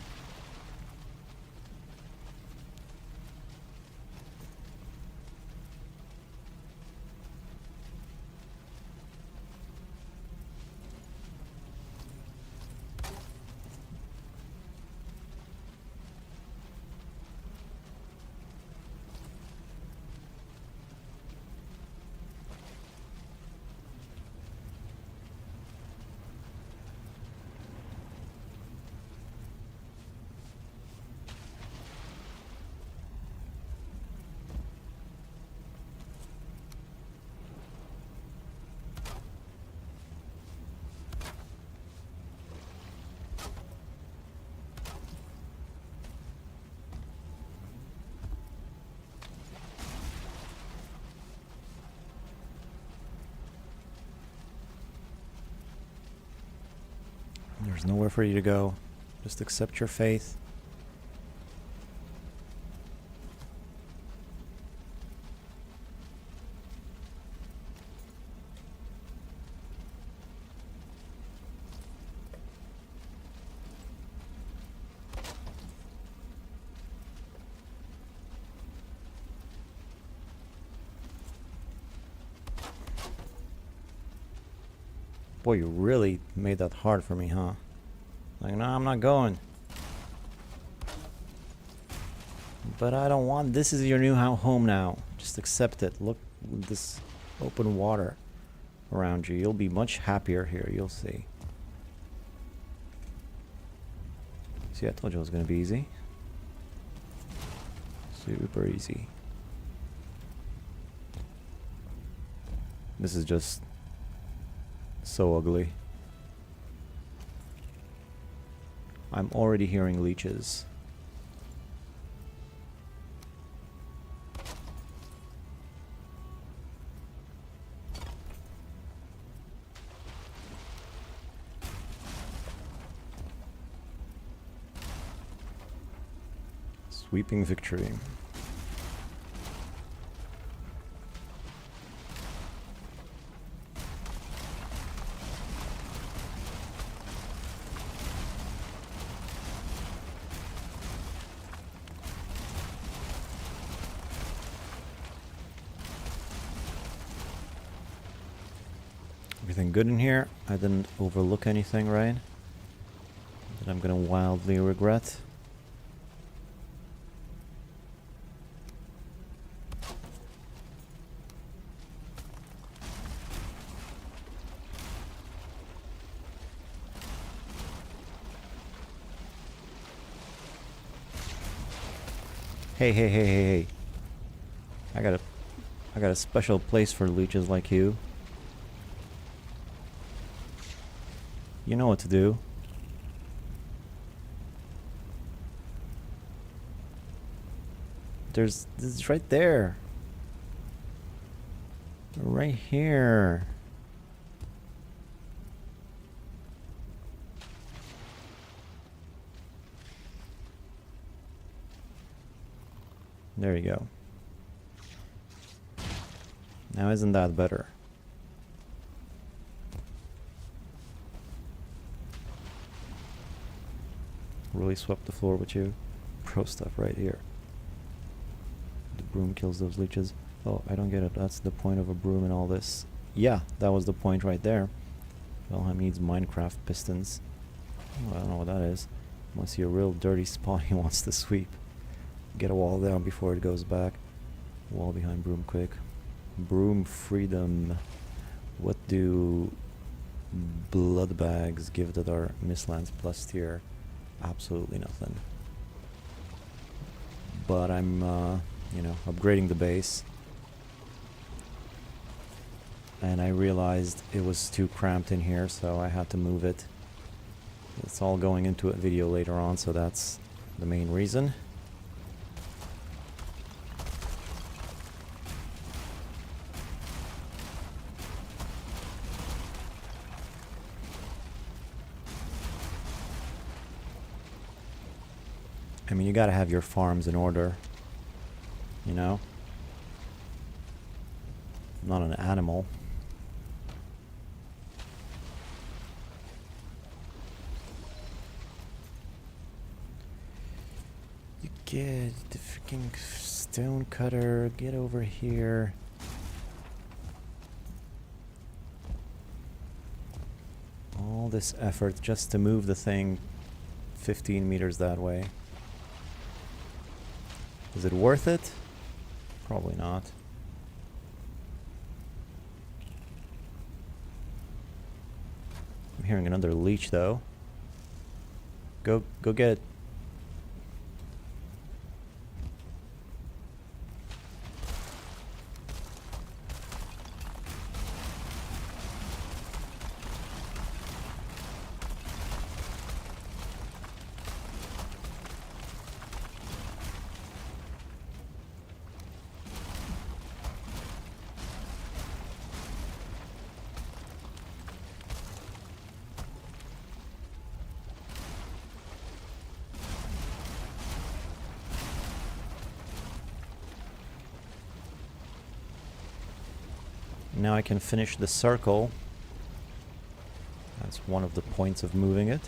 There's nowhere for you to go. Just accept your fate. Boy, you really made that hard for me, huh? Like, no, I'm not going. But I don't want... This is your new home now. Just accept it. Look at this open water around you. You'll be much happier here. You'll see. See, I told you it was going to be easy. Super easy. This is just so ugly. I'm already hearing leeches. Sweeping victory. Everything good in here? I didn't overlook anything, right? That I'm gonna wildly regret. Hey. I got a special place for leeches like you. You know what to do. This is right there. Right here. There you go. Now isn't that better? Really swept the floor with you. Pro stuff right here. The broom kills those leeches. Oh, I don't get it. That's the point of a broom and all this. Yeah, that was the point right there. Valheim needs Minecraft pistons. Oh, I don't know what that is. Must see a real dirty spot he wants to sweep. Get a wall down before it goes back. Wall behind broom quick. Broom freedom. What do blood bags give that are Mistlands plus tier? Absolutely nothing. But I'm, you know, upgrading the base. And I realized it was too cramped in here, so I had to move it. It's all going into a video later on, so that's the main reason. I mean, you gotta have your farms in order, you know? I'm not an animal. You get the freaking stone cutter, get over here. All this effort just to move the thing 15 meters that way. Is it worth it? Probably not. I'm hearing another leech though. Go get it. Now I can finish the circle. That's one of the points of moving it.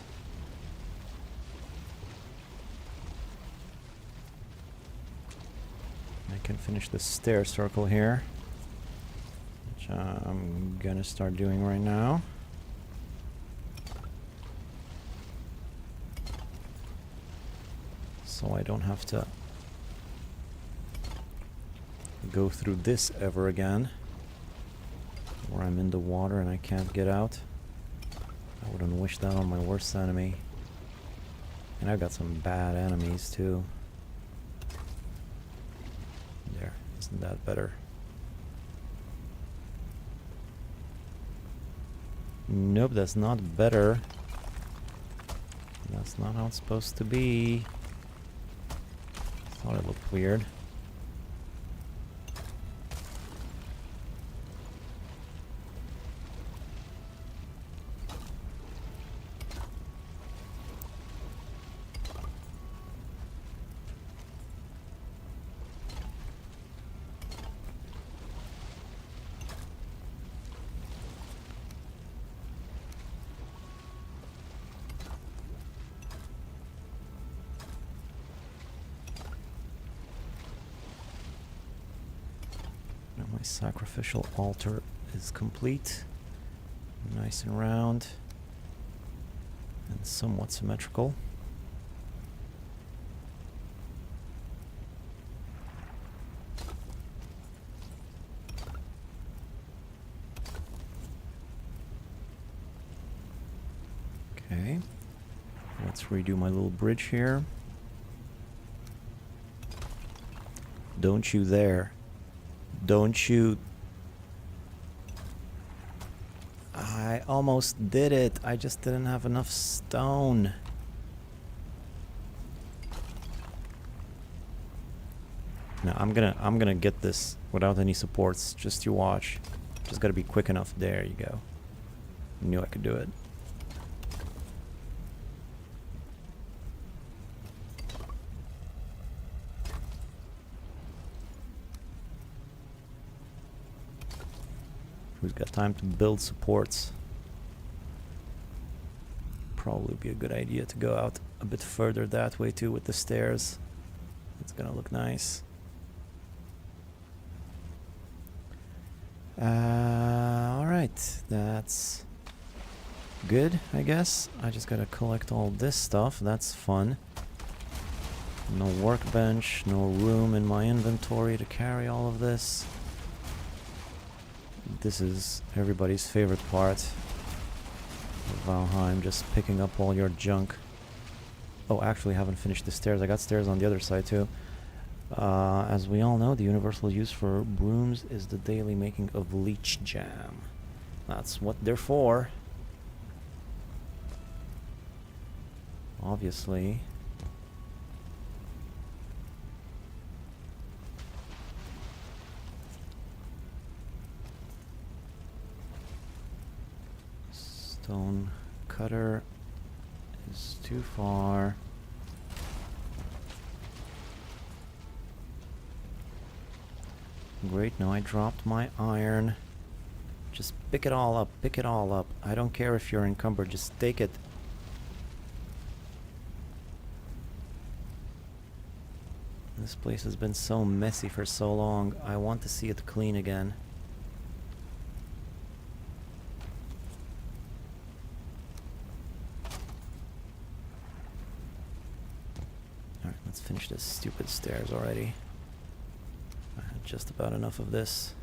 I can finish the stair circle here, which I'm gonna start doing right now. So I don't have to go through this ever again. Where I'm in the water and I can't get out. I wouldn't wish that on my worst enemy. And I've got some bad enemies too. There, isn't that better? Nope, that's not better. That's not how it's supposed to be. Thought it looked weird. Now my sacrificial altar is complete. Nice and round. And somewhat symmetrical. Okay. Let's redo my little bridge here. Don't you dare. Don't you... I almost did it. I just didn't have enough stone. No, I'm gonna get this without any supports. Just you watch. Just gotta be quick enough. There you go. Knew I could do it. Who's got time to build supports? Probably be a good idea to go out a bit further that way too with the stairs. It's gonna look nice. Alright, that's good, I guess. I just gotta collect all this stuff. That's fun. No workbench, no room in my inventory to carry all of this. This is everybody's favorite part of Valheim, just picking up all your junk. Oh, actually, I haven't finished the stairs. I got stairs on the other side too. As we all know, the universal use for brooms is the daily making of leech jam. That's what they're for. Obviously. Stone cutter is too far. Great, now I dropped my iron. Just pick it all up, pick it all up. I don't care if you're encumbered, just take it. This place has been so messy for so long. I want to see it clean again. Alright, let's finish this stupid stairs already. I had just about enough of this.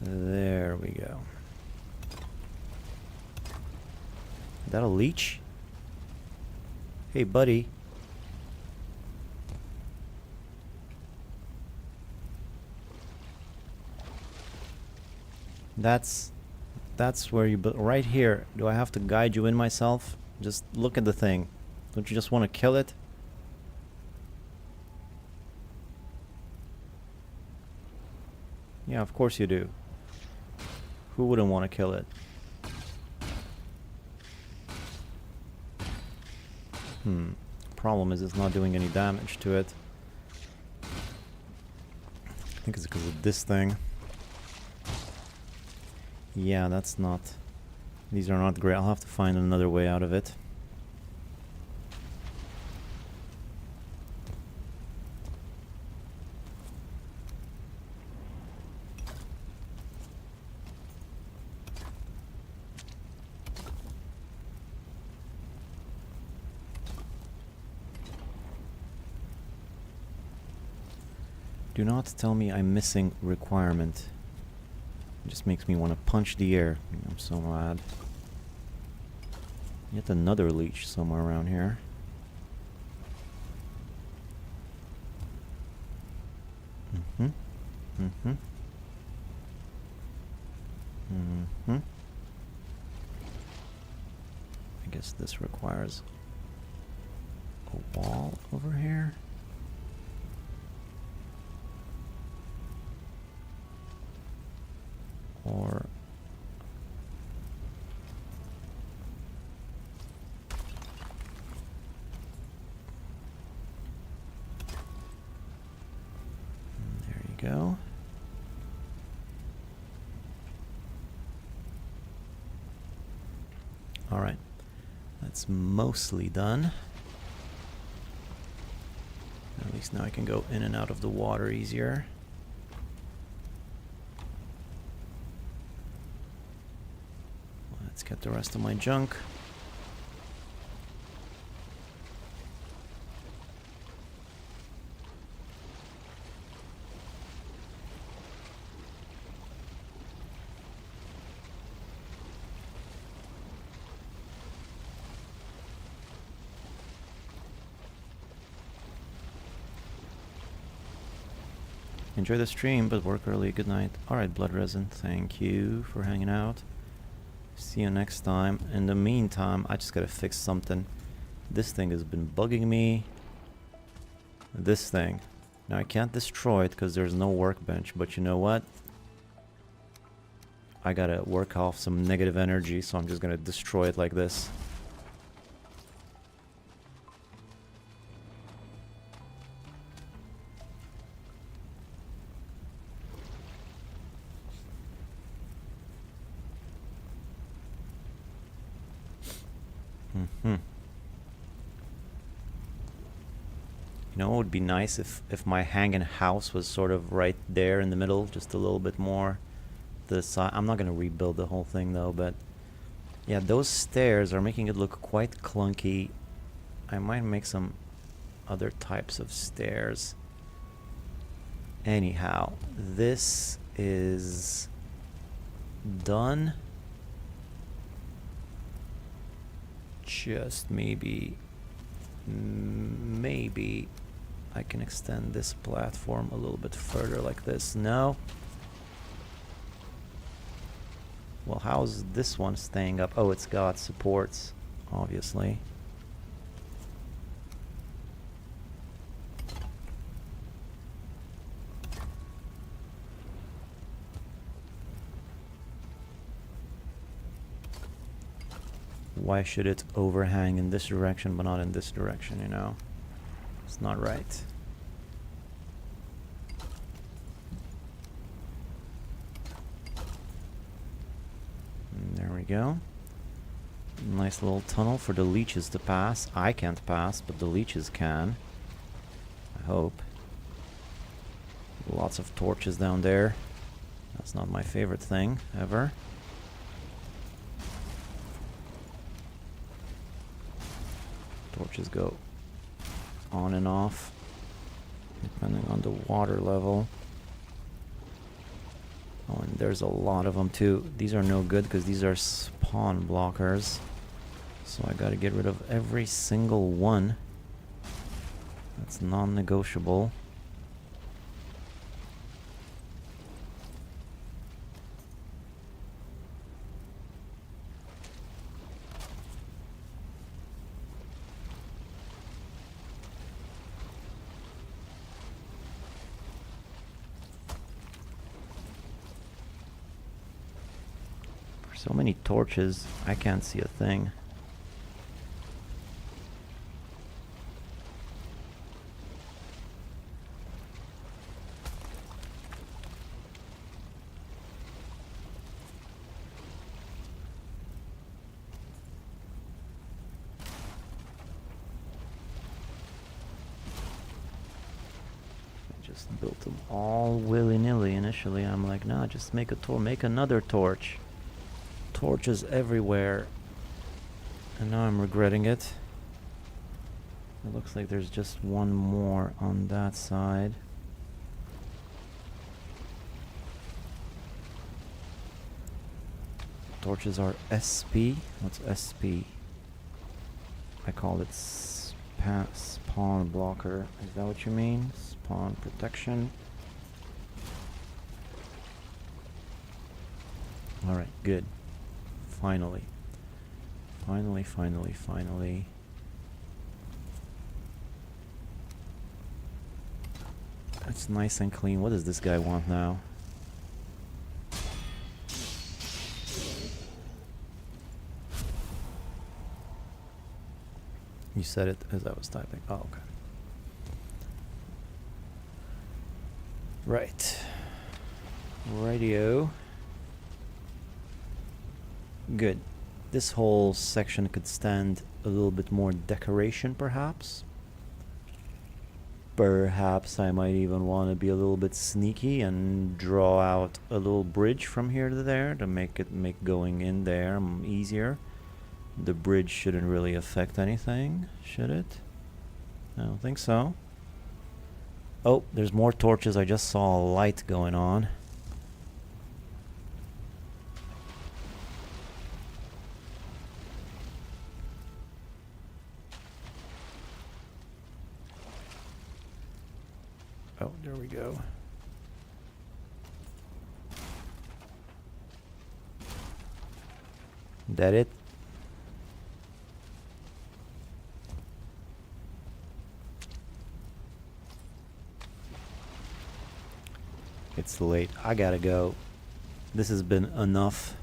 There we go. Is that a leech? Hey, buddy. That's where you right here. Do I have to guide you in myself? Just look at the thing. Don't you just want to kill it? Yeah, of course you do. Who wouldn't want to kill it? Problem is it's not doing any damage to it. I think it's because of this thing. Yeah, that's not... These are not great. I'll have to find another way out of it. Do not tell me I'm missing requirement. It just makes me want to punch the air. I'm so mad. Yet another leech somewhere around here. Mm-hmm. Mm-hmm. Mm-hmm. I guess this requires a wall over here. Or there you go. All right, that's mostly done. At least now I can go in and out of the water easier. Let's get the rest of my junk. Enjoy the stream, but work early. Good night. Alright, Blood Resin, thank you for hanging out. See you next time. In the meantime, I just gotta fix something. This thing has been bugging me. This thing. Now I can't destroy it because there's no workbench, but you know what? I gotta work off some negative energy, so I'm just gonna destroy it like this. You know, it would be nice if my hanging house was sort of right there in the middle, just a little bit more to the side. I'm not going to rebuild the whole thing though, but yeah, those stairs are making it look quite clunky. I might make some other types of stairs. Anyhow, this is done. Just maybe I can extend this platform a little bit further like this. No. Well, how's this one staying up? Oh, it's got supports, obviously. Why should it overhang in this direction but not in this direction, you know? It's not right. And there we go. Nice little tunnel for the leeches to pass. I can't pass, but the leeches can. I hope. Lots of torches down there. That's not my favorite thing, ever. Torches go on and off depending on the water level. Oh, and there's a lot of them too. These are no good because these are spawn blockers, so I gotta get rid of every single one. That's non-negotiable. So many torches, I can't see a thing. I just built them all willy-nilly initially. I'm like, nah, just make a make another torch. Torches everywhere, and now I'm regretting it. It looks like there's just one more on that side. Torches are SP. What's SP? I call it spawn blocker. Is that what you mean? Spawn protection. Alright, good. Finally. Finally. That's nice and clean. What does this guy want now? You said it as I was typing. Oh, okay. Right. Radio. Good. This whole section could stand a little bit more decoration, perhaps. Perhaps I might even want to be a little bit sneaky and draw out a little bridge from here to there to make going in there easier. The bridge shouldn't really affect anything, should it? I don't think so. Oh, there's more torches. I just saw a light going on. Oh, there we go. That it? It's late. I gotta go. This has been enough.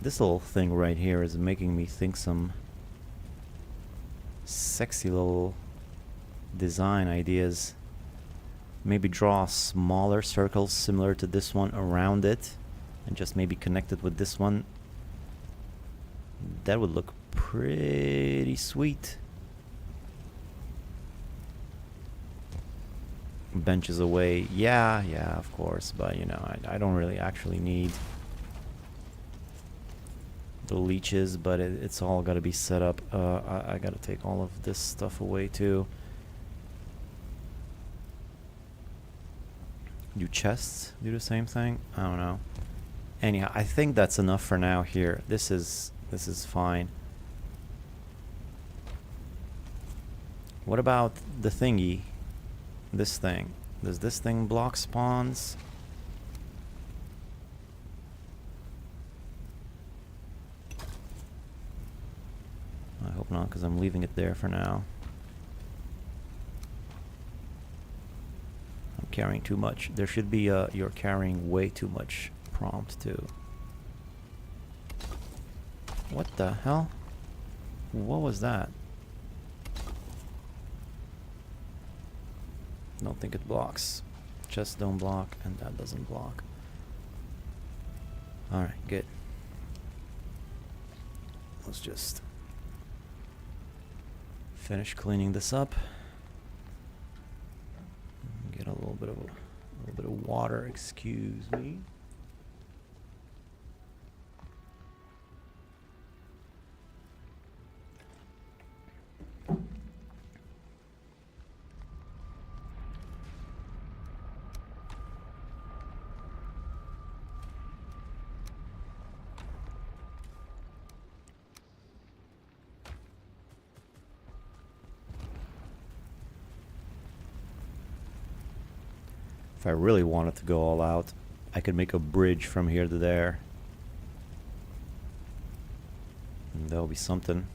This little thing right here is making me think some sexy little design ideas. Maybe draw smaller circles similar to this one around it and just maybe connect it with this one. That would look pretty sweet. Benches away. Yeah, of course, but you know, I don't really actually need the leeches, but it's all got to be set up. I got to take all of this stuff away too. Do chests do the same thing? I don't know. Anyhow, I think that's enough for now here. This is fine. What about the thingy? This thing. Does this thing block spawns? I hope not, because I'm leaving it there for now. I'm carrying too much. There should be a you're carrying way too much prompt too. What the hell? What was that? Don't think it blocks. Chests don't block, and that doesn't block. Alright, good. Let's just finish cleaning this up. Get a little bit of water, excuse me. If I really wanted to go all out, I could make a bridge from here to there. And that'll be something.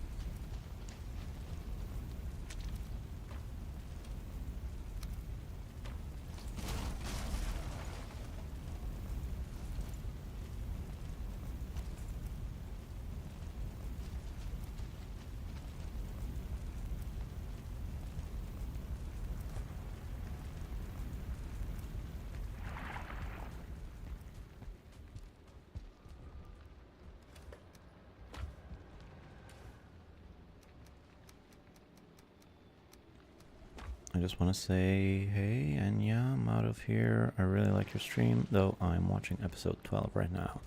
I just want to say, hey, and yeah, I'm out of here. I really like your stream, though I'm watching episode 12 right now.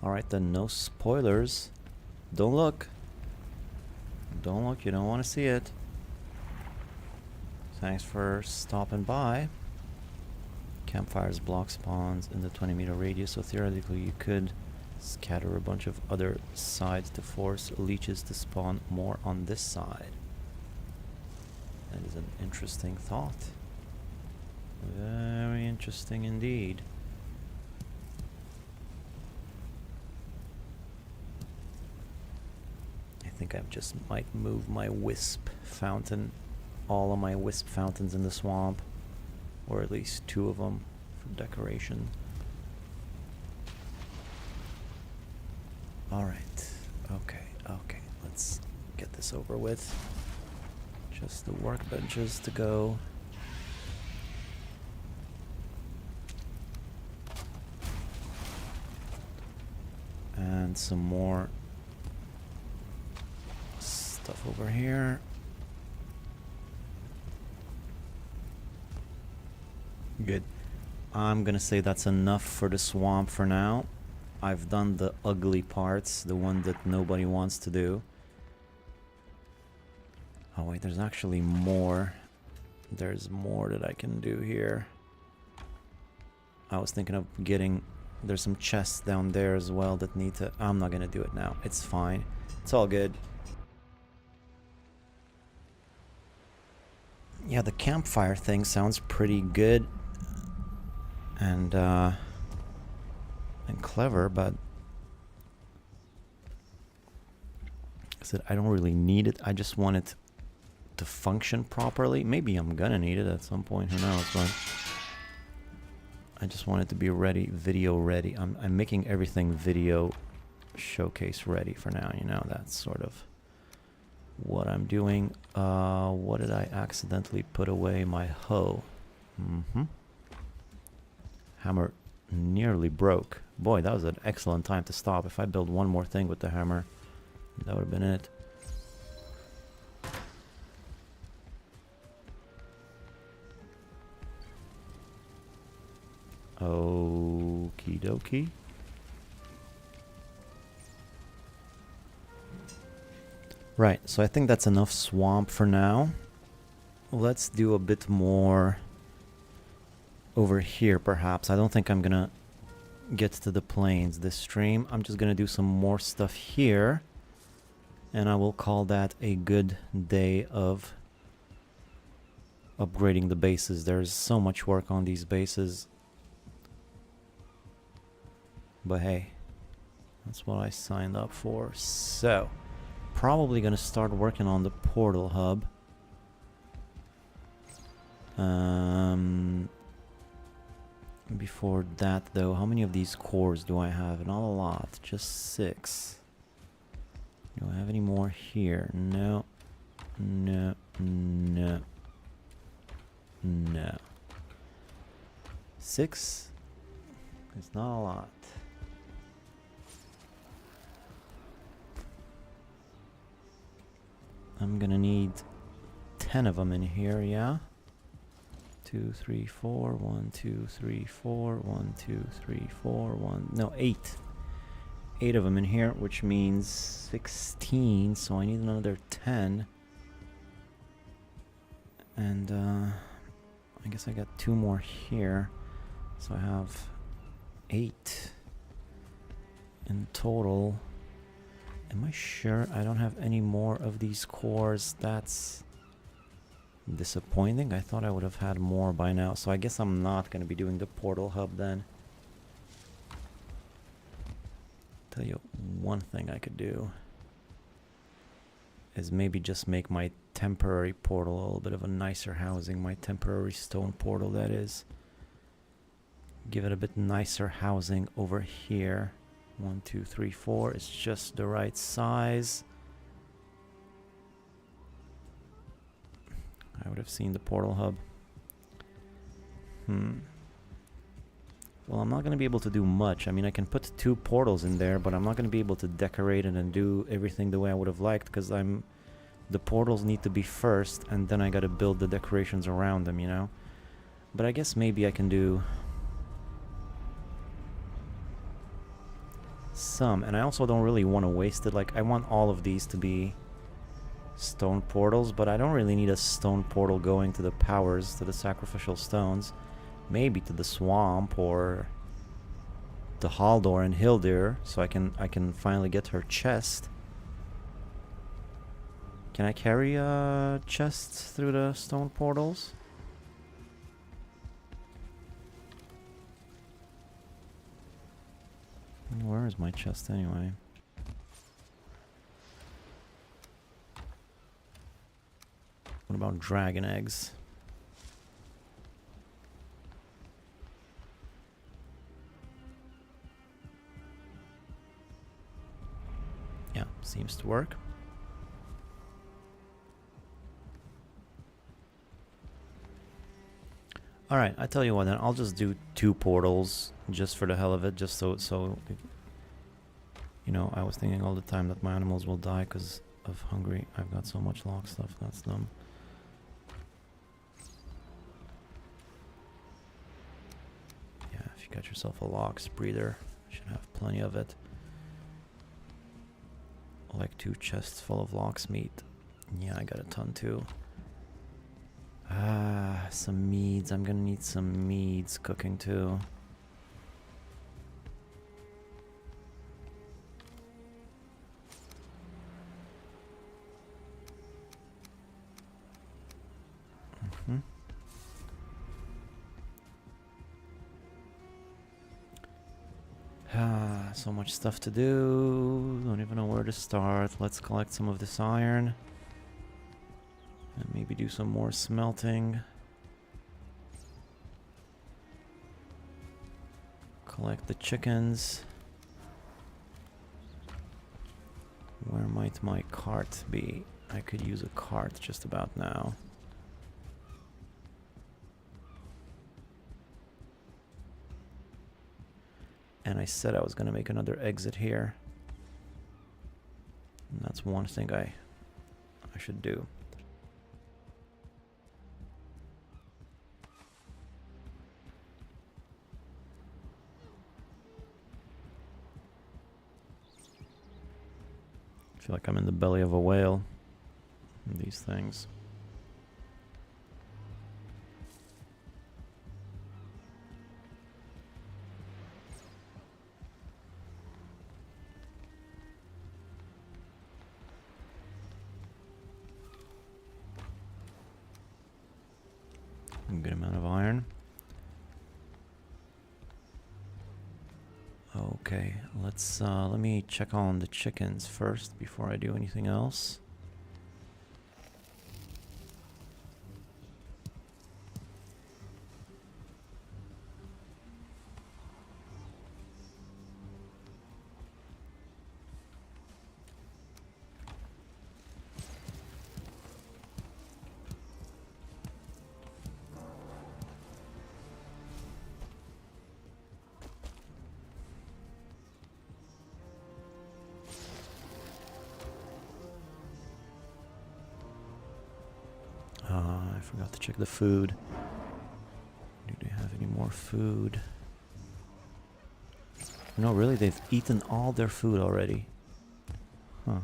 Alright then, no spoilers. Don't look. Don't look, you don't want to see it. Thanks for stopping by. Campfires block spawns in the 20-meter radius, so theoretically you could scatter a bunch of other sides to force leeches to spawn more on this side. That is an interesting thought. Very interesting indeed. I think I just might move my wisp fountain, all of my wisp fountains in the swamp, or at least 2 of them for decoration. Alright, okay, let's get this over with. Just the workbenches to go. And some more stuff over here. Good. I'm gonna say that's enough for the swamp for now. I've done the ugly parts, the one that nobody wants to do. Oh wait, there's actually more. There's more that I can do here. I was thinking of getting... There's some chests down there as well that need to... I'm not gonna do it now. It's fine. It's all good. Yeah, the campfire thing sounds pretty good. And clever, but... I said I don't really need it. I just want it to function properly. Maybe I'm gonna need it at some point. Who knows, but... I just want it to be ready, video ready. I'm making everything video showcase ready for now, you know, that's sort of what I'm doing. What did I accidentally put away? My hoe. Hammer nearly broke. Boy, that was an excellent time to stop. If I build one more thing with the hammer, that would have been it. Okie dokie. Right, so I think that's enough swamp for now. Let's do a bit more over here, perhaps. I don't think I'm gonna get to the plains this stream. I'm just gonna do some more stuff here. And I will call that a good day of upgrading the bases. There's so much work on these bases. But hey, that's what I signed up for. So, probably gonna start working on the portal hub. Before that though, how many of these cores do I have? Not a lot, just 6. Do I have any more here? No. No. No. No. 6? It's not a lot. I'm gonna need 10 of them in here, yeah? 2, 3, 4, 1, 2, 3, 4, 1, 2, 3, 4, 1, no, 8. 8 of them in here, which means 16, so I need another 10. And, I guess I got 2 more here, so I have 8 in total. Am I sure I don't have any more of these cores? That's disappointing. I thought I would have had more by now, so I guess I'm not going to be doing the portal hub then. Tell you one thing I could do is maybe just make my temporary portal a little bit of a nicer housing. My temporary stone portal, that is. Give it a bit nicer housing over here. 1, 2, 3, 4. It's just the right size. I would have seen the portal hub. Well, I'm not going to be able to do much. I mean, I can put 2 portals in there, but I'm not going to be able to decorate it and do everything the way I would have liked, because the portals need to be first, and then I got to build the decorations around them, you know? But I guess maybe I can do some, and I also don't really want to waste it. Like, I want all of these to be stone portals, but I don't really need a stone portal going to the powers, to the sacrificial stones. maybe to the swamp or to Haldor and Hildir, so I can finally get her chest. Can I carry chests through the stone portals? Where is my chest anyway? What about dragon eggs? Yeah, seems to work. Alright, I tell you what then, I'll just do 2 portals just for the hell of it, just so you know, I was thinking all the time that my animals will die because of hungry. I've got so much lock stuff, that's dumb. Yeah, if you got yourself a lox breeder, you should have plenty of it. Like 2 chests full of lox meat. Yeah, I got a ton too. Ah, some meads. I'm gonna need some meads cooking too. Ah, so much stuff to do. Don't even know where to start. Let's collect some of this iron. And maybe do some more smelting. Collect the chickens. Where might my cart be? I could use a cart just about now. And I said I was going to make another exit here. And that's one thing I should do. I feel like I'm in the belly of a whale. These things. Good amount of iron. Okay, let's let me check on the chickens first before I do anything else. I forgot to check the food. Do they have any more food? No, really, they've eaten all their food already. Huh.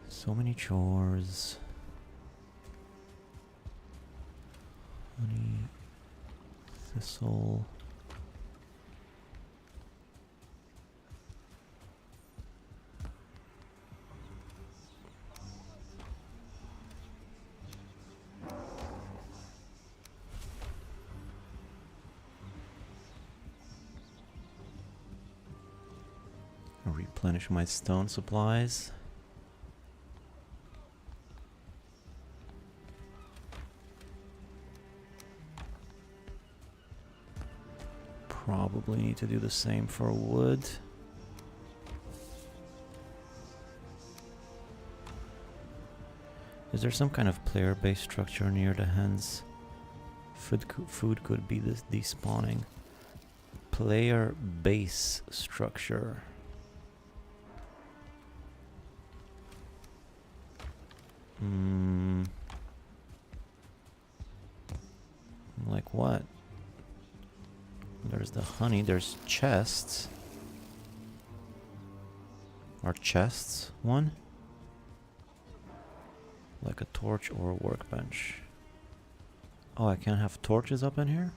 So many chores. Honey, thistle. I'll replenish my stone supplies. Probably need to do the same for wood. Is there some kind of player-based structure near the hens? Food could be despawning. Player base structure. Like what? There's the honey, there's chests. Are chests one? Like a torch or a workbench. Oh, I can't have torches up in here?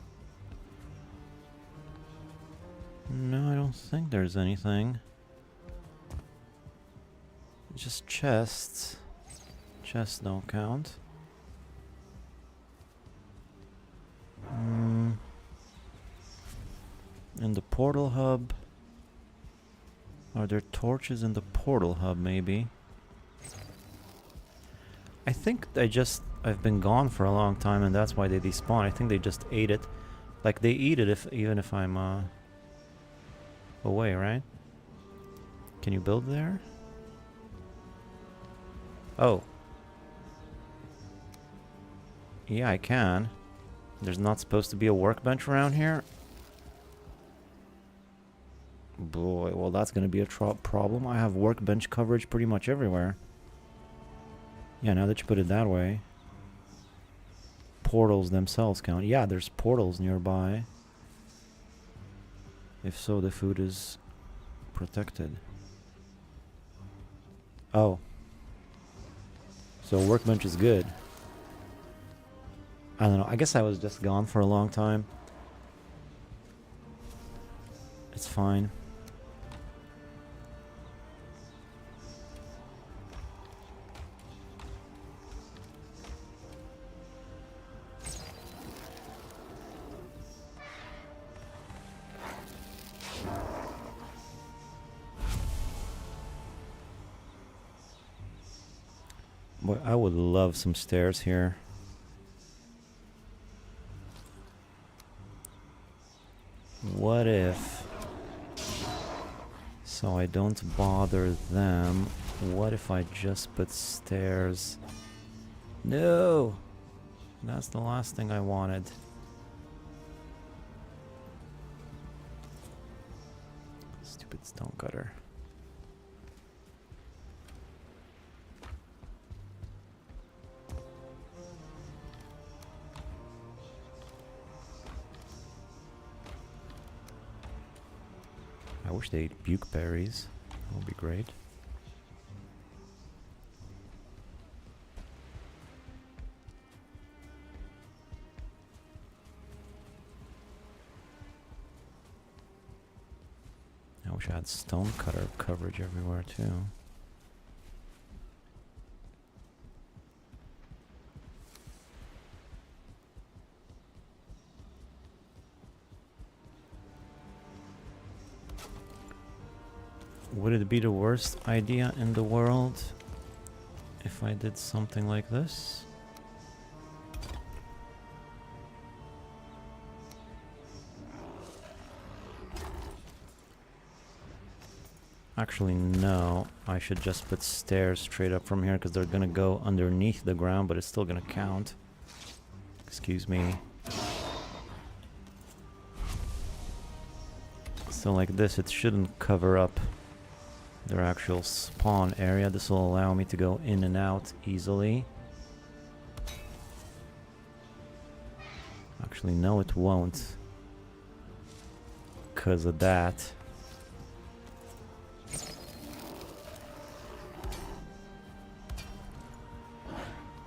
No, I don't think there's anything. Just chests. Chests don't count. In the portal hub. Are there torches in the portal hub, maybe? I think I've been gone for a long time and that's why they despawn. I think they just ate it. Like they eat it even if I'm away, right? Can you build there? Oh. Yeah, I can. There's not supposed to be a workbench around here? Boy, well that's gonna be a problem. I have workbench coverage pretty much everywhere. Yeah, now that you put it that way. Portals themselves count. Yeah, there's portals nearby. If so, the food is protected. Oh. So workbench is good. I don't know. I guess I was just gone for a long time. It's fine. Boy, I would love some stairs here. What if, so I don't bother them, what if I just put stairs? No! That's the last thing I wanted. Stupid stone cutter. I wish they ate buke berries. That would be great. I wish I had stone cutter coverage everywhere too. Would it be the worst idea in the world if I did something like this? Actually, no. I should just put stairs straight up from here because they're gonna go underneath the ground, but it's still gonna count. Excuse me. So like this, it shouldn't cover up their actual spawn area. This will allow me to go in and out easily. Actually, no, it won't. Because of that.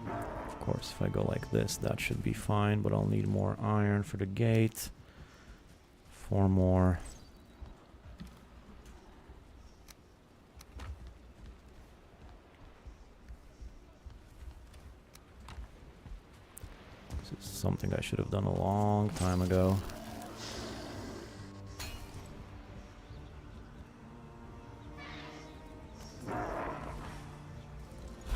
Of course, if I go like this, that should be fine, but I'll need more iron for the gate. 4 more. This is something I should have done a long time ago.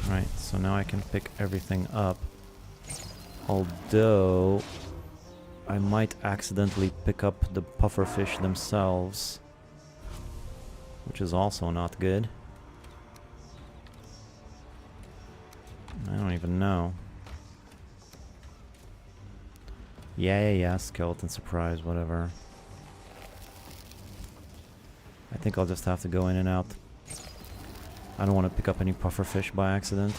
Right, so now I can pick everything up. Although I might accidentally pick up the pufferfish themselves, which is also not good. I don't even know. Yeah, skeleton surprise, whatever. I think I'll just have to go in and out. I don't want to pick up any pufferfish by accident.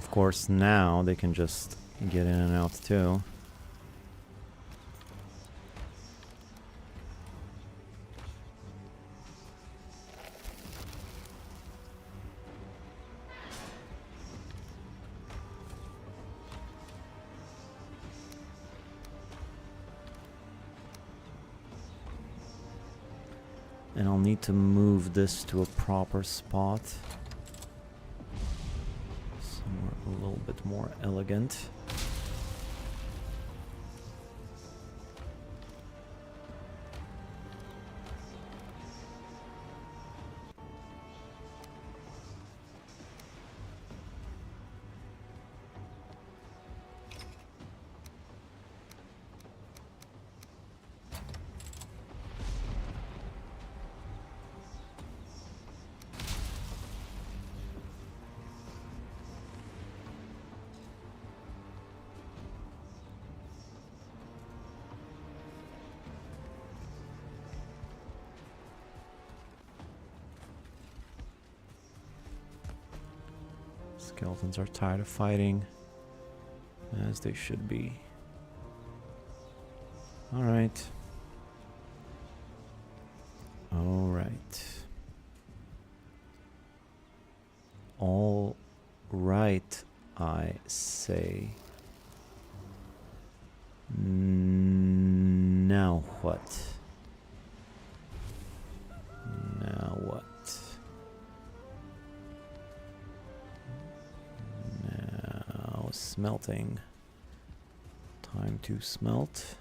Of course, now they can just get in and out too. And I'll need to move this to a proper spot. Somewhere a little bit more elegant. Skeletons are tired of fighting, as they should be. Alright. Alright. All right, I say. Now what? Now what? Now smelting. Time to smelt.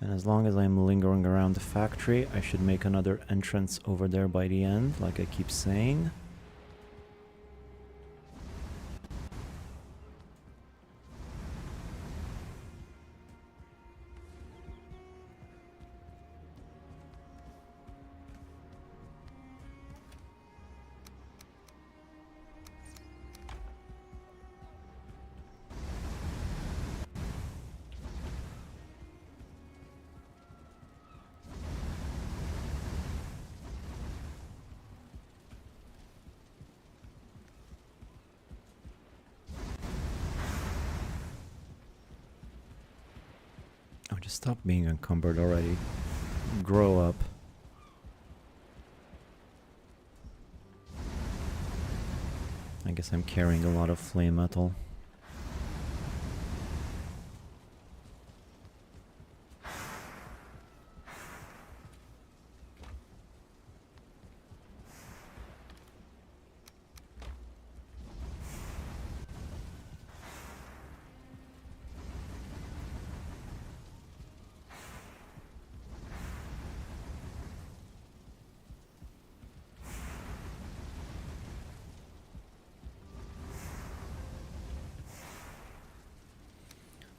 And as long as I'm lingering around the factory, I should make another entrance over there by the end, like I keep saying. Oh, just stop being encumbered already. Grow up. I guess I'm carrying a lot of flame metal.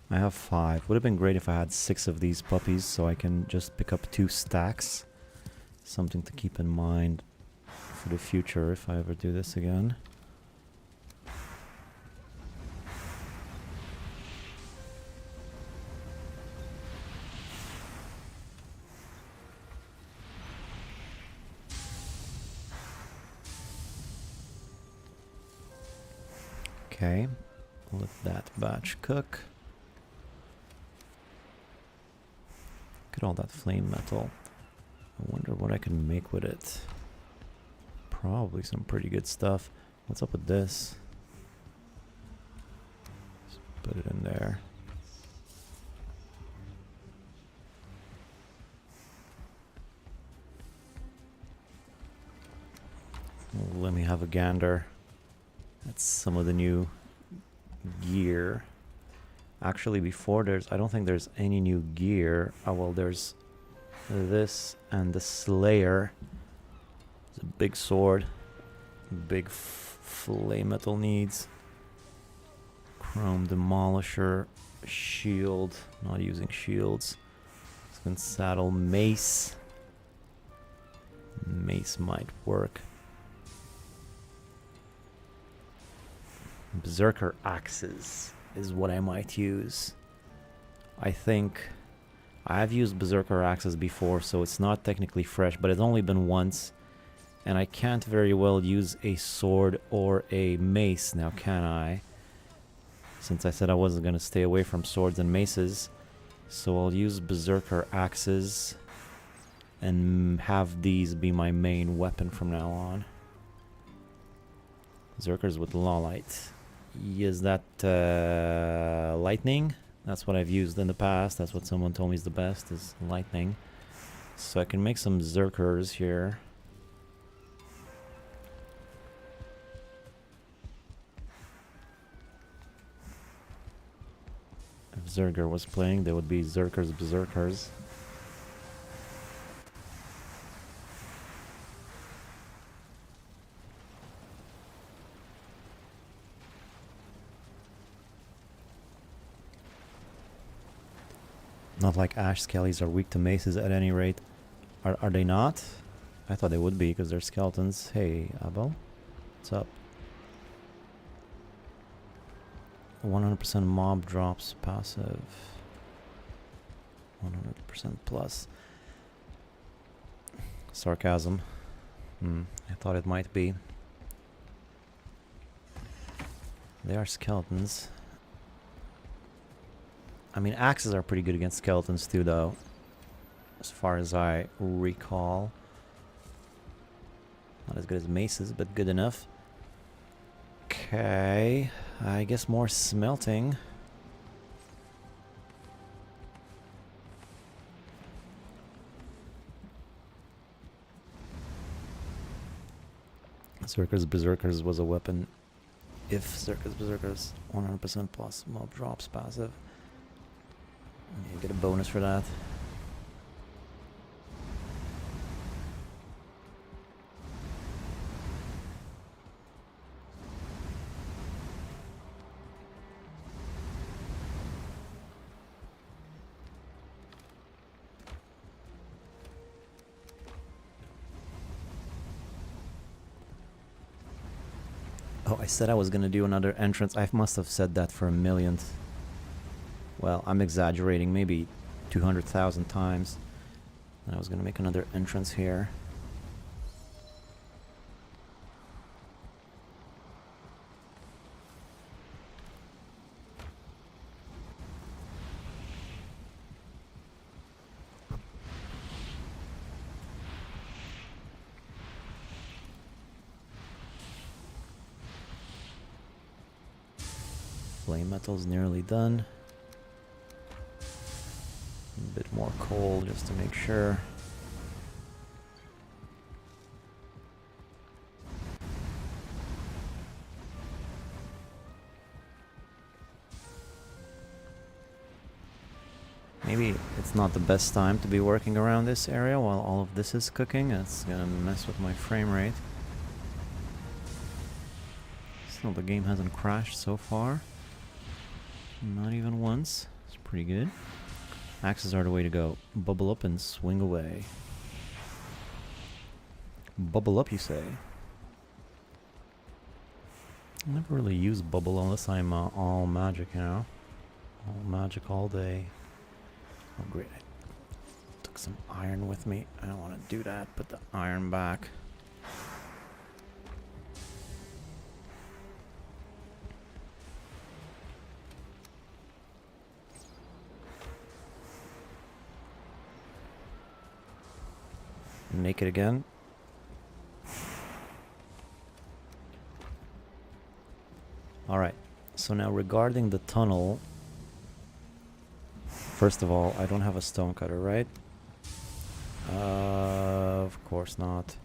I have 5. Would have been great if I had 6 of these puppies so I can just pick up 2 stacks. Something to keep in mind for the future if I ever do this again. Okay, let that batch cook. Look at all that flame metal. I wonder what I can make with it. Probably some pretty good stuff. What's up with this? Just put it in there. Let me have a gander. That's some of the new gear. Actually, before I don't think there's any new gear. Oh, well, there's this and the Slayer. It's a big sword. Big flame metal needs. Chrome Demolisher. Shield. Not using shields. It's gonna saddle mace. Mace might work. Berserker axes is what I might use. I think I've used Berserker axes before, so it's not technically fresh, but it's only been once. And I can't very well use a sword or a mace now, can I? Since I said I wasn't going to stay away from swords and maces. So I'll use Berserker axes and have these be my main weapon from now on. Berserkers with Lawlight. Is that lightning? That's what I've used in the past. That's what someone told me is the best, is lightning. So I can make some Berserkers here. If Zerger was playing, there would be Zerkers, Berserkers. Not like Ash Skellies are weak to maces at any rate. Are they not? I thought they would be because they're skeletons. Hey, Abo. What's up? 100% mob drops passive. 100% plus. Sarcasm. I thought it might be. They are skeletons. I mean, axes are pretty good against skeletons too, though. As far as I recall. Not as good as maces, but good enough. Okay, I guess more smelting. Circus Berserkers was a weapon. If Circus Berserkers 100% plus mob drops passive, you get a bonus for that. Oh, I said I was gonna do another entrance. I must have said that for a millionth. Well, I'm exaggerating, maybe 200,000 times. And I was gonna make another entrance here. Flame metal's nearly done. A bit more coal just to make sure. Maybe it's not the best time to be working around this area while all of this is cooking. It's gonna mess with my frame rate. Still, the game hasn't crashed so far. Not even once. It's pretty good. Axes are the way to go. Bubble up and swing away. Bubble up, you say? I never really use bubble unless I'm all magic, you know? All magic all day. Oh great, I took some iron with me. I don't want to do that. Put the iron back. Naked again. Alright, so now regarding the tunnel, first of all, I don't have a stone cutter, right? Of course not.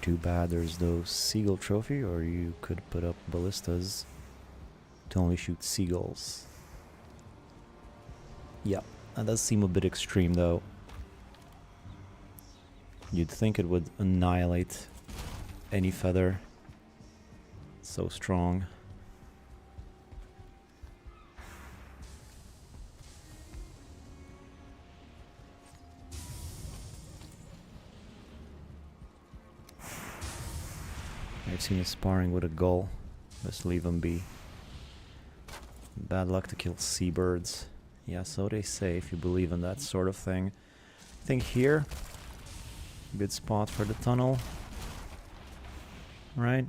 Too bad there's no seagull trophy, or you could put up ballistas to only shoot seagulls. Yeah, that does seem a bit extreme though. You'd think it would annihilate any feather. So strong. Never seen a sparring with a gull. Just leave them be. Bad luck to kill seabirds. Yeah, so they say if you believe in that sort of thing. I think here, good spot for the tunnel. Right?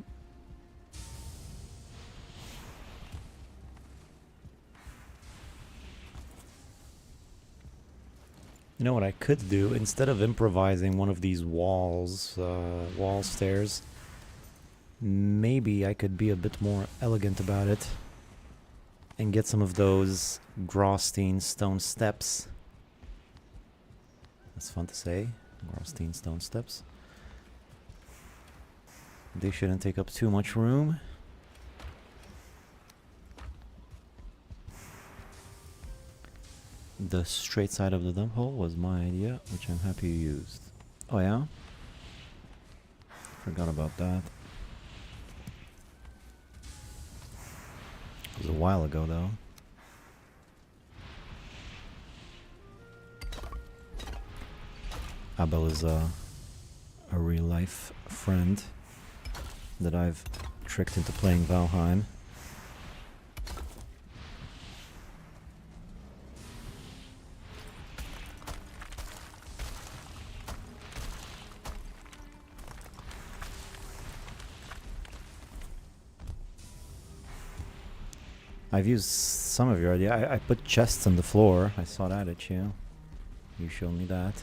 You know what I could do? Instead of improvising one of these walls, wall stairs, maybe I could be a bit more elegant about it and get some of those Graustein stone steps. That's fun to say. Graustein stone steps. They shouldn't take up too much room. The straight side of the dump hole was my idea, which I'm happy you used. Oh yeah? Forgot about that. It was a while ago though. Abel is a real life friend that I've tricked into playing Valheim. I've used some of your idea. I put chests on the floor. I saw that at you. You showed me that.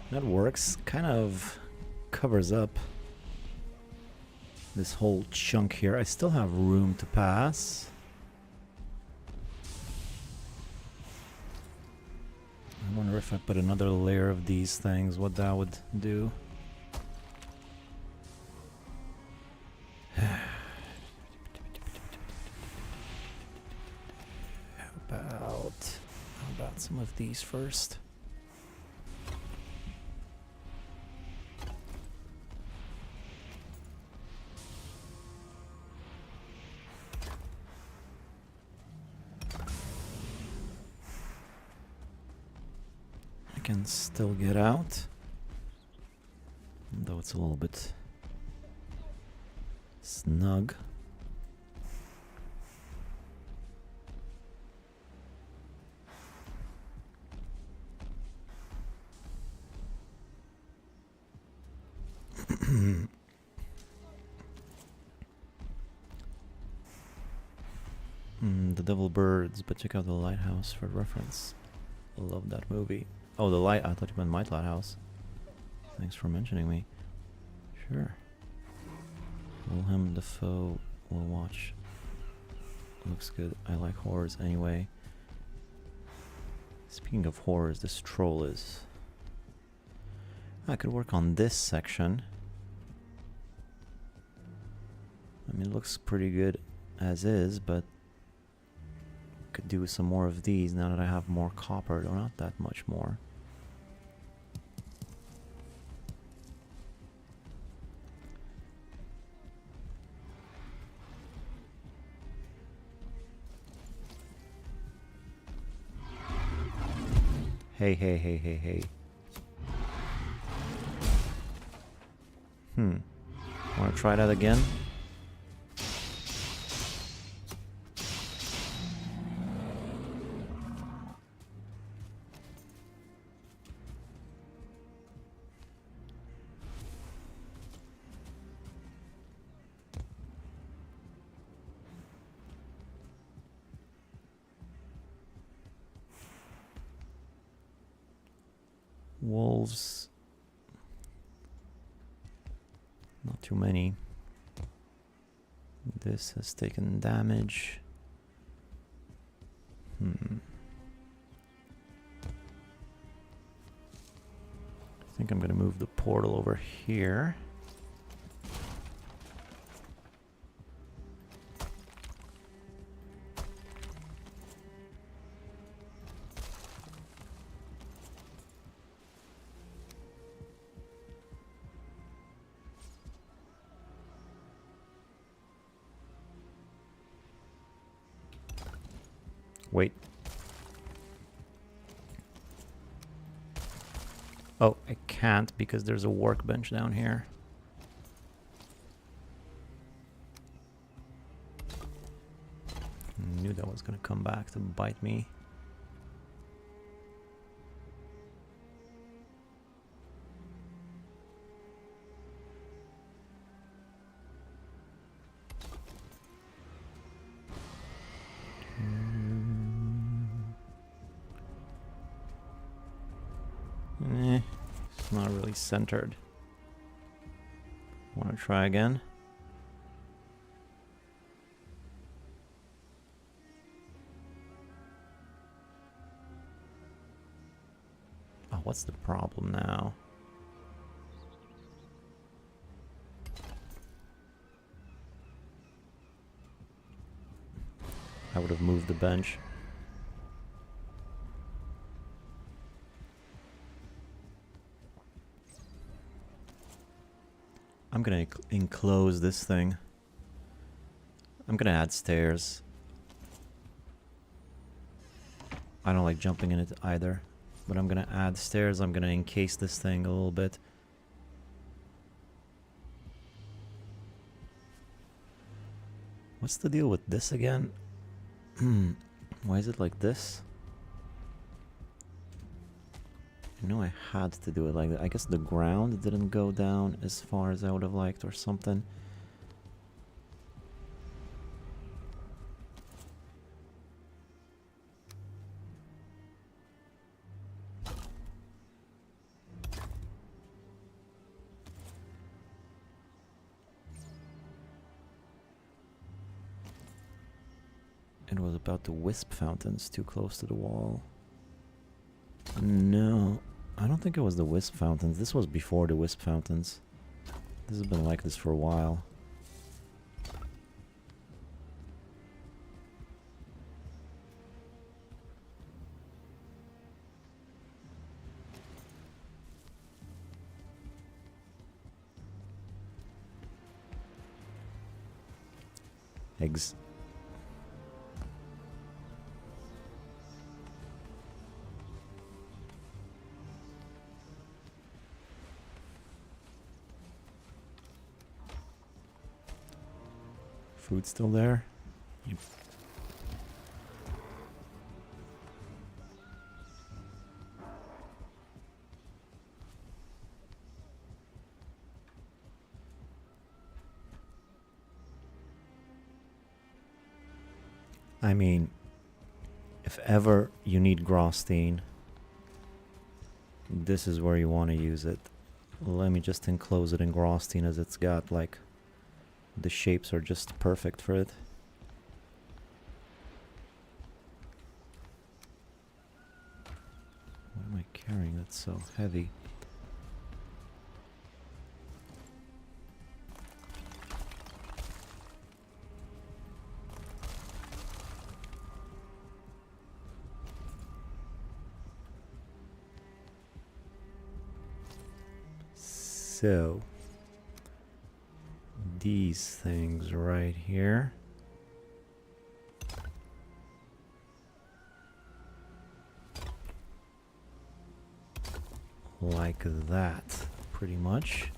That works. Kind of covers up this whole chunk here. I still have room to pass. I wonder if I put another layer of these things, what that would do. How about some of these first? Can still get out, though it's a little bit snug. The Devil Birds, but check out The Lighthouse for reference. I love that movie. Oh, The Light. I thought you meant My Lighthouse. Thanks for mentioning me. Sure. Wilhelm Dafoe will watch. Looks good. I like horrors anyway. Speaking of horrors, this troll is... I could work on this section. I mean, it looks pretty good as is, but could do some more of these now that I have more copper, though not that much more. Hey. Wanna try that again? Wolves. Not too many. This has taken damage. I think I'm gonna move the portal over here. Wait. Oh, I can't because there's a workbench down here. Knew that was gonna come back to bite me. It's not really centered. Want to try again? Oh, what's the problem now? I would have moved the bench. I'm gonna enclose this thing. I'm gonna add stairs. I don't like jumping in it either, but I'm gonna add stairs. I'm gonna encase this thing a little bit. What's the deal with this again? Why is it like this? I know I had to do it like that. I guess the ground didn't go down as far as I would have liked or something. It was about the wisp fountains too close to the wall. No, I don't think it was the wisp fountains. This was before the wisp fountains. This has been like this for a while. Eggs. Food still there? Yep. I mean, if ever you need Grosstein, this is where you want to use it. Let me just enclose it in Grosstein, as it's got like the shapes are just perfect for it. What am I carrying that's so heavy? So these things right here. Like that, pretty much.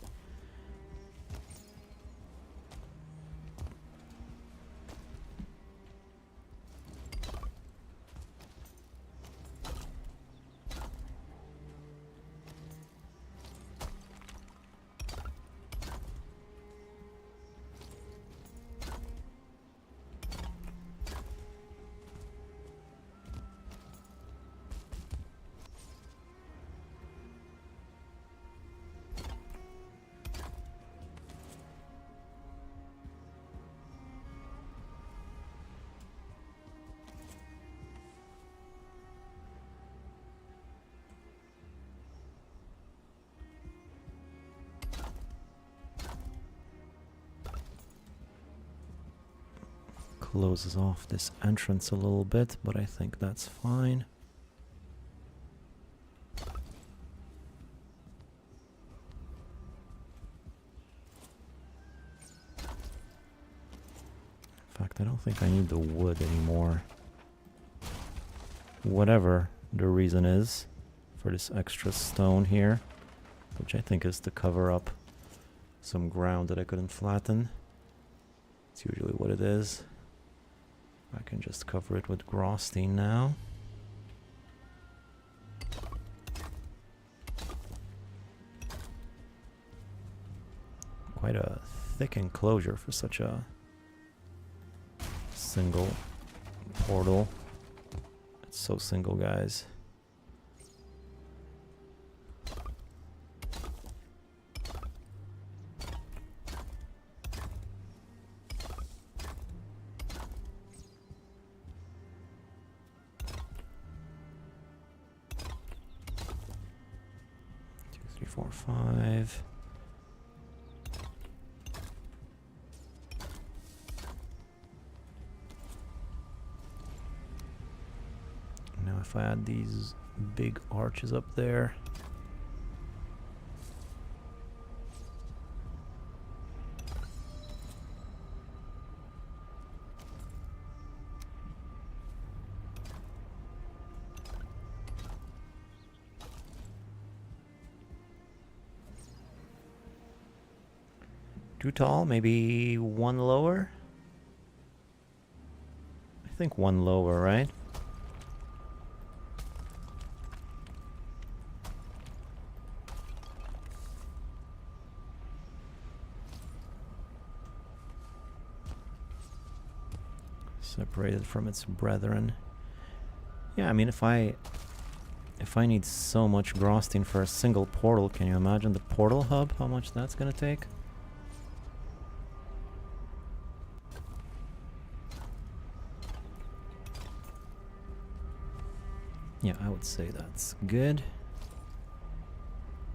Closes off this entrance a little bit, but I think that's fine. In fact, I don't think I need the wood anymore. whatever the reason is for this extra stone here, which I think is to cover up some ground that I couldn't flatten. It's usually what it is. I can just cover it with Grostine now. Quite a thick enclosure for such a single portal. It's so single, guys. Two, three, four, five. If I add these big arches up there. Too tall, maybe one lower? I think one lower, right? Separated from its brethren. Yeah, I mean, if I need so much Grostine for a single portal, can you imagine the portal hub? How much that's gonna take? Yeah, I would say that's good.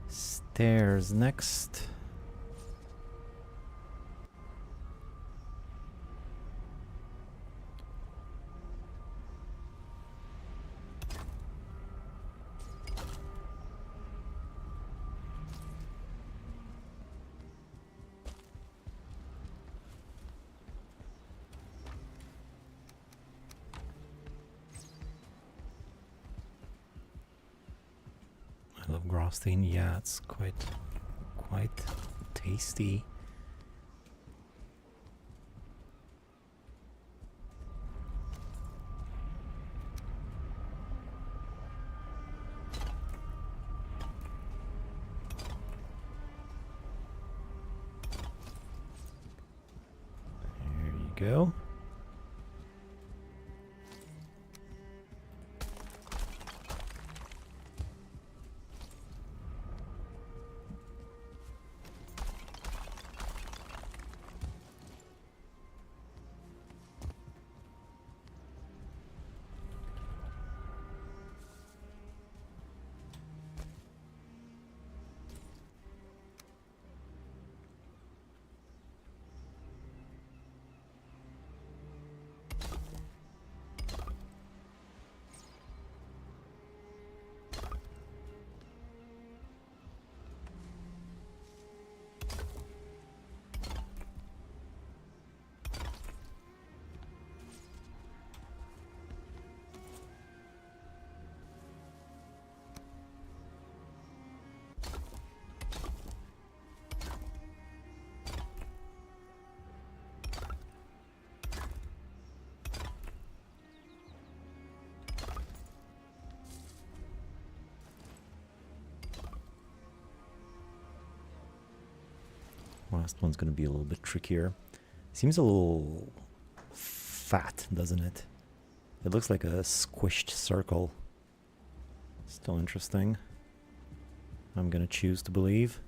Stairs next. I love Grostine. Yeah, it's quite tasty. There you go. Last one's gonna be a little bit trickier. Seems a little fat, doesn't it? It looks like a squished circle. Still interesting. I'm gonna choose to believe.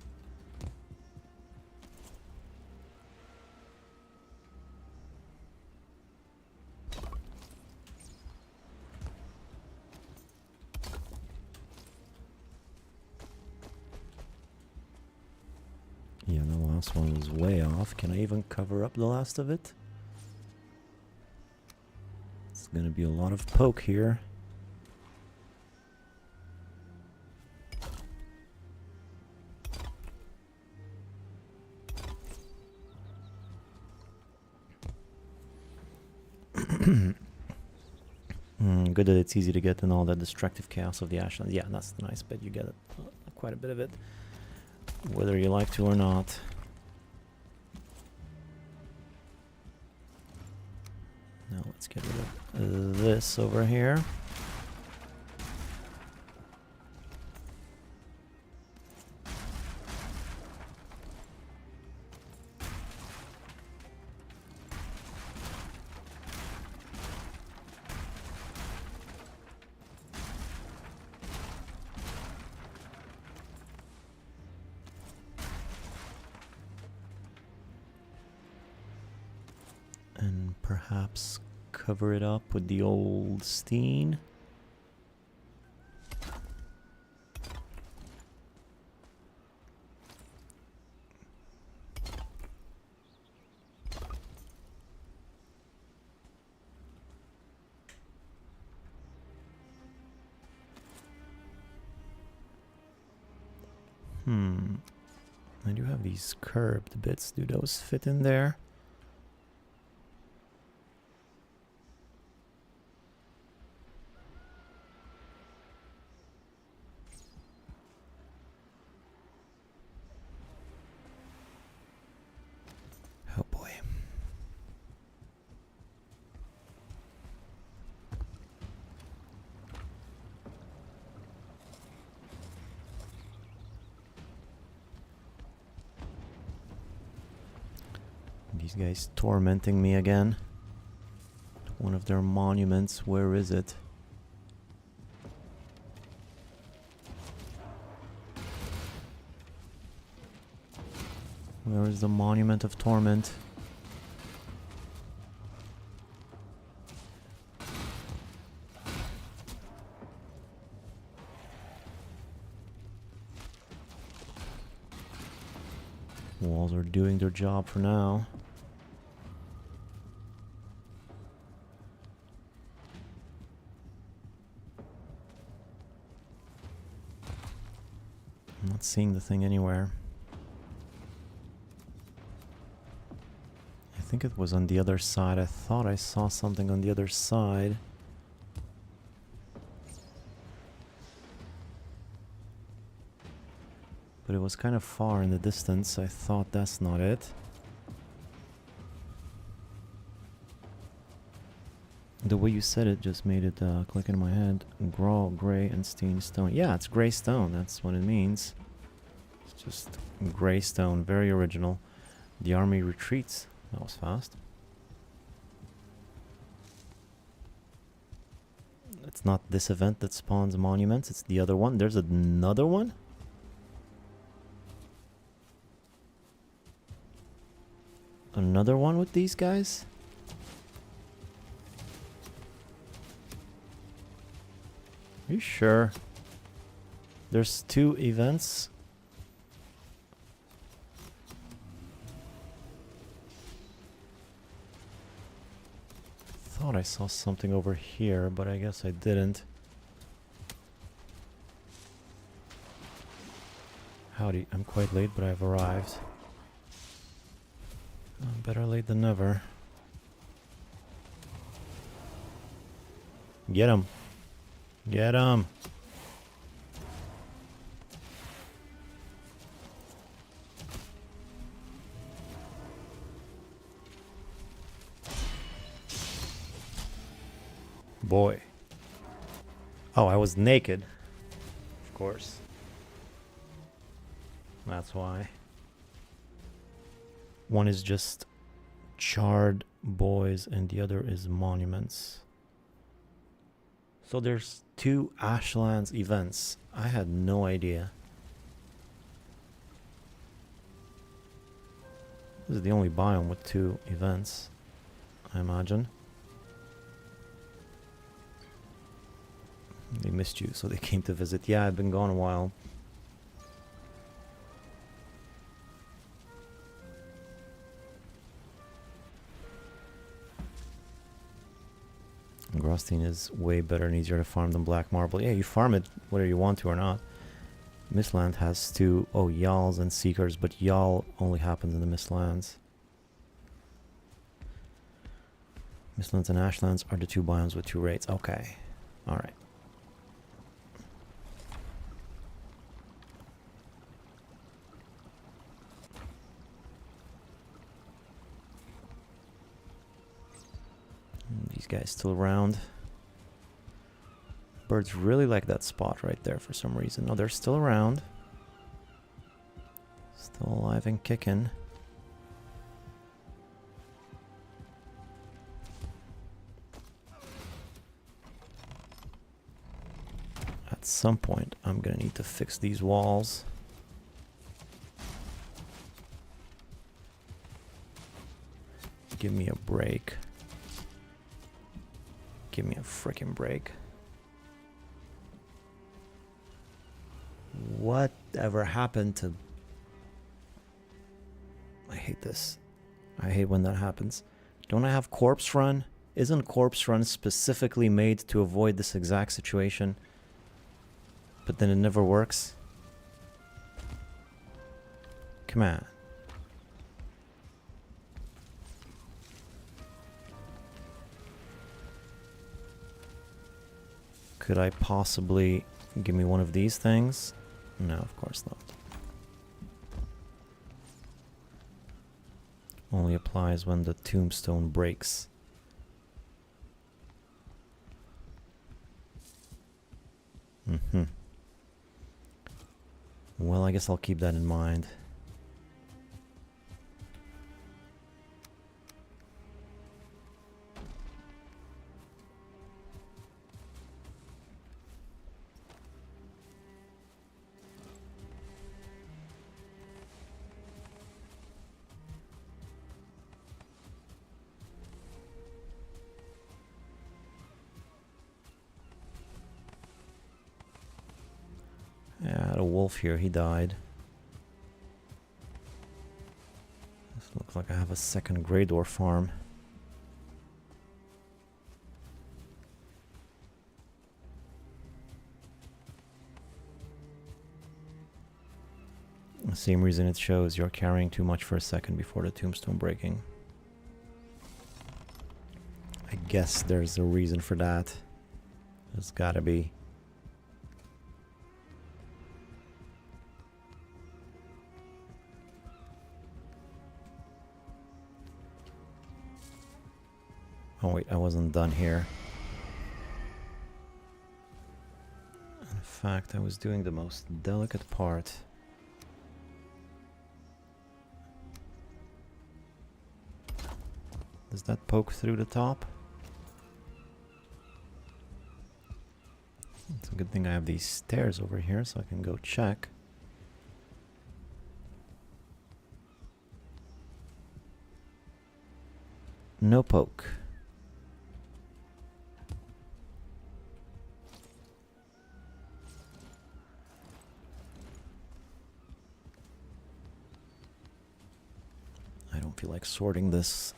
Yeah, the last one was way off. Can I even cover up the last of it? It's gonna be a lot of poke here. Good that it's easy to get in all that destructive chaos of the Ashlands. Yeah, that's nice, but you get it, quite a bit of it, whether you like to or not. Now let's get rid of this over here. And perhaps cover it up with the old steen. I do have these curved bits. Do those fit in there? Oh boy. These guys tormenting me again. One of their monuments. Where is it? Where is the monument of torment? Walls are doing their job for now. I'm not seeing the thing anywhere. I think it was on the other side. I thought I saw something on the other side. But it was kind of far in the distance. I thought that's not it. The way you said it just made it click in my head. Grawl, gray, and steen stone. Yeah, it's gray stone. That's what it means. It's just gray stone. Very original. The army retreats. That was fast. It's not this event that spawns monuments. It's the other one. There's another one? Another one with these guys? Are you sure? There's 2 events. Thought I saw something over here, but I guess I didn't. Howdy, I'm quite late, but I've arrived. Better late than never. Get him. Get him. Boy. Oh, I was naked. Of course. That's why. One is just charred boys and the other is monuments. So there's 2 Ashlands events. I had no idea. This is the only biome with 2 events, I imagine. They missed you, so they came to visit. Yeah, I've been gone a while. Grostine is way better and easier to farm than Black Marble. Yeah, you farm it whether you want to or not. Mistland has 2, Yalls and Seekers, but Yall only happens in the Mistlands. Mistlands and Ashlands are the two biomes with two rates. Okay. Alright. These guys still around. Birds really like that spot right there for some reason. No, they're still around. Still alive and kicking. At some point, I'm gonna need to fix these walls. Give me a break. Give me a freaking break. Whatever happened to... I hate this. I hate when that happens. Don't I have Corpse Run? Isn't Corpse Run specifically made to avoid this exact situation? But then it never works? Come on. Could I possibly give me one of these things? No, of course not. Only applies when the tombstone breaks. Well, I guess I'll keep that in mind. Yeah, I had a wolf here, he died. This looks like I have a second Grey Dwarf farm. The same reason it shows you're carrying too much for a second before the tombstone breaking. I guess there's a reason for that. There's gotta be. Oh wait, I wasn't done here. In fact, I was doing the most delicate part. Does that poke through the top? It's a good thing I have these stairs over here so I can go check. No poke. I don't feel like sorting this.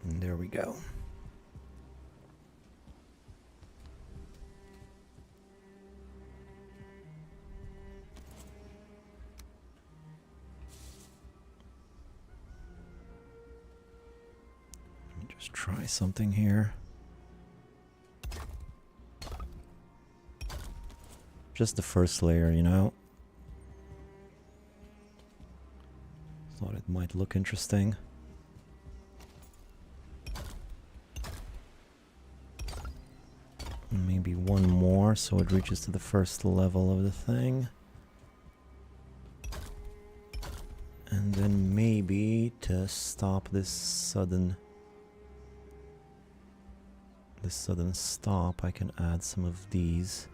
And there we go. Let me just try something here. Just the first layer, you know. Thought it might look interesting. Maybe one more so it reaches to the first level of the thing. And then maybe to stop this sudden stop, I can add some of these.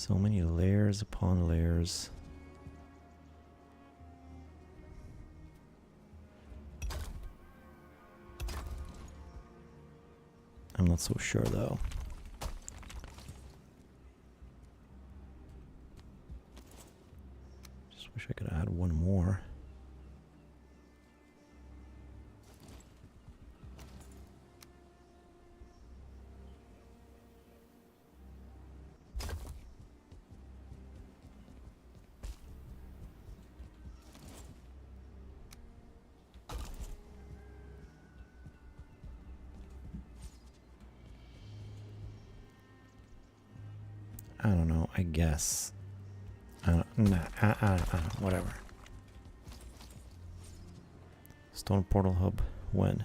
So many layers upon layers. I'm not so sure though. Just wish I could add one more. I don't know, I guess. Nah, whatever. Stone portal hub, when?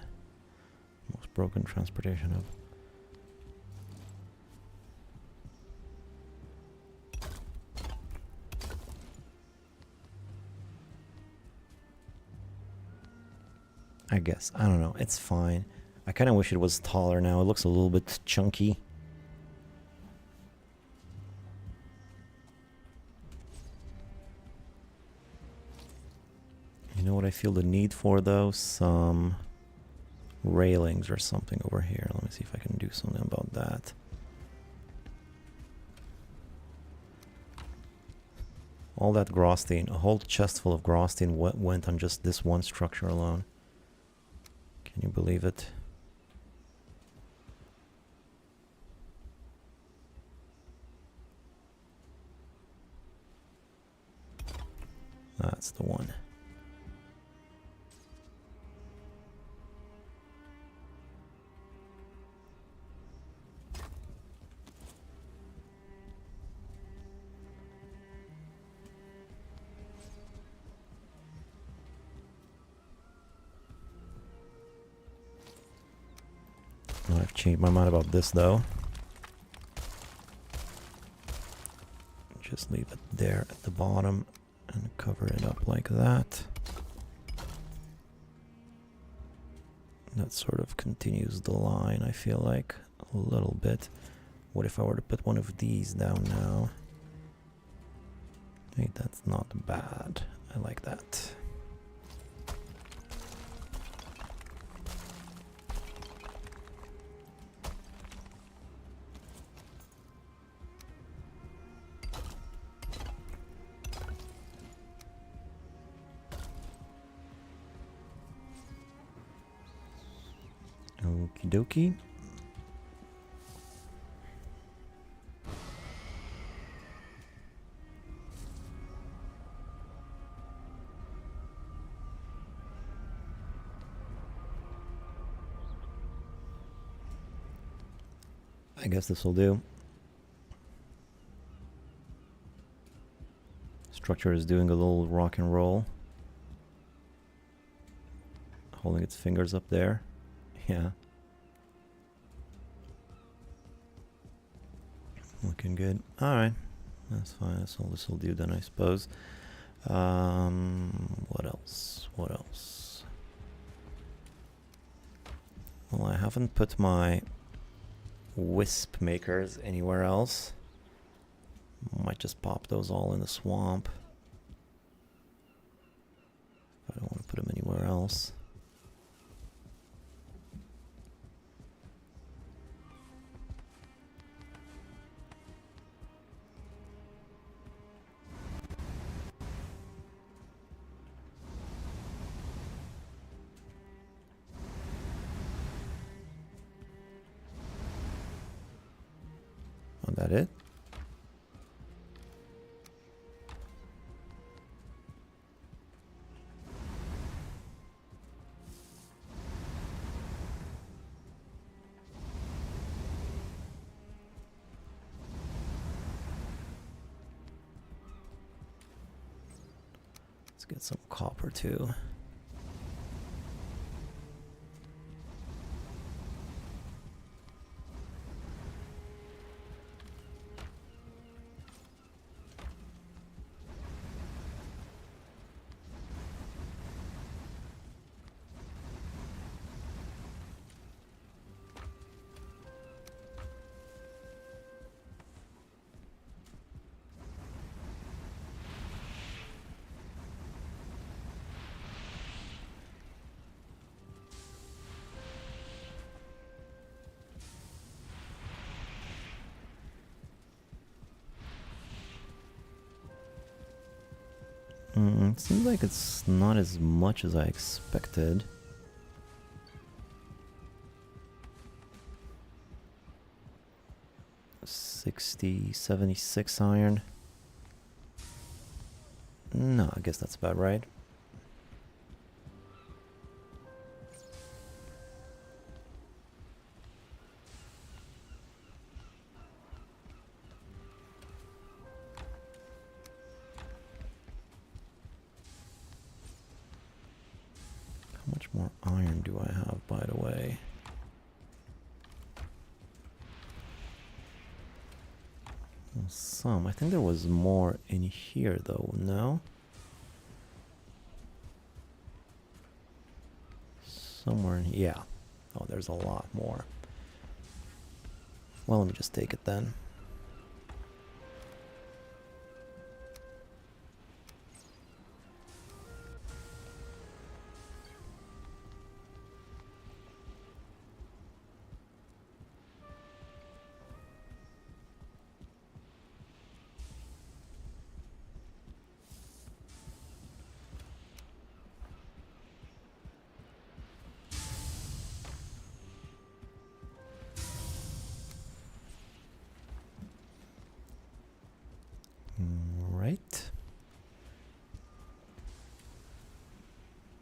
Most broken transportation hub. I guess, I don't know, it's fine. I kind of wish it was taller now, it looks a little bit chunky. You know what I feel the need for though? Some railings or something over here. Let me see if I can do something about that. All that Grostine, a whole chest full of Grostine went on just this one structure alone. Can you believe it? That's the one. I've changed my mind about this though. Just leave it there at the bottom and cover it up like that. That sort of continues the line, I feel like, a little bit. What if I were to put one of these down now? Hey, that's not bad. I like that. Okie dokie. I guess this will do. Structure is doing a little rock and roll. Holding its fingers up there. Yeah. Looking good. Alright. That's fine. That's all this will do then, I suppose. What else? What else? Well, I haven't put my wisp makers anywhere else. Might just pop those all in the swamp. I don't want to put them anywhere else. Oh, that it? Let's get some copper too. Seems like it's not as much as I expected. $60, $76 iron. No, I guess that's about right. How much more iron do I have, by the way? Well, some. I think there was more in here, though, no? Somewhere in here. Yeah. Oh, there's a lot more. Well, let me just take it then. Right.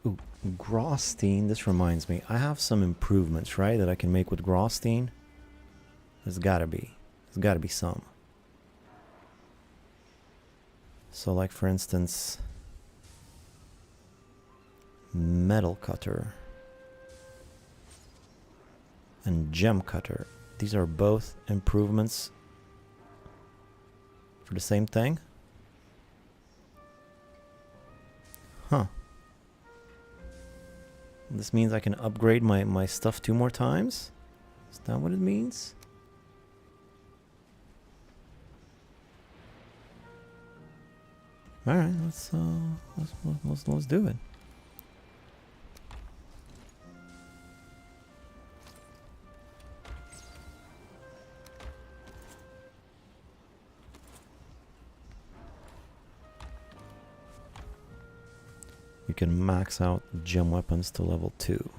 Ooh, Grosstein. This reminds me. I have some improvements, right, that I can make with Grosstein. There's gotta be. There's gotta be some. So, like, for instance, metal cutter and gem cutter. These are both improvements for the same thing? Huh. This means I can upgrade my stuff 2 more times? Is that what it means? Alright, let's do it. You can max out gem weapons to level 2.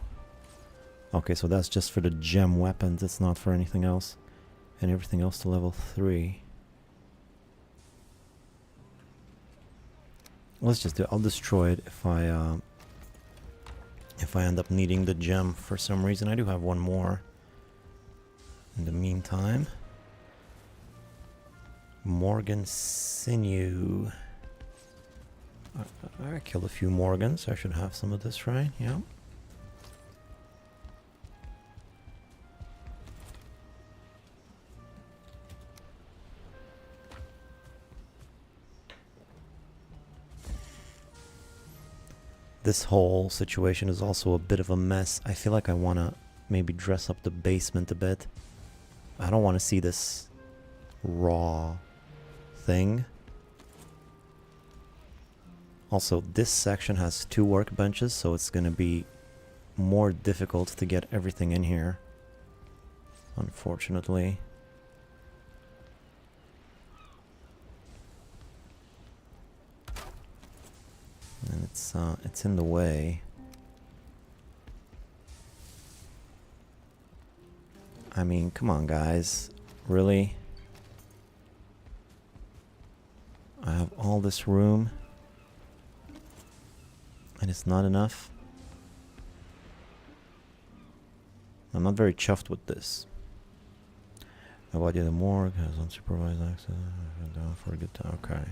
Okay, so that's just for the gem weapons, it's not for anything else. And everything else to level 3. Let's just do it. I'll destroy it if I end up needing the gem for some reason. I do have one more. In the meantime, Morgan Sinew. I killed a few Morgans. I should have some of this, right? Yeah. This whole situation is also a bit of a mess. I feel like I want to maybe dress up the basement a bit. I don't want to see this raw thing. Also, this section has 2 workbenches, so it's going to be more difficult to get everything in here, unfortunately. And it's in the way. I mean, come on, guys. Really? I have all this room, and it's not enough. I'm not very chuffed with this. Nobody the morgue has unsupervised access for a good time. Okay.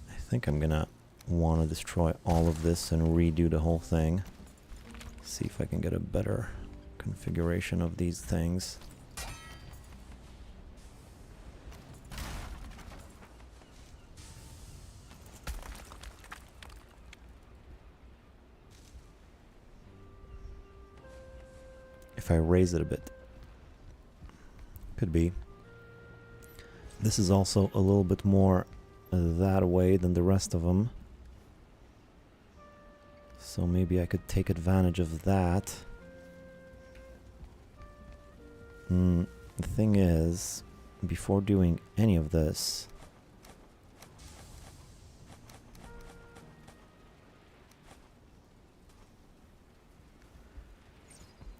I think I'm gonna want to destroy all of this and redo the whole thing. See if I can get a better configuration of these things. If I raise it a bit. Could be. This is also a little bit more that way than the rest of them. So maybe I could take advantage of that. The thing is, before doing any of this,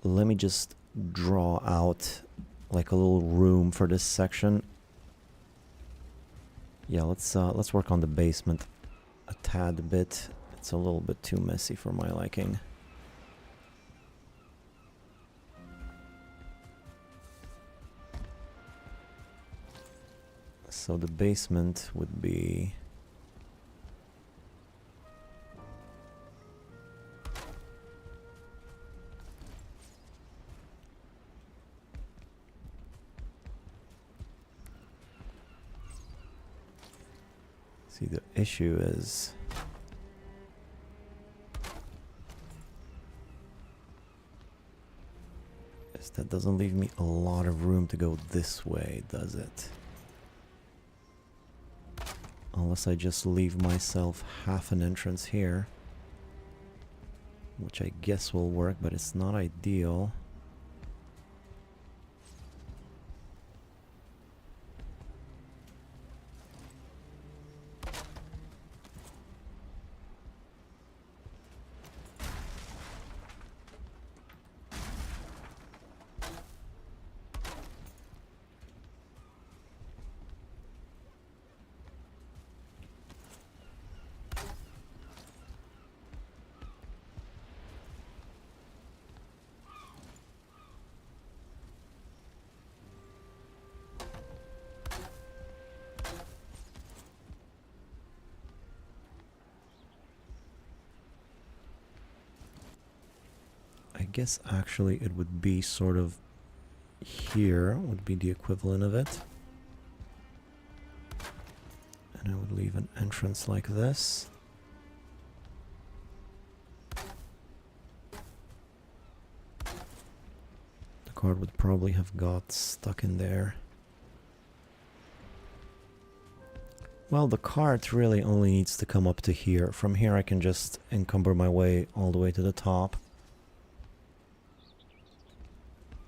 let me just draw out like a little room for this section. Yeah, let's work on the basement a tad bit. It's a little bit too messy for my liking. So the basement would be... See, the issue is... that doesn't leave me a lot of room to go this way, does it? Unless I just leave myself half an entrance here. Which I guess will work, but it's not ideal. I guess actually it would be sort of here would be the equivalent of it. And I would leave an entrance like this. The card would probably have got stuck in there. Well, the cart really only needs to come up to here. From here I can just encumber my way all the way to the top.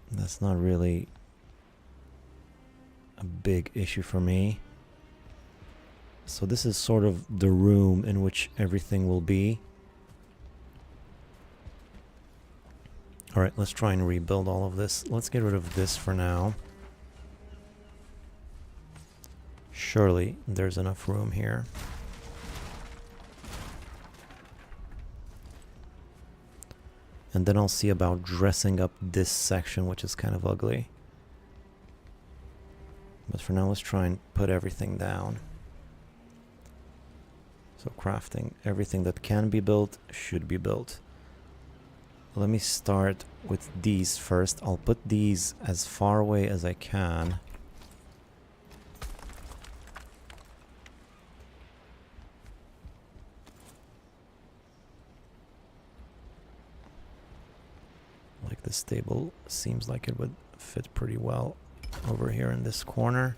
That's not really a big issue for me. So this is sort of the room in which everything will be. Alright, let's try and rebuild all of this. Let's get rid of this for now. Surely there's enough room here. And then I'll see about dressing up this section, which is kind of ugly. But for now, let's try and put everything down. So crafting, everything that can be built should be built. Let me start with these first. I'll put these as far away as I can. Like this table seems like it would fit pretty well over here in this corner.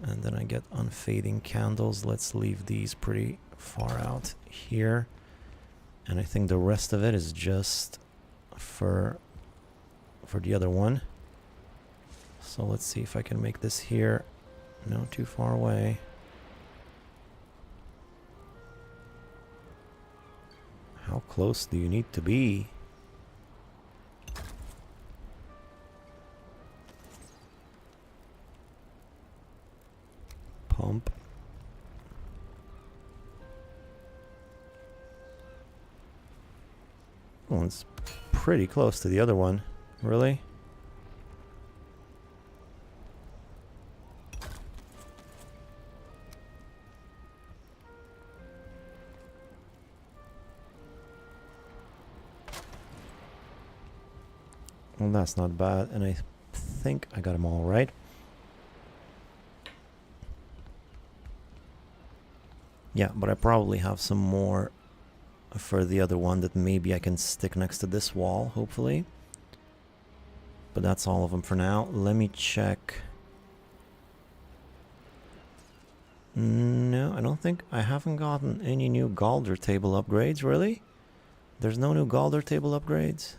And then I get unfading candles. Let's leave these pretty far out here. And I think the rest of it is just for the other one. So let's see if I can make this here. No, too far away. How close do you need to be? Pump. Oh, it's pretty close to the other one. Really? Well, that's not bad, and I think I got them all right. Yeah, but I probably have some more for the other one that maybe I can stick next to this wall, hopefully. But that's all of them for now. Let me check No, I don't think... I haven't gotten any new Galder table upgrades, really? There's no new Galder table upgrades?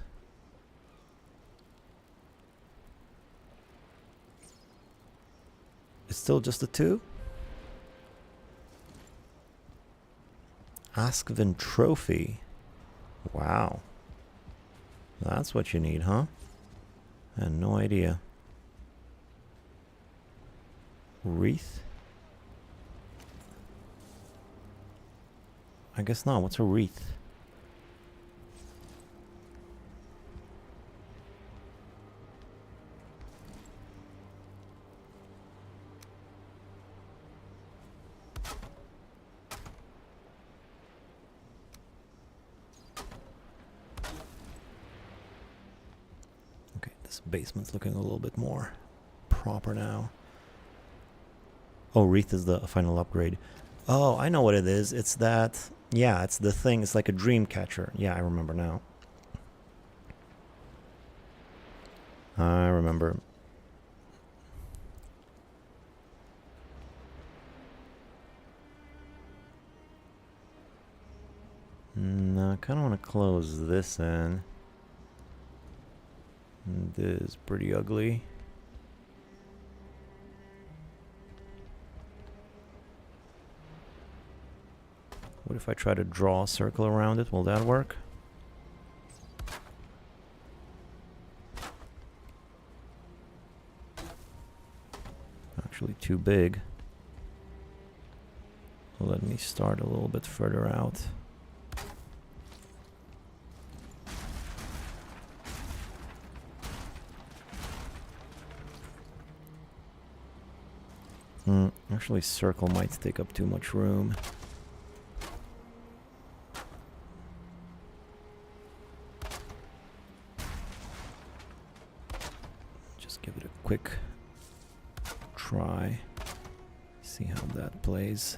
It's still just the 2? Askvin Trophy. Wow. That's what you need, huh? I had no idea. Wreath? I guess not. What's a wreath? Okay, this basement's looking a little bit more proper now. Oh, wreath is the final upgrade. Oh, I know what it is. It's that... Yeah, it's the thing. It's like a dream catcher. Yeah, I remember now. I remember. No, I kind of want to close this in. This is pretty ugly. What if I try to draw a circle around it? Will that work? Actually too big. Let me start a little bit further out. Actually, circle might take up too much room. Just give it a quick try. See how that plays.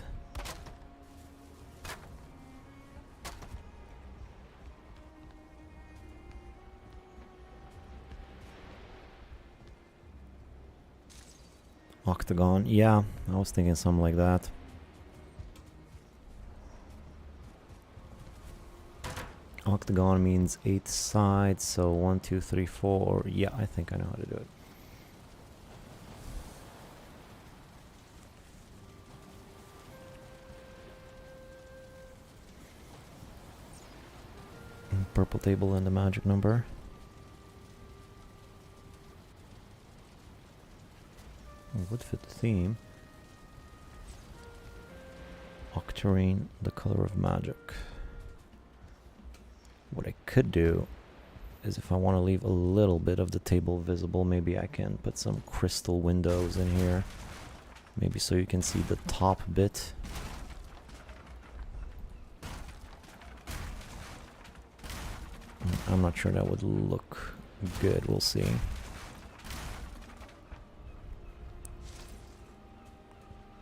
Octagon, yeah, I was thinking something like that. Octagon means 8 sides, so 1, 2, 3, 4. Yeah, I think I know how to do it. Purple table and the magic number. Would fit the theme. Octarine, the color of magic. What I could do is, if I want to leave a little bit of the table visible, maybe I can put some crystal windows in here. Maybe so you can see the top bit. I'm not sure that would look good. We'll see.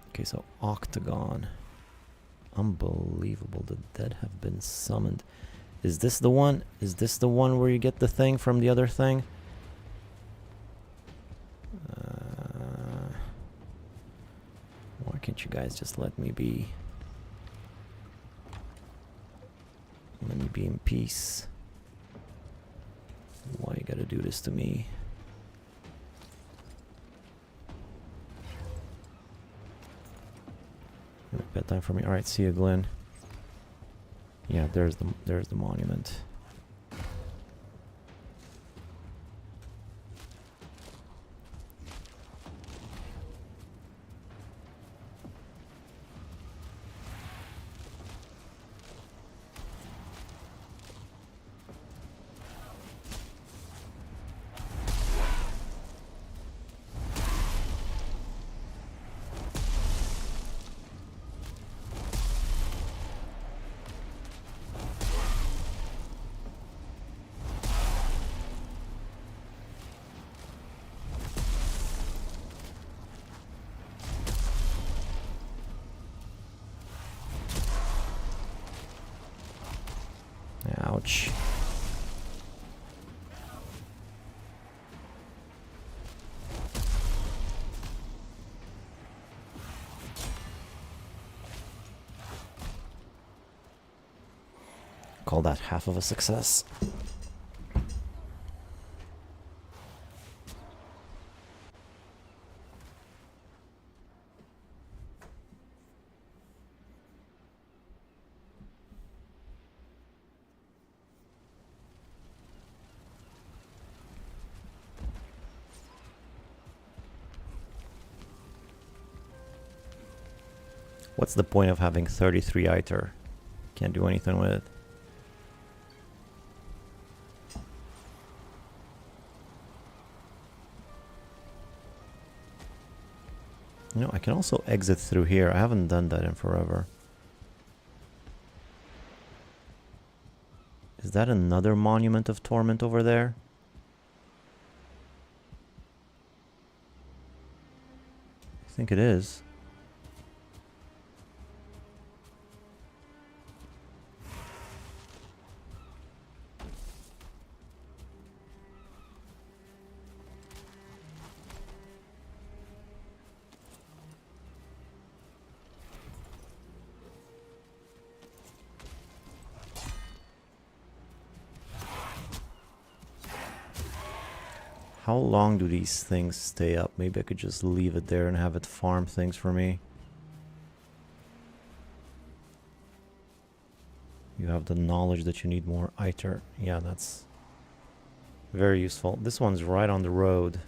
Okay, so Octagon. Unbelievable. The dead have been summoned. Is this the one? Is this the one where you get the thing from the other thing? Why can't you guys just let me be? Let me be in peace. Why you gotta do this to me? Bedtime for me. All right, see you, Glenn. Yeah, there's the monument. Ouch. Call that half of a success. What's the point of having 33 ITER? Can't do anything with it. You know, I can also exit through here. I haven't done that in forever. Is that another Monument of Torment over there? I think it is. How long do these things stay up? Maybe I could just leave it there and have it farm things for me. You have the knowledge that you need more ITER. Yeah, that's very useful. This one's right on the road.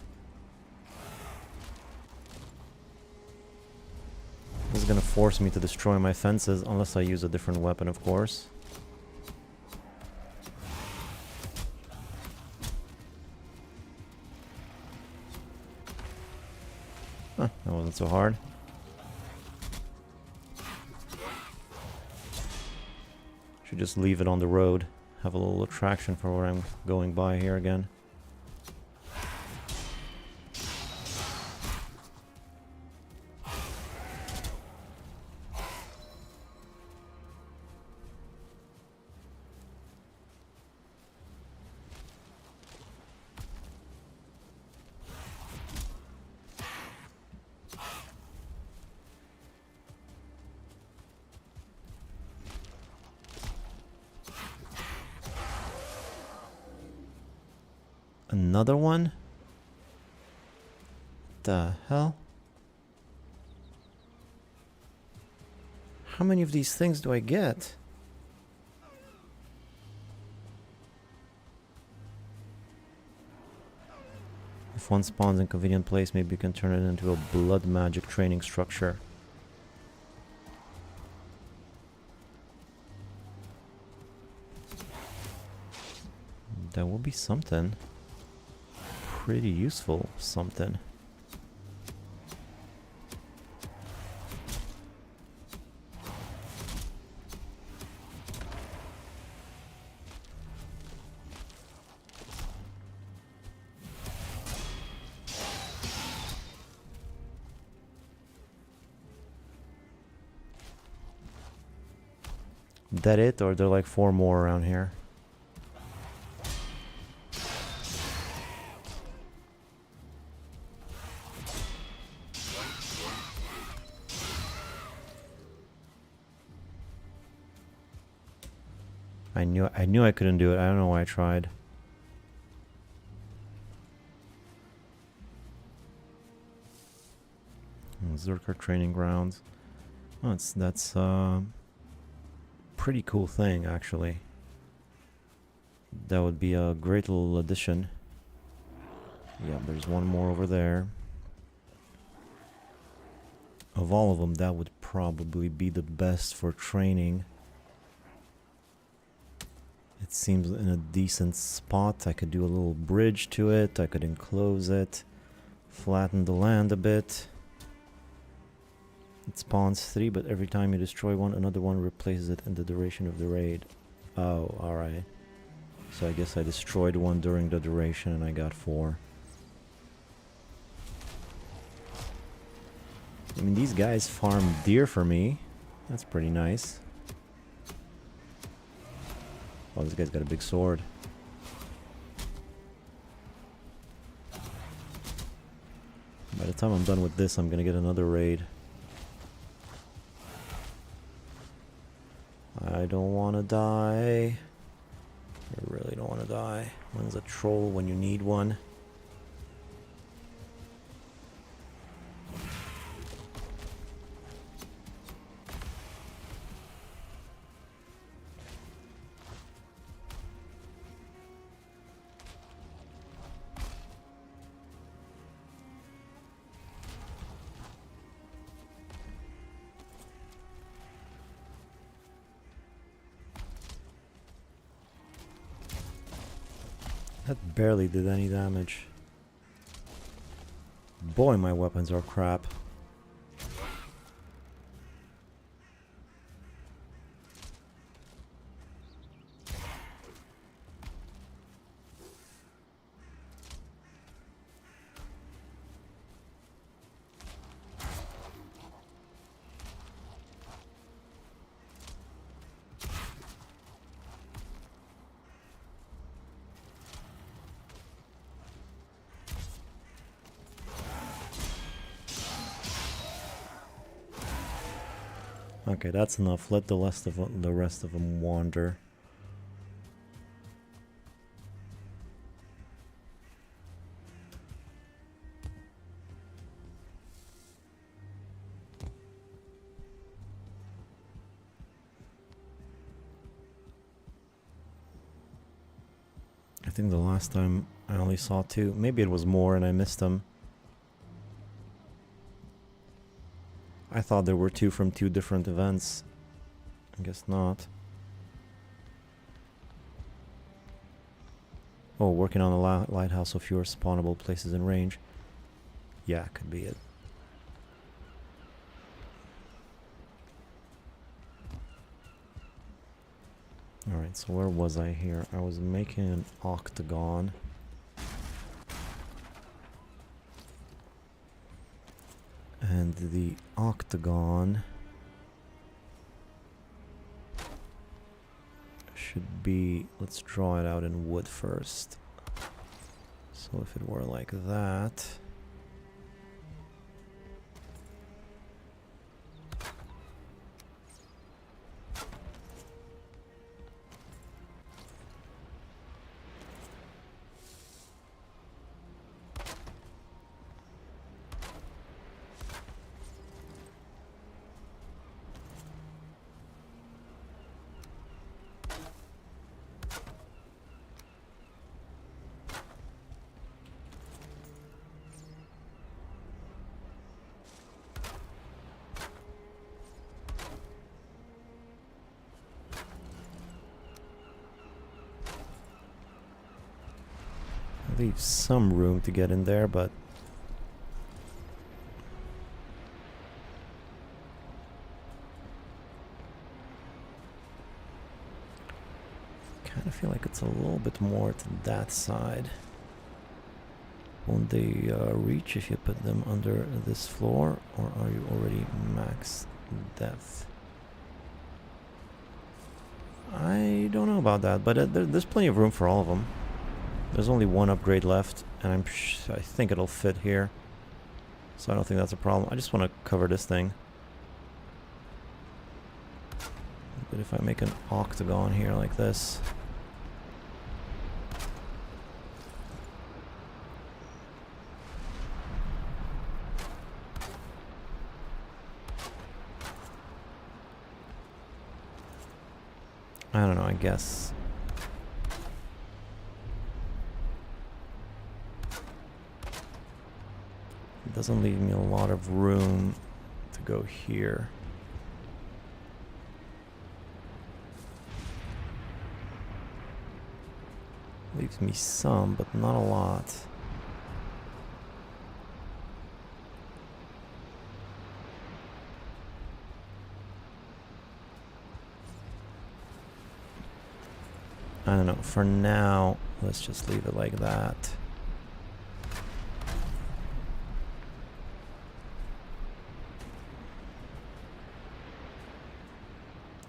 This is gonna force me to destroy my fences unless I use a different weapon, of course. Huh, that wasn't so hard. Should just leave it on the road. Have a little attraction for where I'm going by here again. Another one? The hell? How many of these things do I get? If one spawns in convenient place, maybe you can turn it into a blood magic training structure. That will be something. Pretty useful something. That it, or are there like 4 more around here? I knew I couldn't do it. I don't know why I tried. Zerker training grounds. Oh, that's pretty cool thing actually. That would be a great little addition. Yeah, there's one more over there. Of all of them, that would probably be the best for training. It seems in a decent spot. I could do a little bridge to it. I could enclose it. Flatten the land a bit. It spawns 3, but every time you destroy one, another one replaces it in the duration of the raid. Oh, alright. So I guess I destroyed one during the duration and I got 4. I mean, these guys farm deer for me. That's pretty nice. Oh, this guy's got a big sword. By the time I'm done with this, I'm gonna get another raid. I don't wanna die. I really don't want to die. When's a troll when you need one? That barely did any damage. Boy, my weapons are crap. Okay, that's enough. Let the rest of them wander. I think the last time I only saw 2. Maybe it was more and I missed them. I thought there were 2 from 2 different events. I guess not. Oh, working on a lighthouse so fewer spawnable places in range. Yeah, could be it. Alright, so where was I here? I was making an octagon. And the octagon should be, let's draw it out in wood first. So if it were like that. Leave some room to get in there, but kind of feel like it's a little bit more to that side. Won't they reach if you put them under this floor, or are you already max depth? I don't know about that, but there's plenty of room for all of them. There's only one upgrade left, and I think it'll fit here. So I don't think that's a problem. I just want to cover this thing. But if I make an octagon here like this... I don't know, I guess... It doesn't leave me a lot of room to go here. Leaves me some, but not a lot. I don't know, for now, let's just leave it like that.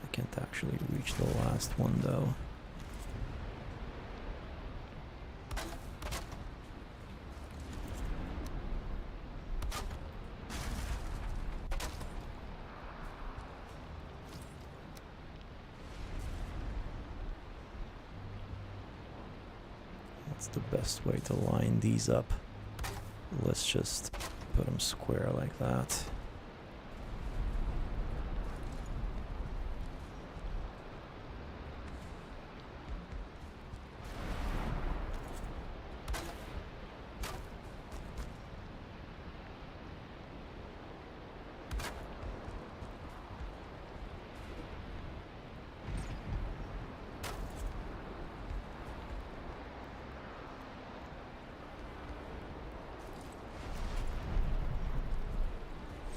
I can't actually reach the last one though. What's the best way to line these up? Let's just put them square like that.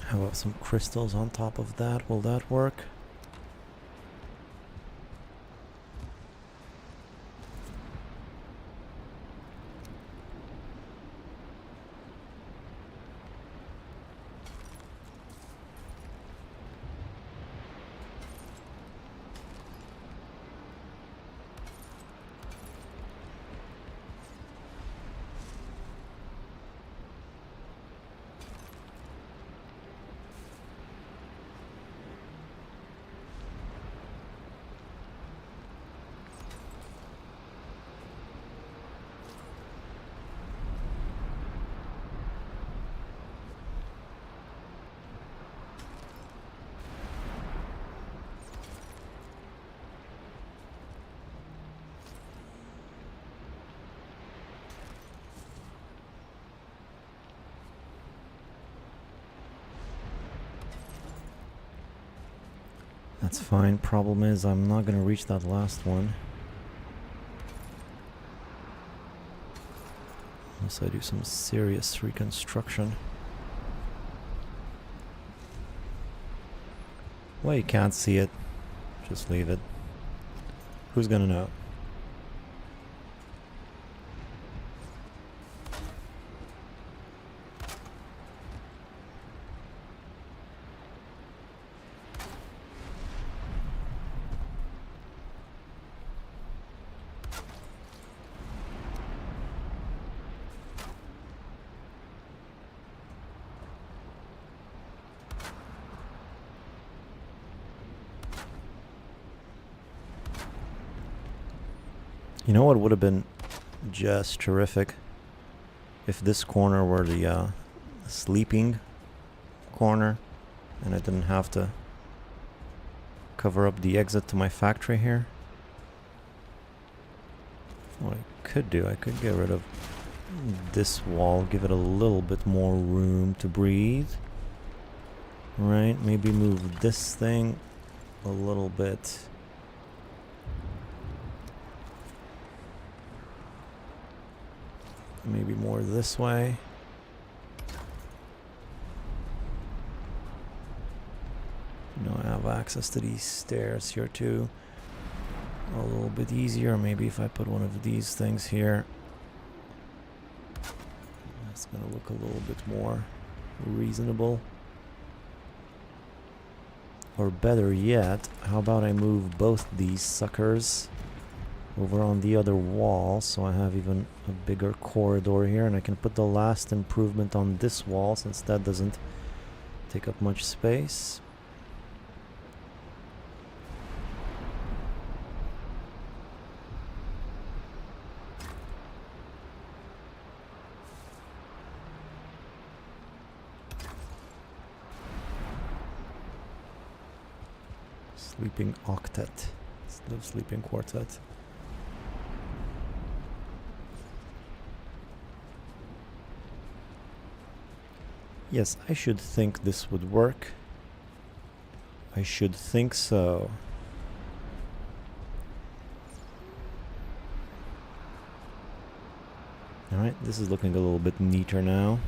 How about some crystals on top of that? Will that work? That's fine. Problem is, I'm not gonna reach that last one. Unless I do some serious reconstruction. Well, you can't see it. Just leave it. Who's gonna know? You know what would have been just terrific? If this corner were the sleeping corner and I didn't have to cover up the exit to my factory here. What I could do, I could get rid of this wall, give it a little bit more room to breathe. Right, maybe move this thing a little bit. Maybe more this way. You know, I have access to these stairs here too. A little bit easier. Maybe if I put one of these things here. That's gonna look a little bit more reasonable. Or better yet, how about I move both these suckers over on the other wall, so I have even a bigger corridor here, and I can put the last improvement on this wall since that doesn't take up much space. Sleeping octet instead of sleeping quartet. Yes, I should think this would work. I should think so. Alright, this is looking a little bit neater now.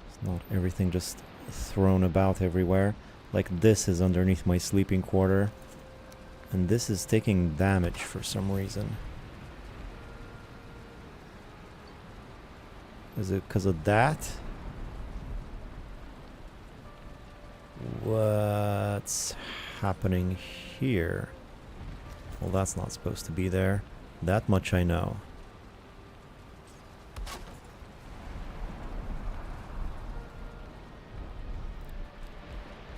It's not everything just thrown about everywhere. Like this is underneath my sleeping quarter. And this is taking damage for some reason. Is it because of that? What's happening here? Well, that's not supposed to be there. That much I know.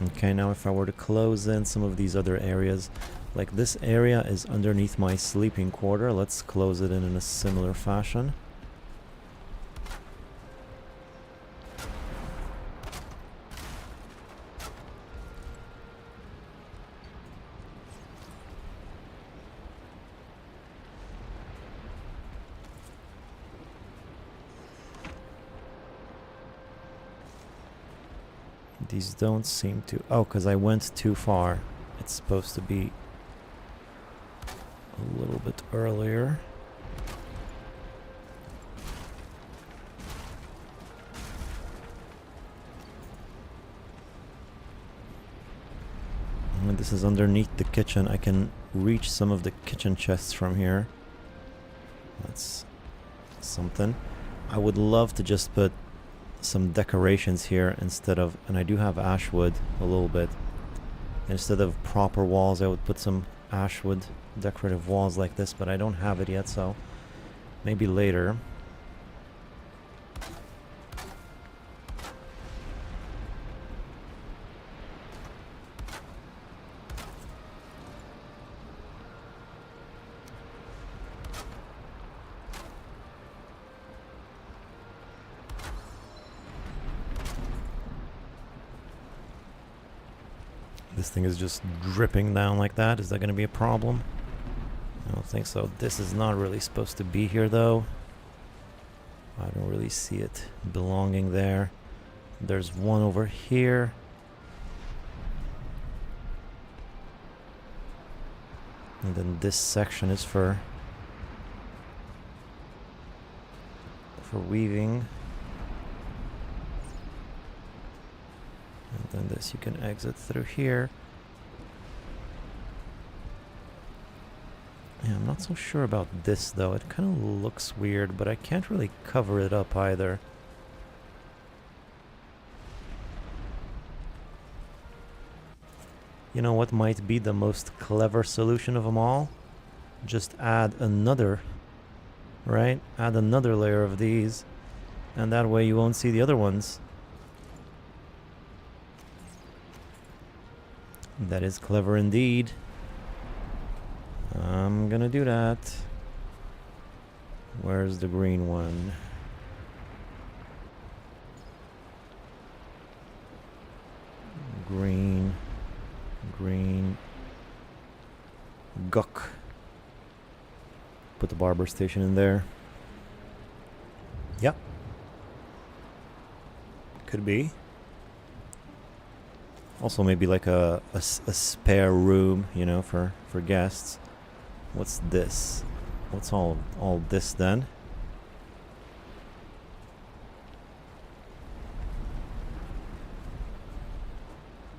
Okay, now if I were to close in some of these other areas, Like this area is underneath my sleeping quarter. Let's close it in a similar fashion. These don't seem to... Oh, because I went too far. It's supposed to be a little bit earlier. And this is underneath the kitchen. I can reach some of the kitchen chests from here. That's something. I would love to just put some decorations here instead of, and I do have ash wood a little bit. Instead of proper walls, I would put some ash wood decorative walls like this, but I don't have it yet, so maybe later. This thing is just dripping down like that. Is that going to be a problem? I don't think so. This is not really supposed to be here, though. I don't really see it belonging there. There's one over here. And then this section is for weaving. And then this you can exit through here. Yeah, I'm not so sure about this though. It kind of looks weird, but I can't really cover it up either. You know what might be the most clever solution of them all? Just add another, right? Add another layer of these, and that way you won't see the other ones. That is clever indeed. I'm gonna do that. Where's the green one? Green. Green. Guck. Put the barber station in there. Yep. Could be. Also maybe like a spare room, you know, for guests. What's this? What's all this then?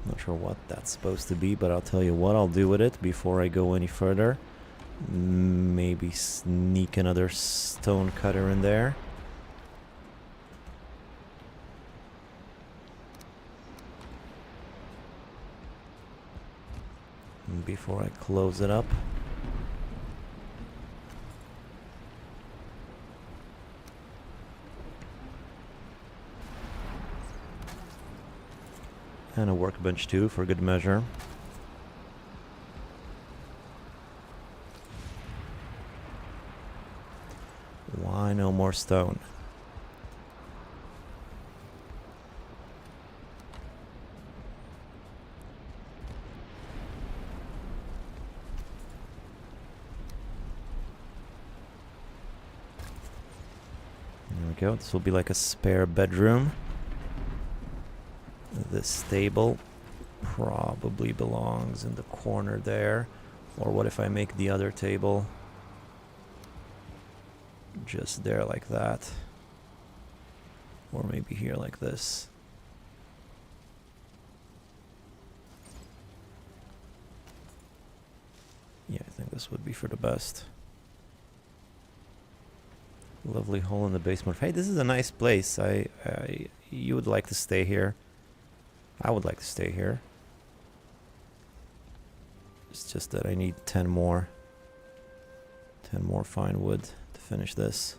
Not sure what that's supposed to be, but I'll tell you what I'll do with it before I go any further. Maybe sneak another stone cutter in there. Before I close it up. And a workbench too, for good measure. Why no more stone? There we go. This will be like a spare bedroom. This stable probably belongs in the corner there. Or what if I make the other table just there like that? Or maybe here like this. Yeah, I think this would be for the best. Lovely hole in the basement. Hey, this is a nice place. You would like to stay here. I would like to stay here. It's just that I need 10 more. 10 more fine wood to finish this.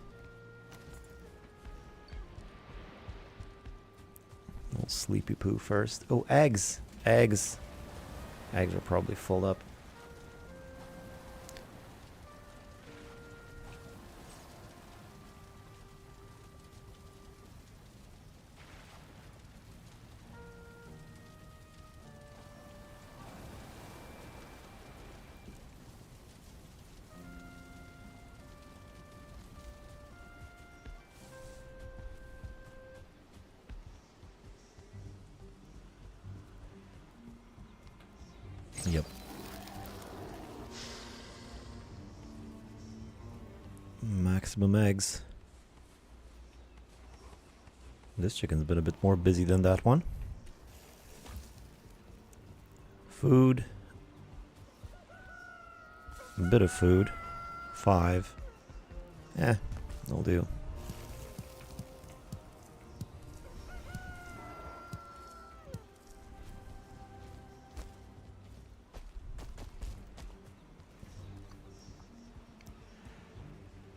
Little sleepy poo first. Oh, eggs! Eggs! Eggs are probably full up. Yep. Maximum eggs. This chicken's been a bit more busy than that one. Food. A bit of food. 5. That'll do.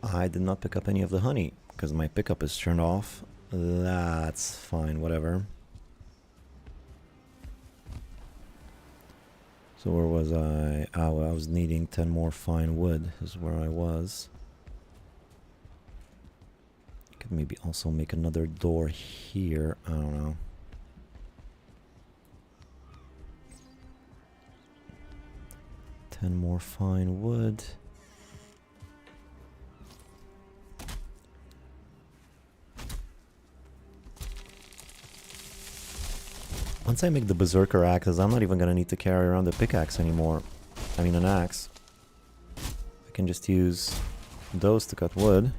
I did not pick up any of the honey because my pickup is turned off. That's fine, whatever. So where was I? Oh, I was needing 10 more fine wood is where I was. Could maybe also make another door here. I don't know. Ten more fine wood. Once I make the berserker axes, I'm not even gonna need to carry around the pickaxe anymore. I mean an axe. I can just use those to cut wood.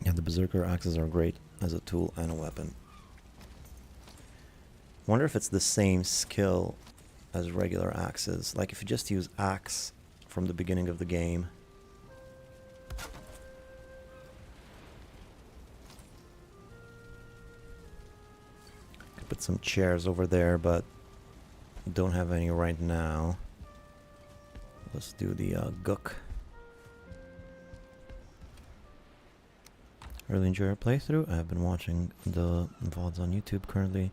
Yeah, the berserker axes are great as a tool and a weapon. Wonder if it's the same skill as regular axes. Like if you just use axe from the beginning of the game. Could put some chairs over there, but don't have any right now. Let's do the gook. Really enjoy our playthrough. I've been watching the VODs on YouTube currently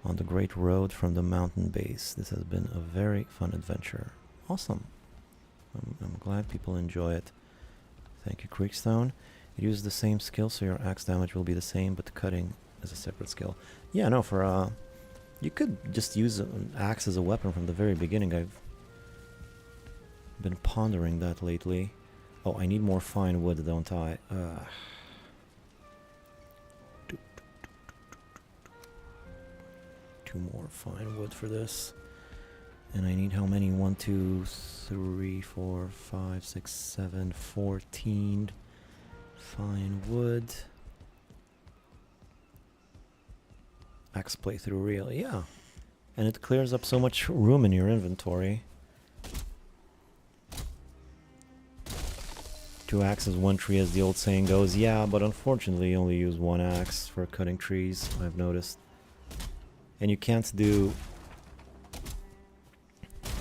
on the Great Road from the mountain base. This has been a very fun adventure. Awesome. I'm glad people enjoy it. Thank you, Creekstone. It uses the same skill, so your axe damage will be the same, but the cutting is a separate skill. Yeah, no, for you could just use an axe as a weapon from the very beginning. I've been pondering that lately. Oh, I need more fine wood, don't I? 2 more fine wood for this. And I need how many? 1, 2, 3, 4, 5, 6, 7, 14 fine wood. Axe playthrough real, yeah. And it clears up so much room in your inventory. 2 axes, 1 tree, as the old saying goes. Yeah, but unfortunately you only use 1 axe for cutting trees, I've noticed. And you can't do...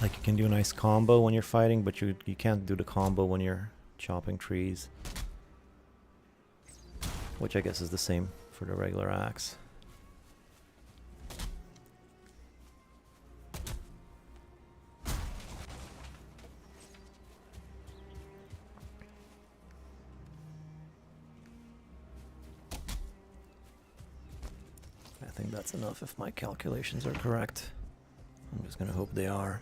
Like, you can do a nice combo when you're fighting, but you can't do the combo when you're chopping trees. Which I guess is the same for the regular axe. I think that's enough if my calculations are correct. I'm just gonna hope they are.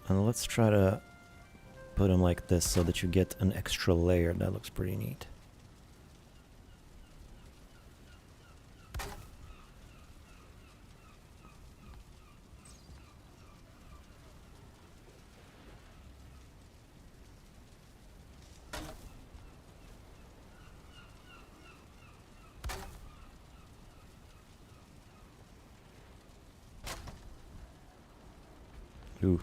And let's try to put them like this so that you get an extra layer. That looks pretty neat. Ooh.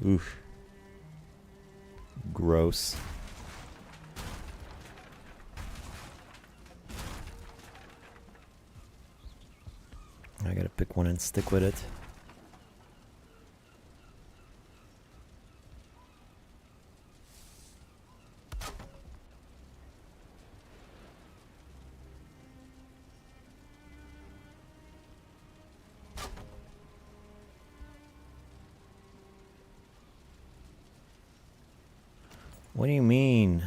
Oof. Gross. I gotta pick one and stick with it. What do you mean?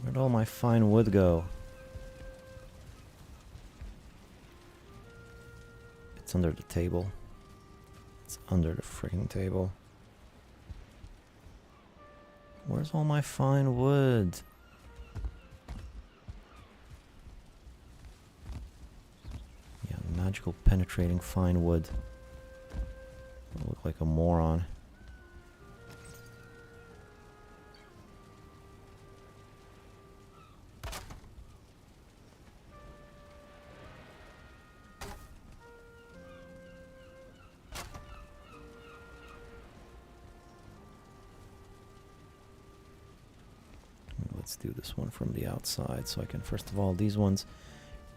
Where'd all my fine wood go? It's under the table. It's under the freaking table. Where's all my fine wood? Yeah, magical penetrating fine wood. I look like a moron. Let's do this one from the outside so I can, first of all, these ones,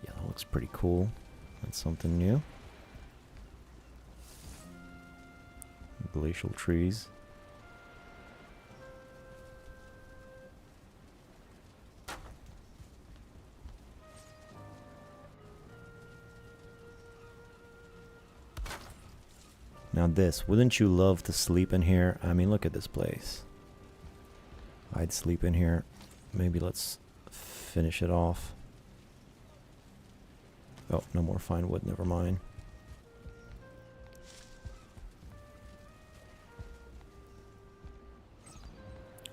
yeah, that looks pretty cool. That's something new. Glacial trees. Now this, wouldn't you love to sleep in here? I mean, look at this place. I'd sleep in here. Maybe let's finish it off. Oh, no more fine wood, never mind.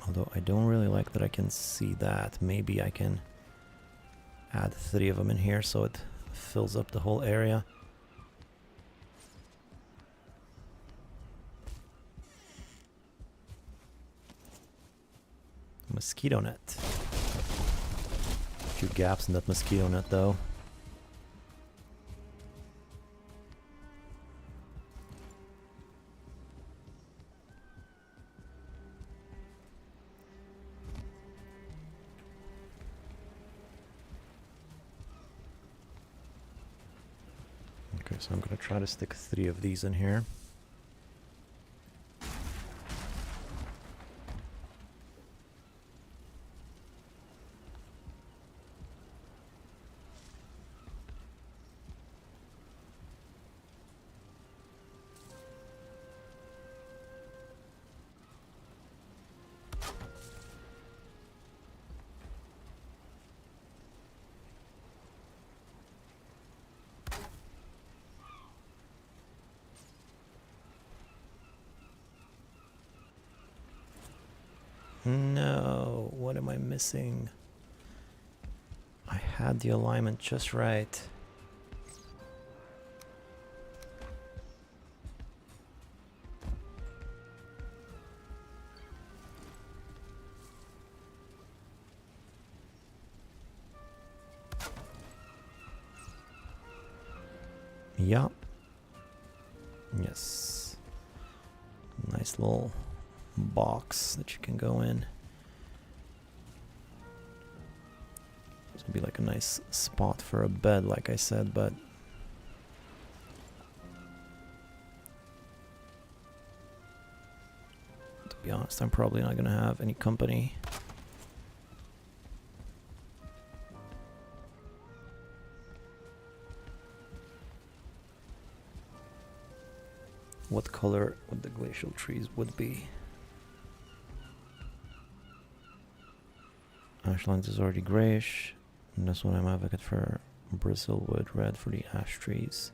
Although I don't really like that I can see that. Maybe I can add 3 of them in here so it fills up the whole area. Mosquito net. A few gaps in that mosquito net though. Okay, so I'm gonna try to stick 3 of these in here. No, what am I missing? I had the alignment just right. Yeah. Yes. Nice little box that you can go in. This would be like a nice spot for a bed, like I said, but to be honest, I'm probably not gonna have any company. What color would the glacial trees would be? Ashlands is already grayish, and that's what I'm advocate for. Brazil wood, red for the ash trees.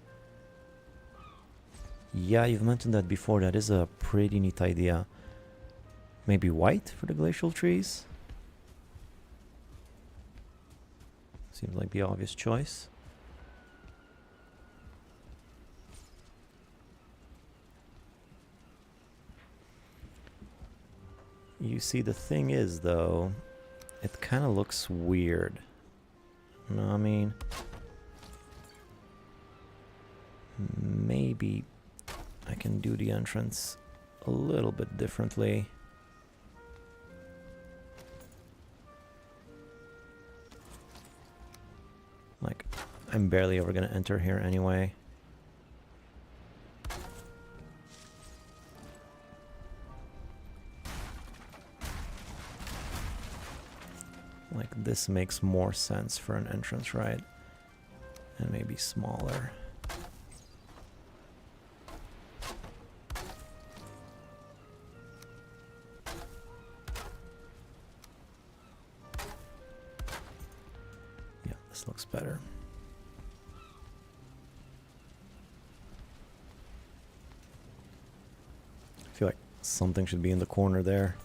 Yeah, you've mentioned that before. That is a pretty neat idea. Maybe white for the glacial trees? Seems like the obvious choice. You see, the thing is, though, it kind of looks weird. You know what I mean? Maybe I can do the entrance a little bit differently. Like, I'm barely ever gonna enter here anyway. Like, this makes more sense for an entrance, right? And maybe smaller. looks better. I feel like something should be in the corner there.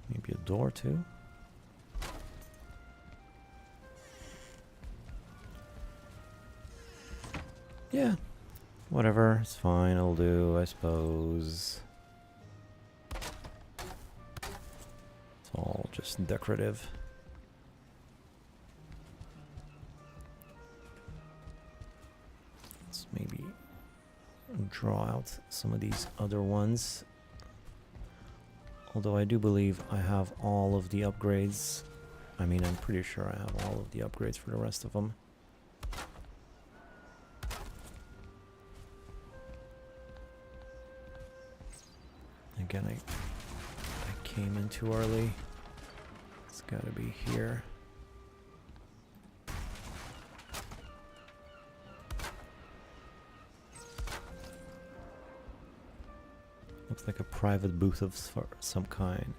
Maybe a door too? Yeah, whatever, it's fine, it'll do, I suppose. It's all just decorative. Let's maybe draw out some of these other ones. Although I do believe I have all of the upgrades. I mean, I'm pretty sure I have all of the upgrades for the rest of them. Again, I came in too early. It's gotta be here. Looks like a private booth of some kind.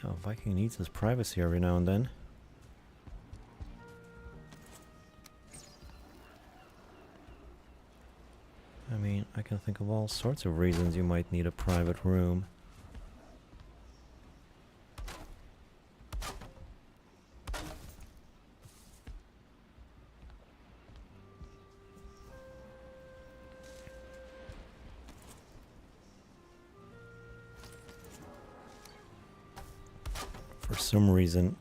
Oh, Viking needs his privacy every now and then. I mean, I can think of all sorts of reasons you might need a private room. For some reason,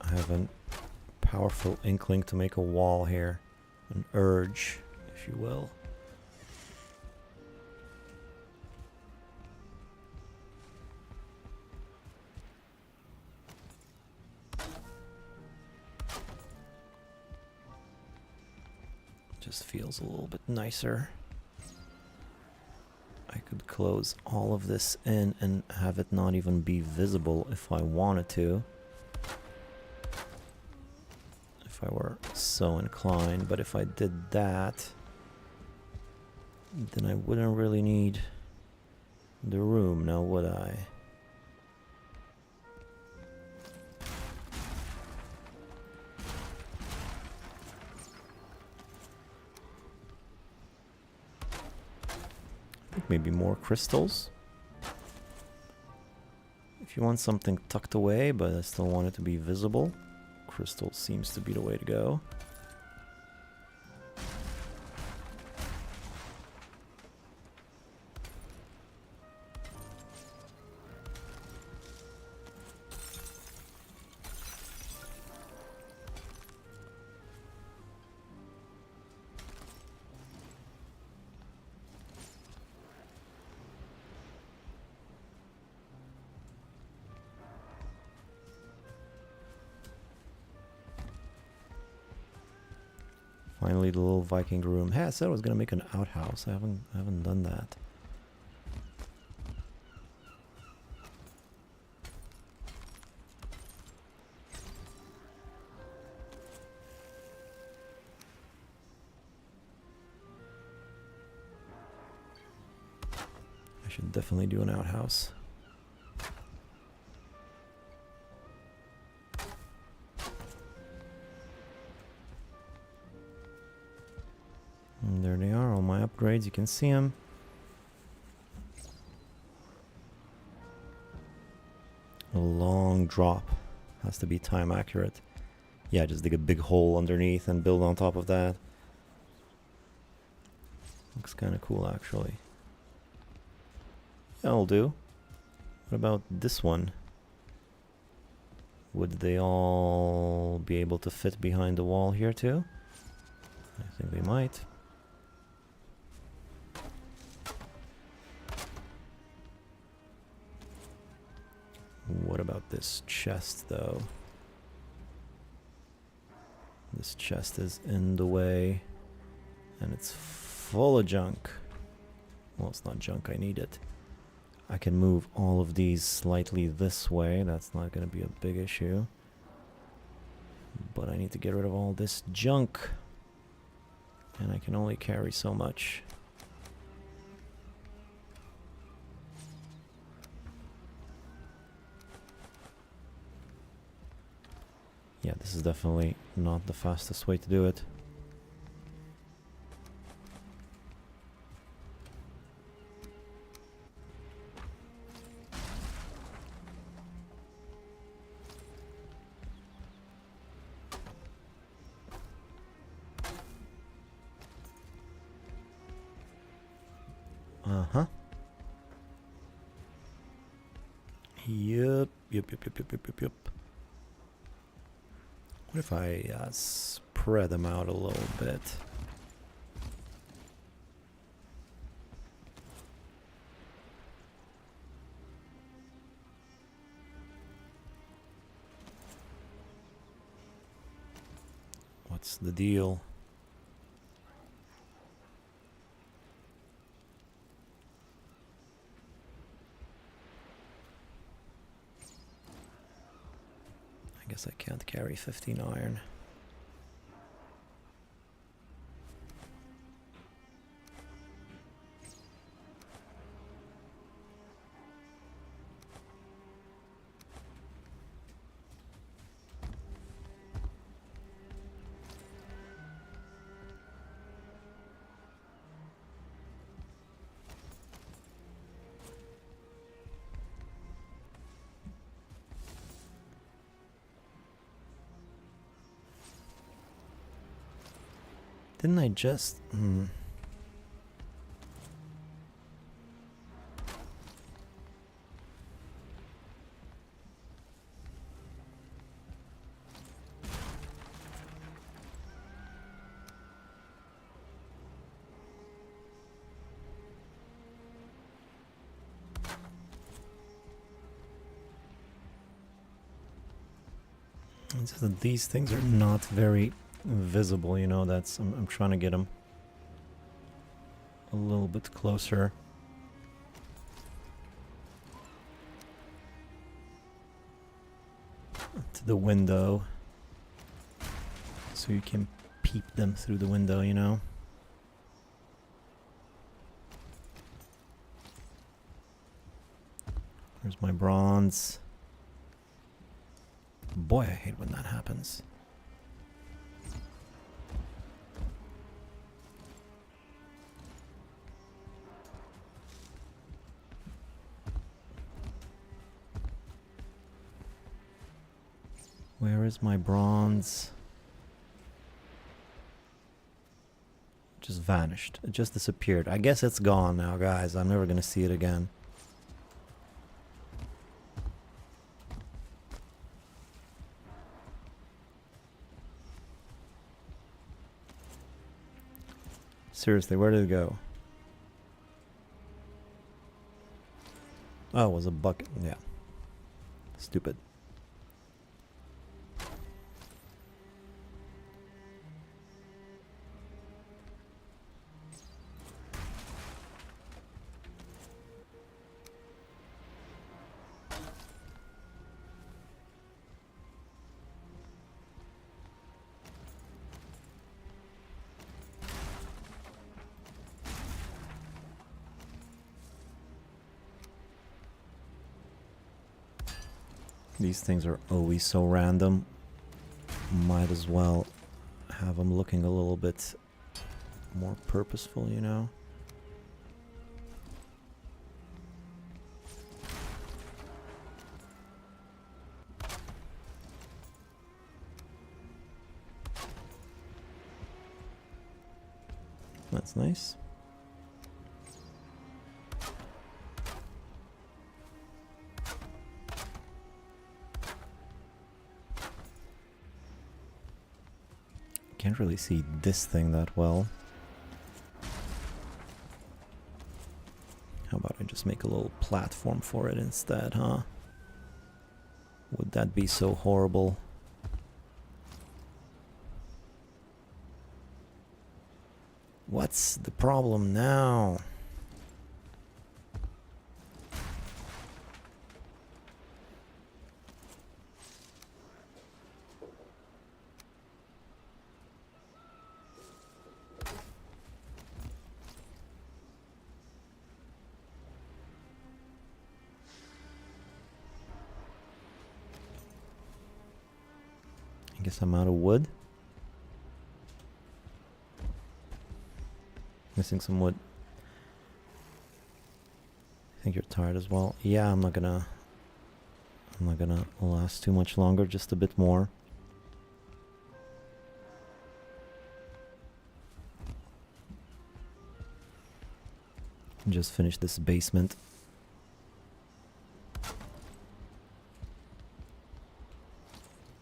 I have a powerful inkling to make a wall here. An urge, if you will. Just feels a little bit nicer. I could close all of this in and have it not even be visible if I wanted to. If I were so inclined, but if I did that, then I wouldn't really need the room now, would I? Maybe more crystals. If you want something tucked away, but I still want it to be visible, crystal seems to be the way to go. Finally, the little Viking room. Hey, I said I was gonna make an outhouse. I haven't done that. I should definitely do an outhouse. And there they are, all my upgrades, you can see them. A long drop, has to be time accurate. Yeah, just dig a big hole underneath and build on top of that. Looks kind of cool actually. That'll do. What about this one? Would they all be able to fit behind the wall here too? I think they might. What about this chest though? This chest is in the way and it's full of junk. Well, it's not junk, I need it. I can move all of these slightly this way, that's not going to be a big issue. But I need to get rid of all this junk. And I can only carry so much. Yeah, this is definitely not the fastest way to do it. Uh-huh. Yep. What if I spread them out a little bit? What's the deal? I guess I can't carry 15 iron. Didn't I just... It's just that these things are not very visible, you know, that's... I'm trying to get them a little bit closer. To the window. So you can peep them through the window, you know? There's my bronze. Boy, I hate when that happens. Where is my bronze? It just vanished. It just disappeared. I guess it's gone now, guys. I'm never gonna see it again. Seriously, where did it go? Oh, it was a bucket. Yeah. Stupid. These things are always so random. Might as well have them looking a little bit more purposeful, you know? That's nice. Can't really see this thing that well. How about I just make a little platform for it instead, huh? Would that be so horrible? What's the problem now? Guess I'm out of wood. Missing some wood. I think you're tired as well. Yeah, I'm not gonna last too much longer, just a bit more. Just finish this basement.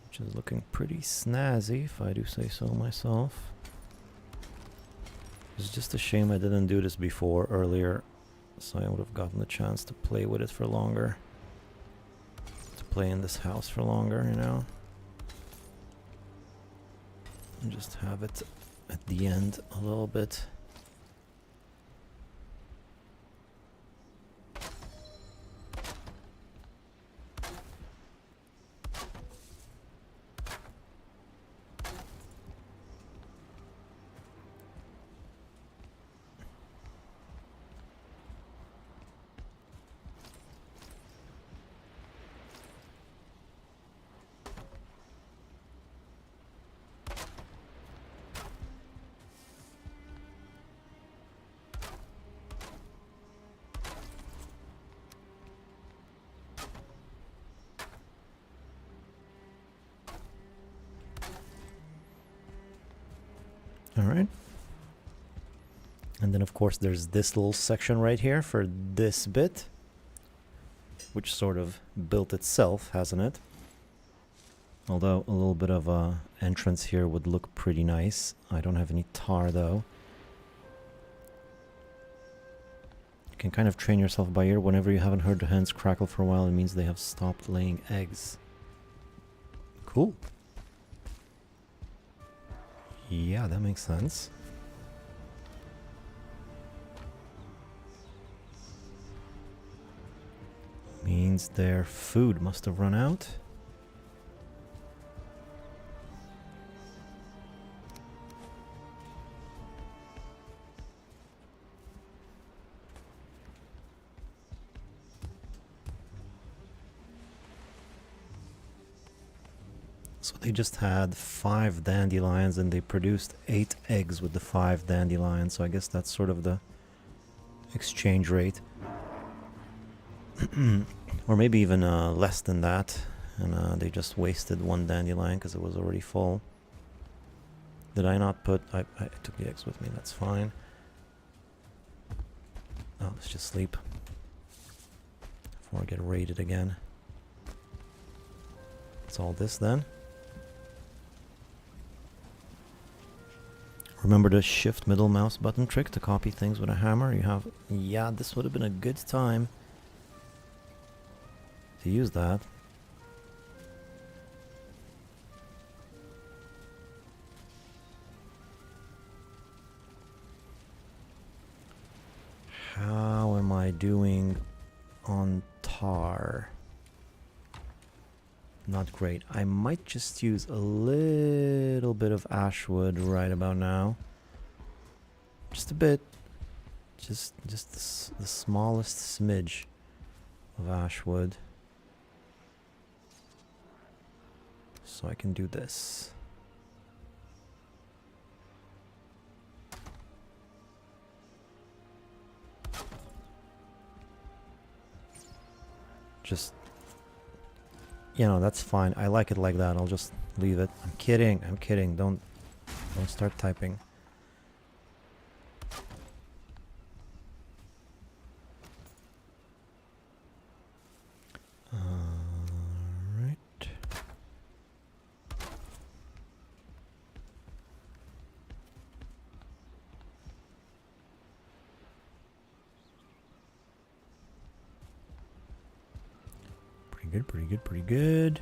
Which is looking pretty snazzy, if I do say so myself. It's just a shame I didn't do this before, earlier, so I would have gotten the chance to play with it for longer. To play in this house for longer, you know? And just have it at the end a little bit. Alright. And then of course there's this little section right here for this bit, which sort of built itself, hasn't it? Although a little bit of a entrance here would look pretty nice. I don't have any tar though. You can kind of train yourself by ear. Whenever you haven't heard the hens crackle for a while, it means they have stopped laying eggs. Cool. Yeah, that makes sense. Means their food must have run out. So they just had 5 dandelions and they produced 8 eggs with the 5 dandelions. So I guess that's sort of the exchange rate. Or maybe even less than that. And they just wasted 1 dandelion because it was already full. Did I not put... I took the eggs with me, that's fine. Oh, let's just sleep. Before I get raided again. It's all this then. Remember the shift middle mouse button trick to copy things with a hammer? You have... Yeah, this would have been a good time to use that. How am I doing on tar? Not great. I might just use a little bit of ash wood right about now. Just a bit. Just the smallest smidge of ash wood. So I can do this. Just, you know, that's fine. I like it like that. I'll just leave it. I'm kidding. I'm kidding. Don't start typing. Right. Pretty good, pretty good, pretty good.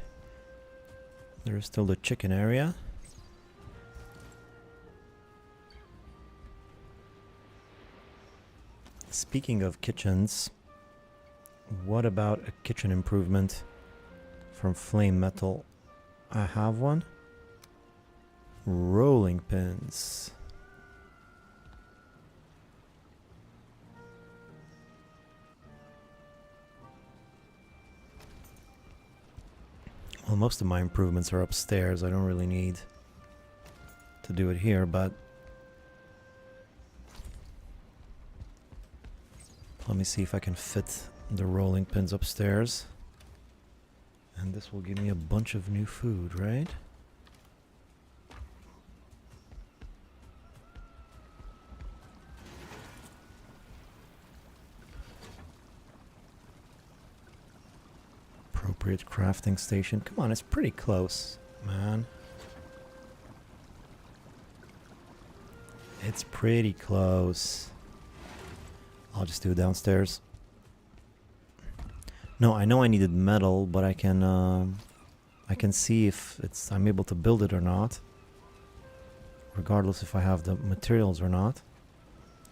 There is still the chicken area. Speaking of kitchens, what about a kitchen improvement from Flame Metal? I have one. Rolling pins. Well, most of my improvements are upstairs. I don't really need to do it here, but let me see if I can fit the rolling pins upstairs. And this will give me a bunch of new food, right? Appropriate crafting station. Come on, it's pretty close, man. It's pretty close. I'll just do it downstairs. No, I know I needed metal, but I can see if I'm able to build it or not, regardless if I have the materials or not.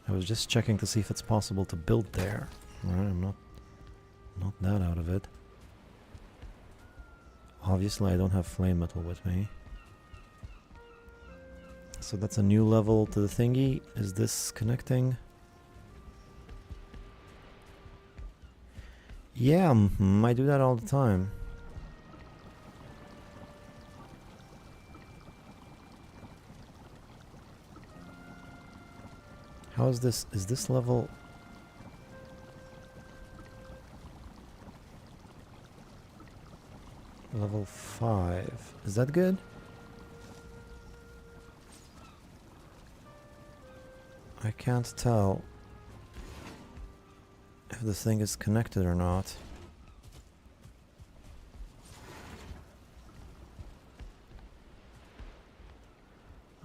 I was just checking to see if it's possible to build there. Alright, I'm not that out of it. Obviously, I don't have flame metal with me. So that's a new level to the thingy. Is this connecting? Yeah, I do that all the time. How is this? Is this level? Level 5. Is that good? I can't tell if the thing is connected or not.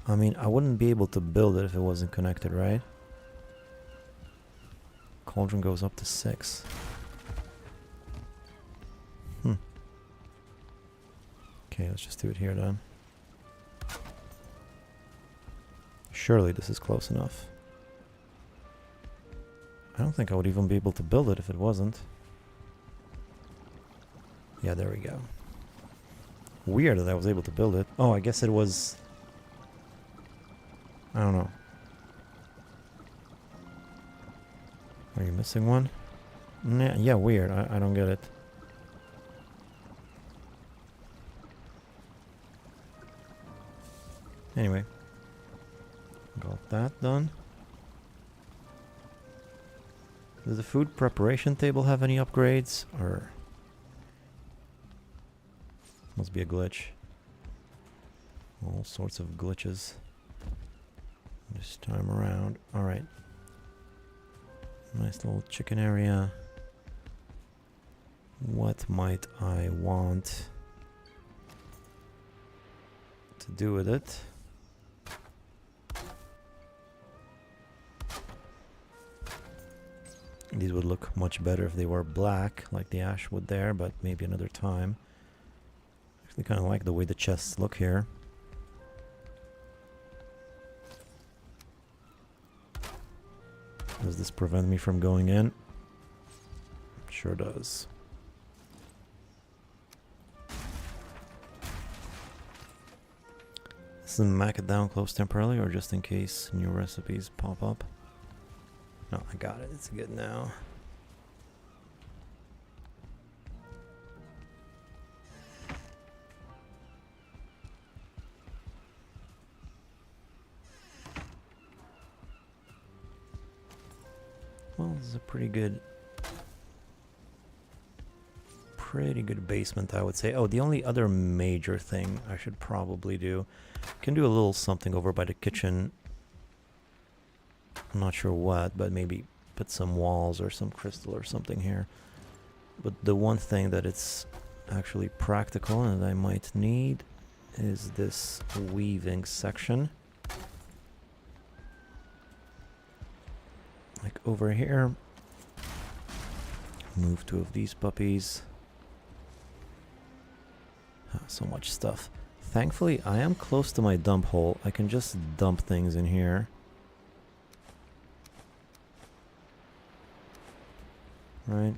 I mean, I wouldn't be able to build it if it wasn't connected, right? Cauldron goes up to 6. Okay, let's just do it here then. Surely this is close enough. I don't think I would even be able to build it if it wasn't. Yeah, there we go. Weird that I was able to build it. Oh, I guess it was... I don't know. Are you missing one? Nah, yeah, weird. I don't get it. Anyway. Got that done. Does the food preparation table have any upgrades? Or... must be a glitch. All sorts of glitches this time around. Alright. Nice little chicken area. What might I want to do with it? These would look much better if they were black, like the ash wood there, but maybe another time. Actually kind of like the way the chests look here. Does this prevent me from going in? Sure does. Does it mac it down close temporarily or just in case new recipes pop up? No, I got it. It's good now. Well, this is a pretty good basement, I would say. Oh, the only other major thing I should probably do, can do a little something over by the kitchen. I'm not sure what, but maybe put some walls or some crystal or something here. But the one thing that it's actually practical and I might need is this weaving section. Like over here. Move 2 of these puppies. Oh, so much stuff. Thankfully, I am close to my dump hole. I can just dump things in here. Right.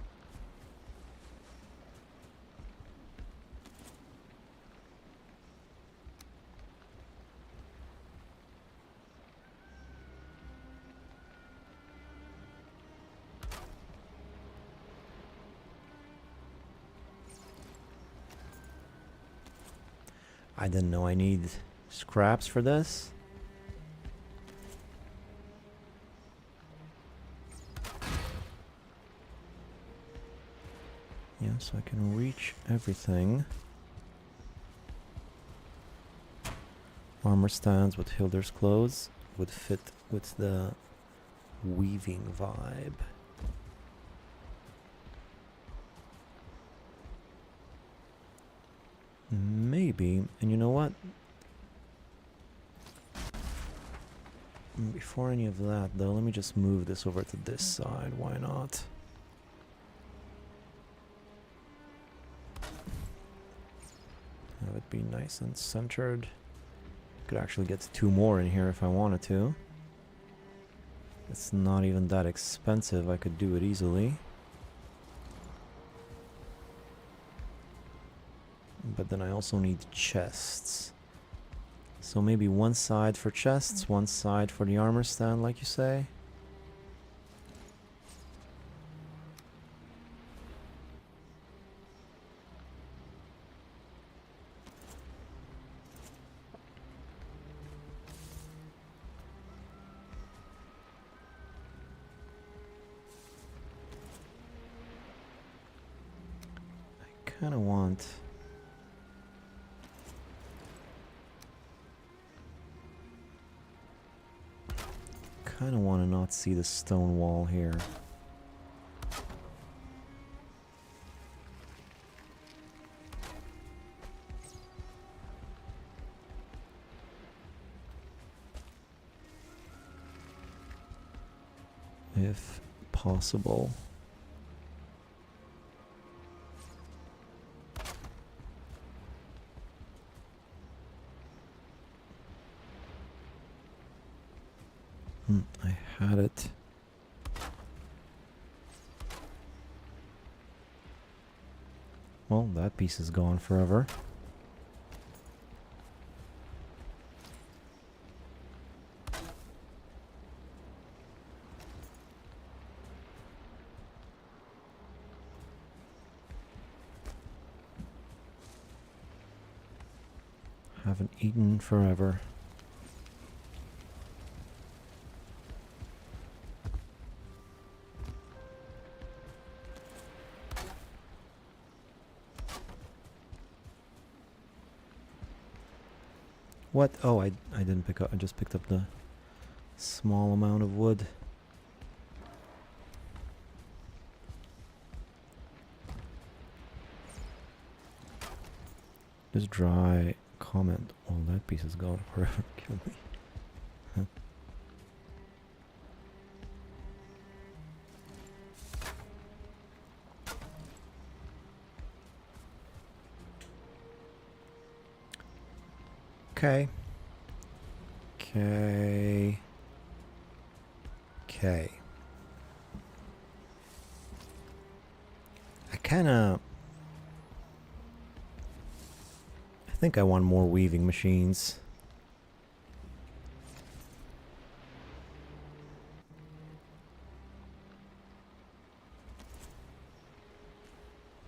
I didn't know I need scraps for this. Yeah, so I can reach everything. Armor stands with Hilder's clothes would fit with the weaving vibe. Maybe, and you know what? Before any of that though, let me just move this over to this side, why not? Have it be nice and centered. Could actually get 2 more in here if I wanted to. It's not even that expensive, I could do it easily. But then I also need chests. So maybe one side for chests, one side for the armor stand, like you say. I kind of want... kind of want to not see the stone wall here. If possible. I had it. Well, that piece is gone forever. Haven't eaten forever. What? Oh, I didn't pick up. I just picked up the small amount of wood. Just dry comment. Oh, that piece is gone forever. Kill me. Huh. Okay. Okay. Okay. I think I want more weaving machines.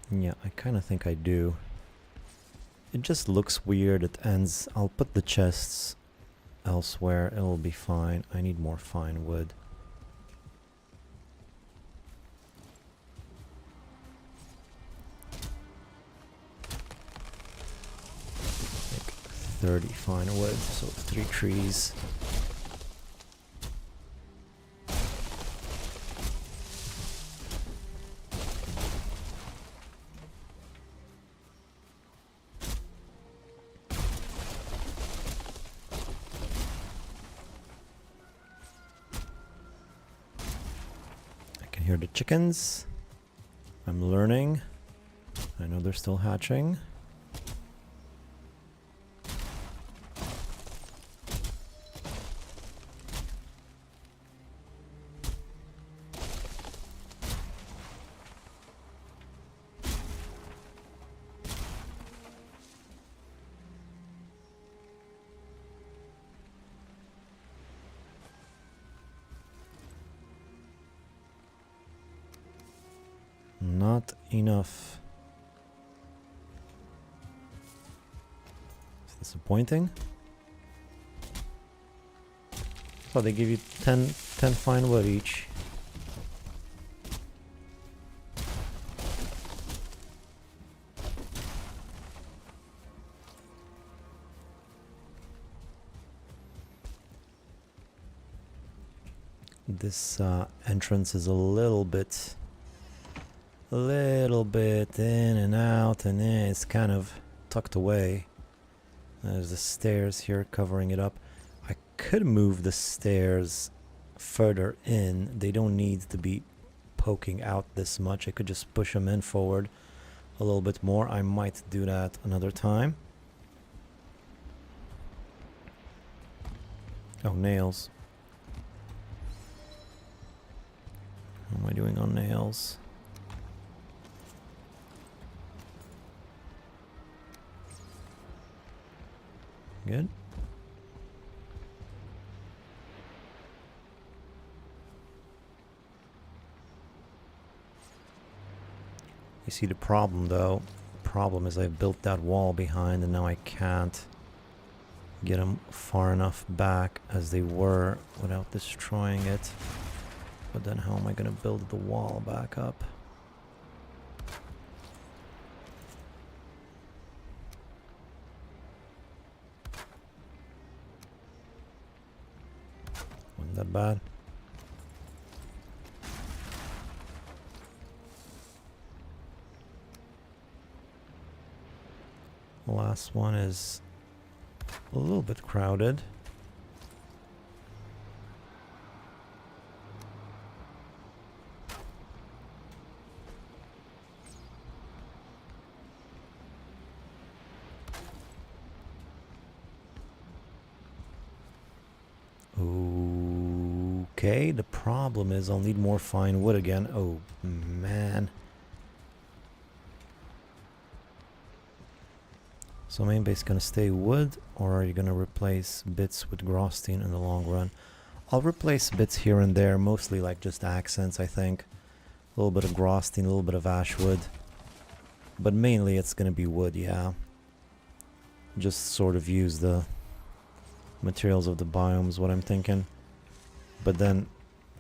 Yeah, I kind of think I do. It just looks weird. It ends. I'll put the chests elsewhere. It'll be fine. I need more fine wood. Like 30 fine wood, so 3 trees. Hear the chickens. I'm learning. I know they're still hatching. Not enough. Is this Disappointing. Oh, they give you 10 fine wood each. This entrance is a little bit in and out, and it's kind of tucked away. There's the stairs here covering it up. I could move the stairs further in. They don't need to be poking out this much. I could just push them in forward a little bit more. I might do that another time. Oh, nails. How am I doing on nails? Good. You see the problem though. The problem is I built that wall behind and now I can't get them far enough back as they were without destroying it. But then how am I going to build the wall back up? Wasn't that bad? The last one is a little bit crowded. Okay, the problem is I'll need more fine wood again. Oh, man. So main base gonna stay wood, or are you gonna replace bits with Grostine in the long run? I'll replace bits here and there, mostly like just accents, I think. A little bit of Grostine, a little bit of ash wood. But mainly it's gonna be wood, yeah. Just sort of use the materials of the biomes, what I'm thinking. But then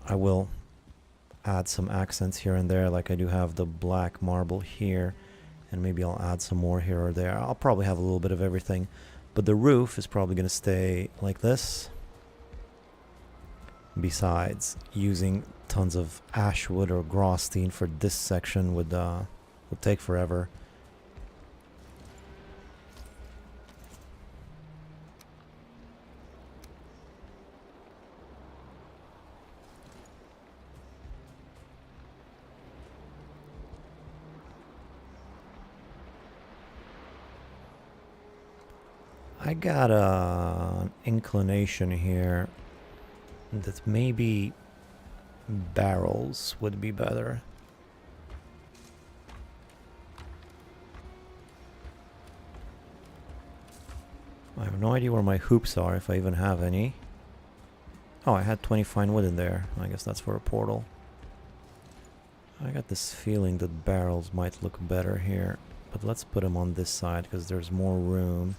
I will add some accents here and there, like I do have the black marble here, and maybe I'll add some more here or there. I'll probably have a little bit of everything, but the roof is probably going to stay like this. Besides, using tons of ash wood or Grostine for this section would take forever. I got an inclination here that maybe barrels would be better. I have no idea where my hoops are, if I even have any. Oh, I had 20 fine wood in there. I guess that's for a portal. I got this feeling that barrels might look better here. But let's put them on this side because there's more room.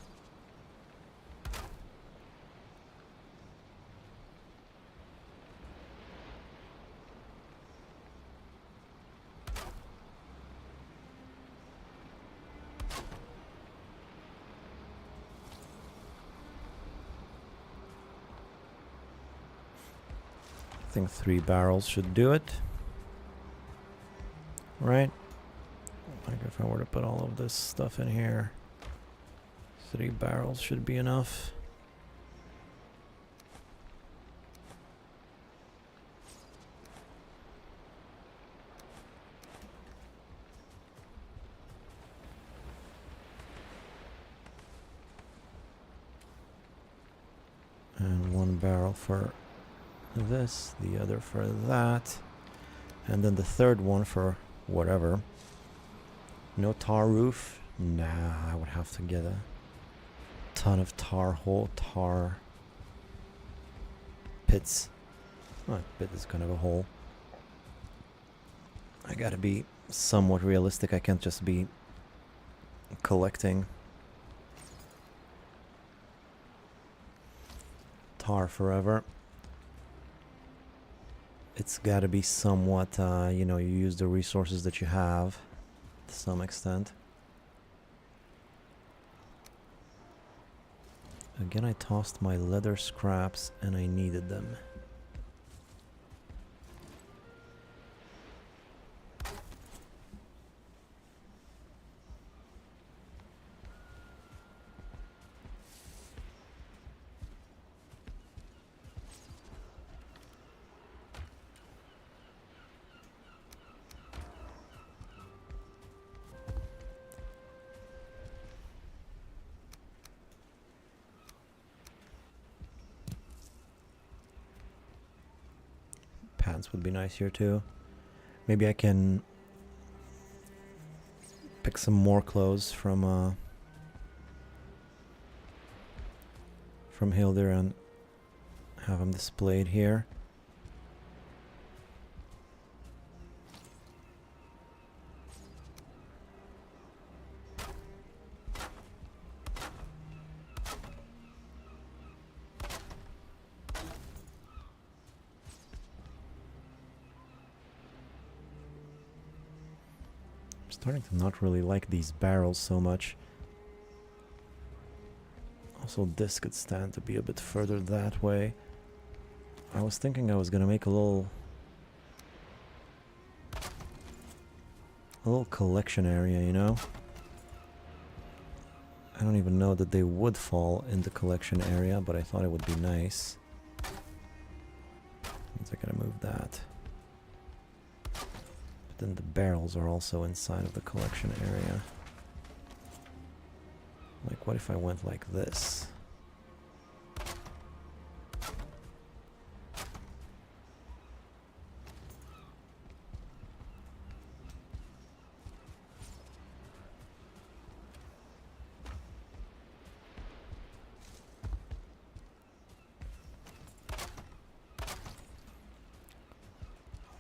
I think 3 barrels should do it. Right? Like if I were to put all of this stuff in here, 3 barrels should be enough. And 1 barrel for this, the other for that, and then the third one for whatever. No tar roof? Nah, I would have to get a ton of tar pits. Oh, a pit is kind of a hole. I gotta be somewhat realistic. I can't just be collecting tar forever. It's got to be somewhat, you know, you use the resources that you have to some extent. Again, I tossed my leather scraps and I needed them. Pants would be nice here too. Maybe I can pick some more clothes from Hilder and have them displayed here. Starting to not really like these barrels so much. Also, this could stand to be a bit further that way. I was thinking I was gonna make a little collection area, you know? I don't even know that they would fall in the collection area, but I thought it would be nice. Means I gotta move that. Then the barrels are also inside of the collection area. Like, what if I went like this?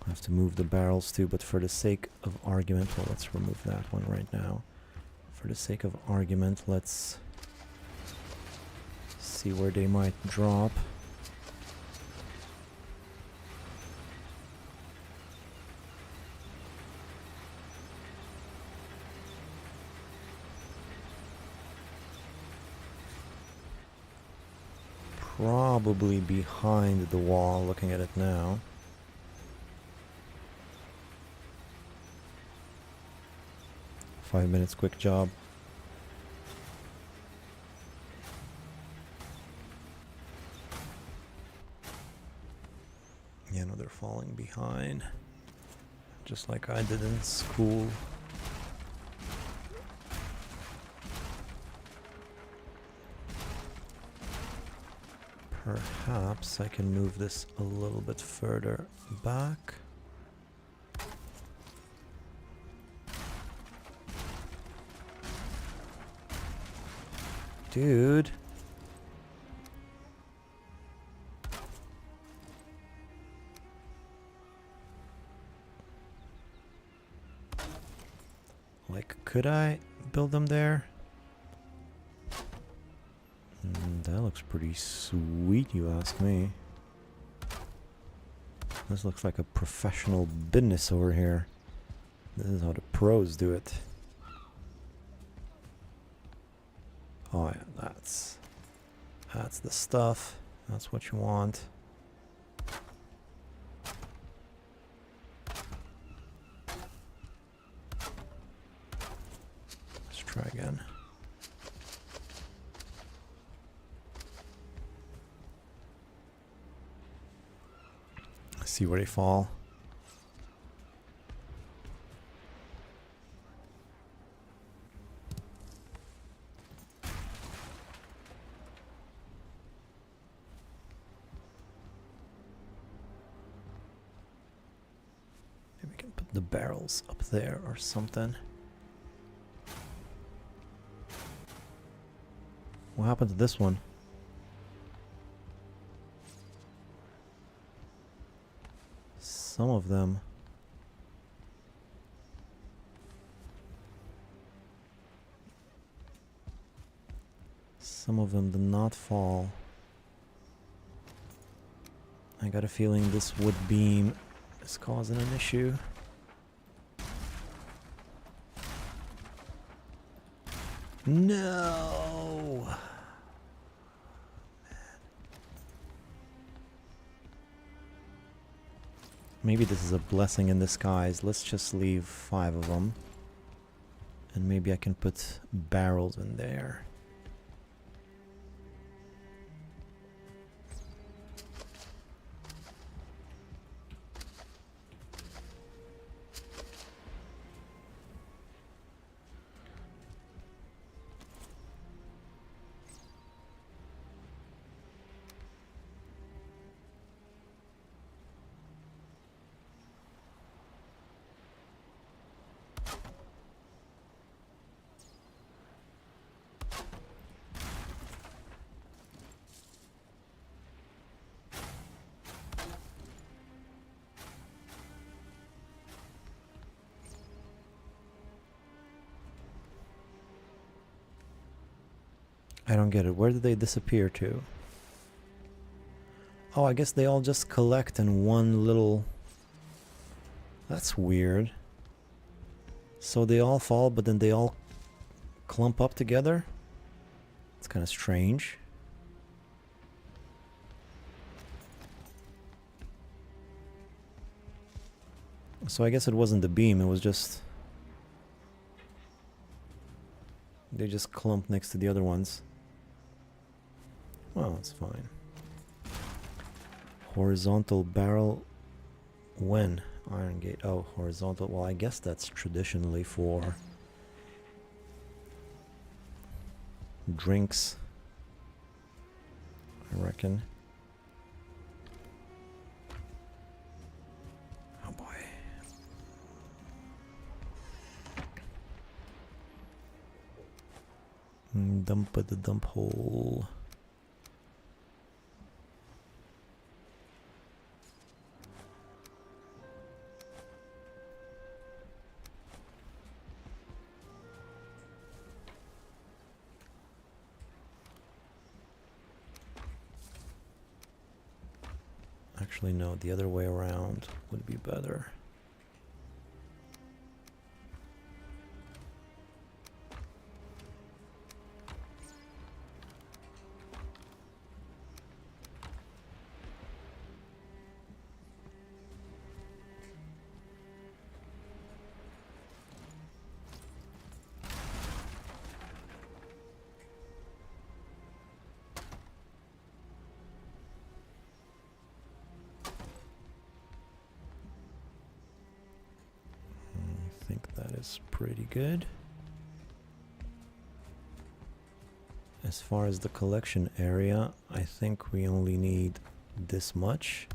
I have to move the barrels too, but for the sake of argument, well, let's remove that one right now. For the sake of argument, let's see where they might drop. Probably behind the wall, looking at it now. Five minutes, quick job. Yeah, no, they're falling behind. Just like I did in school. Perhaps I can move this a little bit further back. Dude. Like, could I build them there? That looks pretty sweet, you ask me. This looks like a professional business over here. This is how the pros do it. Oh yeah, that's the stuff. That's what you want. Let's try again. See where they fall. Maybe we can put the barrels up there or something. What happened to this one? Some of them. Some of them did not fall. I got a feeling this wood beam is causing an issue. No! Maybe this is a blessing in disguise. Let's just leave 5 of them. And maybe I can put barrels in there. I don't get it. Where did they disappear to? Oh, I guess they all just collect in one little... That's weird. So they all fall, but then they all clump up together? It's kind of strange. So I guess it wasn't the beam, it was just... They just clumped next to the other ones. Well, it's fine. Horizontal barrel when? Iron gate. Oh, horizontal. Well, I guess that's traditionally for drinks, I reckon. Oh boy. Dump at the dump hole. Actually, no, the other way around would be better. I think that is pretty good. As far as the collection area, I think we only need this much.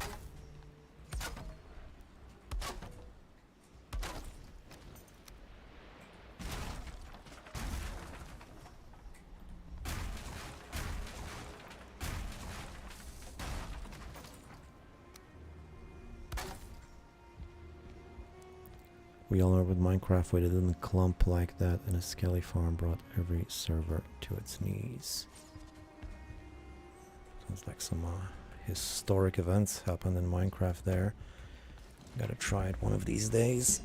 We all know with Minecraft where it didn't clump like that, and a skelly farm brought every server to its knees. Sounds like some historic events happened in Minecraft there. Gotta try it one of these days.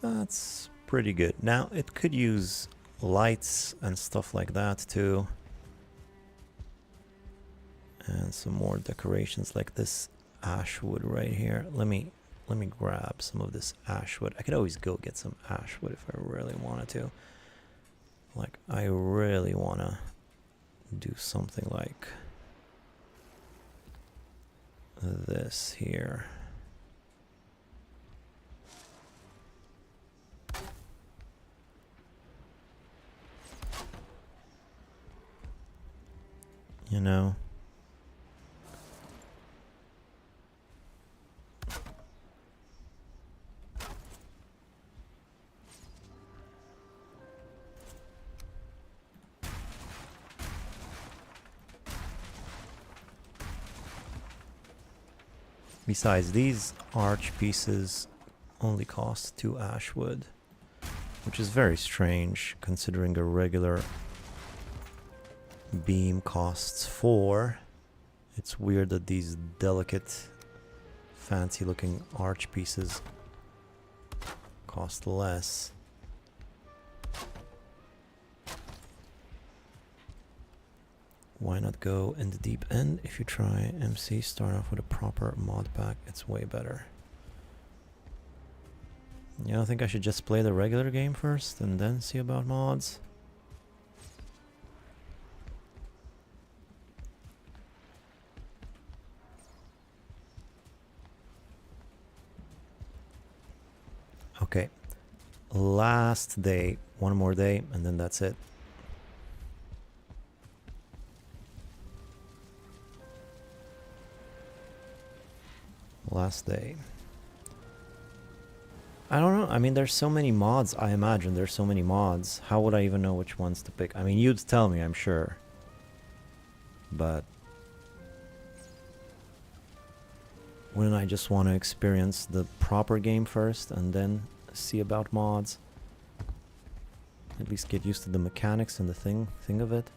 That's pretty good. Now, it could use lights and stuff like that too. And some more decorations like this ash wood right here. Let me grab some of this ash wood. I could always go get some ash wood if I really wanted to. Like, I really want to do something like this here. You know, Besides, these arch pieces only cost 2 ash wood, which is very strange considering a regular beam costs 4. It's weird that these delicate, fancy looking arch pieces cost less. Why not go in the deep end? If you try MC, start off with a proper mod pack, it's way better. Yeah, I think I should just play the regular game first and then see about mods. Okay, last day, one more day, and then that's it. Last day. I don't know. I mean, there's so many mods. I imagine there's so many mods. How would I even know which ones to pick? I mean, you'd tell me, I'm sure. But wouldn't I just want to experience the proper game first and then see about mods? At least get used to the mechanics and the thing of it.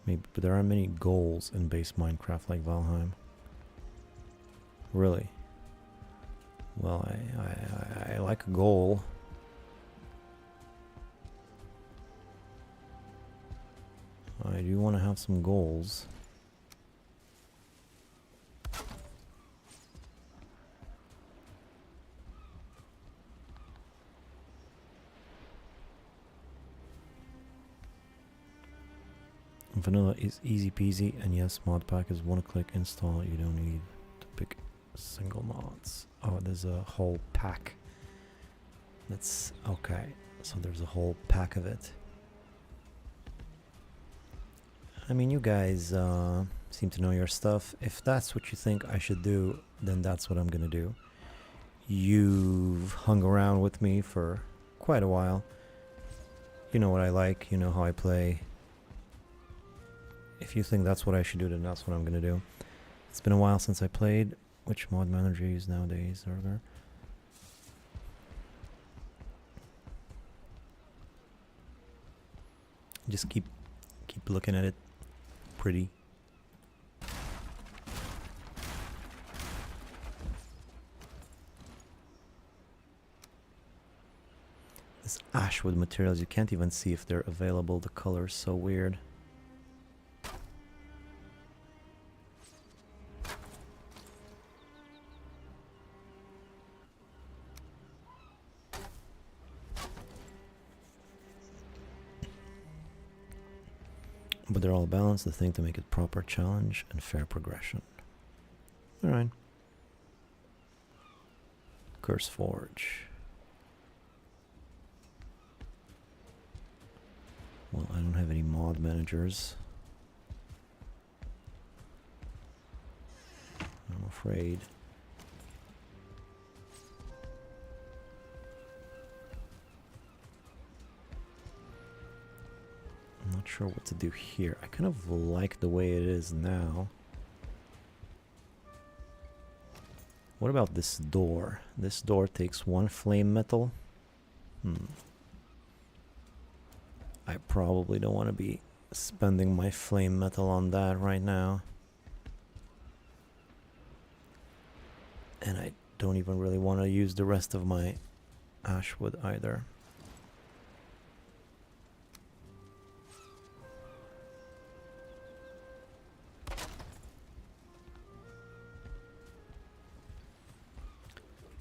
Maybe, but there aren't many goals in base Minecraft like Valheim. Really? Well, I like a goal. I do want to have some goals. Vanilla is easy peasy, and yes, mod pack is one click install. You don't need to pick single mods. Oh, there's a whole pack. That's okay. So there's a whole pack of it. I mean, you guys seem to know your stuff. If that's what you think I should do, then that's what I'm gonna do. You've hung around with me for quite a while. You know what I like, you know how I play. If you think that's what I should do, then that's what I'm gonna do. It's been a while since I played. Which mod manager you use nowadays, Zerger? Just keep looking at it. Pretty. This ashwood materials, you can't even see if they're available. The color's so weird. But they're all balanced, the thing to make it proper challenge and fair progression. Alright. Curse Forge. Well, I don't have any mod managers. I'm afraid. I'm not sure what to do here. I kind of like the way it is now. What about this door? This door takes 1 flame metal. I probably don't want to be spending my flame metal on that right now. And I don't even really want to use the rest of my ashwood either.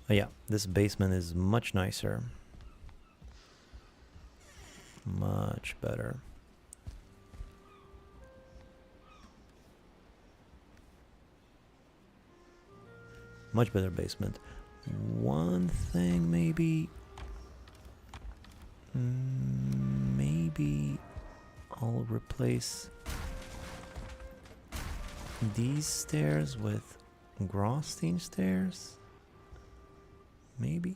Oh yeah, this basement is much nicer. Much better. Much better basement. One thing maybe I'll replace these stairs with Grosstein stairs? Maybe?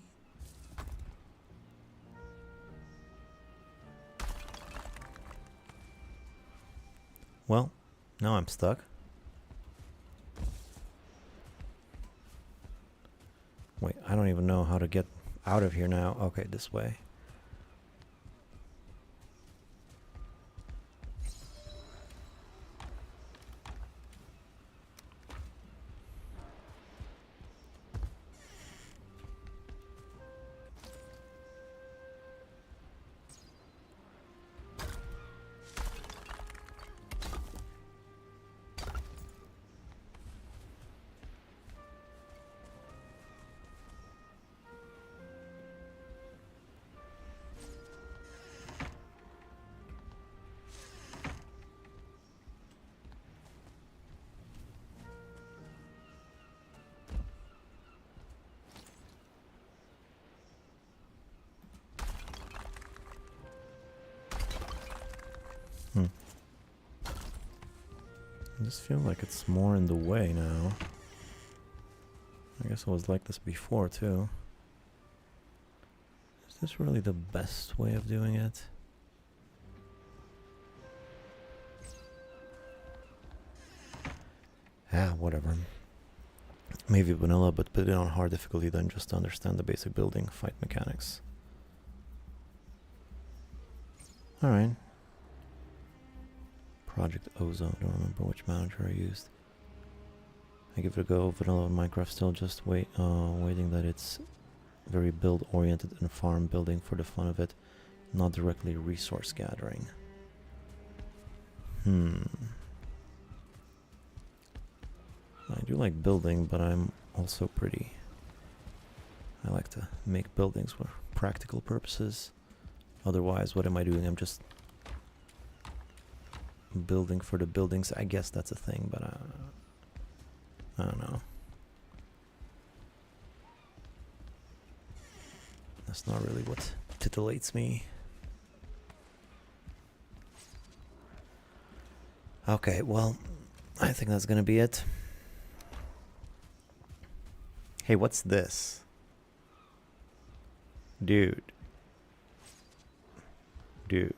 Well, now I'm stuck. Wait, I don't even know how to get out of here now. Okay, this way. I just feel like it's more in the way now. I guess it was like this before too. Is this really the best way of doing it? Ah, whatever. Maybe vanilla, but put it on hard difficulty then just to understand the basic building fight mechanics. Alright. Project Ozone, I don't remember which manager I used. I give it a go. Vanilla and Minecraft still just waiting that it's very build oriented and farm building for the fun of it, not directly resource gathering. I do like building, but I'm also pretty... I like to make buildings for practical purposes. Otherwise, what am I doing? I'm just building for the buildings. I guess that's a thing, but I don't know. That's not really what titillates me. Okay, well, I think that's gonna be it. Hey, what's this? Dude. Dude.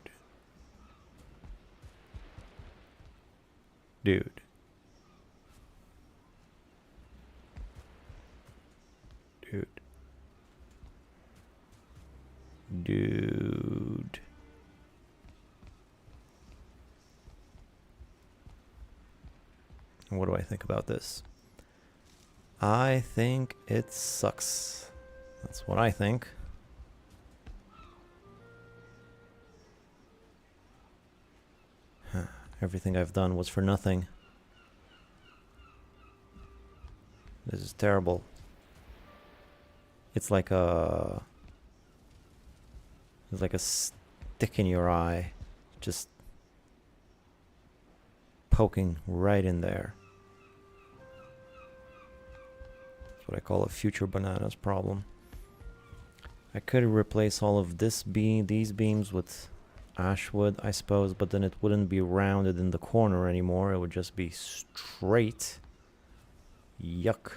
Dude. Dude. Dude. What do I think about this? I think it sucks. That's what I think. Everything I've done was for nothing. This is terrible. It's like a stick in your eye, just poking right in there. That's what I call a future bananas problem. I could replace all of these beams with ashwood, I suppose, but then it wouldn't be rounded in the corner anymore. It would just be straight. Yuck.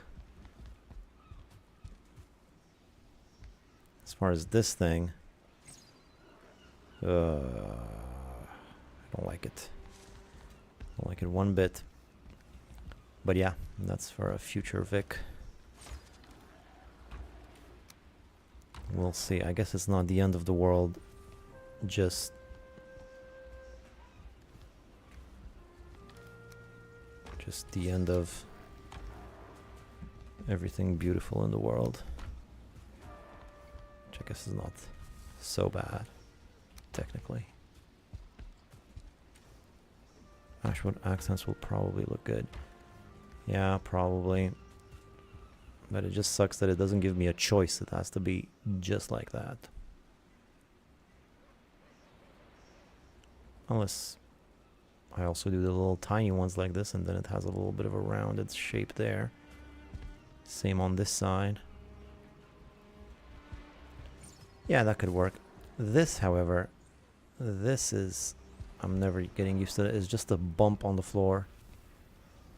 As far as this thing, I don't like it. I don't like it one bit. But yeah, that's for a future Vic. We'll see. I guess it's not the end of the world. Just the end of everything beautiful in the world. Which I guess is not so bad, technically. Ashwood accents will probably look good. Yeah, probably. But it just sucks that it doesn't give me a choice. It has to be just like that. Unless I also do the little tiny ones like this, and then it has a little bit of a rounded shape there. Same on this side. Yeah, that could work. This, however, this is... I'm never getting used to it. It's just a bump on the floor.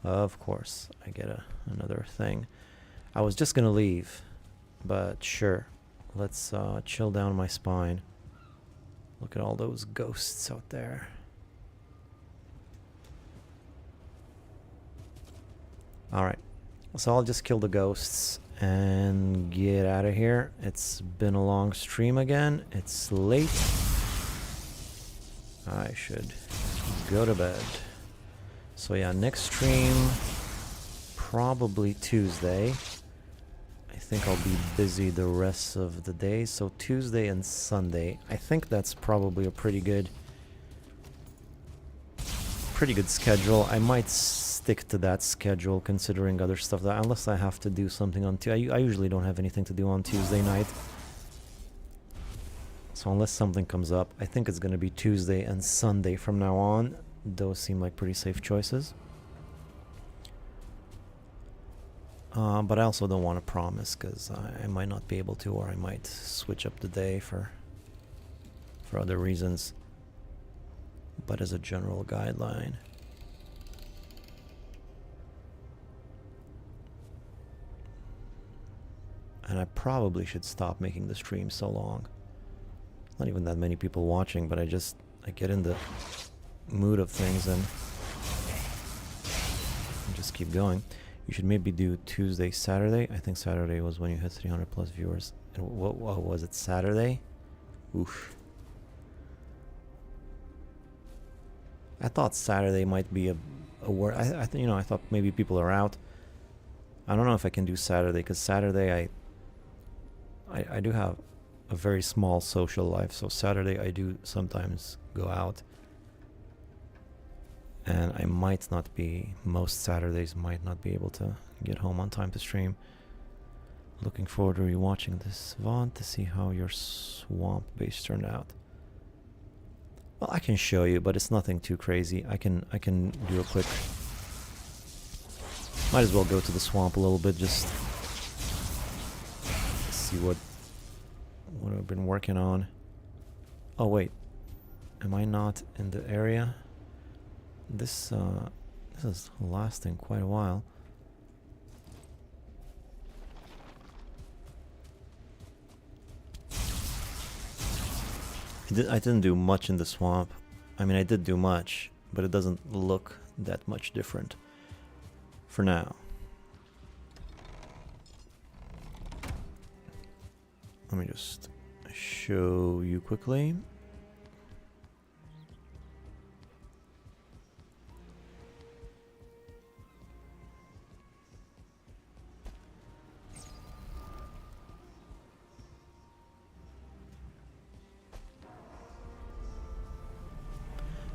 Of course, I get another thing. I was just gonna leave, but sure. Let's chill down my spine. Look at all those ghosts out there. Alright, so I'll just kill the ghosts and get out of here. It's been a long stream again. It's late. I should go to bed. So yeah, next stream, probably Tuesday. I think I'll be busy the rest of the day, so Tuesday and Sunday. I think that's probably a pretty good schedule. I might stick to that schedule considering other stuff, that unless I have to do something on Tuesday. I usually don't have anything to do on Tuesday night. So unless something comes up, I think it's going to be Tuesday and Sunday from now on. Those seem like pretty safe choices. But I also don't want to promise, because I might not be able to, or I might switch up the day for other reasons. But as a general guideline. And I probably should stop making the stream so long. Not even that many people watching, but I get in the mood of things and just keep going. You should maybe do Tuesday, Saturday. I think Saturday was when you had 300 plus viewers. And what was it, Saturday? Oof. I thought Saturday might be a word. I thought maybe people are out. I don't know if I can do Saturday, because Saturday I do have a very small social life, so Saturday I do sometimes go out. And I might not be, most Saturdays might not be able to get home on time to stream. Looking forward to rewatching this VOD to see how your swamp base turned out. Well, I can show you, but it's nothing too crazy. I can do a quick... Might as well go to the swamp a little bit, just see what I've been working on. Oh wait, am I not in the area? This is lasting quite a while. I didn't do much in the swamp. I mean, I did do much, but it doesn't look that much different for now. Let me just show you quickly.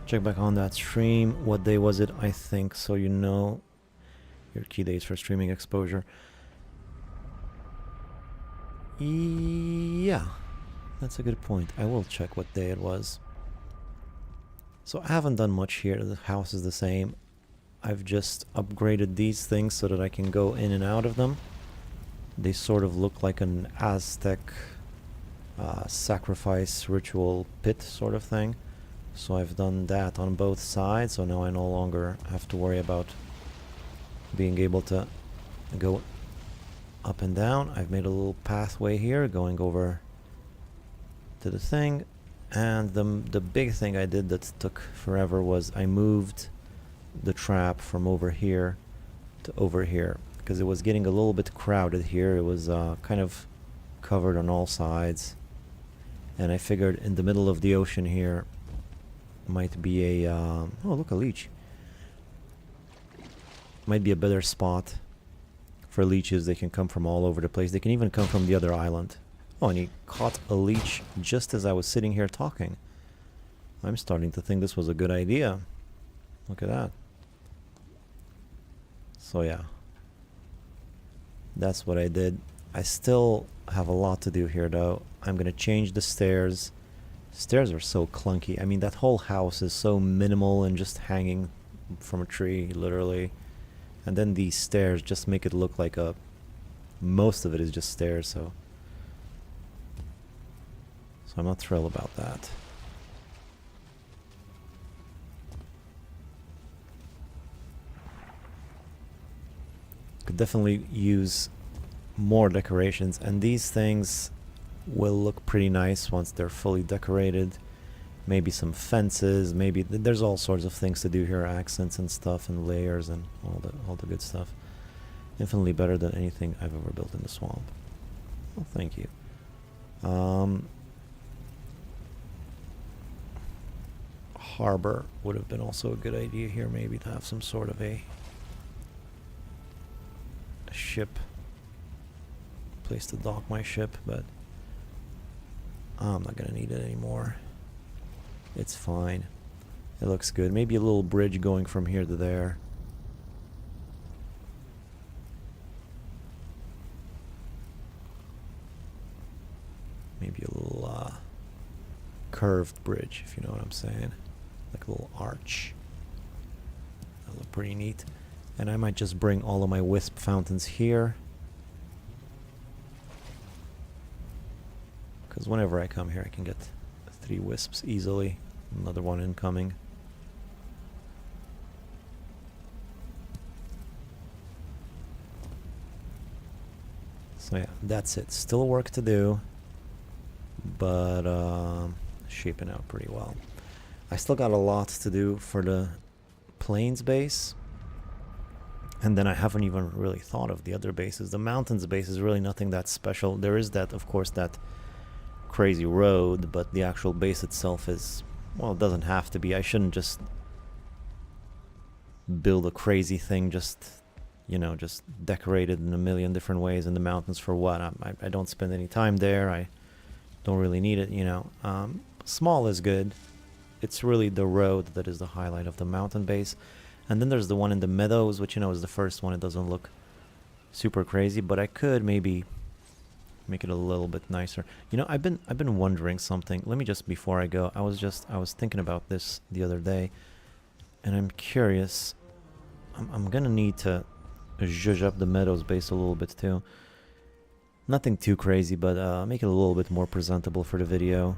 Check back on that stream. What day was it? I think, so you know your key dates for streaming exposure. Yeah, that's a good point. I will check what day it was. So I haven't done much here. The house is the same. I've just upgraded these things so that I can go in and out of them. They sort of look like an Aztec sacrifice ritual pit sort of thing. So I've done that on both sides, so now I no longer have to worry about being able to go up and down. I've made a little pathway here going over to the thing, and the big thing I did that took forever was I moved the trap from over here to over here, because it was getting a little bit crowded here. It was kind of covered on all sides, and I figured in the middle of the ocean here might be a oh, look, a leech. Might be a better spot for leeches. They can come from all over the place. They can even come from the other island. Oh, and he caught a leech just as I was sitting here talking. I'm starting to think this was a good idea. Look at that. So yeah, that's what I did. I still have a lot to do here though. I'm gonna change the stairs. Stairs are so clunky. I mean, that whole house is so minimal and just hanging from a tree, literally. And then these stairs just make it look like most of it is just stairs, so I'm not thrilled about that. Could definitely use more decorations, and these things will look pretty nice once they're fully decorated. Maybe some fences, maybe there's all sorts of things to do here, accents and stuff and layers and all the good stuff. Infinitely better than anything I've ever built in the swamp. Well, thank you. Harbor would have been also a good idea here, maybe to have some sort of a ship, place to dock my ship, but I'm not gonna need it anymore. It's fine. It looks good. Maybe a little bridge going from here to there. Maybe a little curved bridge, if you know what I'm saying. Like a little arch. That'll look pretty neat. And I might just bring all of my wisp fountains here. Because whenever I come here, I can get 3 wisps easily. Another one incoming. So yeah, that's it. Still work to do, but shaping out pretty well. I still got a lot to do for the plains base. And then I haven't even really thought of the other bases. The mountains base is really nothing that special. There is that, of course, that crazy road, but the actual base itself is, well, it doesn't have to be. I shouldn't just build a crazy thing, just, you know, just decorate it in a million different ways in the mountains for what? I don't spend any time there. I don't really need it, you know. Small is good. It's really the road that is the highlight of the mountain base. And then there's the one in the Meadows, which, you know, is the first one. It doesn't look super crazy, but I could maybe make it a little bit nicer. You know, I've been wondering something. Let me just, before I go, I was thinking about this the other day, and I'm curious. I'm gonna need to zhuzh up the Meadows base a little bit too. Nothing too crazy, but make it a little bit more presentable for the video.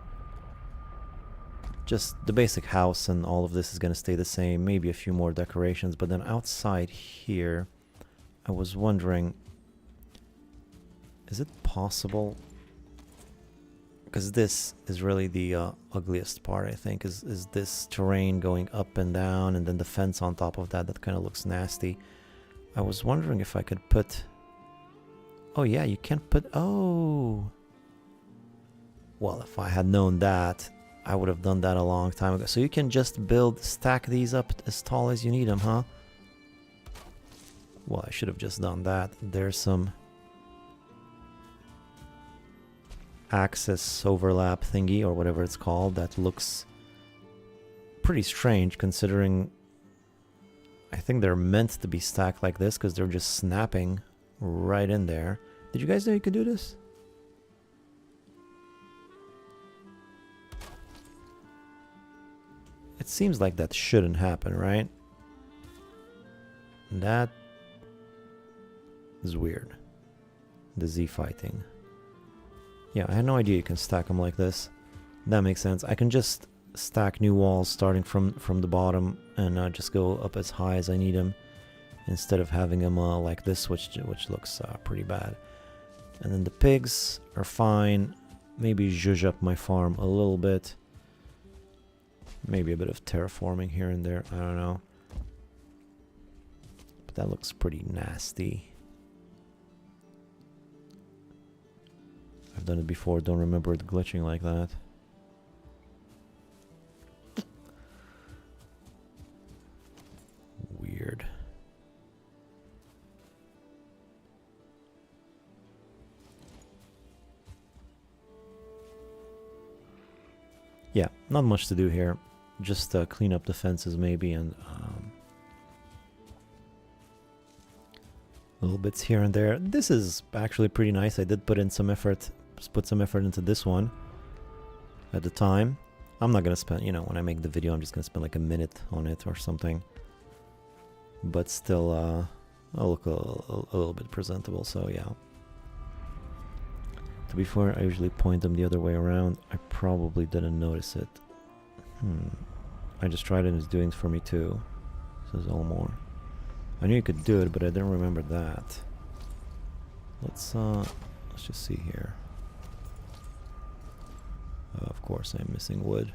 Just the basic house and all of this is gonna stay the same. Maybe a few more decorations, but then outside here, I was wondering, is it possible? Because this is really the ugliest part, I think, is this terrain going up and down, and then the fence on top of that. That kind of looks nasty. I was wondering if I could put... Oh yeah, you can't put... Oh! Well, if I had known that, I would have done that a long time ago. So you can just stack these up as tall as you need them, huh? Well, I should have just done that. There's some axis overlap thingy, or whatever it's called, that looks pretty strange considering I think they're meant to be stacked like this because they're just snapping right in there. Did you guys know you could do this? It seems like that shouldn't happen, right? That is weird. The Z fighting. Yeah, I had no idea you can stack them like this. That makes sense. I can just stack new walls starting from the bottom and just go up as high as I need them, instead of having them like this, which looks pretty bad. And then the pigs are fine. Maybe zhuzh up my farm a little bit. Maybe a bit of terraforming here and there. I don't know. But that looks pretty nasty. I've done it before. Don't remember it glitching like that. Weird. Yeah, not much to do here. Just clean up the fences maybe, and little bits here and there. This is actually pretty nice. I did put in some effort, put some effort into this one at the time. I'm not gonna spend, you know, when I make the video, I'm just gonna spend like a minute on it or something. But still, I'll look a little bit presentable, so yeah. To be fair, I usually point them the other way around. I probably didn't notice it. I just tried it and it's doing it for me too. Says all more. I knew you could do it, but I didn't remember that. Let's just see here. Of course, I'm missing wood.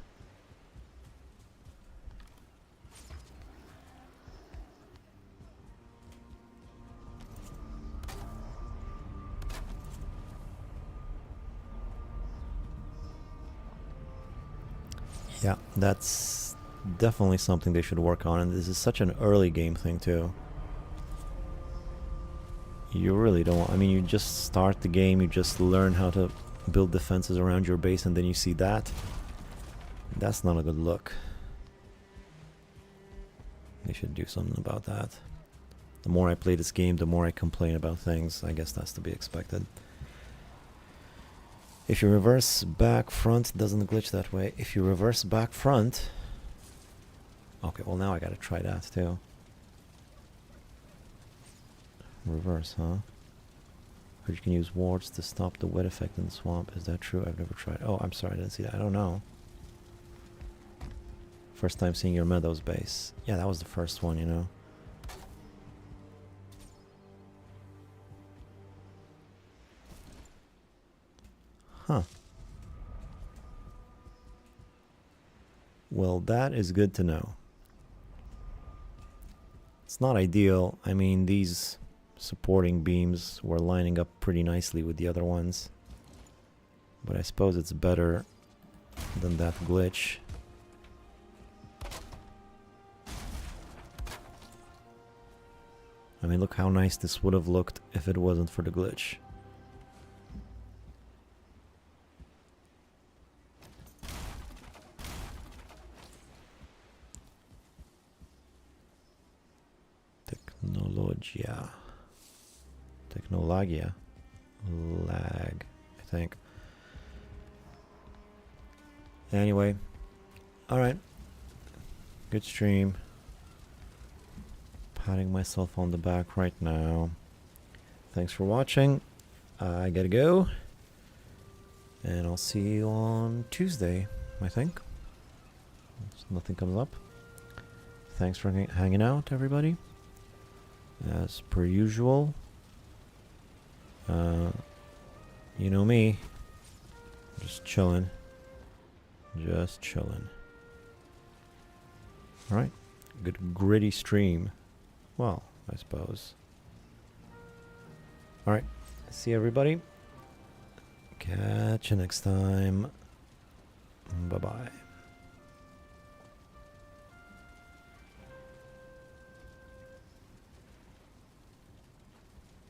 Yeah, that's definitely something they should work on, and this is such an early game thing too. You really don't, I mean, you just start the game, you just learn how to build defenses around your base, and then you see that. That's not a good look. They should do something about that. The more I play this game, the more I complain about things. I guess that's to be expected. If you reverse back front, it doesn't glitch that way. If you reverse back front... Okay, well now I gotta try that too. Reverse, huh? But you can use wards to stop the wet effect in the swamp. Is that true? I've never tried. Oh, I'm sorry, I didn't see that. I don't know. First time seeing your Meadows base. Yeah, that was the first one, you know. Huh. Well, that is good to know. It's not ideal. I mean, these supporting beams were lining up pretty nicely with the other ones. But I suppose it's better than that glitch. I mean, look how nice this would have looked if it wasn't for the glitch. Technologia. Lag, I think. Anyway. Alright. Good stream. Patting myself on the back right now. Thanks for watching. I gotta go. And I'll see you on Tuesday, I think. Nothing comes up. Thanks for hanging out, everybody. As per usual. You know me. Just chilling. Just chilling. Alright. Good gritty stream. Well, I suppose. Alright. See everybody. Catch you next time. Bye-bye.